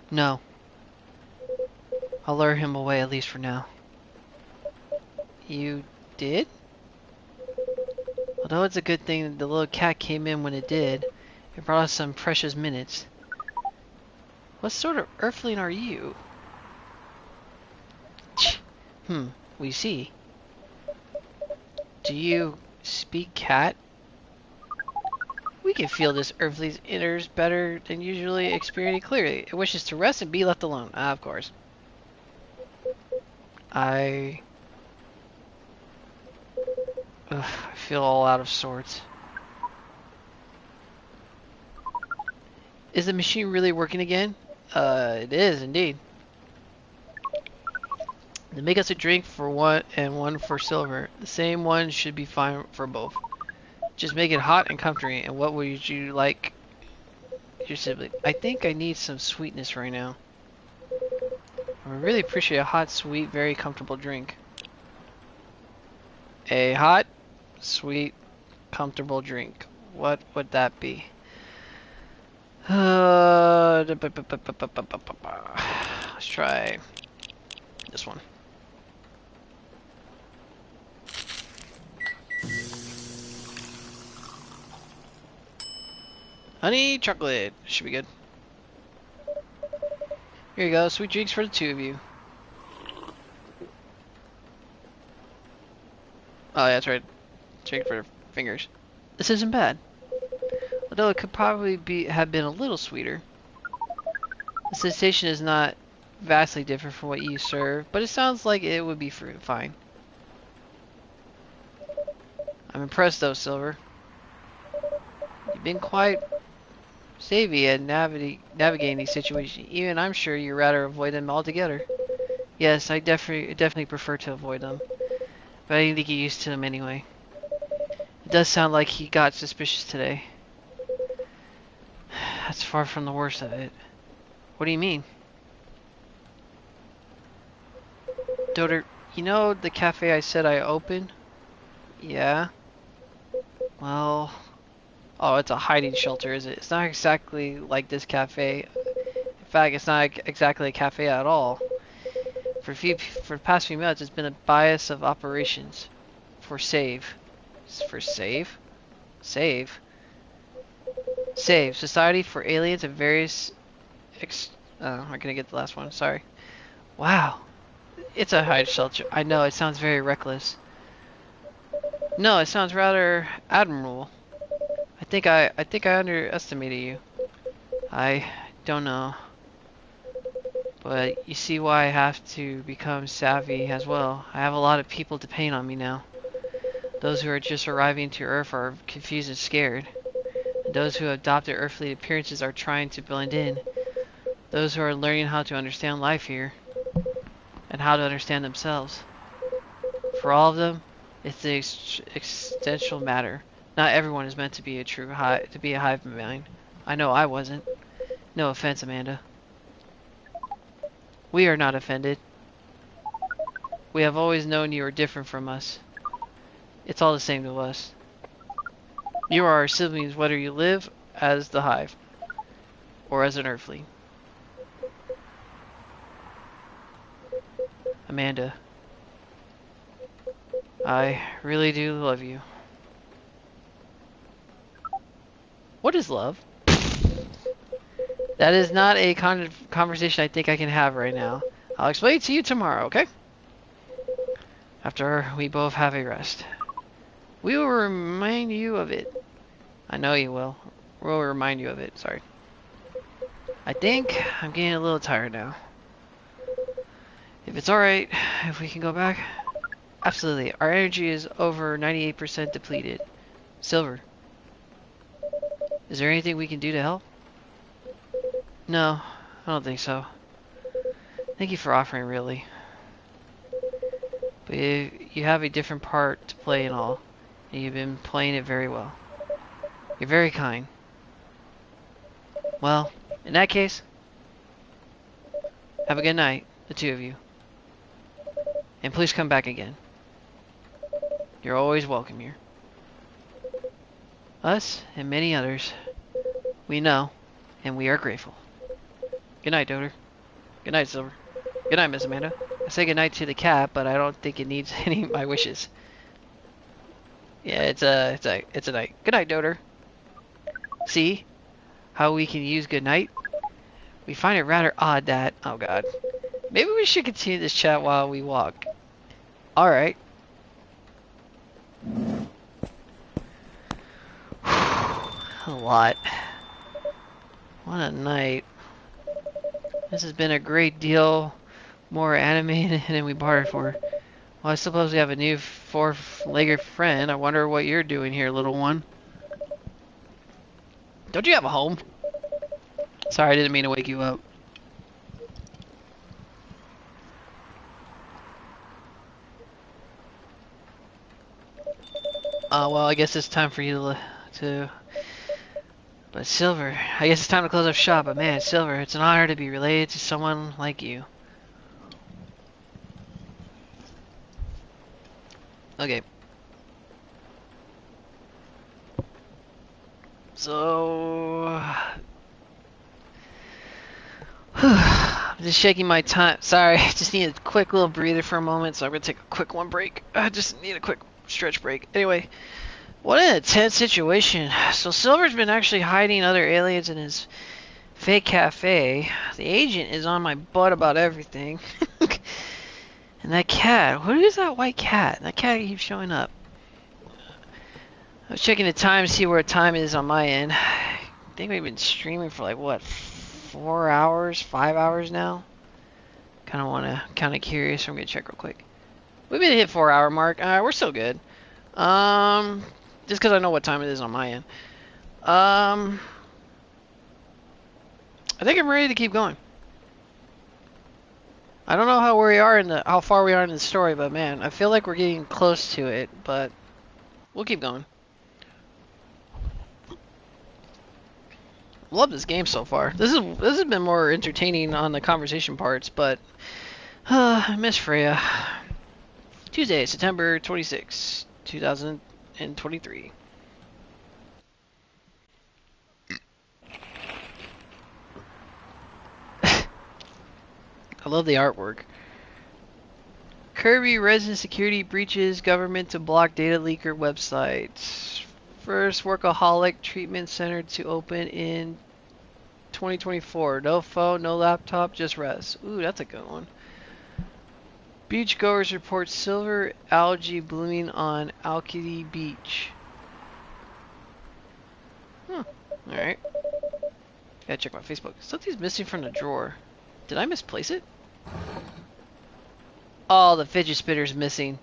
No. I'll lure him away at least for now. You did? Although it's a good thing that the little cat came in when it did, it brought us some precious minutes. What sort of earthling are you? We see. Do you speak cat? We can feel this earthly's inners better than usually experiencing clearly. It wishes to rest and be left alone. Ah, of course. I feel all out of sorts. Is the machine really working again? It is indeed. They make us a drink for one and one for silver. The same one should be fine for both. Just make it hot and comforting. And what would you like your sibling? I think I need some sweetness right now. I would really appreciate a hot, sweet, very comfortable drink. A hot, sweet, comfortable drink. What would that be? Let's try this one. Honey chocolate. Should be good. Here you go. Sweet drinks for the two of you. Oh, yeah, that's right. Drink for fingers. This isn't bad. Although it could probably have been a little sweeter. The sensation is not vastly different from what you serve, but it sounds like it would be fine. I'm impressed though, Silver. You've been quite savvy at navigating these situations. Even I'm sure you'd rather avoid them altogether. Yes, I definitely prefer to avoid them, but I need to get used to them anyway. It does sound like he got suspicious today. That's far from the worst of it. What do you mean? Daughter, you know the cafe I said I opened? Yeah? Well... Oh, it's a hiding shelter, is it? It's not exactly like this cafe. In fact, it's not exactly a cafe at all. For the past few months, it's been a bias of operations. For save. For save? Save? Save. Society for Aliens and various... I'm gonna get the last one, sorry. Wow. It's a hiding shelter. I know, it sounds very reckless. No, it sounds rather admirable. I think I underestimated you. I don't know. But you see why I have to become savvy as well. I have a lot of people depending on me now. Those who are just arriving to Earth are confused and scared. And those who have adopted earthly appearances are trying to blend in. Those who are learning how to understand life here. And how to understand themselves. For all of them, it's the existential matter. Not everyone is meant to be a hive mind. I know I wasn't. No offense, Amanda. We are not offended. We have always known you are different from us. It's all the same to us. You are our siblings whether you live as the hive or as an earthling. Amanda, I really do love you. What is love? That is not a conversation I think I can have right now. I'll explain it to you tomorrow, okay? After we both have a rest. We will remind you of it. I know you will. We'll remind you of it. Sorry. I think I'm getting a little tired now. If it's alright, if we can go back. Absolutely. Our energy is over 98% depleted. Silver. Is there anything we can do to help? No, I don't think so. Thank you for offering, really. But you have a different part to play and all, and you've been playing it very well. You're very kind. Well, in that case, have a good night, the two of you. And please come back again. You're always welcome here. Us and many others, we know, and we are grateful. Good night, Doter. Good night, Silver. Good night, Miss Amanda. I say good night to the cat, but I don't think it needs any of my wishes. Yeah, it's a night. Good night, Doter. See how we can use good night? We find it rather odd that, oh god, maybe we should continue this chat while we walk. All right. A lot. What a night. This has been a great deal more animated than we bartered for. Well, I suppose we have a new four-legged friend. I wonder what you're doing here, little one. Don't you have a home? Sorry, I didn't mean to wake you up. Well, I guess it's time for you to... But Silver, I guess it's time to close up shop, but man, Silver, it's an honor to be related to someone like you. Okay. So... I'm just shaking my time. Sorry, I just need a quick little breather for a moment, so I'm going to take a quick one break. I just need a quick stretch break. Anyway, what an intense situation. So Silver's been actually hiding other aliens in his fake cafe. The agent is on my butt about everything. And that cat, what is that white cat? That cat keeps showing up. I was checking the time to see where time is on my end. I think we've been streaming for like, what, 4 hours, 5 hours now? Kind of curious. I'm going to check real quick. We've been hit 4 hour mark. We're still good. Just because I know what time it is on my end. I think I'm ready to keep going. I don't know how far we are in the story, but man, I feel like we're getting close to it. But we'll keep going. Love this game so far. This has been more entertaining on the conversation parts, but I miss Freya. Tuesday, September 26, 2023. I love the artwork. Kirby resident security breaches government to block data leaker websites. First workaholic treatment center to open in 2024. No phone, no laptop, just rest. Ooh, that's a good one. Beachgoers report silver algae blooming on Alkidi Beach. Alright. Gotta check my Facebook. Something's missing from the drawer. Did I misplace it? Oh, the fidget spinner's missing.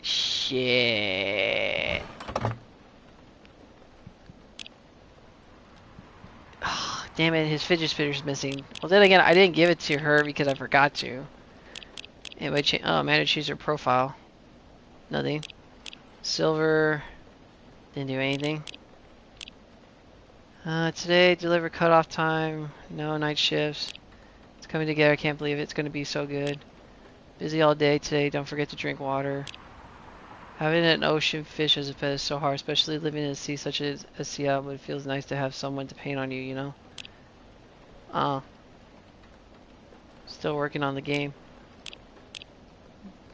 Shit. Oh, damn it, his fidget spinner's missing. Well, then again, I didn't give it to her because I forgot to. Anyway, oh, manage user profile. Nothing. Silver. Didn't do anything. Today, deliver cutoff time. No night shifts. It's coming together. I can't believe it. It's going to be so good. Busy all day today. Don't forget to drink water. Having an ocean fish as a pet is so hard, especially living in a sea such as Seattle, but it feels nice to have someone to paint on you, you know? Still working on the game.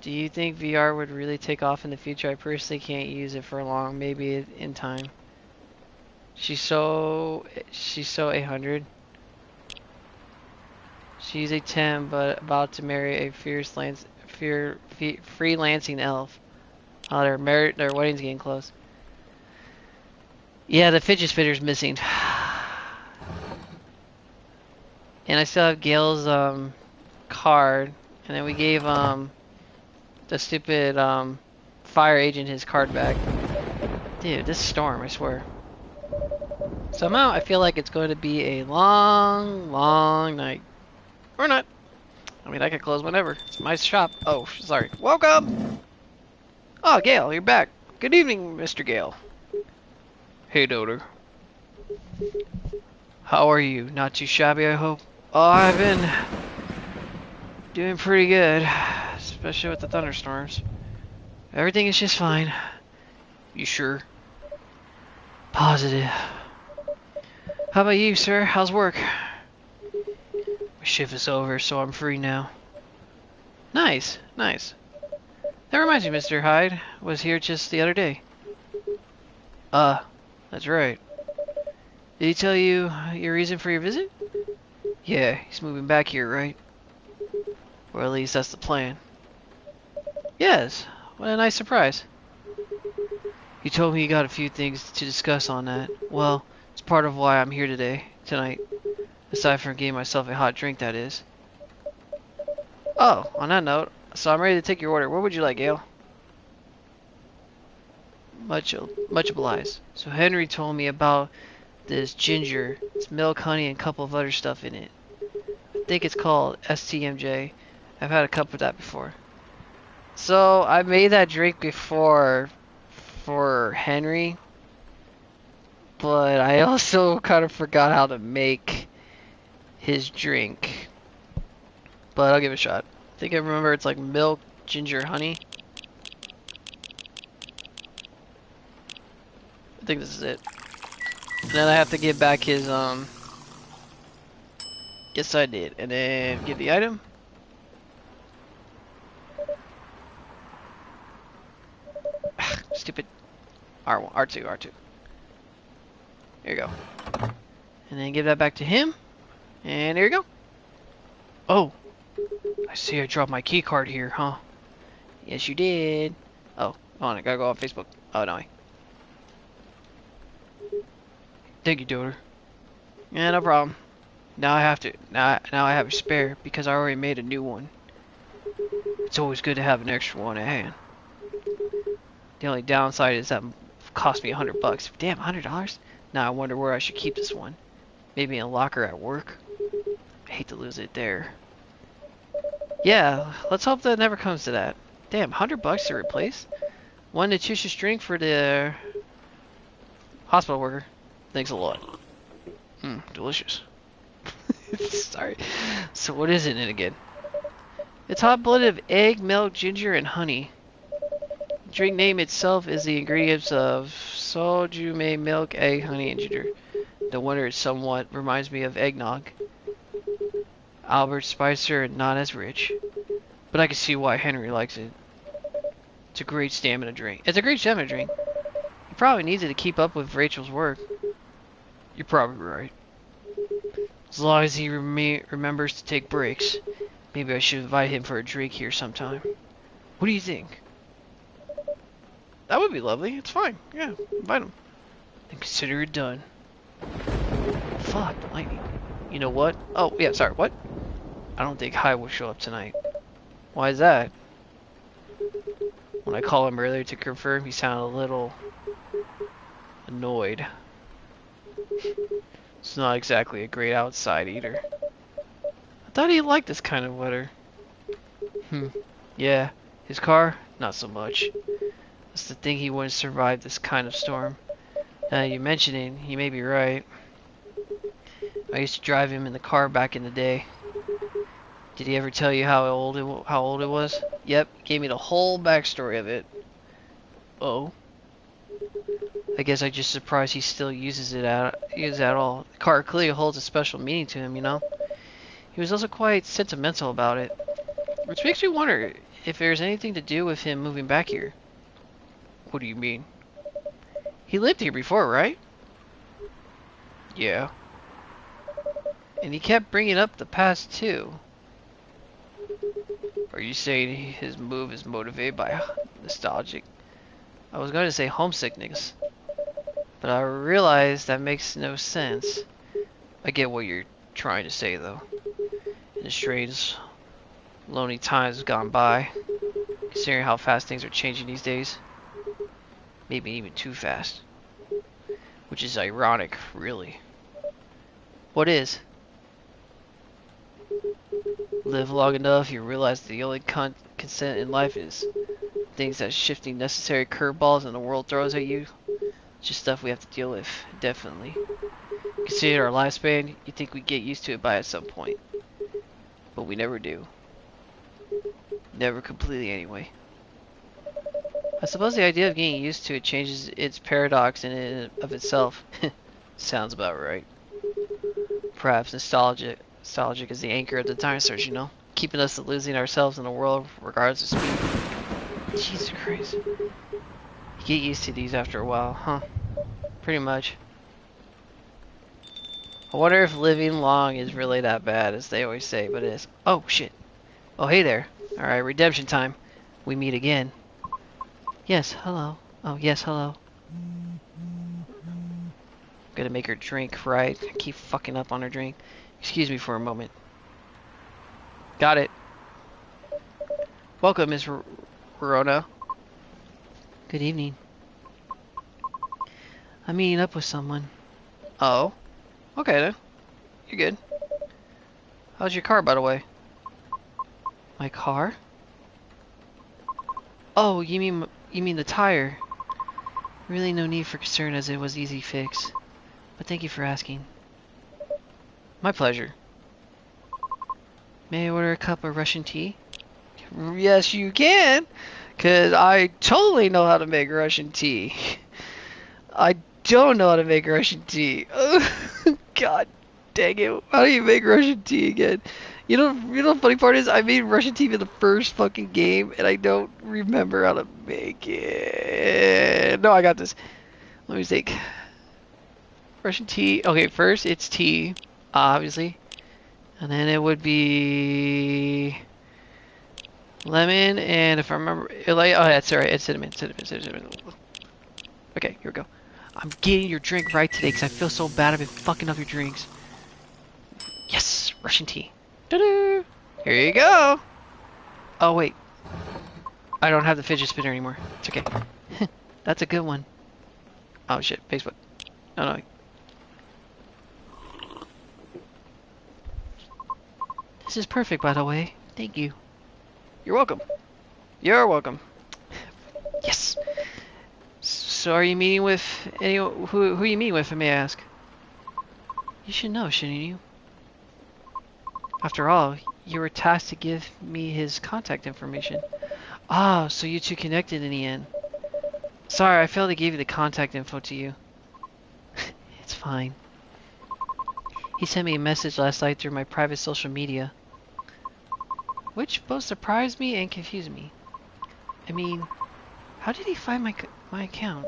Do you think VR would really take off in the future? I personally can't use it for long, maybe in time. She's so 800. She's a 10, but about to marry a freelancing elf. Oh, their wedding's getting close. Yeah, the fidget spinner's missing. And I still have Gail's card. And then we gave the stupid fire agent his card back. Dude, this storm, I swear. Somehow I feel like it's going to be a long, long night. Or not. I mean, I can close whenever. It's my shop. Oh, sorry. Welcome! Oh, Gail, you're back. Good evening, Mr. Gale. Hey, Doter. How are you? Not too shabby, I hope? Oh, I've been doing pretty good, especially with the thunderstorms. Everything is just fine. You sure? Positive. How about you, sir? How's work? My shift is over, so I'm free now. Nice, nice. That reminds me, Mr. Hyde was here just the other day. That's right. Did he tell you your reason for your visit? Yeah, he's moving back here, right? Or at least that's the plan. Yes, what a nice surprise. He told me you got a few things to discuss on that. Well, it's part of why I'm here tonight. Aside from getting myself a hot drink, that is. Oh, on that note, so I'm ready to take your order. What would you like, Gail? Much obliged. So Henry told me about this ginger. It's milk, honey, and a couple of other stuff in it. I think it's called STMJ. I've had a cup of that before. So I made that drink before for Henry, but I also kind of forgot how to make his drink. But I'll give it a shot. I think I remember it's like milk, ginger, honey. I think this is it. And then I have to give back his yes I did. And then get the item. Stupid. R1, R2, R2. There you go. And then give that back to him. And there you go. Oh. I see I dropped my key card here, huh? Yes, you did. Oh, hold on, I gotta go on Facebook. Oh, no. Thank you, daughter. Yeah, no problem. Now I have to. Now I have a spare because I already made a new one. It's always good to have an extra one at hand. The only downside is that it cost me $100. Damn, $100? Now I wonder where I should keep this one. Maybe in a locker at work. I hate to lose it there. Yeah, let's hope that never comes to that. Damn, $100 to replace? One nutritious drink for the hospital worker. Thanks a lot. Delicious. Sorry. So what is it in again? It's hot blend of egg, milk, ginger, and honey. The drink name itself is the ingredients of soju, milk, egg, honey, and ginger. No wonder it somewhat reminds me of eggnog. Albert Spicer, not as rich. But I can see why Henry likes it. It's a great stamina drink. It's a great stamina drink. He probably needs it to keep up with Rachel's work. You're probably right. As long as he remembers to take breaks. Maybe I should invite him for a drink here sometime. What do you think? That would be lovely. It's fine. Yeah, invite him. Then consider it done. Fuck, the lightning. You know what? Oh, yeah, sorry, what? I don't think Hyde will show up tonight. Why is that? When I called him earlier to confirm, he sounded a little annoyed. It's not exactly a great outside either. I thought he liked this kind of weather. Yeah, his car? Not so much. That's the thing, he wouldn't survive this kind of storm. Now you mention it, you may be right. I used to drive him in the car back in the day. Did he ever tell you how old it was? Yep, gave me the whole backstory of it. Oh. I guess I'm just surprised he still uses it at all. The car clearly holds a special meaning to him, you know? He was also quite sentimental about it. Which makes me wonder if there's anything to do with him moving back here. What do you mean? He lived here before, right? Yeah. And he kept bringing up the past too. Are you saying his move is motivated by nostalgic I was going to say homesickness, but I realized that makes no sense. I get what you're trying to say, though. In the strange, lonely times gone by, considering how fast things are changing these days. Maybe even too fast. Which is ironic, really. What is? Live long enough, you realize the only consent in life is things that shifting necessary curveballs in the world throws at you. It's just stuff we have to deal with, definitely. Consider our lifespan, you think we get used to it by at some point. But we never do. Never completely anyway. I suppose the idea of getting used to it changes its paradox in and of itself. Sounds about right. Perhaps nostalgic is the anchor of the dinosaurs, you know? Keeping us from losing ourselves in the world regardless of speed. Jesus Christ. You get used to these after a while, huh? Pretty much. I wonder if living long is really that bad, as they always say, but it is. Oh, shit. Oh, hey there. Alright, redemption time. We meet again. Yes, hello. Oh, yes, hello. Gotta make her drink, right? I keep fucking up on her drink. Excuse me for a moment. Got it. Welcome, Miss Rona. Good evening. I'm meeting up with someone. Oh? Okay then. You're good. How's your car, by the way? My car? Oh, you mean the tire? Really no need for concern, as it was easy fix. But thank you for asking. My pleasure. May I order a cup of Russian tea? Yes, you can! 'Cause I totally know how to make Russian tea. I don't know how to make Russian tea. God dang it. How do you make Russian tea again? You know the funny part is I made Russian tea in the first fucking game and I don't remember how to make it. No, I got this. Let me think. Russian tea. Okay, first it's tea, obviously. And then it would be lemon, and if I remember, oh, that's alright, it's cinnamon. Okay, here we go. I'm getting your drink right today because I feel so bad I've been fucking up your drinks. Yes, Russian tea. Ta-da! Here you go. Oh, wait. I don't have the fidget spinner anymore. It's okay. That's a good one. Oh, shit. Facebook. Oh, no. This is perfect, by the way. Thank you. You're welcome. You're welcome. Yes. So are you meeting with anyone? Who are you meeting with, if I may ask? You should know, shouldn't you? After all, you were tasked to give me his contact information. Ah, so you two connected in the end. Sorry, I failed to give you the contact info to you. It's fine. He sent me a message last night through my private social media, which both surprised me and confused me. I mean, how did he find my account?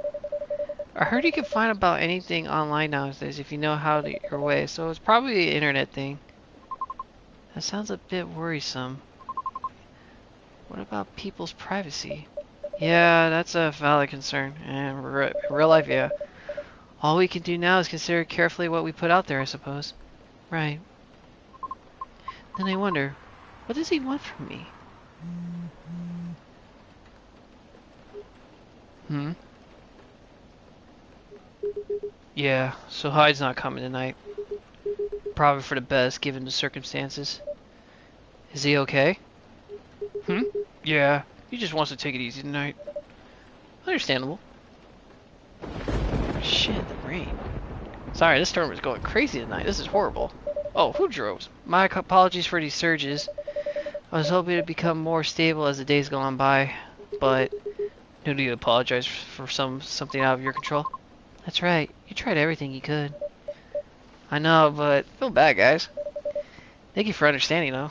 I heard you can find about anything online nowadays if you know how to your way, so it's probably an internet thing. That sounds a bit worrisome. What about people's privacy? Yeah, that's a valid concern. And in real life, yeah. All we can do now is consider carefully what we put out there, I suppose. Right. Then I wonder, what does he want from me? Hmm? Yeah, so Hyde's not coming tonight. Probably for the best, given the circumstances. Is he okay? Hmm? Yeah, he just wants to take it easy tonight. Understandable. Shit, the rain. Sorry, this storm is going crazy tonight. This is horrible. Oh, who drove? My apologies for these surges. I was hoping to become more stable as the days go on by, but no need to apologize for something out of your control. That's right. You tried everything you could. I know, but feel bad, guys. Thank you for understanding, though.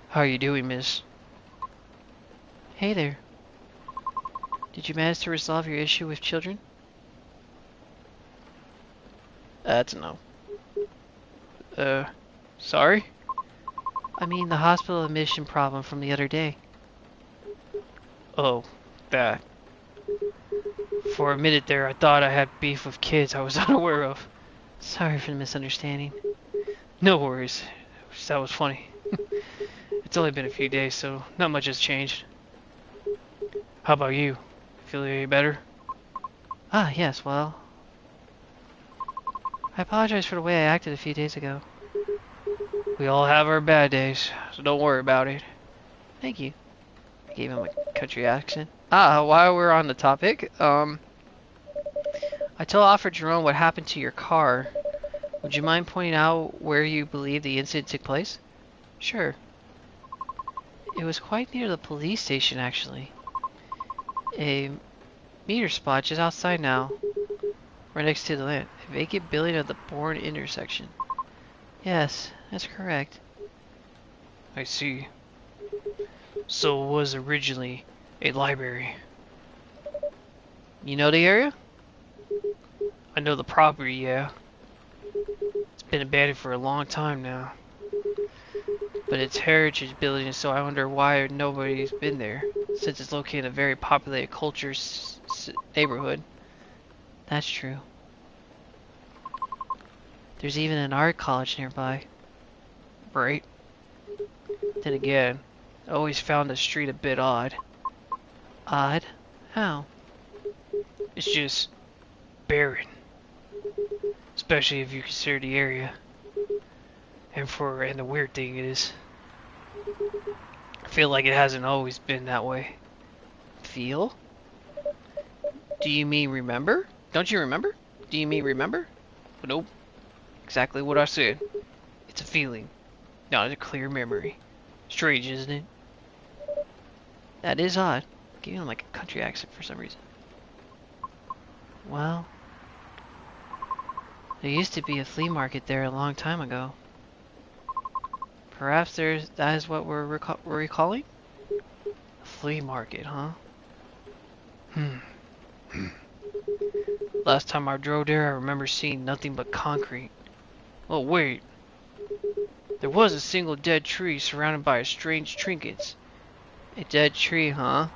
How are you doing, miss? Hey there. Did you manage to resolve your issue with children? That's a no. Sorry? I mean the hospital admission problem from the other day. Oh, that. For a minute there, I thought I had beef with kids I was unaware of. Sorry for the misunderstanding. No worries. That was funny. It's only been a few days, so not much has changed. How about you? Feeling any better? Ah, yes, well... I apologize for the way I acted a few days ago. We all have our bad days, so don't worry about it. Thank you. I gave him a country accent. While we're on the topic, I told Officer Jerome what happened to your car. Would you mind pointing out where you believe the incident took place? Sure. It was quite near the police station, actually. A meter spot just outside now, right next to the land. A vacant building at the Bourne intersection. Yes, that's correct. I see. So it was originally a library. You know the area? I know the property, yeah. It's been abandoned for a long time now. But it's heritage building, so I wonder why nobody's been there, since it's located in a very populated culture neighborhood. That's true. There's even an art college nearby. Right. Then again, I always found the street a bit odd. Odd? How? It's just barren. Especially if you consider the area. And the weird thing is, I feel like it hasn't always been that way. Feel? Do you mean remember? Don't you remember? Do you mean remember? Nope. Exactly what I said. It's a feeling, not a clear memory. Strange, isn't it? That is odd. Giving him like a country accent for some reason. Well, there used to be a flea market there a long time ago. Perhaps that is what we're recalling? A flea market, huh? Last time I drove there, I remember seeing nothing but concrete. Oh wait, there was a single dead tree surrounded by strange trinkets. A dead tree, huh?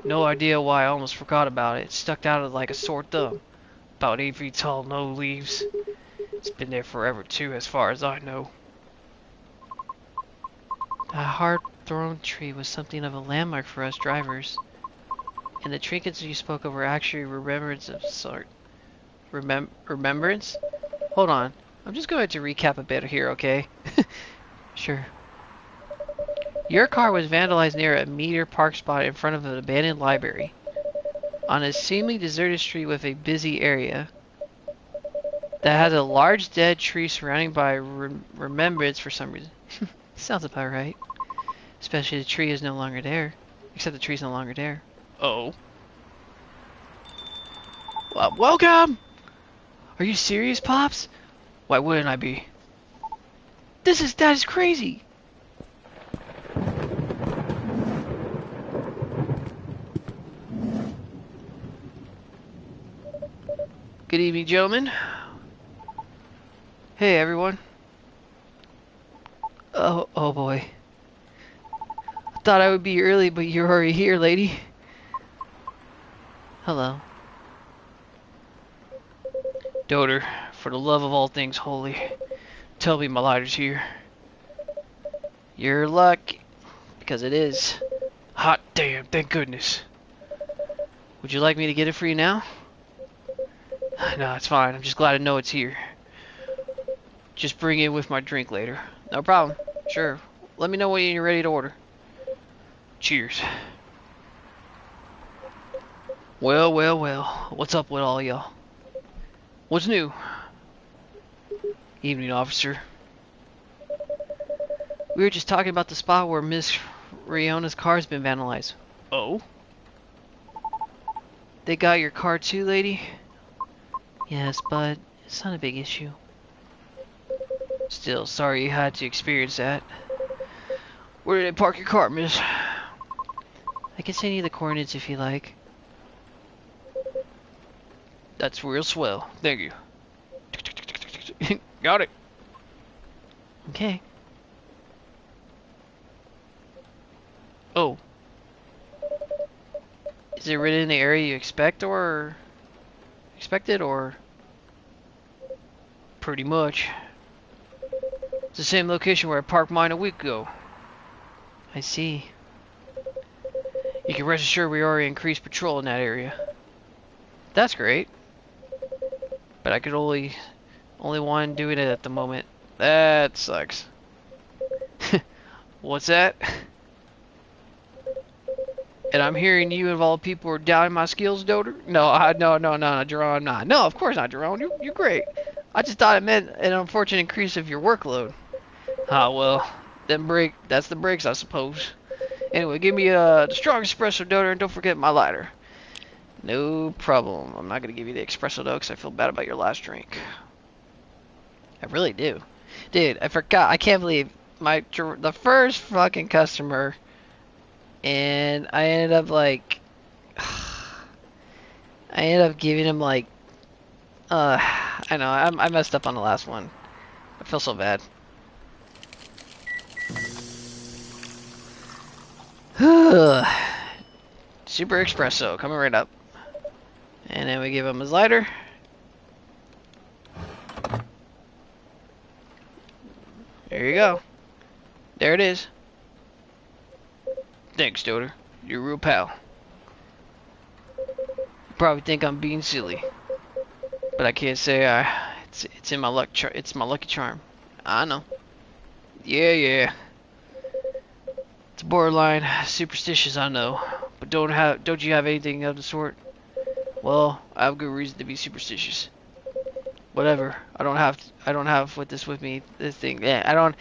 No idea why I almost forgot about it. It stuck out like a sore thumb. About 8 feet tall, no leaves. It's been there forever too, as far as I know. That hard-thrown tree was something of a landmark for us drivers. And the trinkets you spoke of were actually remembrance of sort. Remembrance? Hold on. I'm just going to recap a bit here, okay? Sure. Your car was vandalized near a meter park spot in front of an abandoned library. On a seemingly deserted street with a busy area. That has a large dead tree surrounding by remembrance for some reason. Sounds about right. Especially the tree is no longer there. Except the tree's no longer there. Oh. Well, welcome! Are you serious, Pops? Why wouldn't I be? That is crazy! Good evening, gentlemen. Hey, everyone. Oh boy. I thought I would be early, but you're already here, lady. Hello. Daughter, for the love of all things holy, tell me my lighter's here. Your luck, because it is. Hot damn, thank goodness. Would you like me to get it for you now? No, it's fine. I'm just glad to know it's here. Just bring it with my drink later. No problem. Sure. Let me know when you're ready to order. Cheers. Well, well, well. What's up with all y'all? What's new? Evening, officer. We were just talking about the spot where Miss Riona's car's been vandalized. Oh? They got your car too, lady? Yes, but it's not a big issue. Still, sorry you had to experience that. Where did they park your car, miss? I can send you the coordinates if you like. That's real swell. Thank you. Got it. Okay. Oh. Is it written in the area you expected, or pretty much? It's the same location where I parked mine a week ago. I see. You can rest assured we already increased patrol in that area. That's great. But I could only one doing it at the moment. That sucks. What's that? And I'm hearing you of all people are doubting my skills, Doter? No, no, Jerome, I'm not. No, of course not, Jerome. You're great. I just thought it meant an unfortunate increase of your workload. Ah, well, that's the breaks, I suppose. Anyway, give me the strong espresso, Doter, and don't forget my lighter. No problem. I'm not going to give you the espresso, though, because I feel bad about your last drink. I really do. Dude, I forgot. I can't believe the first fucking customer, and I ended up, like, I ended up giving him, like, I know, I messed up on the last one. I feel so bad. Super espresso, coming right up. And then we give him his lighter. There you go. There it is. Thanks, Doter. You're a real pal. You probably think I'm being silly, but I can't say it's in my luck. It's my lucky charm. I know. Yeah. It's borderline superstitious, I know, but don't you have anything of the sort? Well, I have good reason to be superstitious. Whatever. I don't have with me. This thing. Yeah, I don't.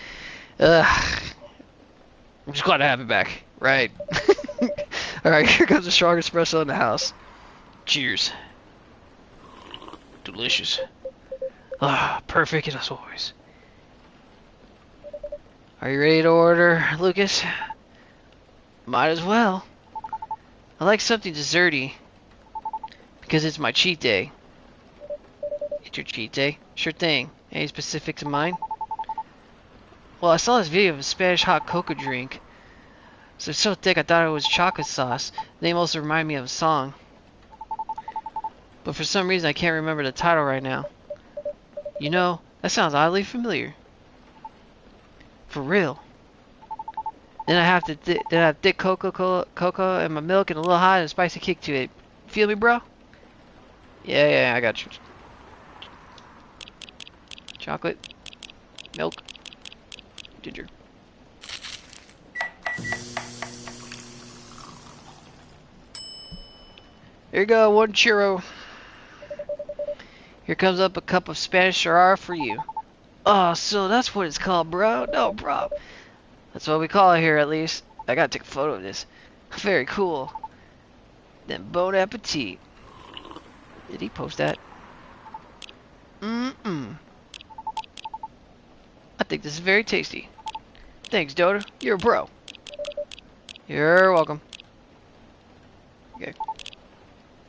I'm just glad to have it back. Right. All right. Here comes the strong espresso in the house. Cheers. Delicious. Ah, perfect as always. Are you ready to order, Lucas? Might as well. I like something desserty because it's my cheat day. It's your cheat day? Sure thing. Any specifics in mind? Well, I saw this video of a Spanish hot cocoa drink. So it's so thick I thought it was chocolate sauce. The name also reminded me of a song. But for some reason I can't remember the title right now. You know, that sounds oddly familiar. For real. Then I have thick cocoa and my milk and a little hot and a spicy kick to it. Feel me, bro? Yeah, I got you. Chocolate, milk, ginger. There you go, one churro. Here comes up a cup of Spanish Syrah for you. Oh, so that's what it's called, bro. No, bro. That's what we call it here, at least. I gotta take a photo of this. Very cool. Then bon appetit. Did he post that? I think this is very tasty. Thanks, Doter. You're a bro. You're welcome. Okay.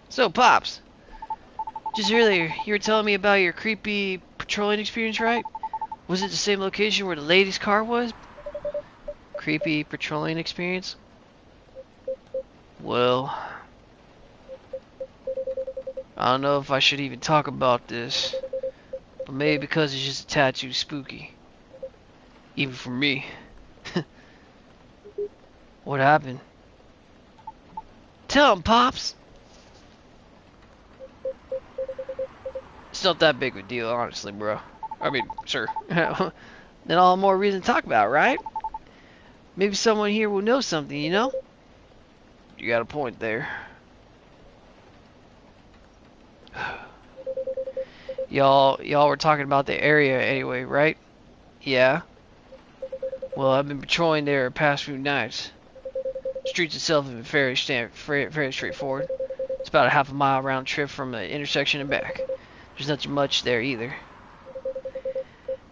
So, Pops. Just earlier, you were telling me about your creepy patrolling experience, right? Was it the same location where the lady's car was? Creepy patrolling experience? Well, I don't know if I should even talk about this, but maybe because it's just a tad too spooky. Even for me. What happened? Tell him, Pops! It's not that big of a deal, honestly, bro. I mean, sir. Then all the more reason to talk about, right? Maybe someone here will know something, you know? You got a point there. Y'all were talking about the area anyway, right? Yeah. Well, I've been patrolling there the past few nights. The streets itself have been very straightforward. It's about a half a mile round trip from the intersection and back. There's not much there either.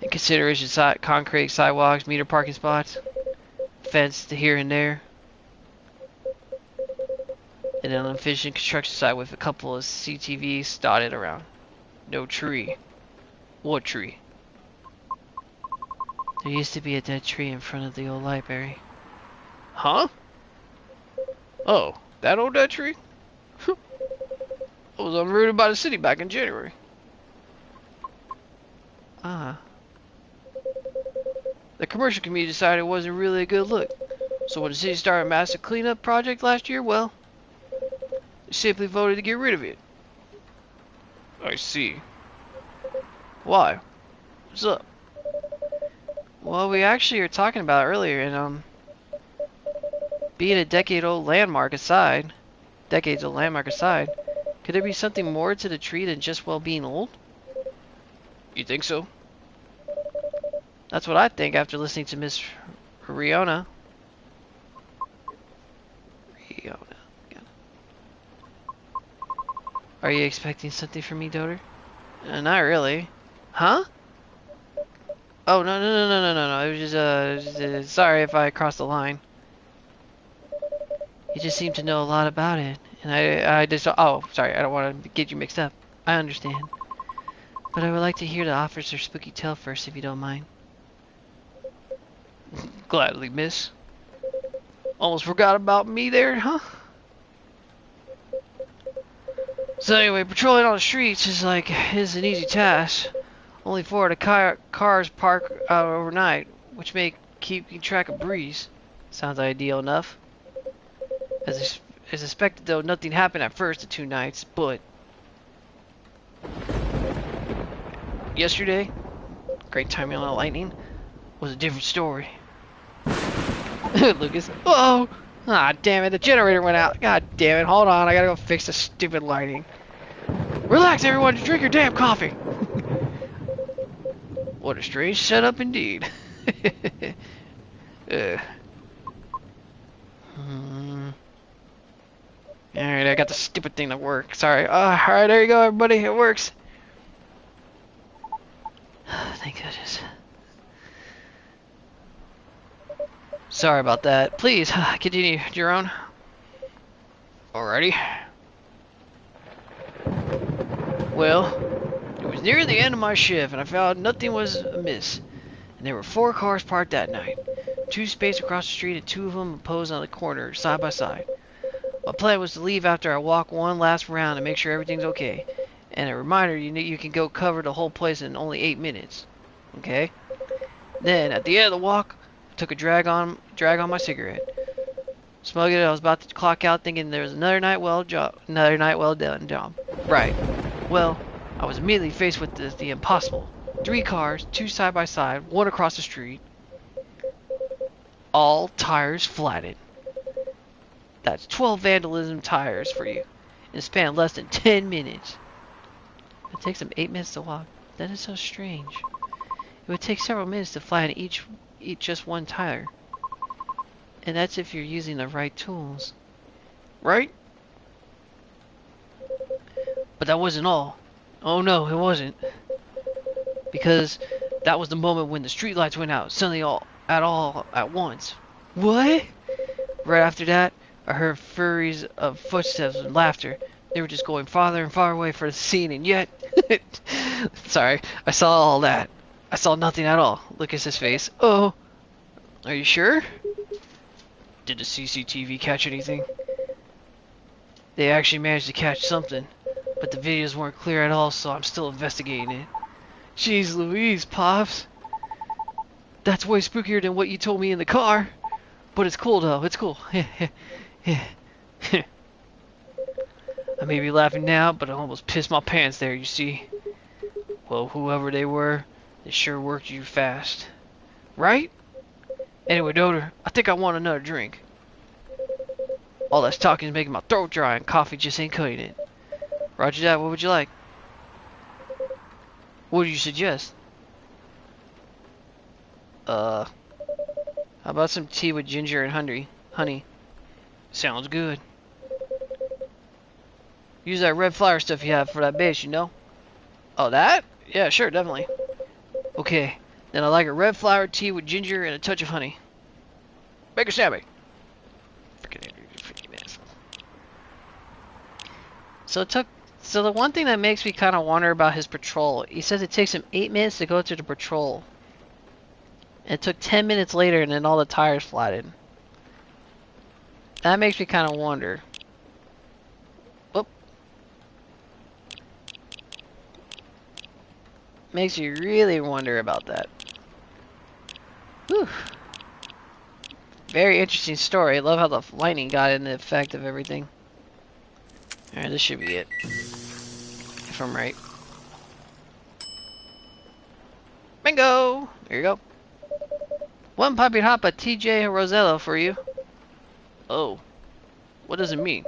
In consideration, concrete sidewalks, meter parking spots, fence to here and there, and an unfinished construction site with a couple of CTVs dotted around. No tree. What tree? There used to be a dead tree in front of the old library. Huh? Oh, that old dead tree? I was unrooted by the city back in January. Ah. The commercial community decided it wasn't really a good look. So when the city started a massive cleanup project last year, well, they simply voted to get rid of it. I see. Why? What's up? Well, we actually were talking about it earlier, and being a decades old landmark aside, could there be something more to the tree than just well being old? You think so? That's what I think after listening to Miss Riona. Are you expecting something from me, Doter? Not really. Huh? Oh, no. It was just, sorry if I crossed the line. You just seem to know a lot about it. And I just, oh, sorry, I don't want to get you mixed up. I understand. But I would like to hear the officer's spooky tale first, if you don't mind. Gladly, miss. Almost forgot about me there, huh? So anyway, patrolling on the streets is an easy task. Only 4 of the cars park out overnight, which may keep track of breeze. Sounds ideal enough. As expected, though, nothing happened at first the 2 nights, but yesterday, great timing on the lightning, was a different story. Lucas, oh! Ah, damn it, the generator went out. God damn it, hold on, I gotta go fix the stupid lighting. Relax, everyone, drink your damn coffee. What a strange setup indeed. Alright, I got the stupid thing to work. Sorry. Alright, there you go, everybody. It works. Thank goodness. Sorry about that. Please, continue, Jerome. Alrighty. Well, it was near the end of my shift, and I found nothing was amiss. And there were 4 cars parked that night. 2 spaced across the street, and 2 of them opposed on the corner, side by side. My plan was to leave after I walk one last round and make sure everything's okay. And a reminder, you can go cover the whole place in only 8 minutes. Okay? Then, at the end of the walk, I took a drag on my cigarette. Smoked it, I was about to clock out thinking there was another night well done job. Right. Well, I was immediately faced with the impossible. 3 cars, 2 side by side, 1 across the street. All tires flattened. That's 12 vandalism tires for you. In a span of less than 10 minutes. It takes them 8 minutes to walk. That is so strange. It would take several minutes to flatten each just 1 tire. And that's if you're using the right tools. Right? But that wasn't all. Oh no, it wasn't. Because that was the moment when the streetlights went out, suddenly all at once. What? Right after that, I heard flurries of footsteps and laughter. They were just going farther and farther away for the scene, and yet... Sorry, I saw all that. I saw nothing at all. Look at his face. Oh. Are you sure? Did the CCTV catch anything? They actually managed to catch something, but the videos weren't clear at all, so I'm still investigating it. Jeez Louise, Pops. That's way spookier than what you told me in the car. But it's cool though, it's cool. I may be laughing now, but I almost pissed my pants there, you see. Well, whoever they were, they sure worked you fast. Right? Anyway, Doter, I think I want another drink. All that talking is making my throat dry, and coffee just ain't cutting it. Roger that, what would you like? What do you suggest? How about some tea with ginger and honey? Sounds good. Use that red flower stuff you have for that base, you know? Oh, that? Yeah, sure, definitely. Okay, then I like a red flower tea with ginger and a touch of honey. Make a Sammy. Freaking asshole. So the one thing that makes me kind of wonder about his patrol, he says it takes him 8 minutes to go through the patrol. And it took 10 minutes later and then all the tires flattened. That makes me kind of wonder. Makes you really wonder about that. Whew. Very interesting story. I love how the lightning got in the effect of everything. Alright, this should be it. If I'm right. Bingo! There you go. One Poppy Hoppa TJ Rosello for you. Oh. What does it mean?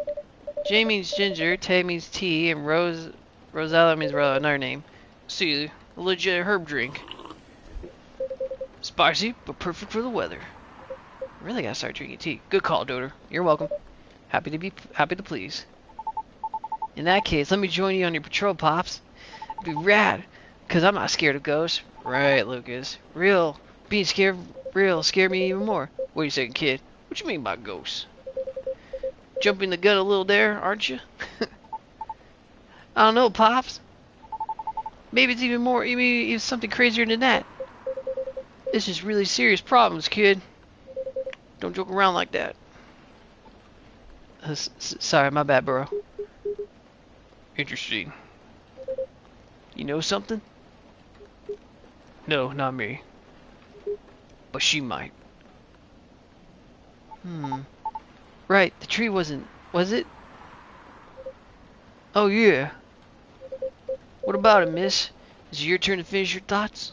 J means ginger, T means tea, and Rosello means another name. See, a legit herb drink. Spicy, but perfect for the weather. Really gotta start drinking tea. Good call, Doter. You're welcome. Happy to please. In that case, let me join you on your patrol, Pops. It'd be rad, cause I'm not scared of ghosts. Right, Lucas. Being scared scared me even more. Wait a second, kid. What you mean by ghosts? Jumping the gun a little there, aren't you? I don't know, Pops. Maybe it's even something crazier than that. This is really serious problems, kid. Don't joke around like that. Sorry, my bad, bro. Interesting. You know something? No, not me. But she might. Right, the tree wasn't... Was it? Oh, yeah. What about it, miss? Is it your turn to finish your thoughts?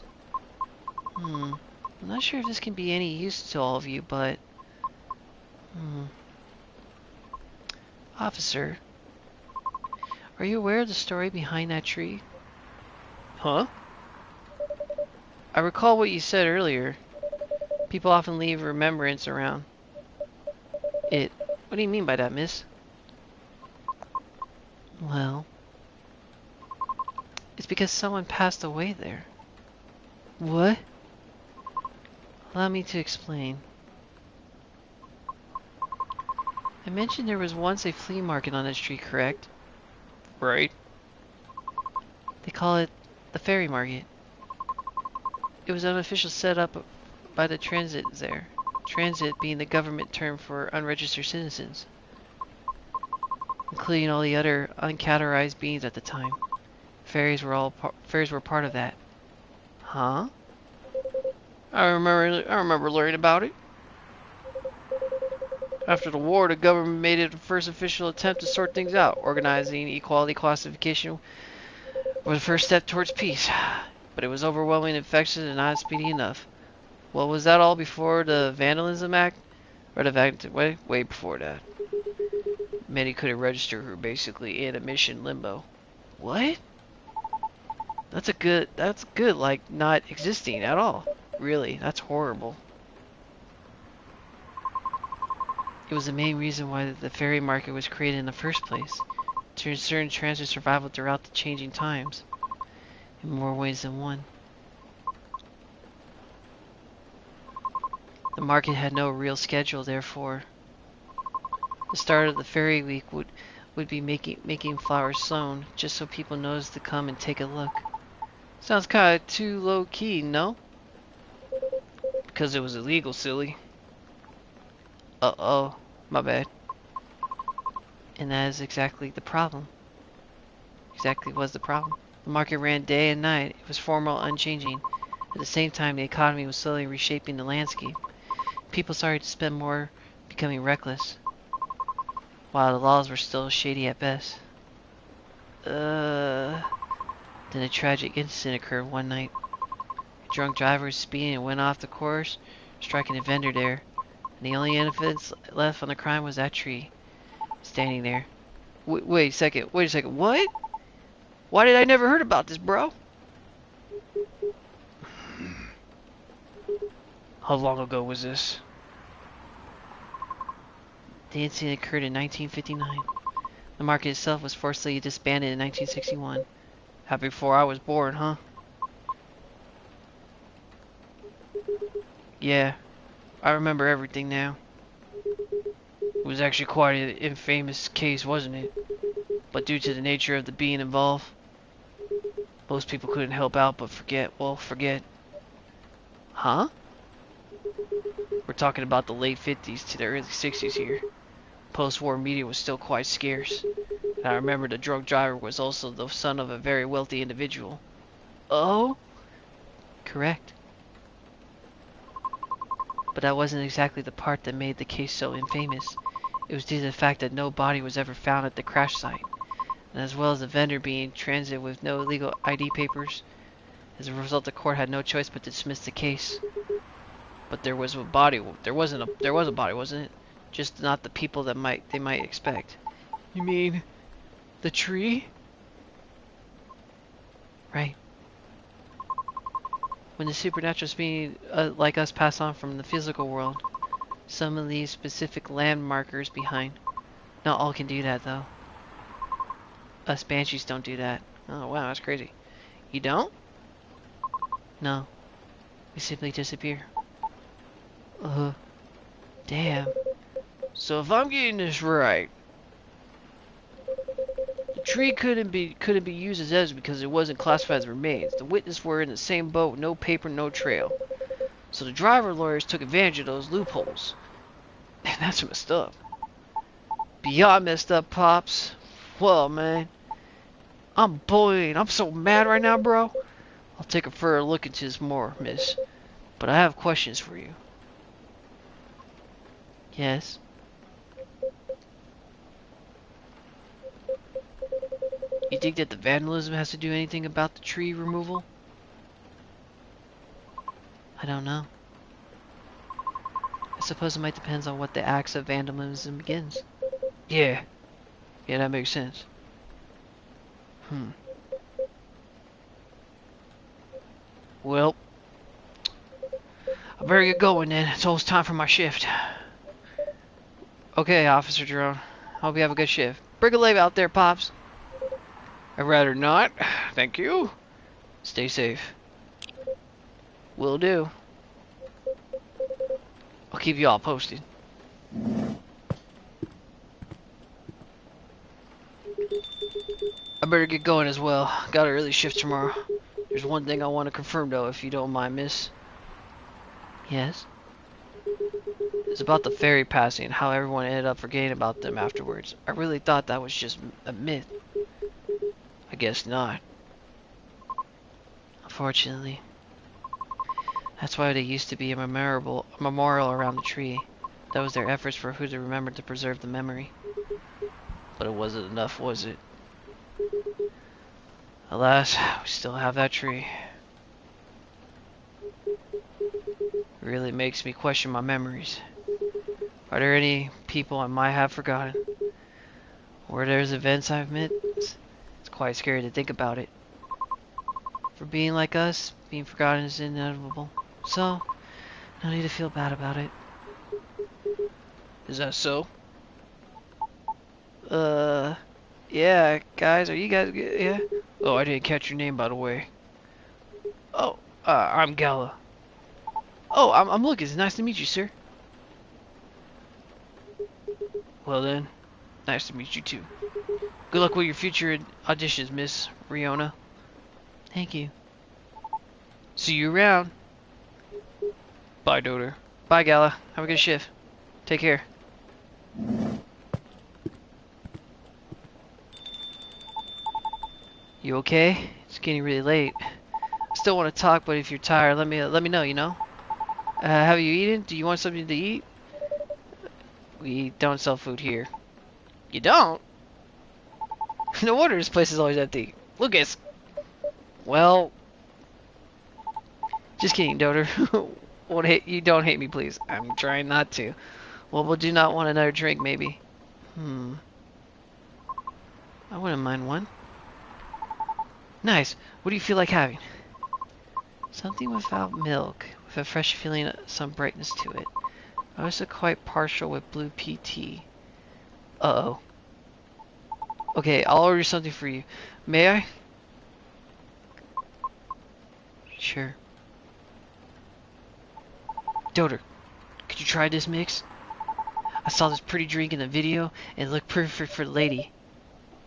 I'm not sure if this can be any use to all of you, but... Officer, are you aware of the story behind that tree? Huh? I recall what you said earlier. People often leave remembrance around it. What do you mean by that, miss? Well, it's because someone passed away there. What? Allow me to explain. I mentioned there was once a flea market on this street, correct? Right. They call it the Fairy Market. It was an unofficial setup by the transit there. Transit being the government term for unregistered citizens, including all the other uncategorized beings at the time. Fairies were part of that. Huh? I remember learning about it. After the war, the government made it the first official attempt to sort things out. Organizing equality classification was the first step towards peace. But it was overwhelming, infectious, and not speedy enough. Well, was that all before the Vandalism Act? Or the way before that. Many couldn't register who were basically in a mission limbo. What? That's good, like, not existing at all. Really, that's horrible. It was the main reason why the fairy market was created in the first place, to ensure transit survival throughout the changing times, in more ways than one. The market had no real schedule, therefore. The start of the fairy week would be making flowers sown, just so people noticed to come and take a look. Sounds kinda too low-key, no? Because it was illegal, silly. Uh-oh, my bad. And that is exactly the problem. Exactly was the problem. The market ran day and night. It was formal, unchanging. At the same time, the economy was slowly reshaping the landscape. People started to spend more, becoming reckless, while the laws were still shady at best. Then a tragic incident occurred one night. A drunk driver was speeding and went off the course, striking a vendor there. And the only evidence left on the crime was that tree, standing there. Wait a second, what? Why did I never heard about this, bro? How long ago was this? The incident occurred in 1959. The market itself was forcibly disbanded in 1961. Happy before I was born, huh? Yeah, I remember everything now. It was actually quite an infamous case, wasn't it? But due to the nature of the being involved, most people couldn't help out but forget. Huh? We're talking about the late 50s to the early 60s here. Post-war media was still quite scarce. And I remember the drunk driver was also the son of a very wealthy individual. Oh? Correct. But that wasn't exactly the part that made the case so infamous. It was due to the fact that no body was ever found at the crash site, and as well as the vendor being transit with no legal ID papers. As a result, the court had no choice but to dismiss the case. But there was a body. There was a body, wasn't it? Just not the people that they might expect. You mean the tree? Right. When the supernatural being like us pass on from the physical world, some of these specific landmarkers behind. Not all can do that though. Us banshees don't do that. Oh wow, that's crazy. You don't? No. We simply disappear. Damn. So if I'm getting this right, the tree couldn't be used as evidence because it wasn't classified as remains. The witnesses were in the same boat with no paper, no trail. So the driver lawyers took advantage of those loopholes. And that's messed up. Beyond messed up, Pops. Whoa, man. I'm bullying. I'm so mad right now, bro. I'll take a further look into this more, miss. But I have questions for you. Yes? You think that the vandalism has to do anything about the tree removal? I don't know. I suppose it might depend on what the acts of vandalism begins. Yeah. Yeah, that makes sense. Well, I better get going then. It's almost time for my shift. Okay, Officer Jerome. Hope you have a good shift. Bring a leg out there, Pops. I'd rather not. Thank you. Stay safe. Will do. I'll keep you all posted. I better get going as well. Got an early shift tomorrow. There's one thing I want to confirm though, if you don't mind, miss. Yes? It's about the ferry passing and how everyone ended up forgetting about them afterwards. I really thought that was just a myth. I guess not. Unfortunately. That's why there used to be a memorial around the tree. That was their efforts for who to remember to preserve the memory. But it wasn't enough, was it? Alas, we still have that tree. It really makes me question my memories. Are there any people I might have forgotten? Or there's events I've missed? It's quite scary to think about it. For being like us, being forgotten is inevitable. So, no need to feel bad about it. Is that so? Yeah, guys, are you guys good? Yeah? Oh, I didn't catch your name, by the way. Oh, I'm Gala. Oh, I'm Lucas. Nice to meet you, sir. Well then, nice to meet you too. Good luck with your future auditions, Miss Riona. Thank you. See you around. Bye, daughter. Bye, Gala. Have a good shift. Take care. You okay? It's getting really late. I still want to talk, but if you're tired, let me know, you know? Have you eaten? Do you want something to eat? We don't sell food here. You don't? No wonder this place is always empty. Lucas! Well... Just kidding, daughter. You don't hate me, please. I'm trying not to. Well, would you not want another drink, maybe? I wouldn't mind one. Nice. What do you feel like having? Something without milk, with a fresh feeling, some brightness to it. I was quite partial with blue pea tea. Uh-oh. Okay, I'll order something for you. May I? Sure. Doter, could you try this mix? I saw this pretty drink in the video, and it looked perfect for the lady.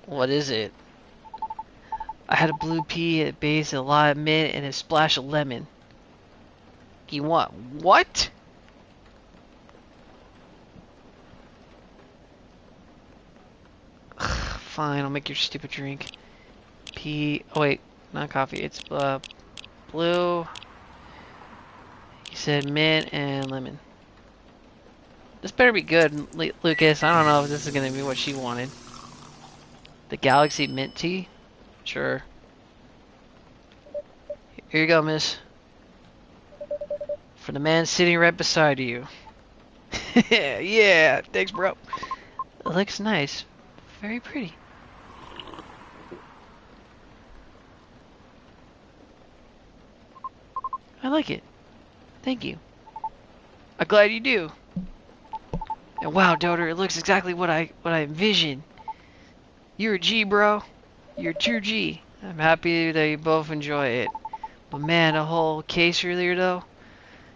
What is it? I had a blue pea, a base, a lot of mint, and a splash of lemon. You want what? Fine, I'll make your stupid drink. Pea. Oh wait, Not coffee. It's blue. He said mint and lemon. This better be good, Lucas. I don't know if this is gonna be what she wanted. The Galaxy Mint Tea? Sure. Here you go, miss. For the man sitting right beside you. Yeah, thanks, bro. It looks nice. Very pretty. I like it. Thank you. I'm glad you do. And wow, Doter, it looks exactly what I envisioned. You're a G, bro. You're a true G. I'm happy that you both enjoy it. But man, the whole case earlier, though,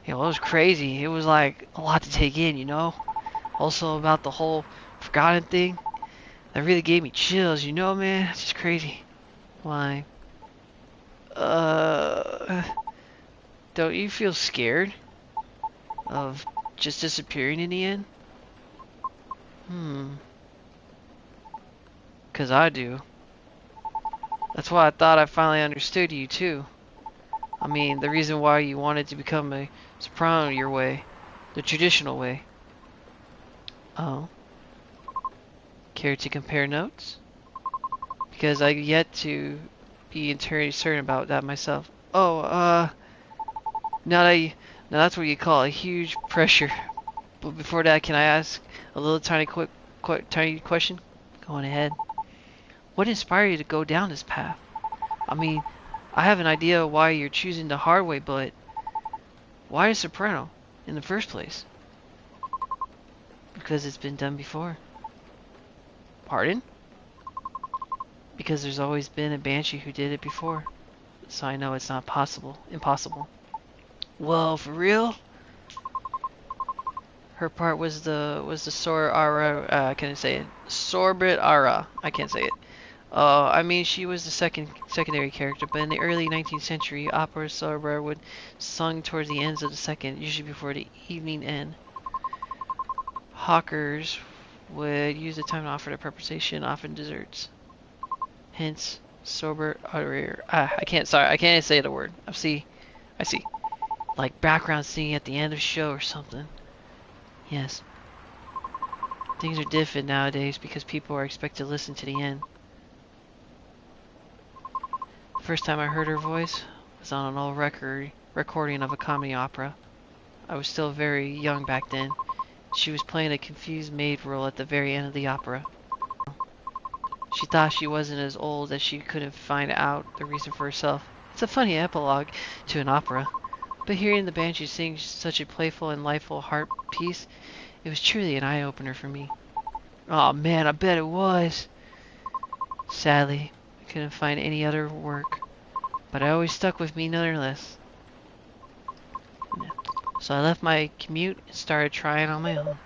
it was crazy. It was like a lot to take in, you know? Also about the whole forgotten thing. That really gave me chills, you know, man? It's just crazy. Why? Don't you feel scared of just disappearing in the end? 'Cause I do. That's why I thought I finally understood you, too. I mean, the reason why you wanted to become a soprano your way. The traditional way. Oh. Care to compare notes? Because I've yet to be entirely certain about that myself. Oh, now that's what you call a huge pressure. But before that, can I ask a little tiny question? Go on ahead. What inspired you to go down this path? I mean, I have an idea why you're choosing the hard way, but why a soprano in the first place? Because it's been done before. Pardon? Because there's always been a banshee who did it before. So I know it's not impossible. Whoa, for real? Her part was the Sor Ara, I can't say it. Sorbet Ara. I can't say it. I mean, she was the secondary character, but in the early 19th century, opera Sorbet would sung towards the ends of the second, usually before the evening end. Hawkers would use the time to offer their preparation, often desserts. Hence, Sorbet Ara. I can't say the word. I see. Like background singing at the end of a show or something. Yes. Things are different nowadays because people are expected to listen to the end. The first time I heard her voice was on an old recording of a comedy opera. I was still very young back then. She was playing a confused maid role at the very end of the opera. She thought she wasn't as old as she couldn't find out the reason for herself. It's a funny epilogue to an opera. But hearing the banshee sing such a playful and lightful harp piece, it was truly an eye-opener for me. Oh man, I bet it was. Sadly, I couldn't find any other work, but it always stuck with me nonetheless. So I left my commute and started trying on my own.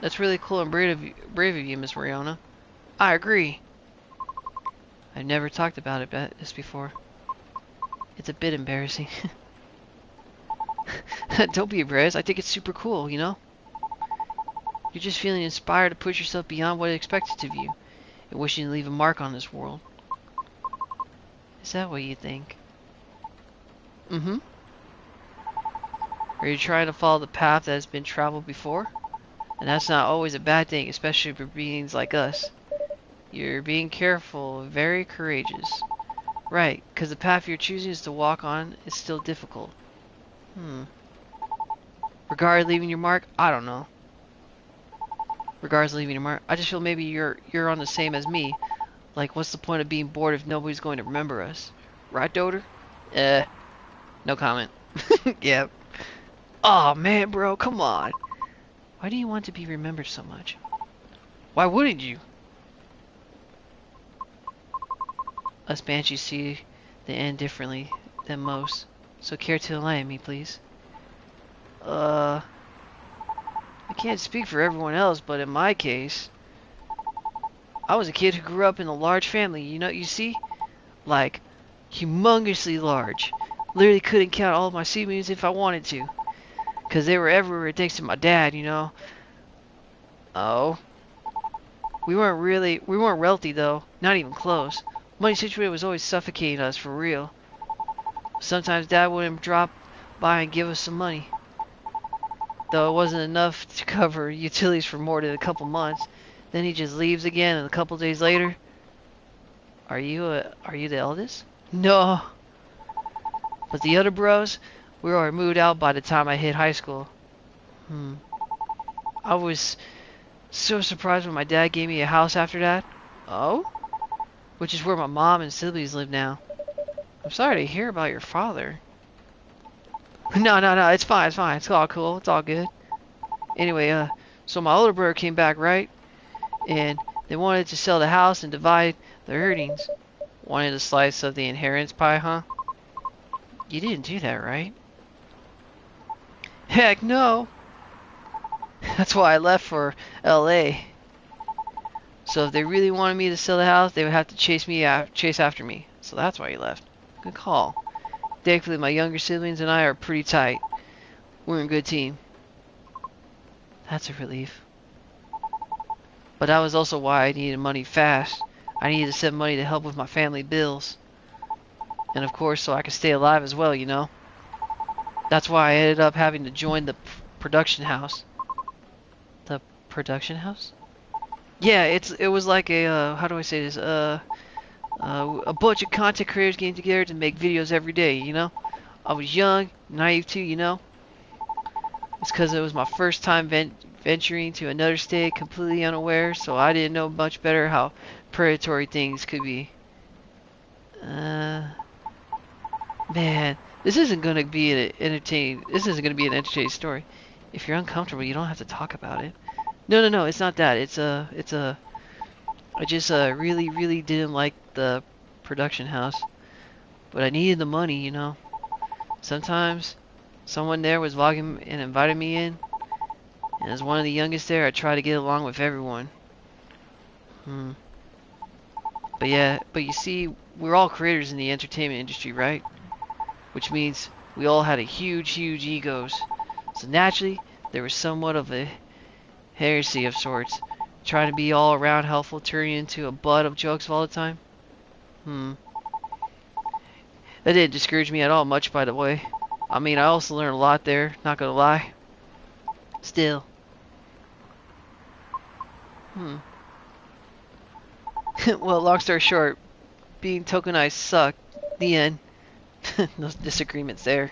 That's really cool and brave of you, Miss Riona. I agree. I've never talked about this before. It's a bit embarrassing. Don't be embarrassed. I think it's super cool, you know? You're just feeling inspired to push yourself beyond what is expected of you and wishing to leave a mark on this world. Is that what you think? Mm-hmm. Are you trying to follow the path that has been traveled before? And that's not always a bad thing, especially for beings like us. You're being careful, very courageous. Right, because the path you're choosing to walk on is still difficult. Regarding leaving your mark, I don't know. Regards leaving your mark, I just feel maybe you're on the same as me. Like, what's the point of being bored if nobody's going to remember us? Right, Doter? No comment. Yep. Aw, man, bro, come on. Why do you want to be remembered so much? Why wouldn't you? Us banshees see the end differently than most, so care to enlighten me, please. I can't speak for everyone else, but in my case, I was a kid who grew up in a large family, you see? Like, humongously large. Literally couldn't count all of my siblings if I wanted to. Because they were everywhere thanks to my dad, you know? Oh. We weren't wealthy though, not even close. Money situation was always suffocating us for real. Sometimes Dad wouldn't drop by and give us some money, though it wasn't enough to cover utilities for more than a couple months. Then he just leaves again, and a couple days later, are you the eldest? No, but the other bros, we were already moved out by the time I hit high school. I was so surprised when my dad gave me a house after that. Oh? Which is where my mom and siblings live now. I'm sorry to hear about your father. No, it's fine, it's fine. It's all cool, it's all good. Anyway, so my older brother came back, right? And they wanted to sell the house and divide the earnings. Wanted a slice of the inheritance pie, huh? You didn't do that, right? Heck no! That's why I left for LA. So if they really wanted me to sell the house, they would have to chase after me. So that's why he left. Good call. Thankfully, my younger siblings and I are pretty tight. We're a good team. That's a relief. But that was also why I needed money fast. I needed to send money to help with my family bills. And of course, so I could stay alive as well, you know. That's why I ended up having to join the production house. The production house? Yeah, it was like a, how do I say this, a bunch of content creators getting together to make videos every day, you know? I was young, naive too, you know? It's because it was my first time venturing to another state completely unaware, so I didn't know much better how predatory things could be. Man, this isn't going to be an entertaining story. If you're uncomfortable, you don't have to talk about it. No, it's not that. I just really didn't like the production house. But I needed the money, you know. Sometimes someone there was vlogging and invited me in. And as one of the youngest there, I tried to get along with everyone. But you see, we're all creators in the entertainment industry, right? Which means we all had huge egos. So naturally, there was somewhat of a heresy of sorts. Trying to be all around helpful, turning into a butt of jokes all the time. That didn't discourage me at all much, by the way. I mean, I also learned a lot there, not gonna lie. Still. Well, long story short, being tokenized sucked. The end. No disagreements there.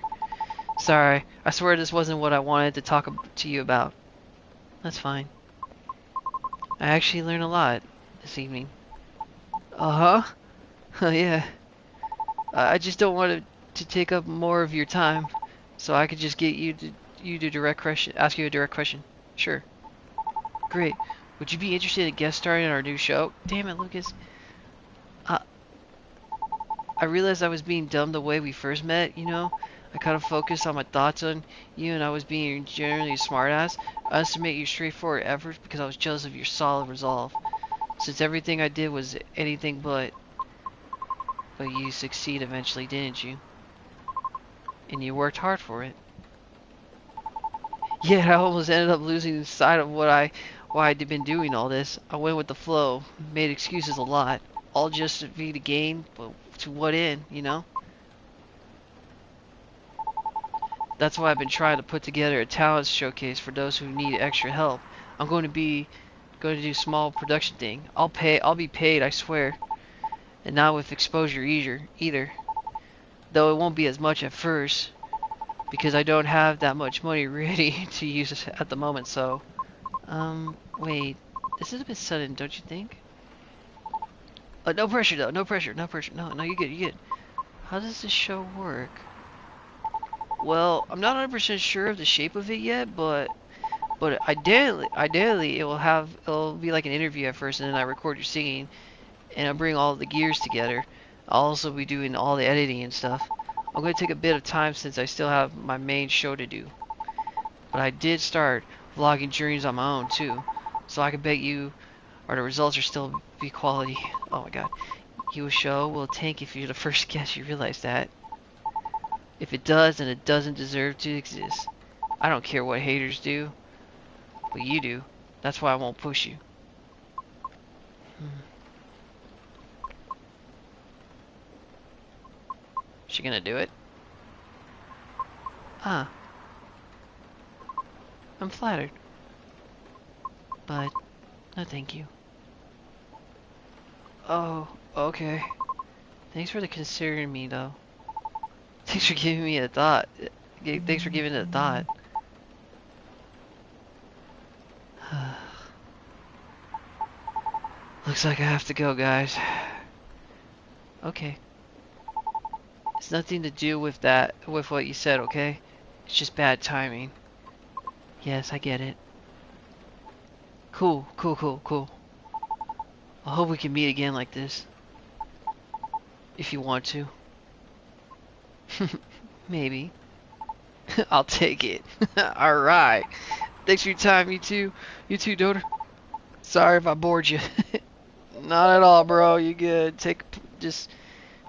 Sorry, I swear this wasn't what I wanted to talk to you about. That's fine. I actually learned a lot this evening. Uh-huh. Yeah. I just don't want to take up more of your time, so I could just get you to ask you a direct question. Sure. Great. Would you be interested in guest starring in our new show? Damn it, Lucas. I realized I was being dumb the way we first met, you know? I kind of focused on my thoughts on you, and I was being generally a smartass. I underestimate your straightforward efforts because I was jealous of your solid resolve. Since everything I did was anything but you succeed eventually, didn't you? And you worked hard for it. Yeah, I almost ended up losing sight of why I'd been doing all this. I went with the flow, made excuses a lot, all just to be the gain, but to what end, you know? That's why I've been trying to put together a talent showcase for those who need extra help. I'm going to do small production thing. I'll be paid, I swear. And not with exposure either. Though it won't be as much at first, because I don't have that much money ready to use at the moment, so... wait. This is a bit sudden, don't you think? No pressure, though. No pressure. No, you're good. How does this show work? Well, I'm not 100% sure of the shape of it yet, but ideally it'll be like an interview at first, and then I record your singing, and I'll bring all the gears together. I'll also be doing all the editing and stuff. I'm going to take a bit of time since I still have my main show to do. But I did start vlogging journeys on my own too, so I can bet you the results are still be quality. Oh my god. Your show will tank if you're the first guest, you realize that. If it does, then it doesn't deserve to exist. I don't care what haters do, but you do. That's why I won't push you. She gonna do it? Ah, I'm flattered. But, no thank you. Oh, okay. Thanks for considering me, though. Thanks for giving me a thought. Thanks for giving it a thought. Looks like I have to go, guys. Okay. It's nothing to do with that, with what you said, okay? It's just bad timing. Yes, I get it. Cool, cool, cool, cool. I hope we can meet again like this. If you want to. Maybe. I'll take it. Alright. Thanks for your time, you too. You too, daughter. Sorry if I bored you. Not at all, bro. You good. It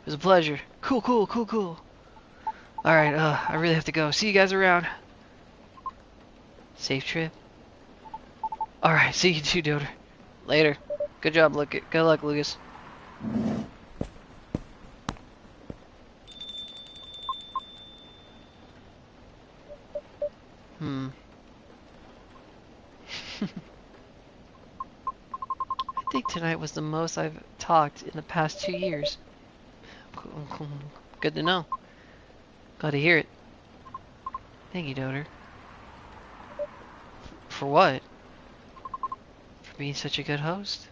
was a pleasure. Cool, cool, cool, cool. Alright, I really have to go. See you guys around. Safe trip. Alright, see you too, daughter. Later. Good job, good luck, Lucas. I think tonight was the most I've talked in the past 2 years. Good to know. Glad to hear it. Thank you, daughter. For what? For being such a good host?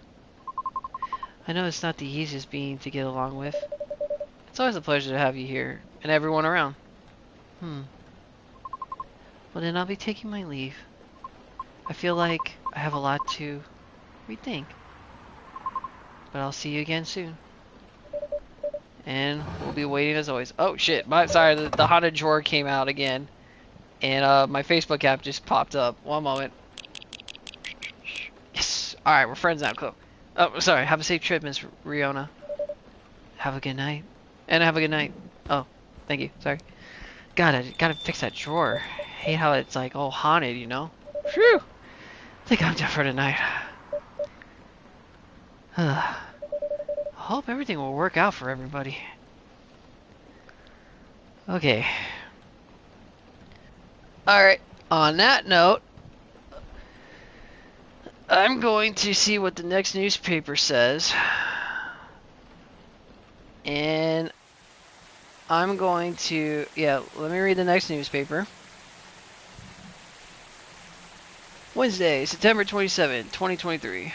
I know it's not the easiest being to get along with. It's always a pleasure to have you here, and everyone around. Well then I'll be taking my leave. I feel like I have a lot to rethink. But I'll see you again soon. And we'll be waiting as always. Oh shit, sorry, the haunted drawer came out again. And my Facebook app just popped up. One moment. Yes! Alright, we're friends now, cool. Oh, sorry, have a safe trip, Miss Riona. Have a good night. And have a good night. Oh, thank you, sorry. Gotta fix that drawer. Hate how it's like all haunted, you know? Phew! I think I'm done for tonight. I hope everything will work out for everybody. Okay. Alright, on that note, I'm going to see what the next newspaper says. And I'm going to, let me read the next newspaper. Wednesday, September 27, 2023.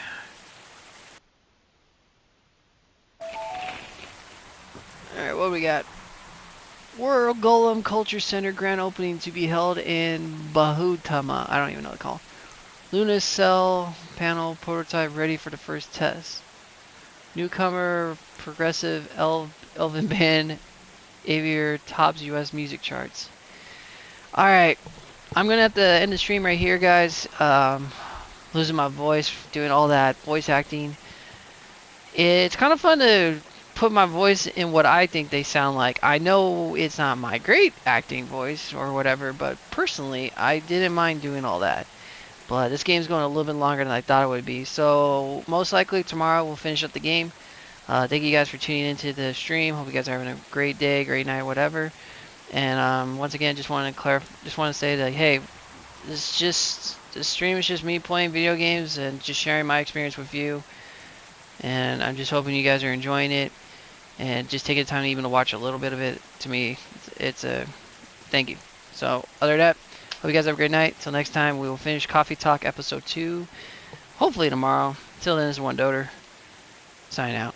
Alright, what do we got? World Golem Culture Center grand opening to be held in Bahutama. I don't even know what it's called. Luna cell panel prototype ready for the first test. Newcomer progressive Elven band Aviator tops US music charts. Alright, I'm gonna have to end the stream right here, guys. Losing my voice, doing all that voice acting. It's kind of fun to put my voice in what I think they sound like. I know it's not my great acting voice or whatever, but personally, I didn't mind doing all that. But this game's going a little bit longer than I thought it would be. So, most likely tomorrow we'll finish up the game. Thank you guys for tuning into the stream. Hope you guys are having a great day, great night, whatever. And once again, just want to say that, hey, this stream is just me playing video games and just sharing my experience with you. And I'm just hoping you guys are enjoying it. And just taking the time even to watch a little bit of it, to me, it's a thank you. So, other than that, hope you guys have a great night. Till next time, we will finish Coffee Talk Episode 2. Hopefully tomorrow. Till then, this is One Doter. Signing out.